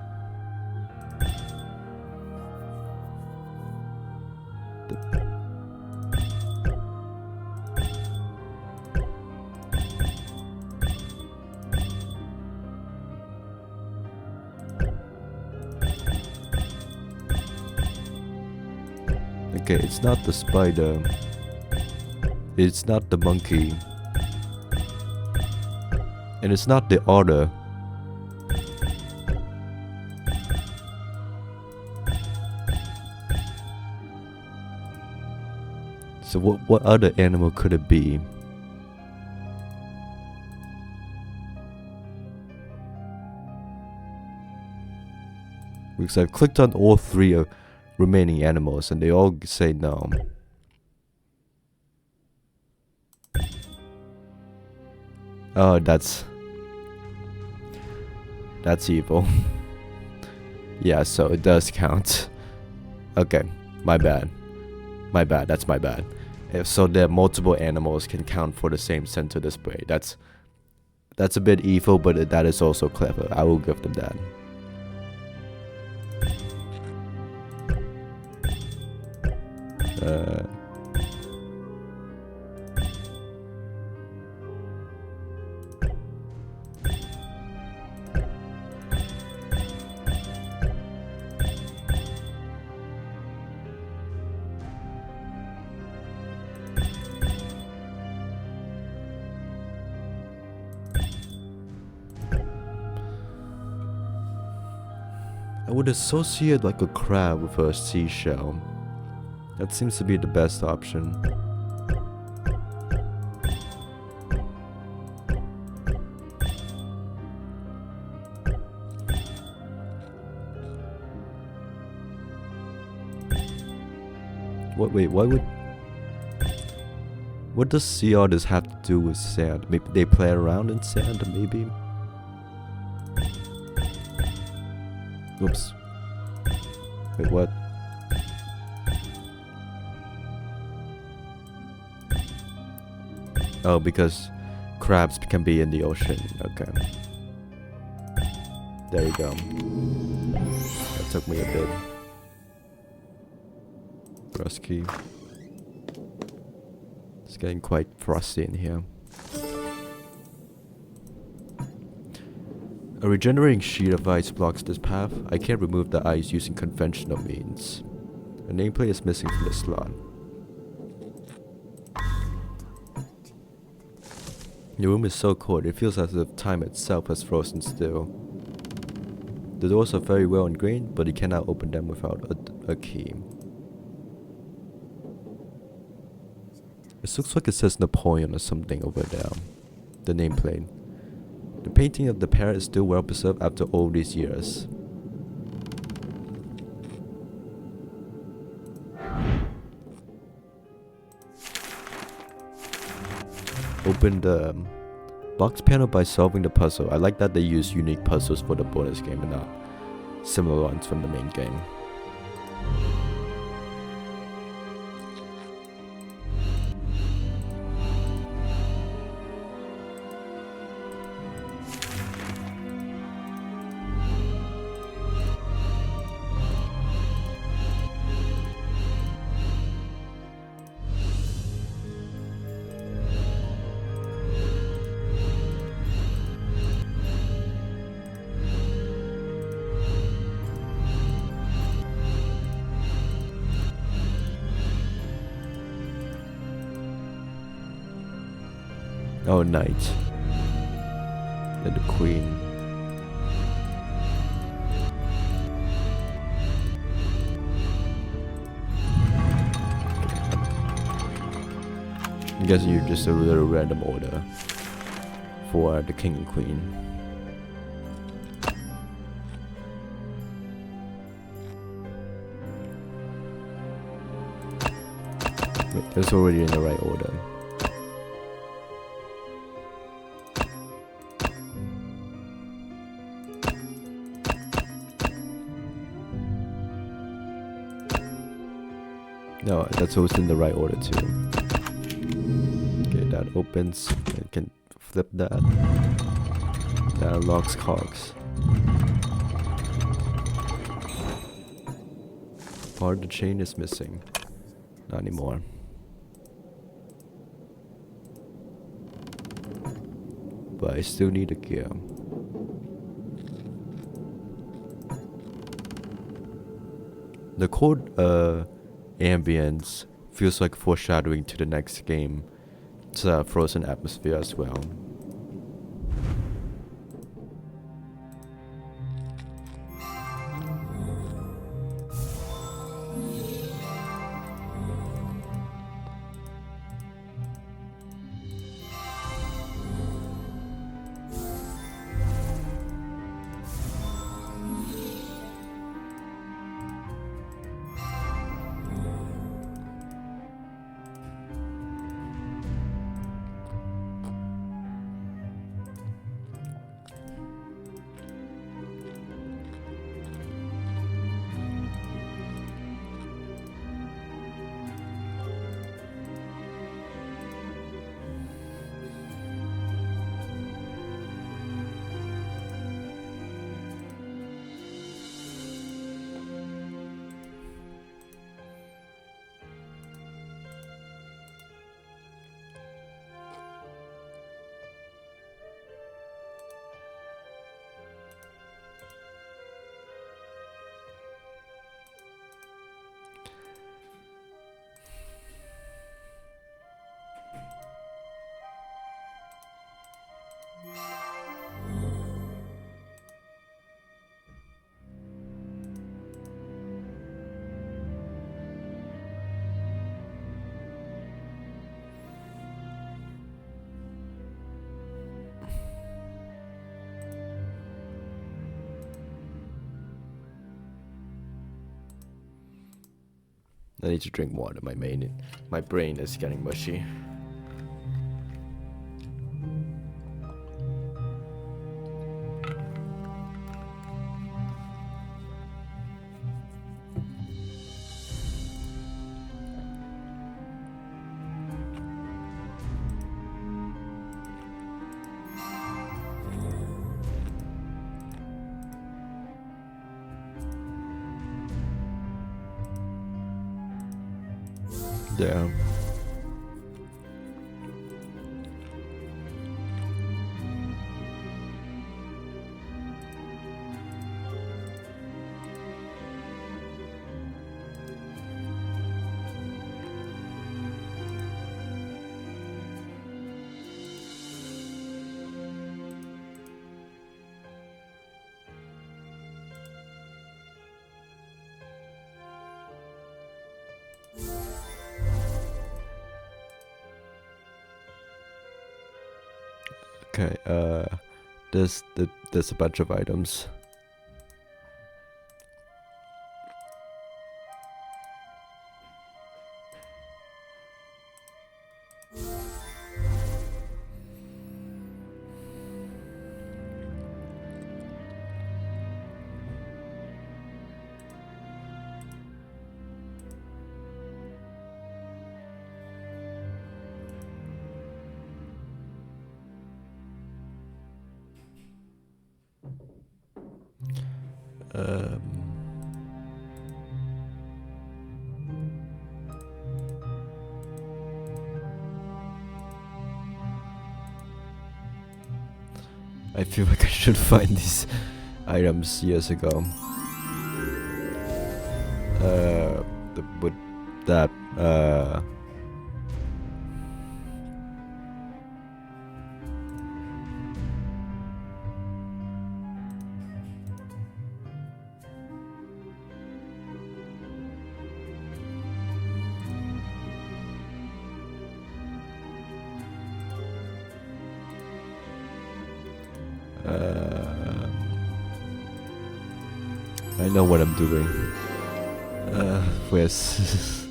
Okay, it's not the spider. It's not the monkey. And it's not the otter. So what other animal could it be? Because I've clicked on all three remaining animals and they all say no. Oh, that's evil. Yeah, so it does count. Okay, my bad. That's my bad. So there multiple animals can count for the same center display. That's a bit evil, but that is also clever. I will give them that. I would associate like a crab with a seashell. That seems to be the best option. Wait, what does sea otters have to do with sand? Maybe they play around in sand, maybe? Oops. Wait, what? Oh, because crabs can be in the ocean. Okay. There we go. That took me a bit. Rusky. It's getting quite frosty in here. A regenerating sheet of ice blocks this path. I can't remove the ice using conventional means. A nameplate is missing from the slot. The room is so cold, it feels as if time itself has frozen still. The doors are very well ingrained, but you cannot open them without a key. It looks like it says Napoleon or something over there. The nameplate. The painting of the parrot is still well preserved after all these years. Open the box panel by solving the puzzle. I like that they use unique puzzles for the bonus game and not similar ones from the main game. Oh, knight. Then the queen. I'm guessing you're just a little random order for the king and queen. Wait, it's already in the right order. No, that's always in the right order too. Okay, that opens. I can flip that. That unlocks cogs. Part of the chain is missing. Not anymore. But I still need a gear. The code ambience feels like foreshadowing to the next game. It's a frozen atmosphere as well. I need to drink water. My brain is getting mushy. Yeah. Okay, There's a bunch of items. I feel like I should find these items years ago. With that, I know what I'm doing. Where's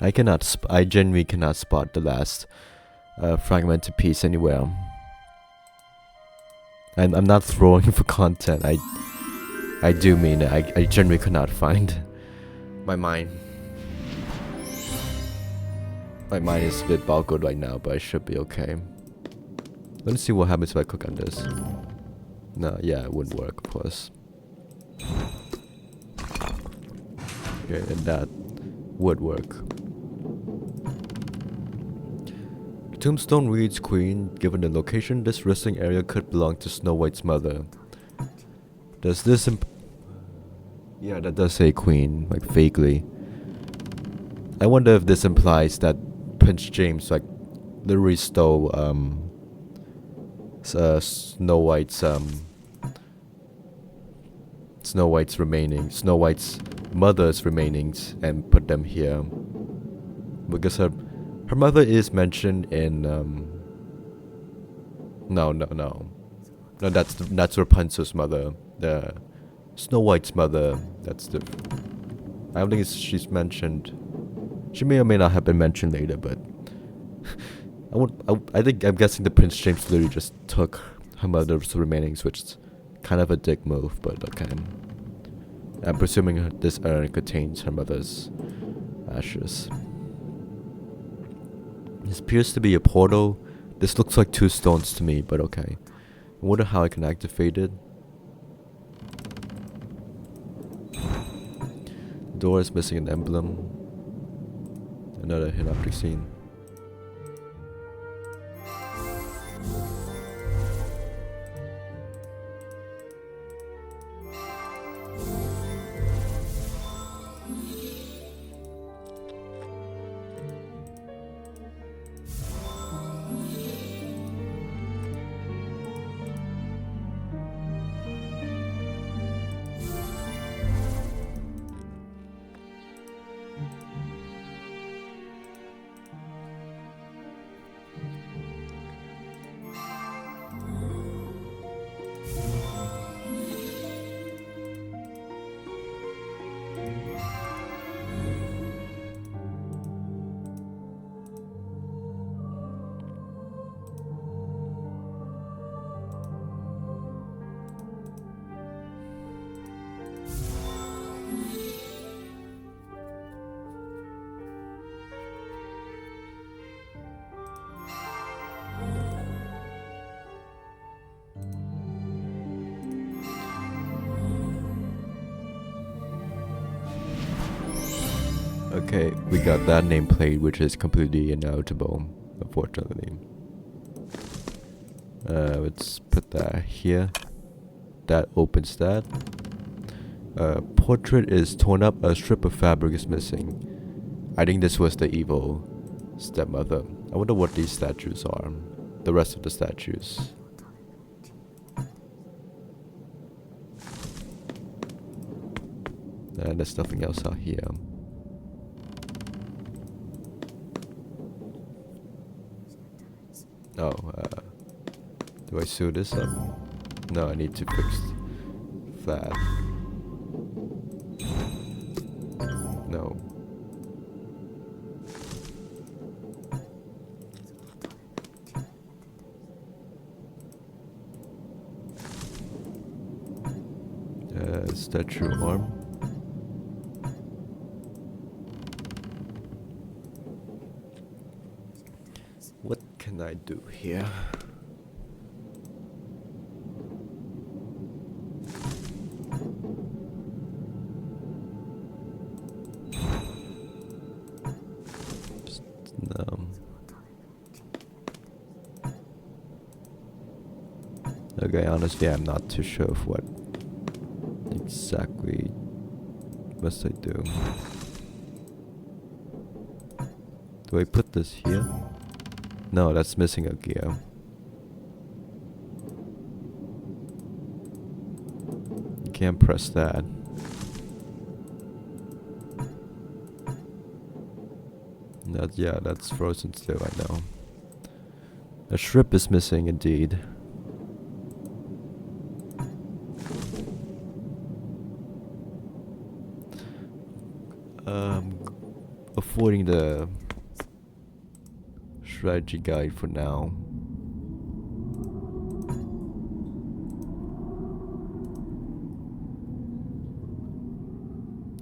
I genuinely cannot spot the last fragmented piece anywhere. I'm not throwing for content. I do mean it. I genuinely could not find my mind. My mind is a bit boggled right now, but I should be okay. Let me see what happens if I cook on this. No, yeah, it wouldn't work, of course. Okay, and that would work. Tombstone reads Queen. Given the location, this resting area could belong to Snow White's mother. Does this yeah, that does say Queen, like vaguely. I wonder if this implies that Prince James literally stole Snow White's mother's remainings and put them here, because her mother is mentioned in no, that's Rapunzel's mother. The Snow White's mother. That's the. I don't think she's mentioned. She may or may not have been mentioned later, but I'm guessing the Prince James literally just took her mother's remainings, which is kind of a dick move, but okay. I'm presuming this urn contains her mother's ashes. This appears to be a portal. This looks like 2 stones to me, but okay. I wonder how I can activate it. The door is missing an emblem. Another hidden object scene. Okay, we got that nameplate, which is completely ineligible, unfortunately. Let's put that here. That opens that. Portrait is torn up, a strip of fabric is missing. I think this was the evil stepmother. I wonder what these statues are. the rest of the statues. And there's nothing else out here. Oh, do I sew this up? No, I need to fix that. No. Statue arm. What can I do here? Okay, honestly, I'm not too sure of what exactly must I do. Do I put this here? No, that's missing a gear. You can't press that. Yeah, that's frozen still, I know. A strip is missing indeed. Avoiding the strategy guide for now.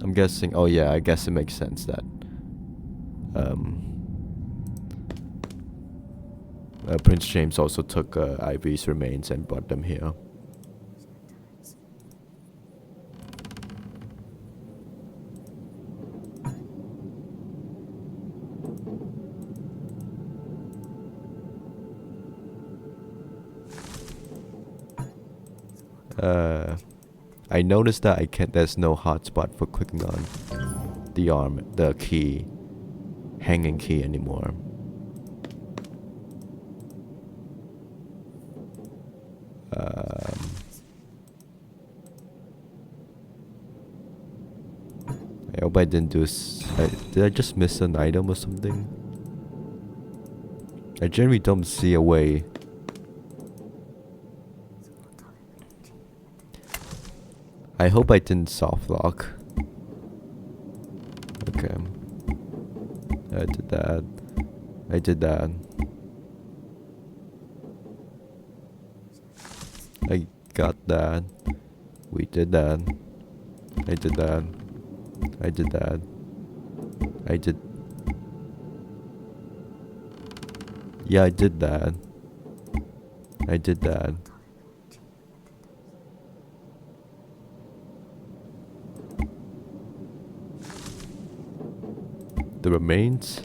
I'm guessing, oh yeah, I guess it makes sense that Prince James also took Ivy's remains and brought them here. I noticed that there's no hotspot for clicking on the key, hanging key anymore. I hope I didn't do did I just miss an item or something? I generally don't see a way. I hope I didn't soft lock. Okay. I did that. I did that. I got that. We did that. I did that. I did that. I did. Yeah, I did that. I did that. The remains.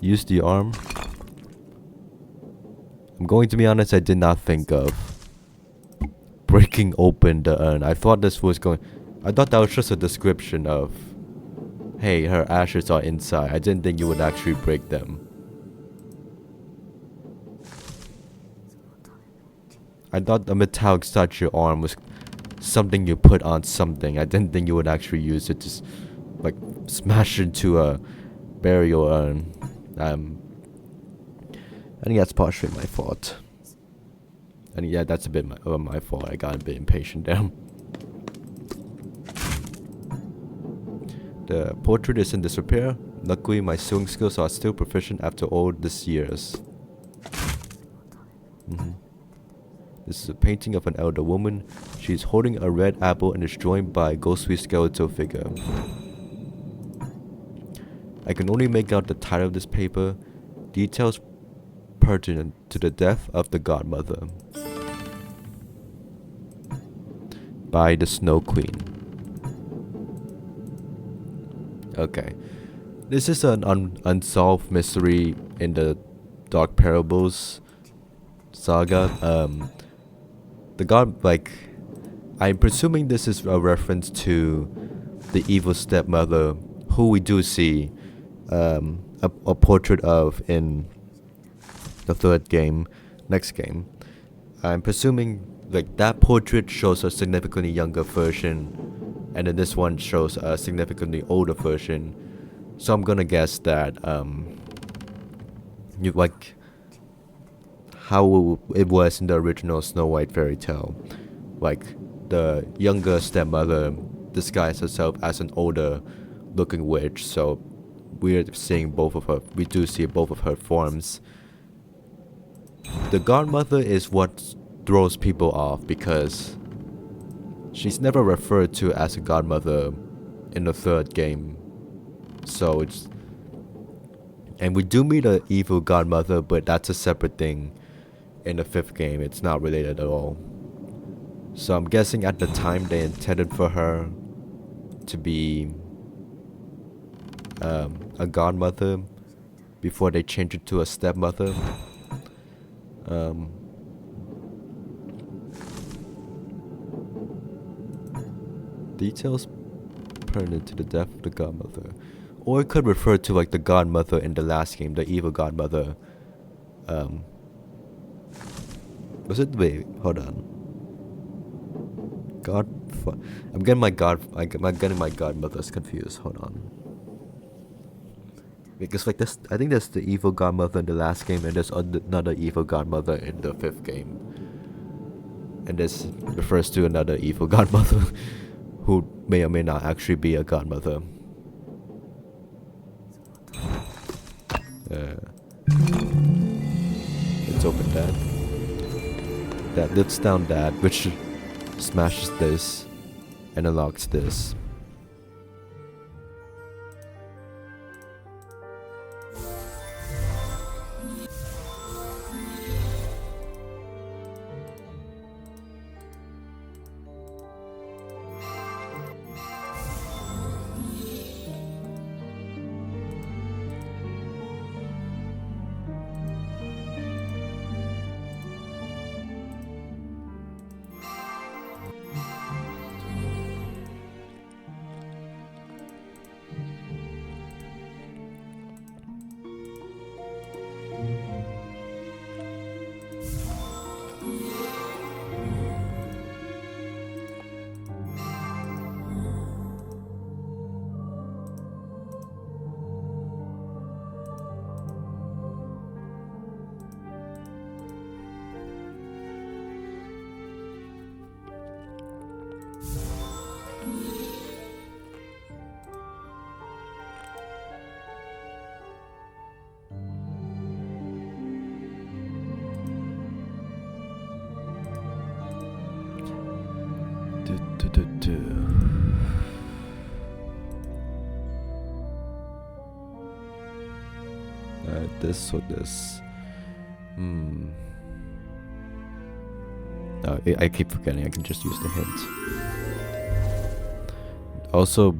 Use the arm. I'm going to be honest, I did not think of breaking open the urn. I thought this was going... I thought that was just a description of, hey, her ashes are inside. I didn't think you would actually break them. I thought the metallic statue arm was something you put on something. I didn't think you would actually use it to like smash into a burial urn. I think that's partially my fault. And yeah, that's a bit my fault. I got a bit impatient there. The portrait is in disrepair. Luckily, my sewing skills are still proficient after all these years. This is a painting of an elder woman. She is holding a red apple and is joined by a ghostly skeletal figure. I can only make out the title of this paper. Details pertinent to the death of the godmother. By the Snow Queen. Okay. This is an unsolved mystery in the Dark Parables saga. The god, like, I'm presuming this is a reference to the evil stepmother, who we do see a portrait of in the third game. next game. I'm presuming like that portrait shows a significantly younger version, and then this one shows a significantly older version. So I'm gonna guess that you like how it was in the original Snow White fairy tale, like the younger stepmother disguised herself as an older looking witch. So we're seeing both of her. We do see both of her forms. The godmother is what throws people off because she's never referred to as a godmother in the third game. So it's, and we do meet an evil godmother, but that's a separate thing in the fifth game. It's not related at all. So I'm guessing at the time they intended for her to be a godmother before they changed it to a stepmother. Details pertinent to the death of the godmother. Or it could refer to like the godmother in the last game, the evil godmother. Was it, wait, hold on. I'm getting my godmothers confused, hold on. Because like this, I think there's the evil godmother in the last game, and there's another evil godmother in the fifth game. And this refers to another evil godmother who may or may not actually be a godmother. Let's open that. That lifts down that, which smashes this and unlocks this. This or this. I keep forgetting I can just use the hint. Also,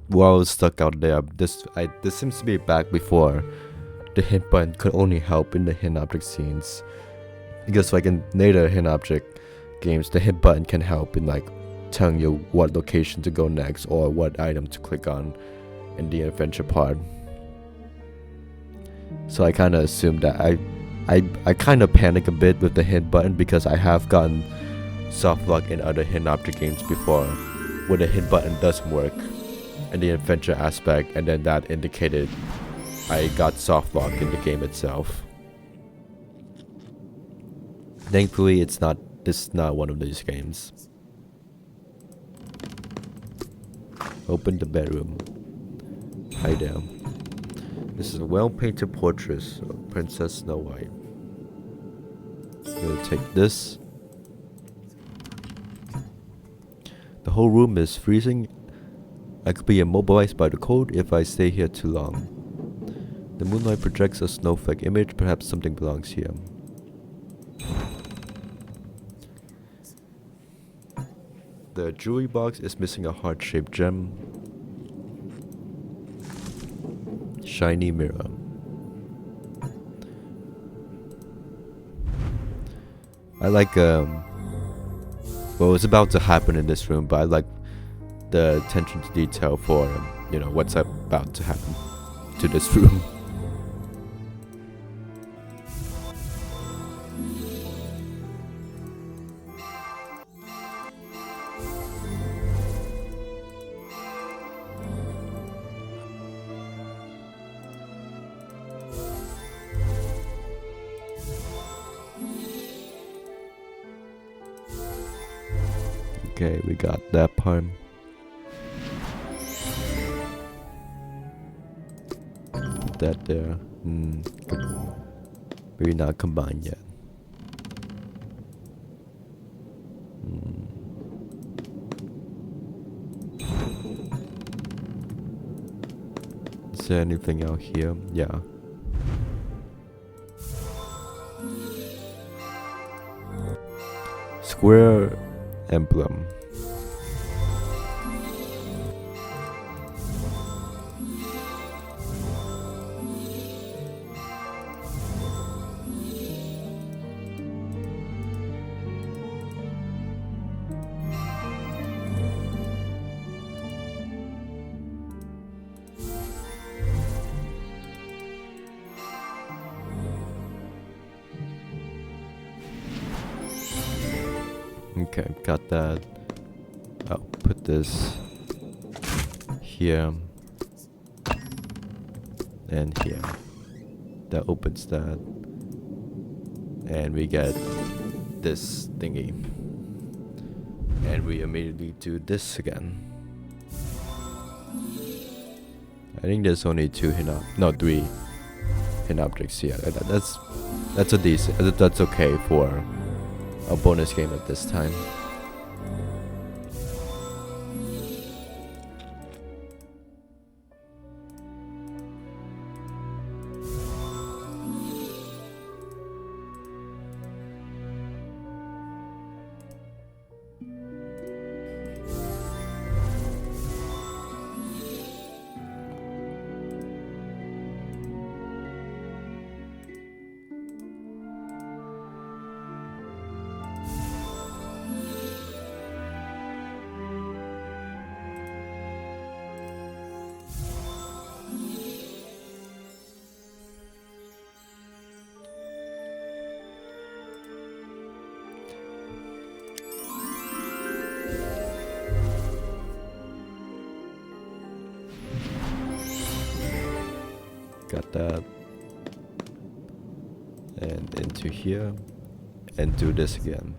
while I was stuck out there, this seems to be back before the hint button could only help in the hint object scenes. Because like in later hint object games, the hint button can help in like telling you what location to go next or what item to click on in the adventure part. So I kind of assumed that I kind of panic a bit with the hint button because I have gotten soft lock in other hint object games before where the hint button doesn't work in the adventure aspect, and then that indicated I got soft lock in the game itself. Thankfully this is not one of these games. Open the bedroom. Hi there. This is a well-painted portrait of Princess Snow White. I'm gonna take this. The whole room is freezing. I could be immobilized by the cold if I stay here too long. The moonlight projects a snowflake image. Perhaps something belongs here. The jewelry box is missing a heart-shaped gem. Shiny mirror. I like what was about to happen in this room, but I like the attention to detail for what's about to happen to this room. Okay, we got that part. Put that there. Maybe not combined yet. Is there anything out here? Yeah. Square emblem. Okay, got that. I'll put this here and here. That opens that. And we get this thingy. And we immediately do this again. I think there's only 2 3 hidden objects here. That's a decent. That's okay for a bonus game at this time. Got that. And into here. And do this again.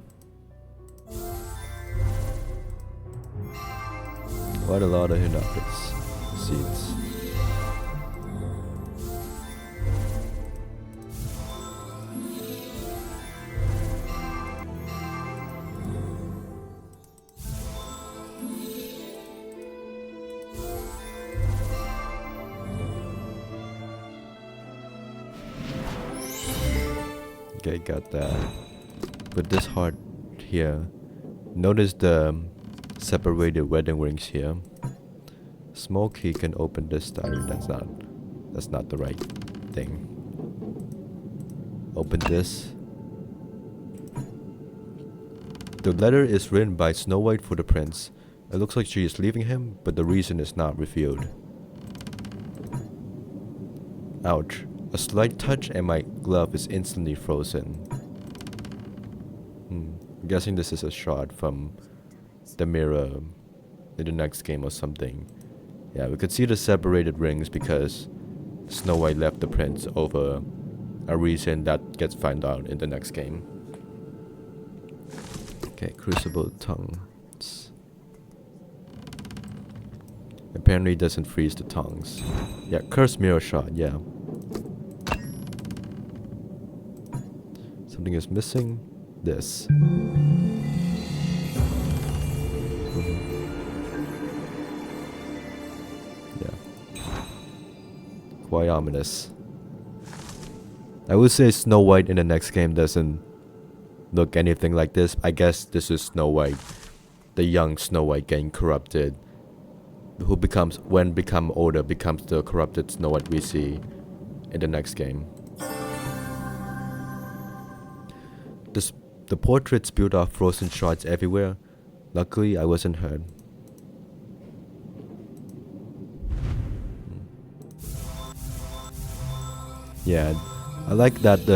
Quite a lot of hidden objects. Seeds. Okay, got that. Put this heart here. Notice the separated wedding rings here. Small key can open this diary. That's not the right thing. Open this. The letter is written by Snow White for the prince. It looks like she is leaving him, but the reason is not revealed. Ouch. A slight touch and my glove is instantly frozen. I'm guessing this is a shot from the mirror in the next game or something. Yeah, we could see the separated rings because Snow White left the prince over a reason that gets found out in the next game. Okay, crucible tongues. Apparently it doesn't freeze the tongues. Yeah, cursed mirror shot, yeah. Something is missing. This. Yeah. Quite ominous. I would say Snow White in the next game doesn't look anything like this. I guess this is Snow White, the young Snow White getting corrupted, who becomes, when become older, becomes the corrupted Snow White we see in the next game. The portrait spewed off frozen shards everywhere. Luckily, I wasn't hurt. Yeah, I like that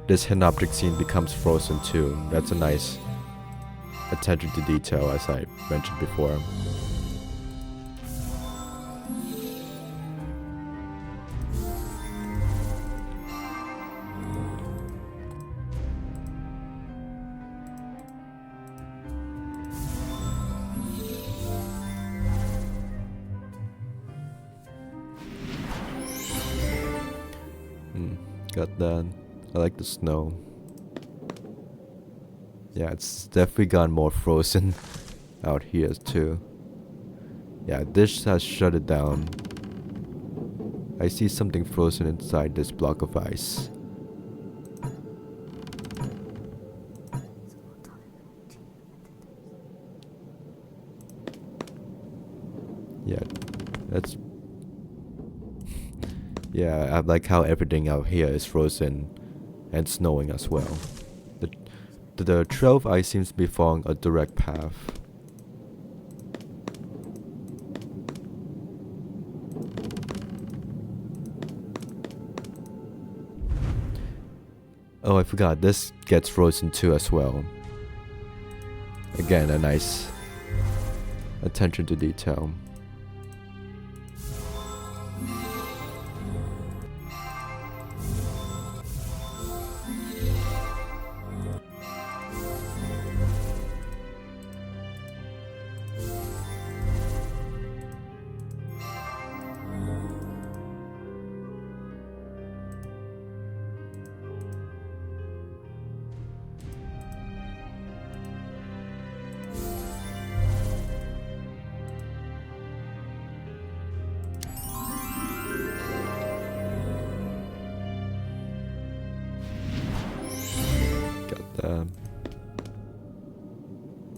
this hidden object scene becomes frozen too. That's a nice attention to detail, as I mentioned before. Got that. I like the snow. Yeah, it's definitely gotten more frozen out here too. Yeah, this has shut it down. I see something frozen inside this block of ice. Yeah, that's... Yeah, I like how everything out here is frozen and snowing as well. The trail of ice seems to be following a direct path. Oh, I forgot, this gets frozen too as well. Again, a nice attention to detail.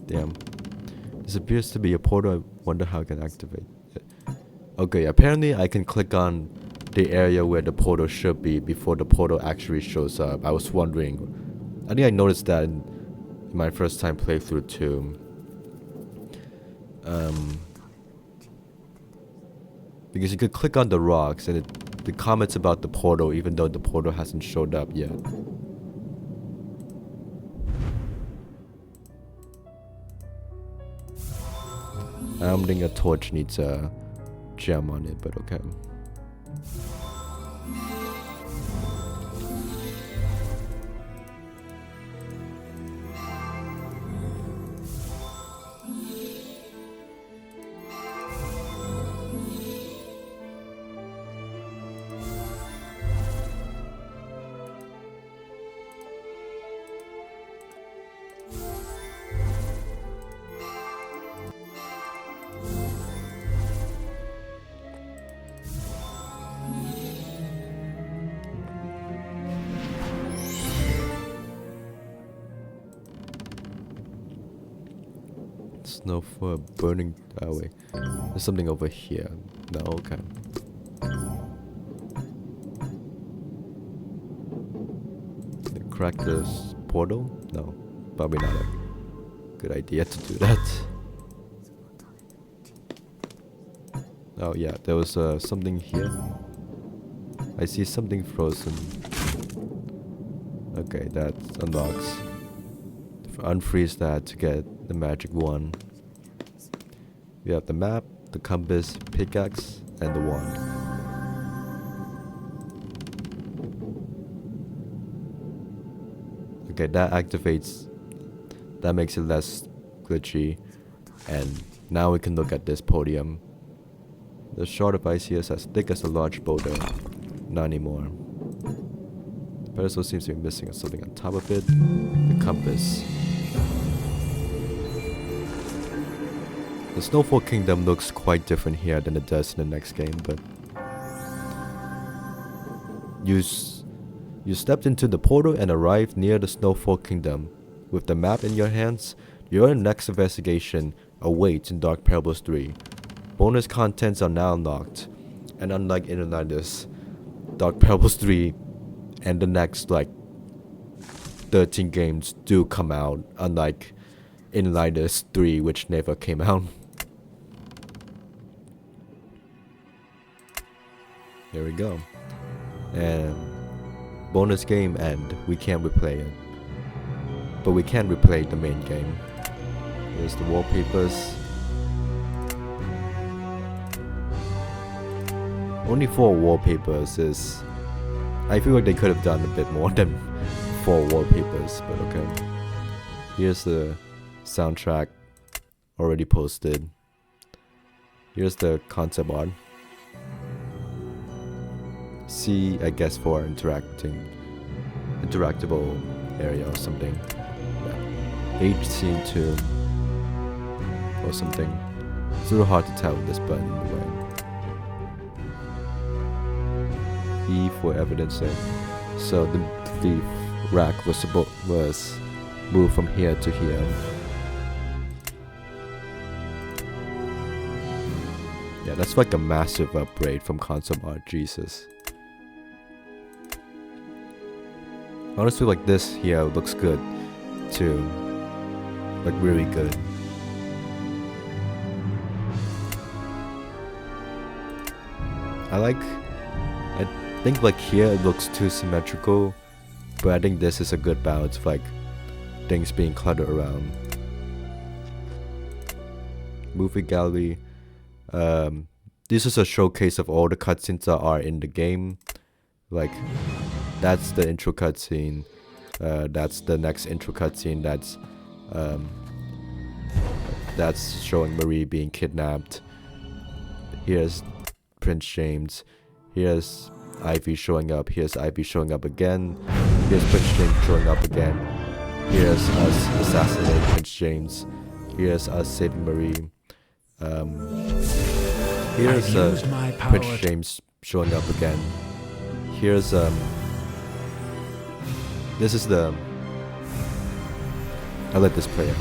Damn. This appears to be a portal. I wonder how I can activate it. Okay, apparently I can click on the area where the portal should be before the portal actually shows up. I was wondering. I think I noticed that in my first time playthrough too. Because you could click on the rocks and it comments about the portal even though the portal hasn't showed up yet. I don't think a torch needs a gem on it, but okay. Snow for a burning... Oh wait, there's something over here. No, okay. Crack this portal? No, probably not a good idea to do that. Oh yeah, there was something here. I see something frozen. Okay, that unlocks. Unfreeze that to get the magic wand. We have the map, the compass, pickaxe, and the wand. Okay, that activates. That makes it less glitchy. And now we can look at this podium. The shard of ice here is as thick as a large boulder. Not anymore. The pedestal seems to be missing something on top of it. The compass. The Snowfall Kingdom looks quite different here than it does in the next game, but you stepped into the portal and arrived near the Snowfall Kingdom. With the map in your hands, your next investigation awaits in Dark Parables 3. Bonus contents are now unlocked, and unlike Innerliners, Dark Parables 3 and the next like 13 games do come out, unlike Innerliners 3, which never came out. Here we go. And bonus game end. We can't replay it. But we can replay the main game. Here's the wallpapers. Only 4 wallpapers is... I feel like they could have done a bit more than 4 wallpapers, but okay. Here's the soundtrack already posted. Here's the concept art. C, I guess, for interactable area or something. Yeah. H, scene 2 or something. It's a little hard to tell with this button anyway. E for evidencing. So the rack was moved from here to here. Yeah, that's like a massive upgrade from concept art, Jesus. Honestly, like this here looks good too. Like really good. I think like here it looks too symmetrical, but I think this is a good balance of like things being cluttered around. Movie gallery. This is a showcase of all the cutscenes that are in the game. Like, that's the intro cutscene. That's the next intro cutscene. That's showing Marie being kidnapped. Here's Prince James. Here's Ivy showing up. Here's Ivy showing up again. Here's Prince James showing up again. Here's us assassinating Prince James. Here's us saving Marie. Here's Prince James showing up again. Here's this is the. I'll let this play out.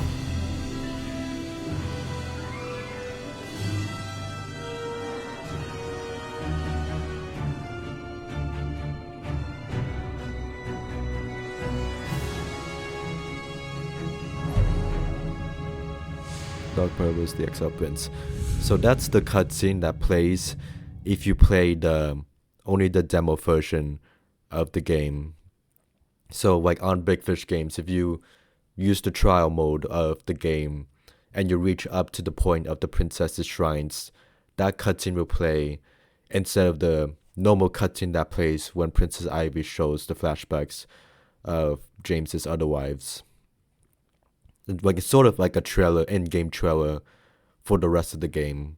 Dark Purple is the Exiled Prince. So that's the cutscene that plays if you play only the demo version of the game. So like on Big Fish games, if you use the trial mode of the game and you reach up to the point of the princess's shrines, that cutscene will play instead of the normal cutscene that plays when Princess Ivy shows the flashbacks of James's other wives. Like it's sort of like a trailer, in-game trailer for the rest of the game.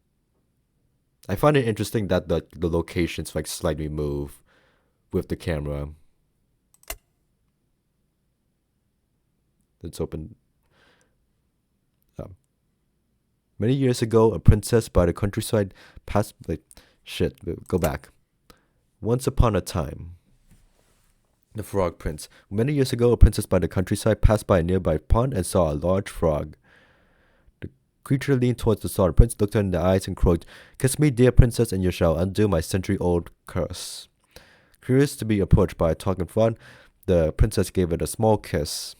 I find it interesting that the locations like slightly move with the camera. Let's open. Many years ago, a princess by the countryside passed. Go back. Once upon a time. The Frog Prince. Many years ago, a princess by the countryside passed by a nearby pond and saw a large frog. The creature leaned towards the saw. The prince looked her in the eyes and croaked, "Kiss me, dear princess, and you shall undo my century-old curse." Curious to be approached by a talking frog, the princess gave it a small kiss,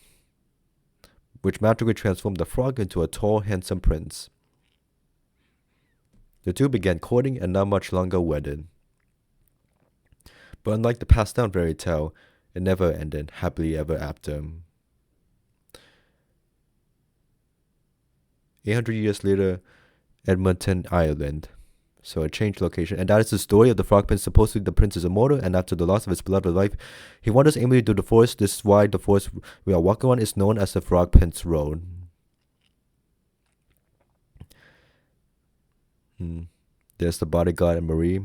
which magically transformed the frog into a tall, handsome prince. The two began courting and not much longer wedded. But unlike the passed down fairy tale, it never ended happily ever after. 800 years later, Edmonton, Ireland. So it changed location. And that is the story of the Frog Prince. Supposedly the prince is immortal, and after the loss of his beloved life, he wanders aimlessly through the forest. This is why the forest we are walking on is known as the Frog Prince Road. There's the bodyguard and Marie.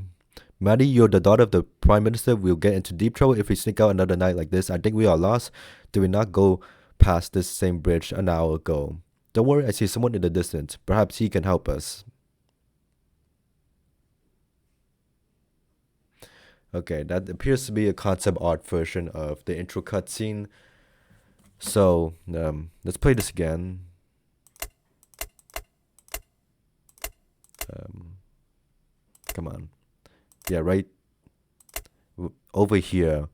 "Maddie, you're the daughter of the Prime Minister. We'll get into deep trouble if we sneak out another night like this. I think we are lost. Did we not go past this same bridge an hour ago? Don't worry, I see someone in the distance. Perhaps he can help us." Okay, that appears to be a concept art version of the intro cutscene. So, let's play this again. Come on. Yeah, right over here.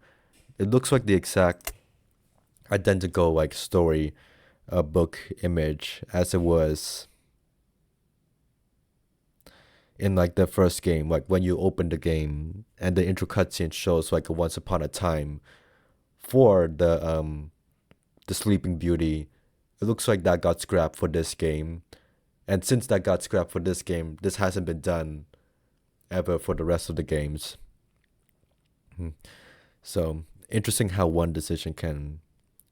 It looks like the exact identical like story book image as it was in like the first game. Like when you open the game and the intro cutscene shows like a once upon a time for the Sleeping Beauty. It looks like that got scrapped for this game. And since that got scrapped for this game, this hasn't been done ever for the rest of the games. So interesting how one decision can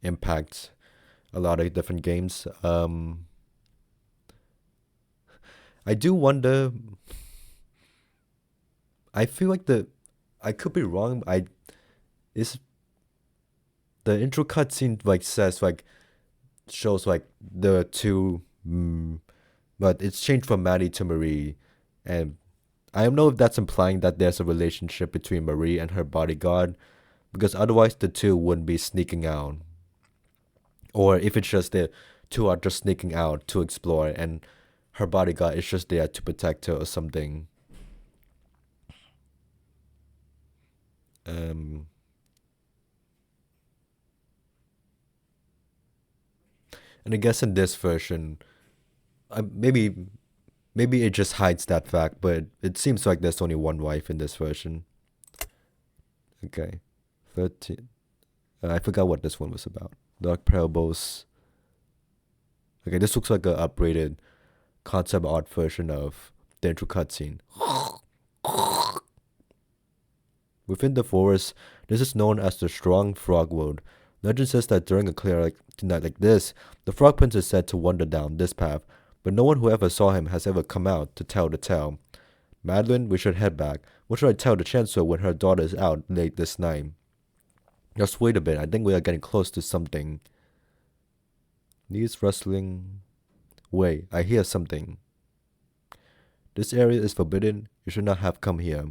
impact a lot of different games. I do wonder. I feel like I could be wrong. Is the intro cutscene like says like shows like the two, but it's changed from Maddie to Marie, and I don't know if that's implying that there's a relationship between Marie and her bodyguard, because otherwise the two wouldn't be sneaking out. Or if it's just the two are just sneaking out to explore and her bodyguard is just there to protect her or something. And I guess in this version, maybe it just hides that fact, but it seems like there's only one wife in this version. Okay, 13. I forgot what this one was about. Dark Parables. Okay, this looks like an upgraded concept art version of the intro cutscene. Within the forest, this is known as the Strong Frog Road. Legend says that during a clear night like this, the Frog Prince is said to wander down this path, but no one who ever saw him has ever come out to tell the tale. Madeline, we should head back. What should I tell the chancellor when her daughter is out late this night? Just wait a bit, I think we are getting close to something. Leaves rustling. Wait, I hear something. This area is forbidden. You should not have come here.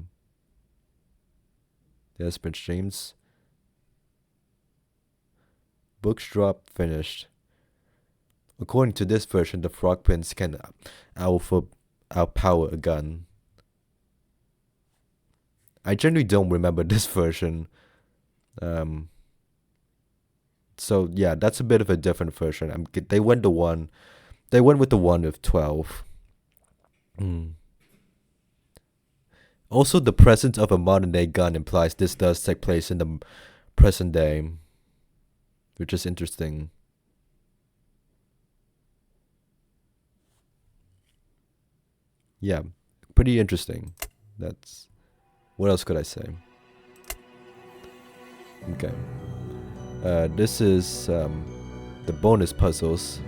There's Prince James. Books drop, finished. According to this version, the Frog Prince can outpower a gun. I generally don't remember this version. So yeah, that's a bit of a different version. They went with the one of 12. Also, the presence of a modern day gun implies this does take place in the present day, which is interesting. Yeah, pretty interesting. What else could I say? Okay. This is the bonus puzzles.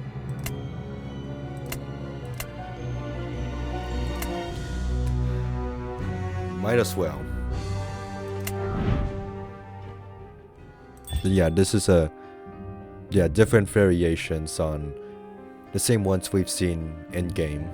Might as well. Yeah, this is different variations on the same ones we've seen in game.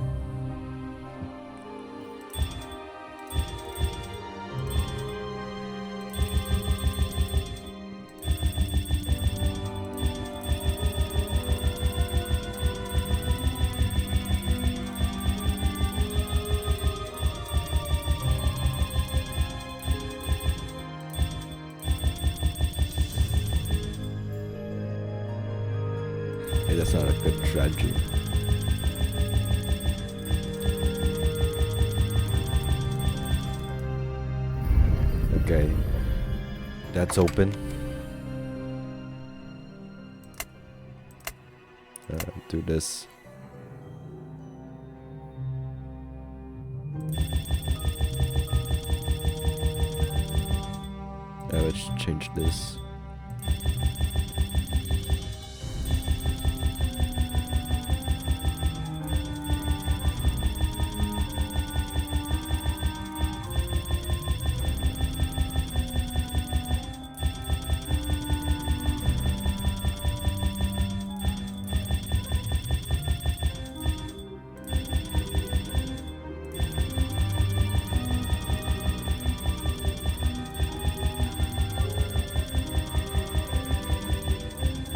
Hey, that's not a good strategy. Okay, that's open. Do this. Let's change this.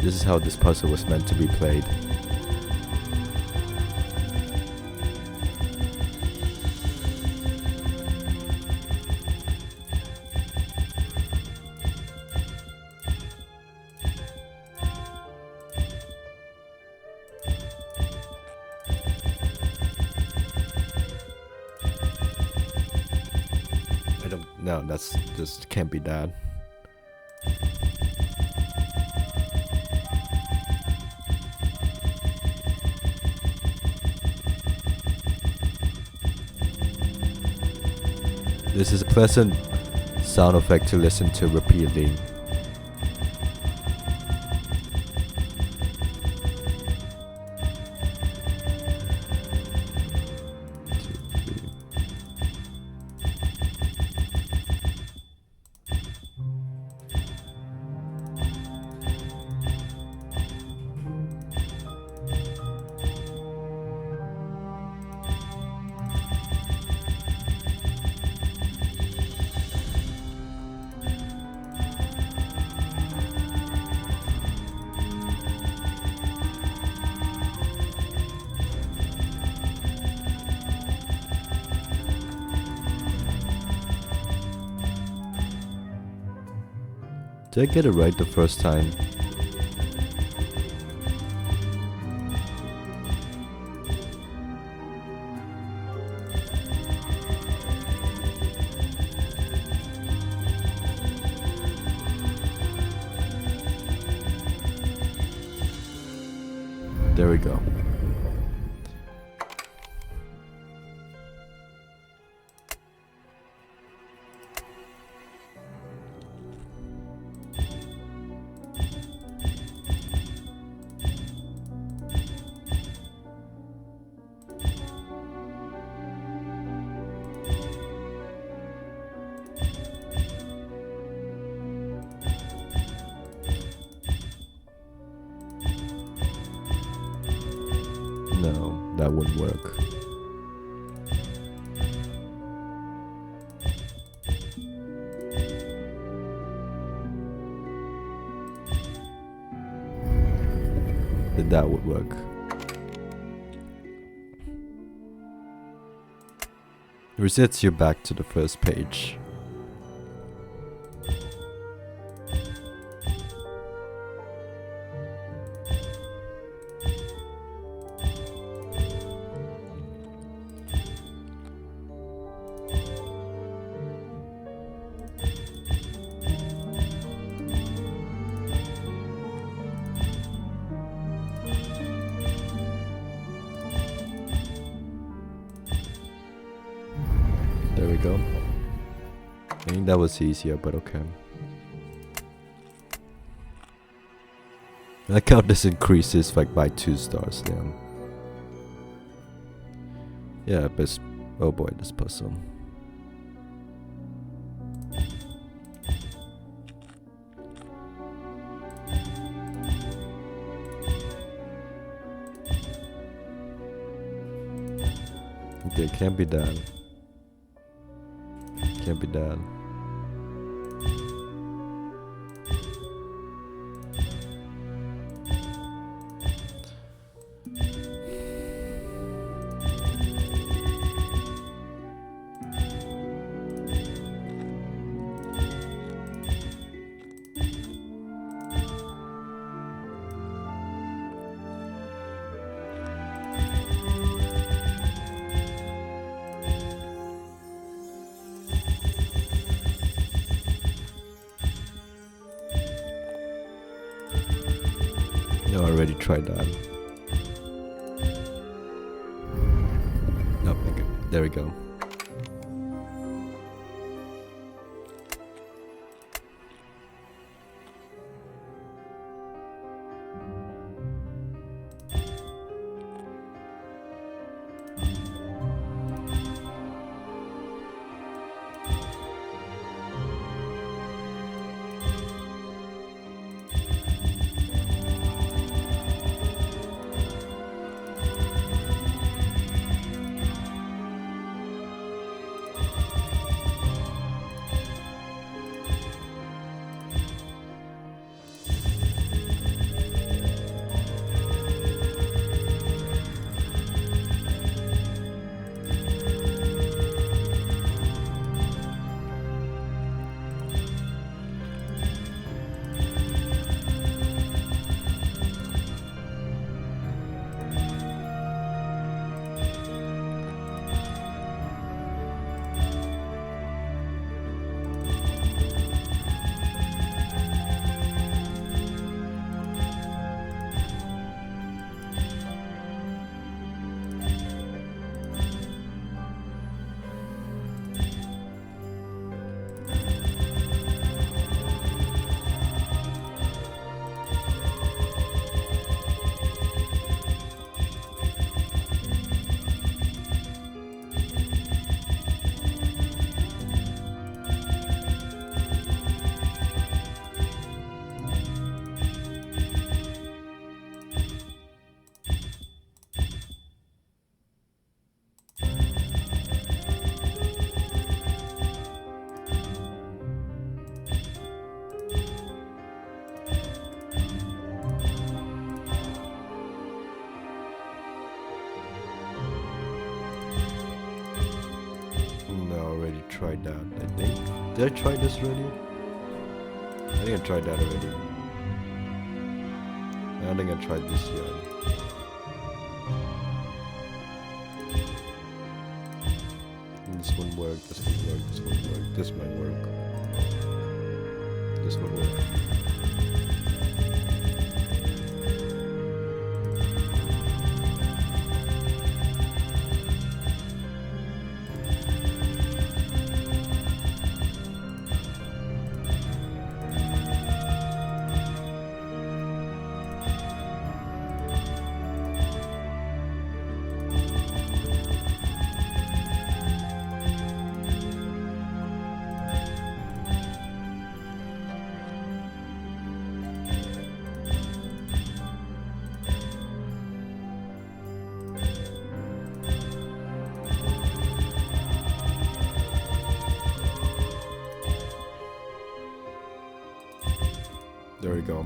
This is how this puzzle was meant to be played. No, that's just can't be that. This is a pleasant sound effect to listen to repeatedly. Did I get it right the first time? There we go. No, that wouldn't work. That would work. Resets you back to the first page. There we go. I think that was easier, but okay. I like how this increases like by 2 stars, damn. Yeah, but oh boy, this puzzle. Okay, can't be done. Can't be done. No, I already tried that. Nope, okay. There we go. Tried that, I think. Did I try this already? I think I tried that already. I don't think I tried this yet. This won't work, this won't work, this won't work, this might work. This won't work. There we go.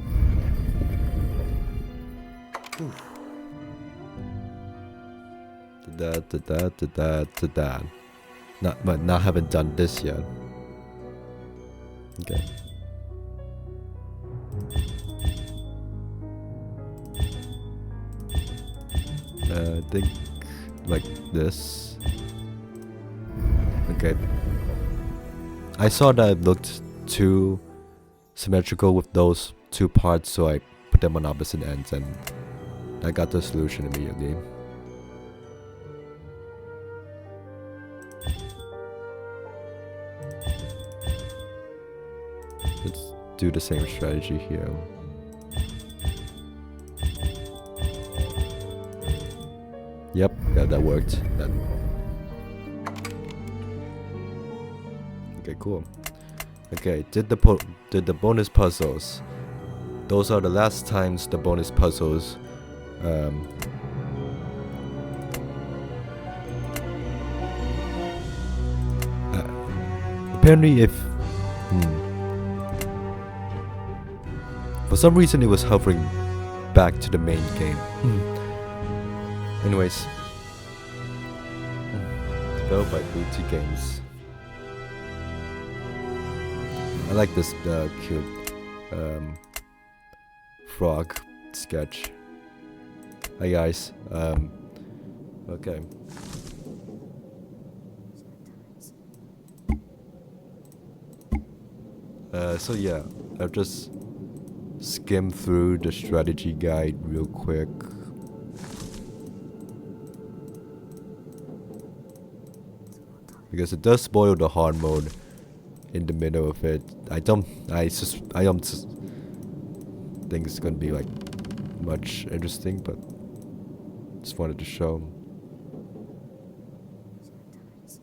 Da. Not haven't done this yet. Okay. I think like this. Okay. I saw that it looked too symmetrical with those two parts, so I put them on opposite ends and I got the solution immediately. Let's do the same strategy here. Yep, yeah, that worked. Okay, cool. Okay, did the bonus puzzles. Those are the last times the bonus puzzles apparently if for some reason it was hovering back to the main game. Anyways, developed by Booty Games. I like this cute frog sketch. Hi guys. Okay. So yeah, I've just skimmed through the strategy guide real quick. Because it does spoil the hard mode in the middle of it. I don't think it's gonna be like much interesting, but just wanted to show.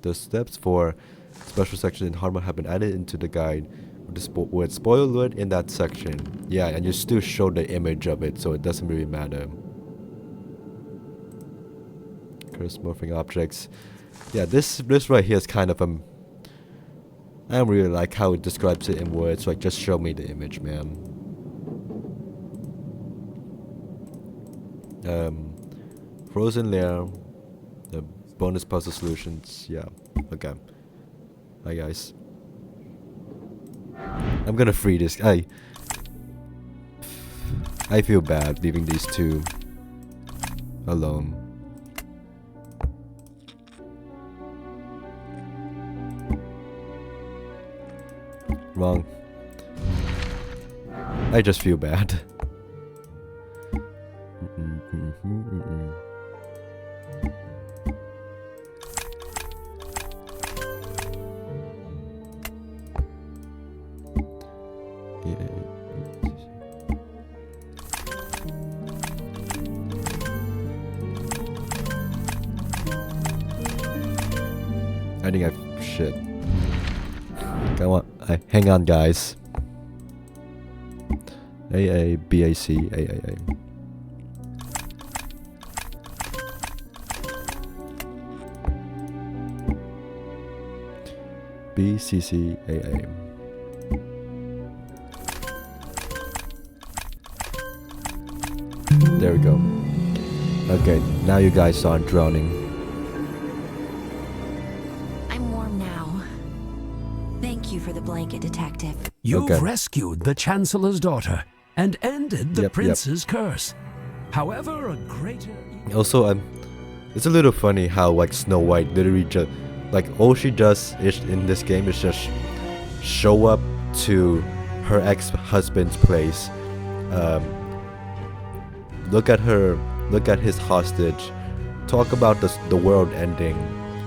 The steps for special section in hard mode have been added into the guide with spoiler alert in that section. Yeah, and you still show the image of it, so it doesn't really matter. Curse morphing objects. Yeah, this right here is kind of I don't really like how it describes it in words, like just show me the image, man. Frozen Lair, the bonus puzzle solutions, yeah, okay. Hi guys. I'm gonna free this guy. I feel bad leaving these two alone. Wrong. I just feel bad. I think shit. Come on, hang on, guys. AA, BAC, AAA. BCC, AA. There we go. Okay, now you guys aren't drowning. I'm warm now. Thank you for the blanket, Detective. You've Okay. rescued the Chancellor's daughter and ended the Yep. prince's curse. However, a greater... Also, it's a little funny how like Snow White literally just like all she does is in this game is just show up to her ex-husband's place, look at his hostage, talk about the world ending,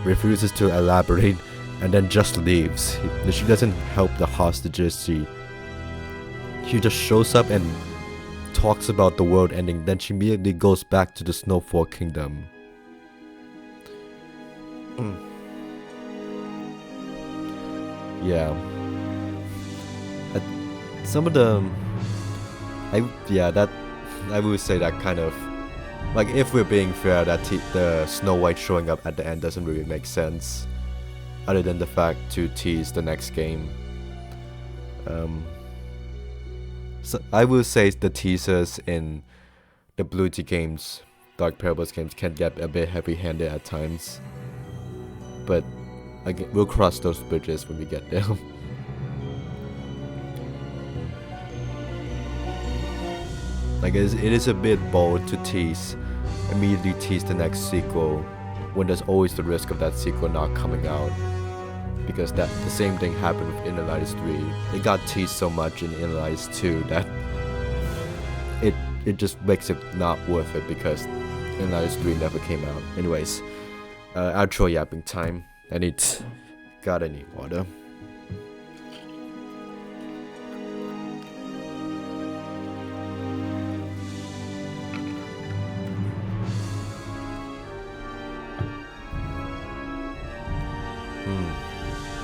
refuses to elaborate, and then just leaves. She doesn't help the hostages. She just shows up and talks about the world ending, then she immediately goes back to the Snowfall Kingdom. Yeah. Some of the... I would say that kind of... Like, if we're being fair, that the Snow White showing up at the end doesn't really make sense. Other than the fact to tease the next game. So I will say the teasers in the Blue Tea games, Dark Parables games, can get a bit heavy-handed at times. But again, we'll cross those bridges when we get there. Like it is a bit bold to immediately tease the next sequel when there's always the risk of that sequel not coming out. Because the same thing happened with Inner Light 3. It got teased so much in Inner Light 2 that it just makes it not worth it because Inner Light 3 never came out. Anyways, outro yapping time. I need water.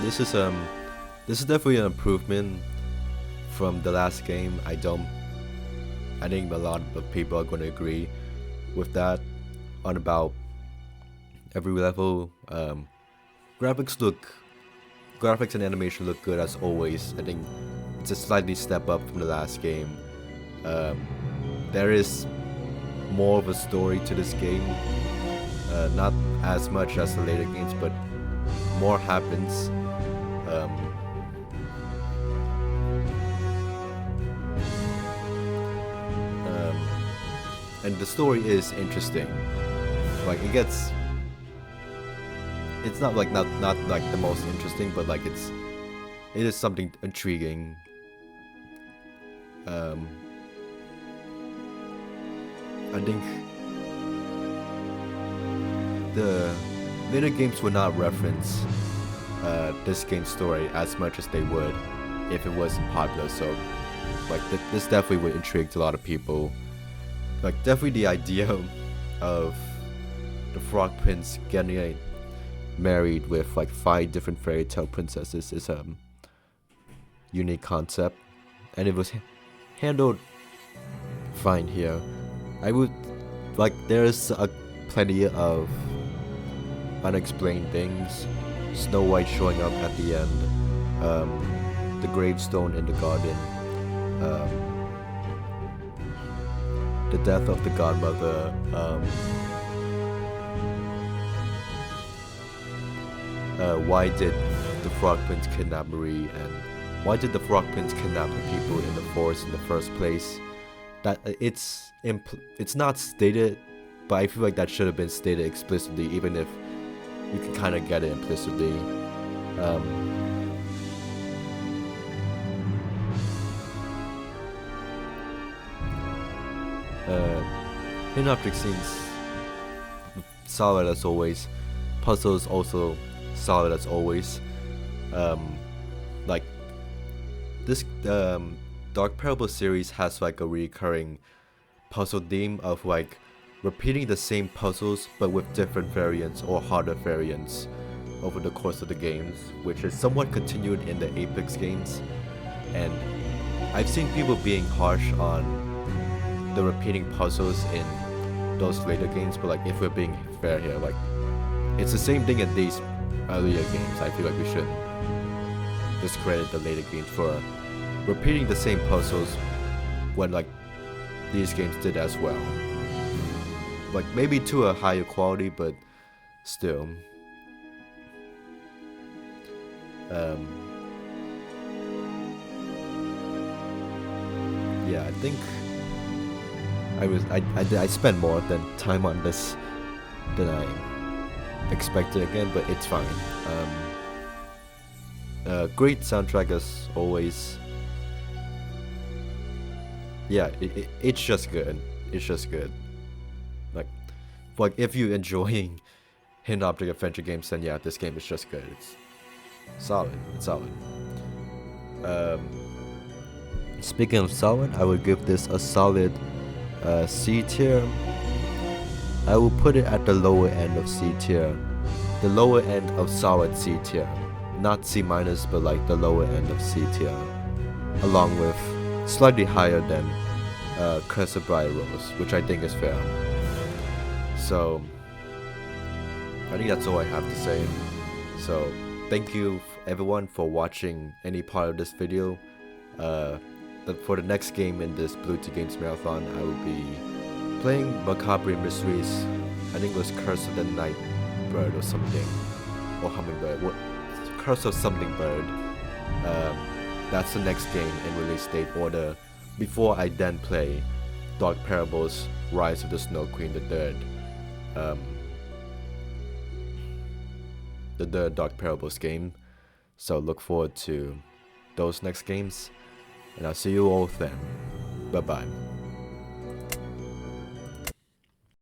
This is definitely an improvement from the last game. I think a lot of people are going to agree with that on about every level. Graphics and animation look good as always. I think it's a slightly step up from the last game. There is more of a story to this game, not as much as the later games, but more happens. And the story is interesting. Like it's not like not like the most interesting, but like it is something intriguing. I think the later games would not reference this game's story as much as they would if it wasn't popular. So like this definitely would intrigue a lot of people. Like definitely the idea of the Frog Prince getting married with like 5 different fairy tale princesses is a unique concept, and it was handled fine here. I would like there's plenty of unexplained things. Snow White showing up at the end, the gravestone in the garden, the death of the godmother, why did the Frog Prince kidnap Marie, and why did the Frog Prince kidnap the people in the forest in the first place? That it's not stated, but I feel like that should have been stated explicitly, even if you can kind of get it implicitly. Hidden object scenes solid as always. Puzzles also solid as always. Like this Dark Parable series has like a recurring puzzle theme of like repeating the same puzzles but with different variants or harder variants over the course of the games, which is somewhat continued in the Apex games. And I've seen people being harsh on the repeating puzzles in those later games, but like if we're being fair here, like it's the same thing in these earlier games. I feel like we shouldn't discredit the later games for repeating the same puzzles when like these games did as well. Like maybe to a higher quality, but still. yeah, I think I spent more than time on this than I expected again, but it's fine. Great soundtrack as always. Yeah, it's just good. It's just good. Like if you're enjoying hidden object adventure games, then yeah, this game is just good. It's solid. It's solid. Speaking of solid, I would give this a solid C tier. I will put it at the lower end of C tier. The lower end of solid C tier. Not C minus, but like the lower end of C tier. Along with slightly higher than Curse of Briar Rose, which I think is fair. So, I think that's all I have to say. So, thank you everyone for watching any part of this video. For the next game in this Blue 2 Games Marathon, I will be playing Macabre Mysteries. I think it was Curse of the Night Bird or something. Or Hummingbird. What? Curse of Something Bird. That's the next game in release date order. Before I then play Dark Parables, Rise of the Snow Queen, the third Dark Parables game. So look forward to those next games. And I'll see you all then. Bye bye.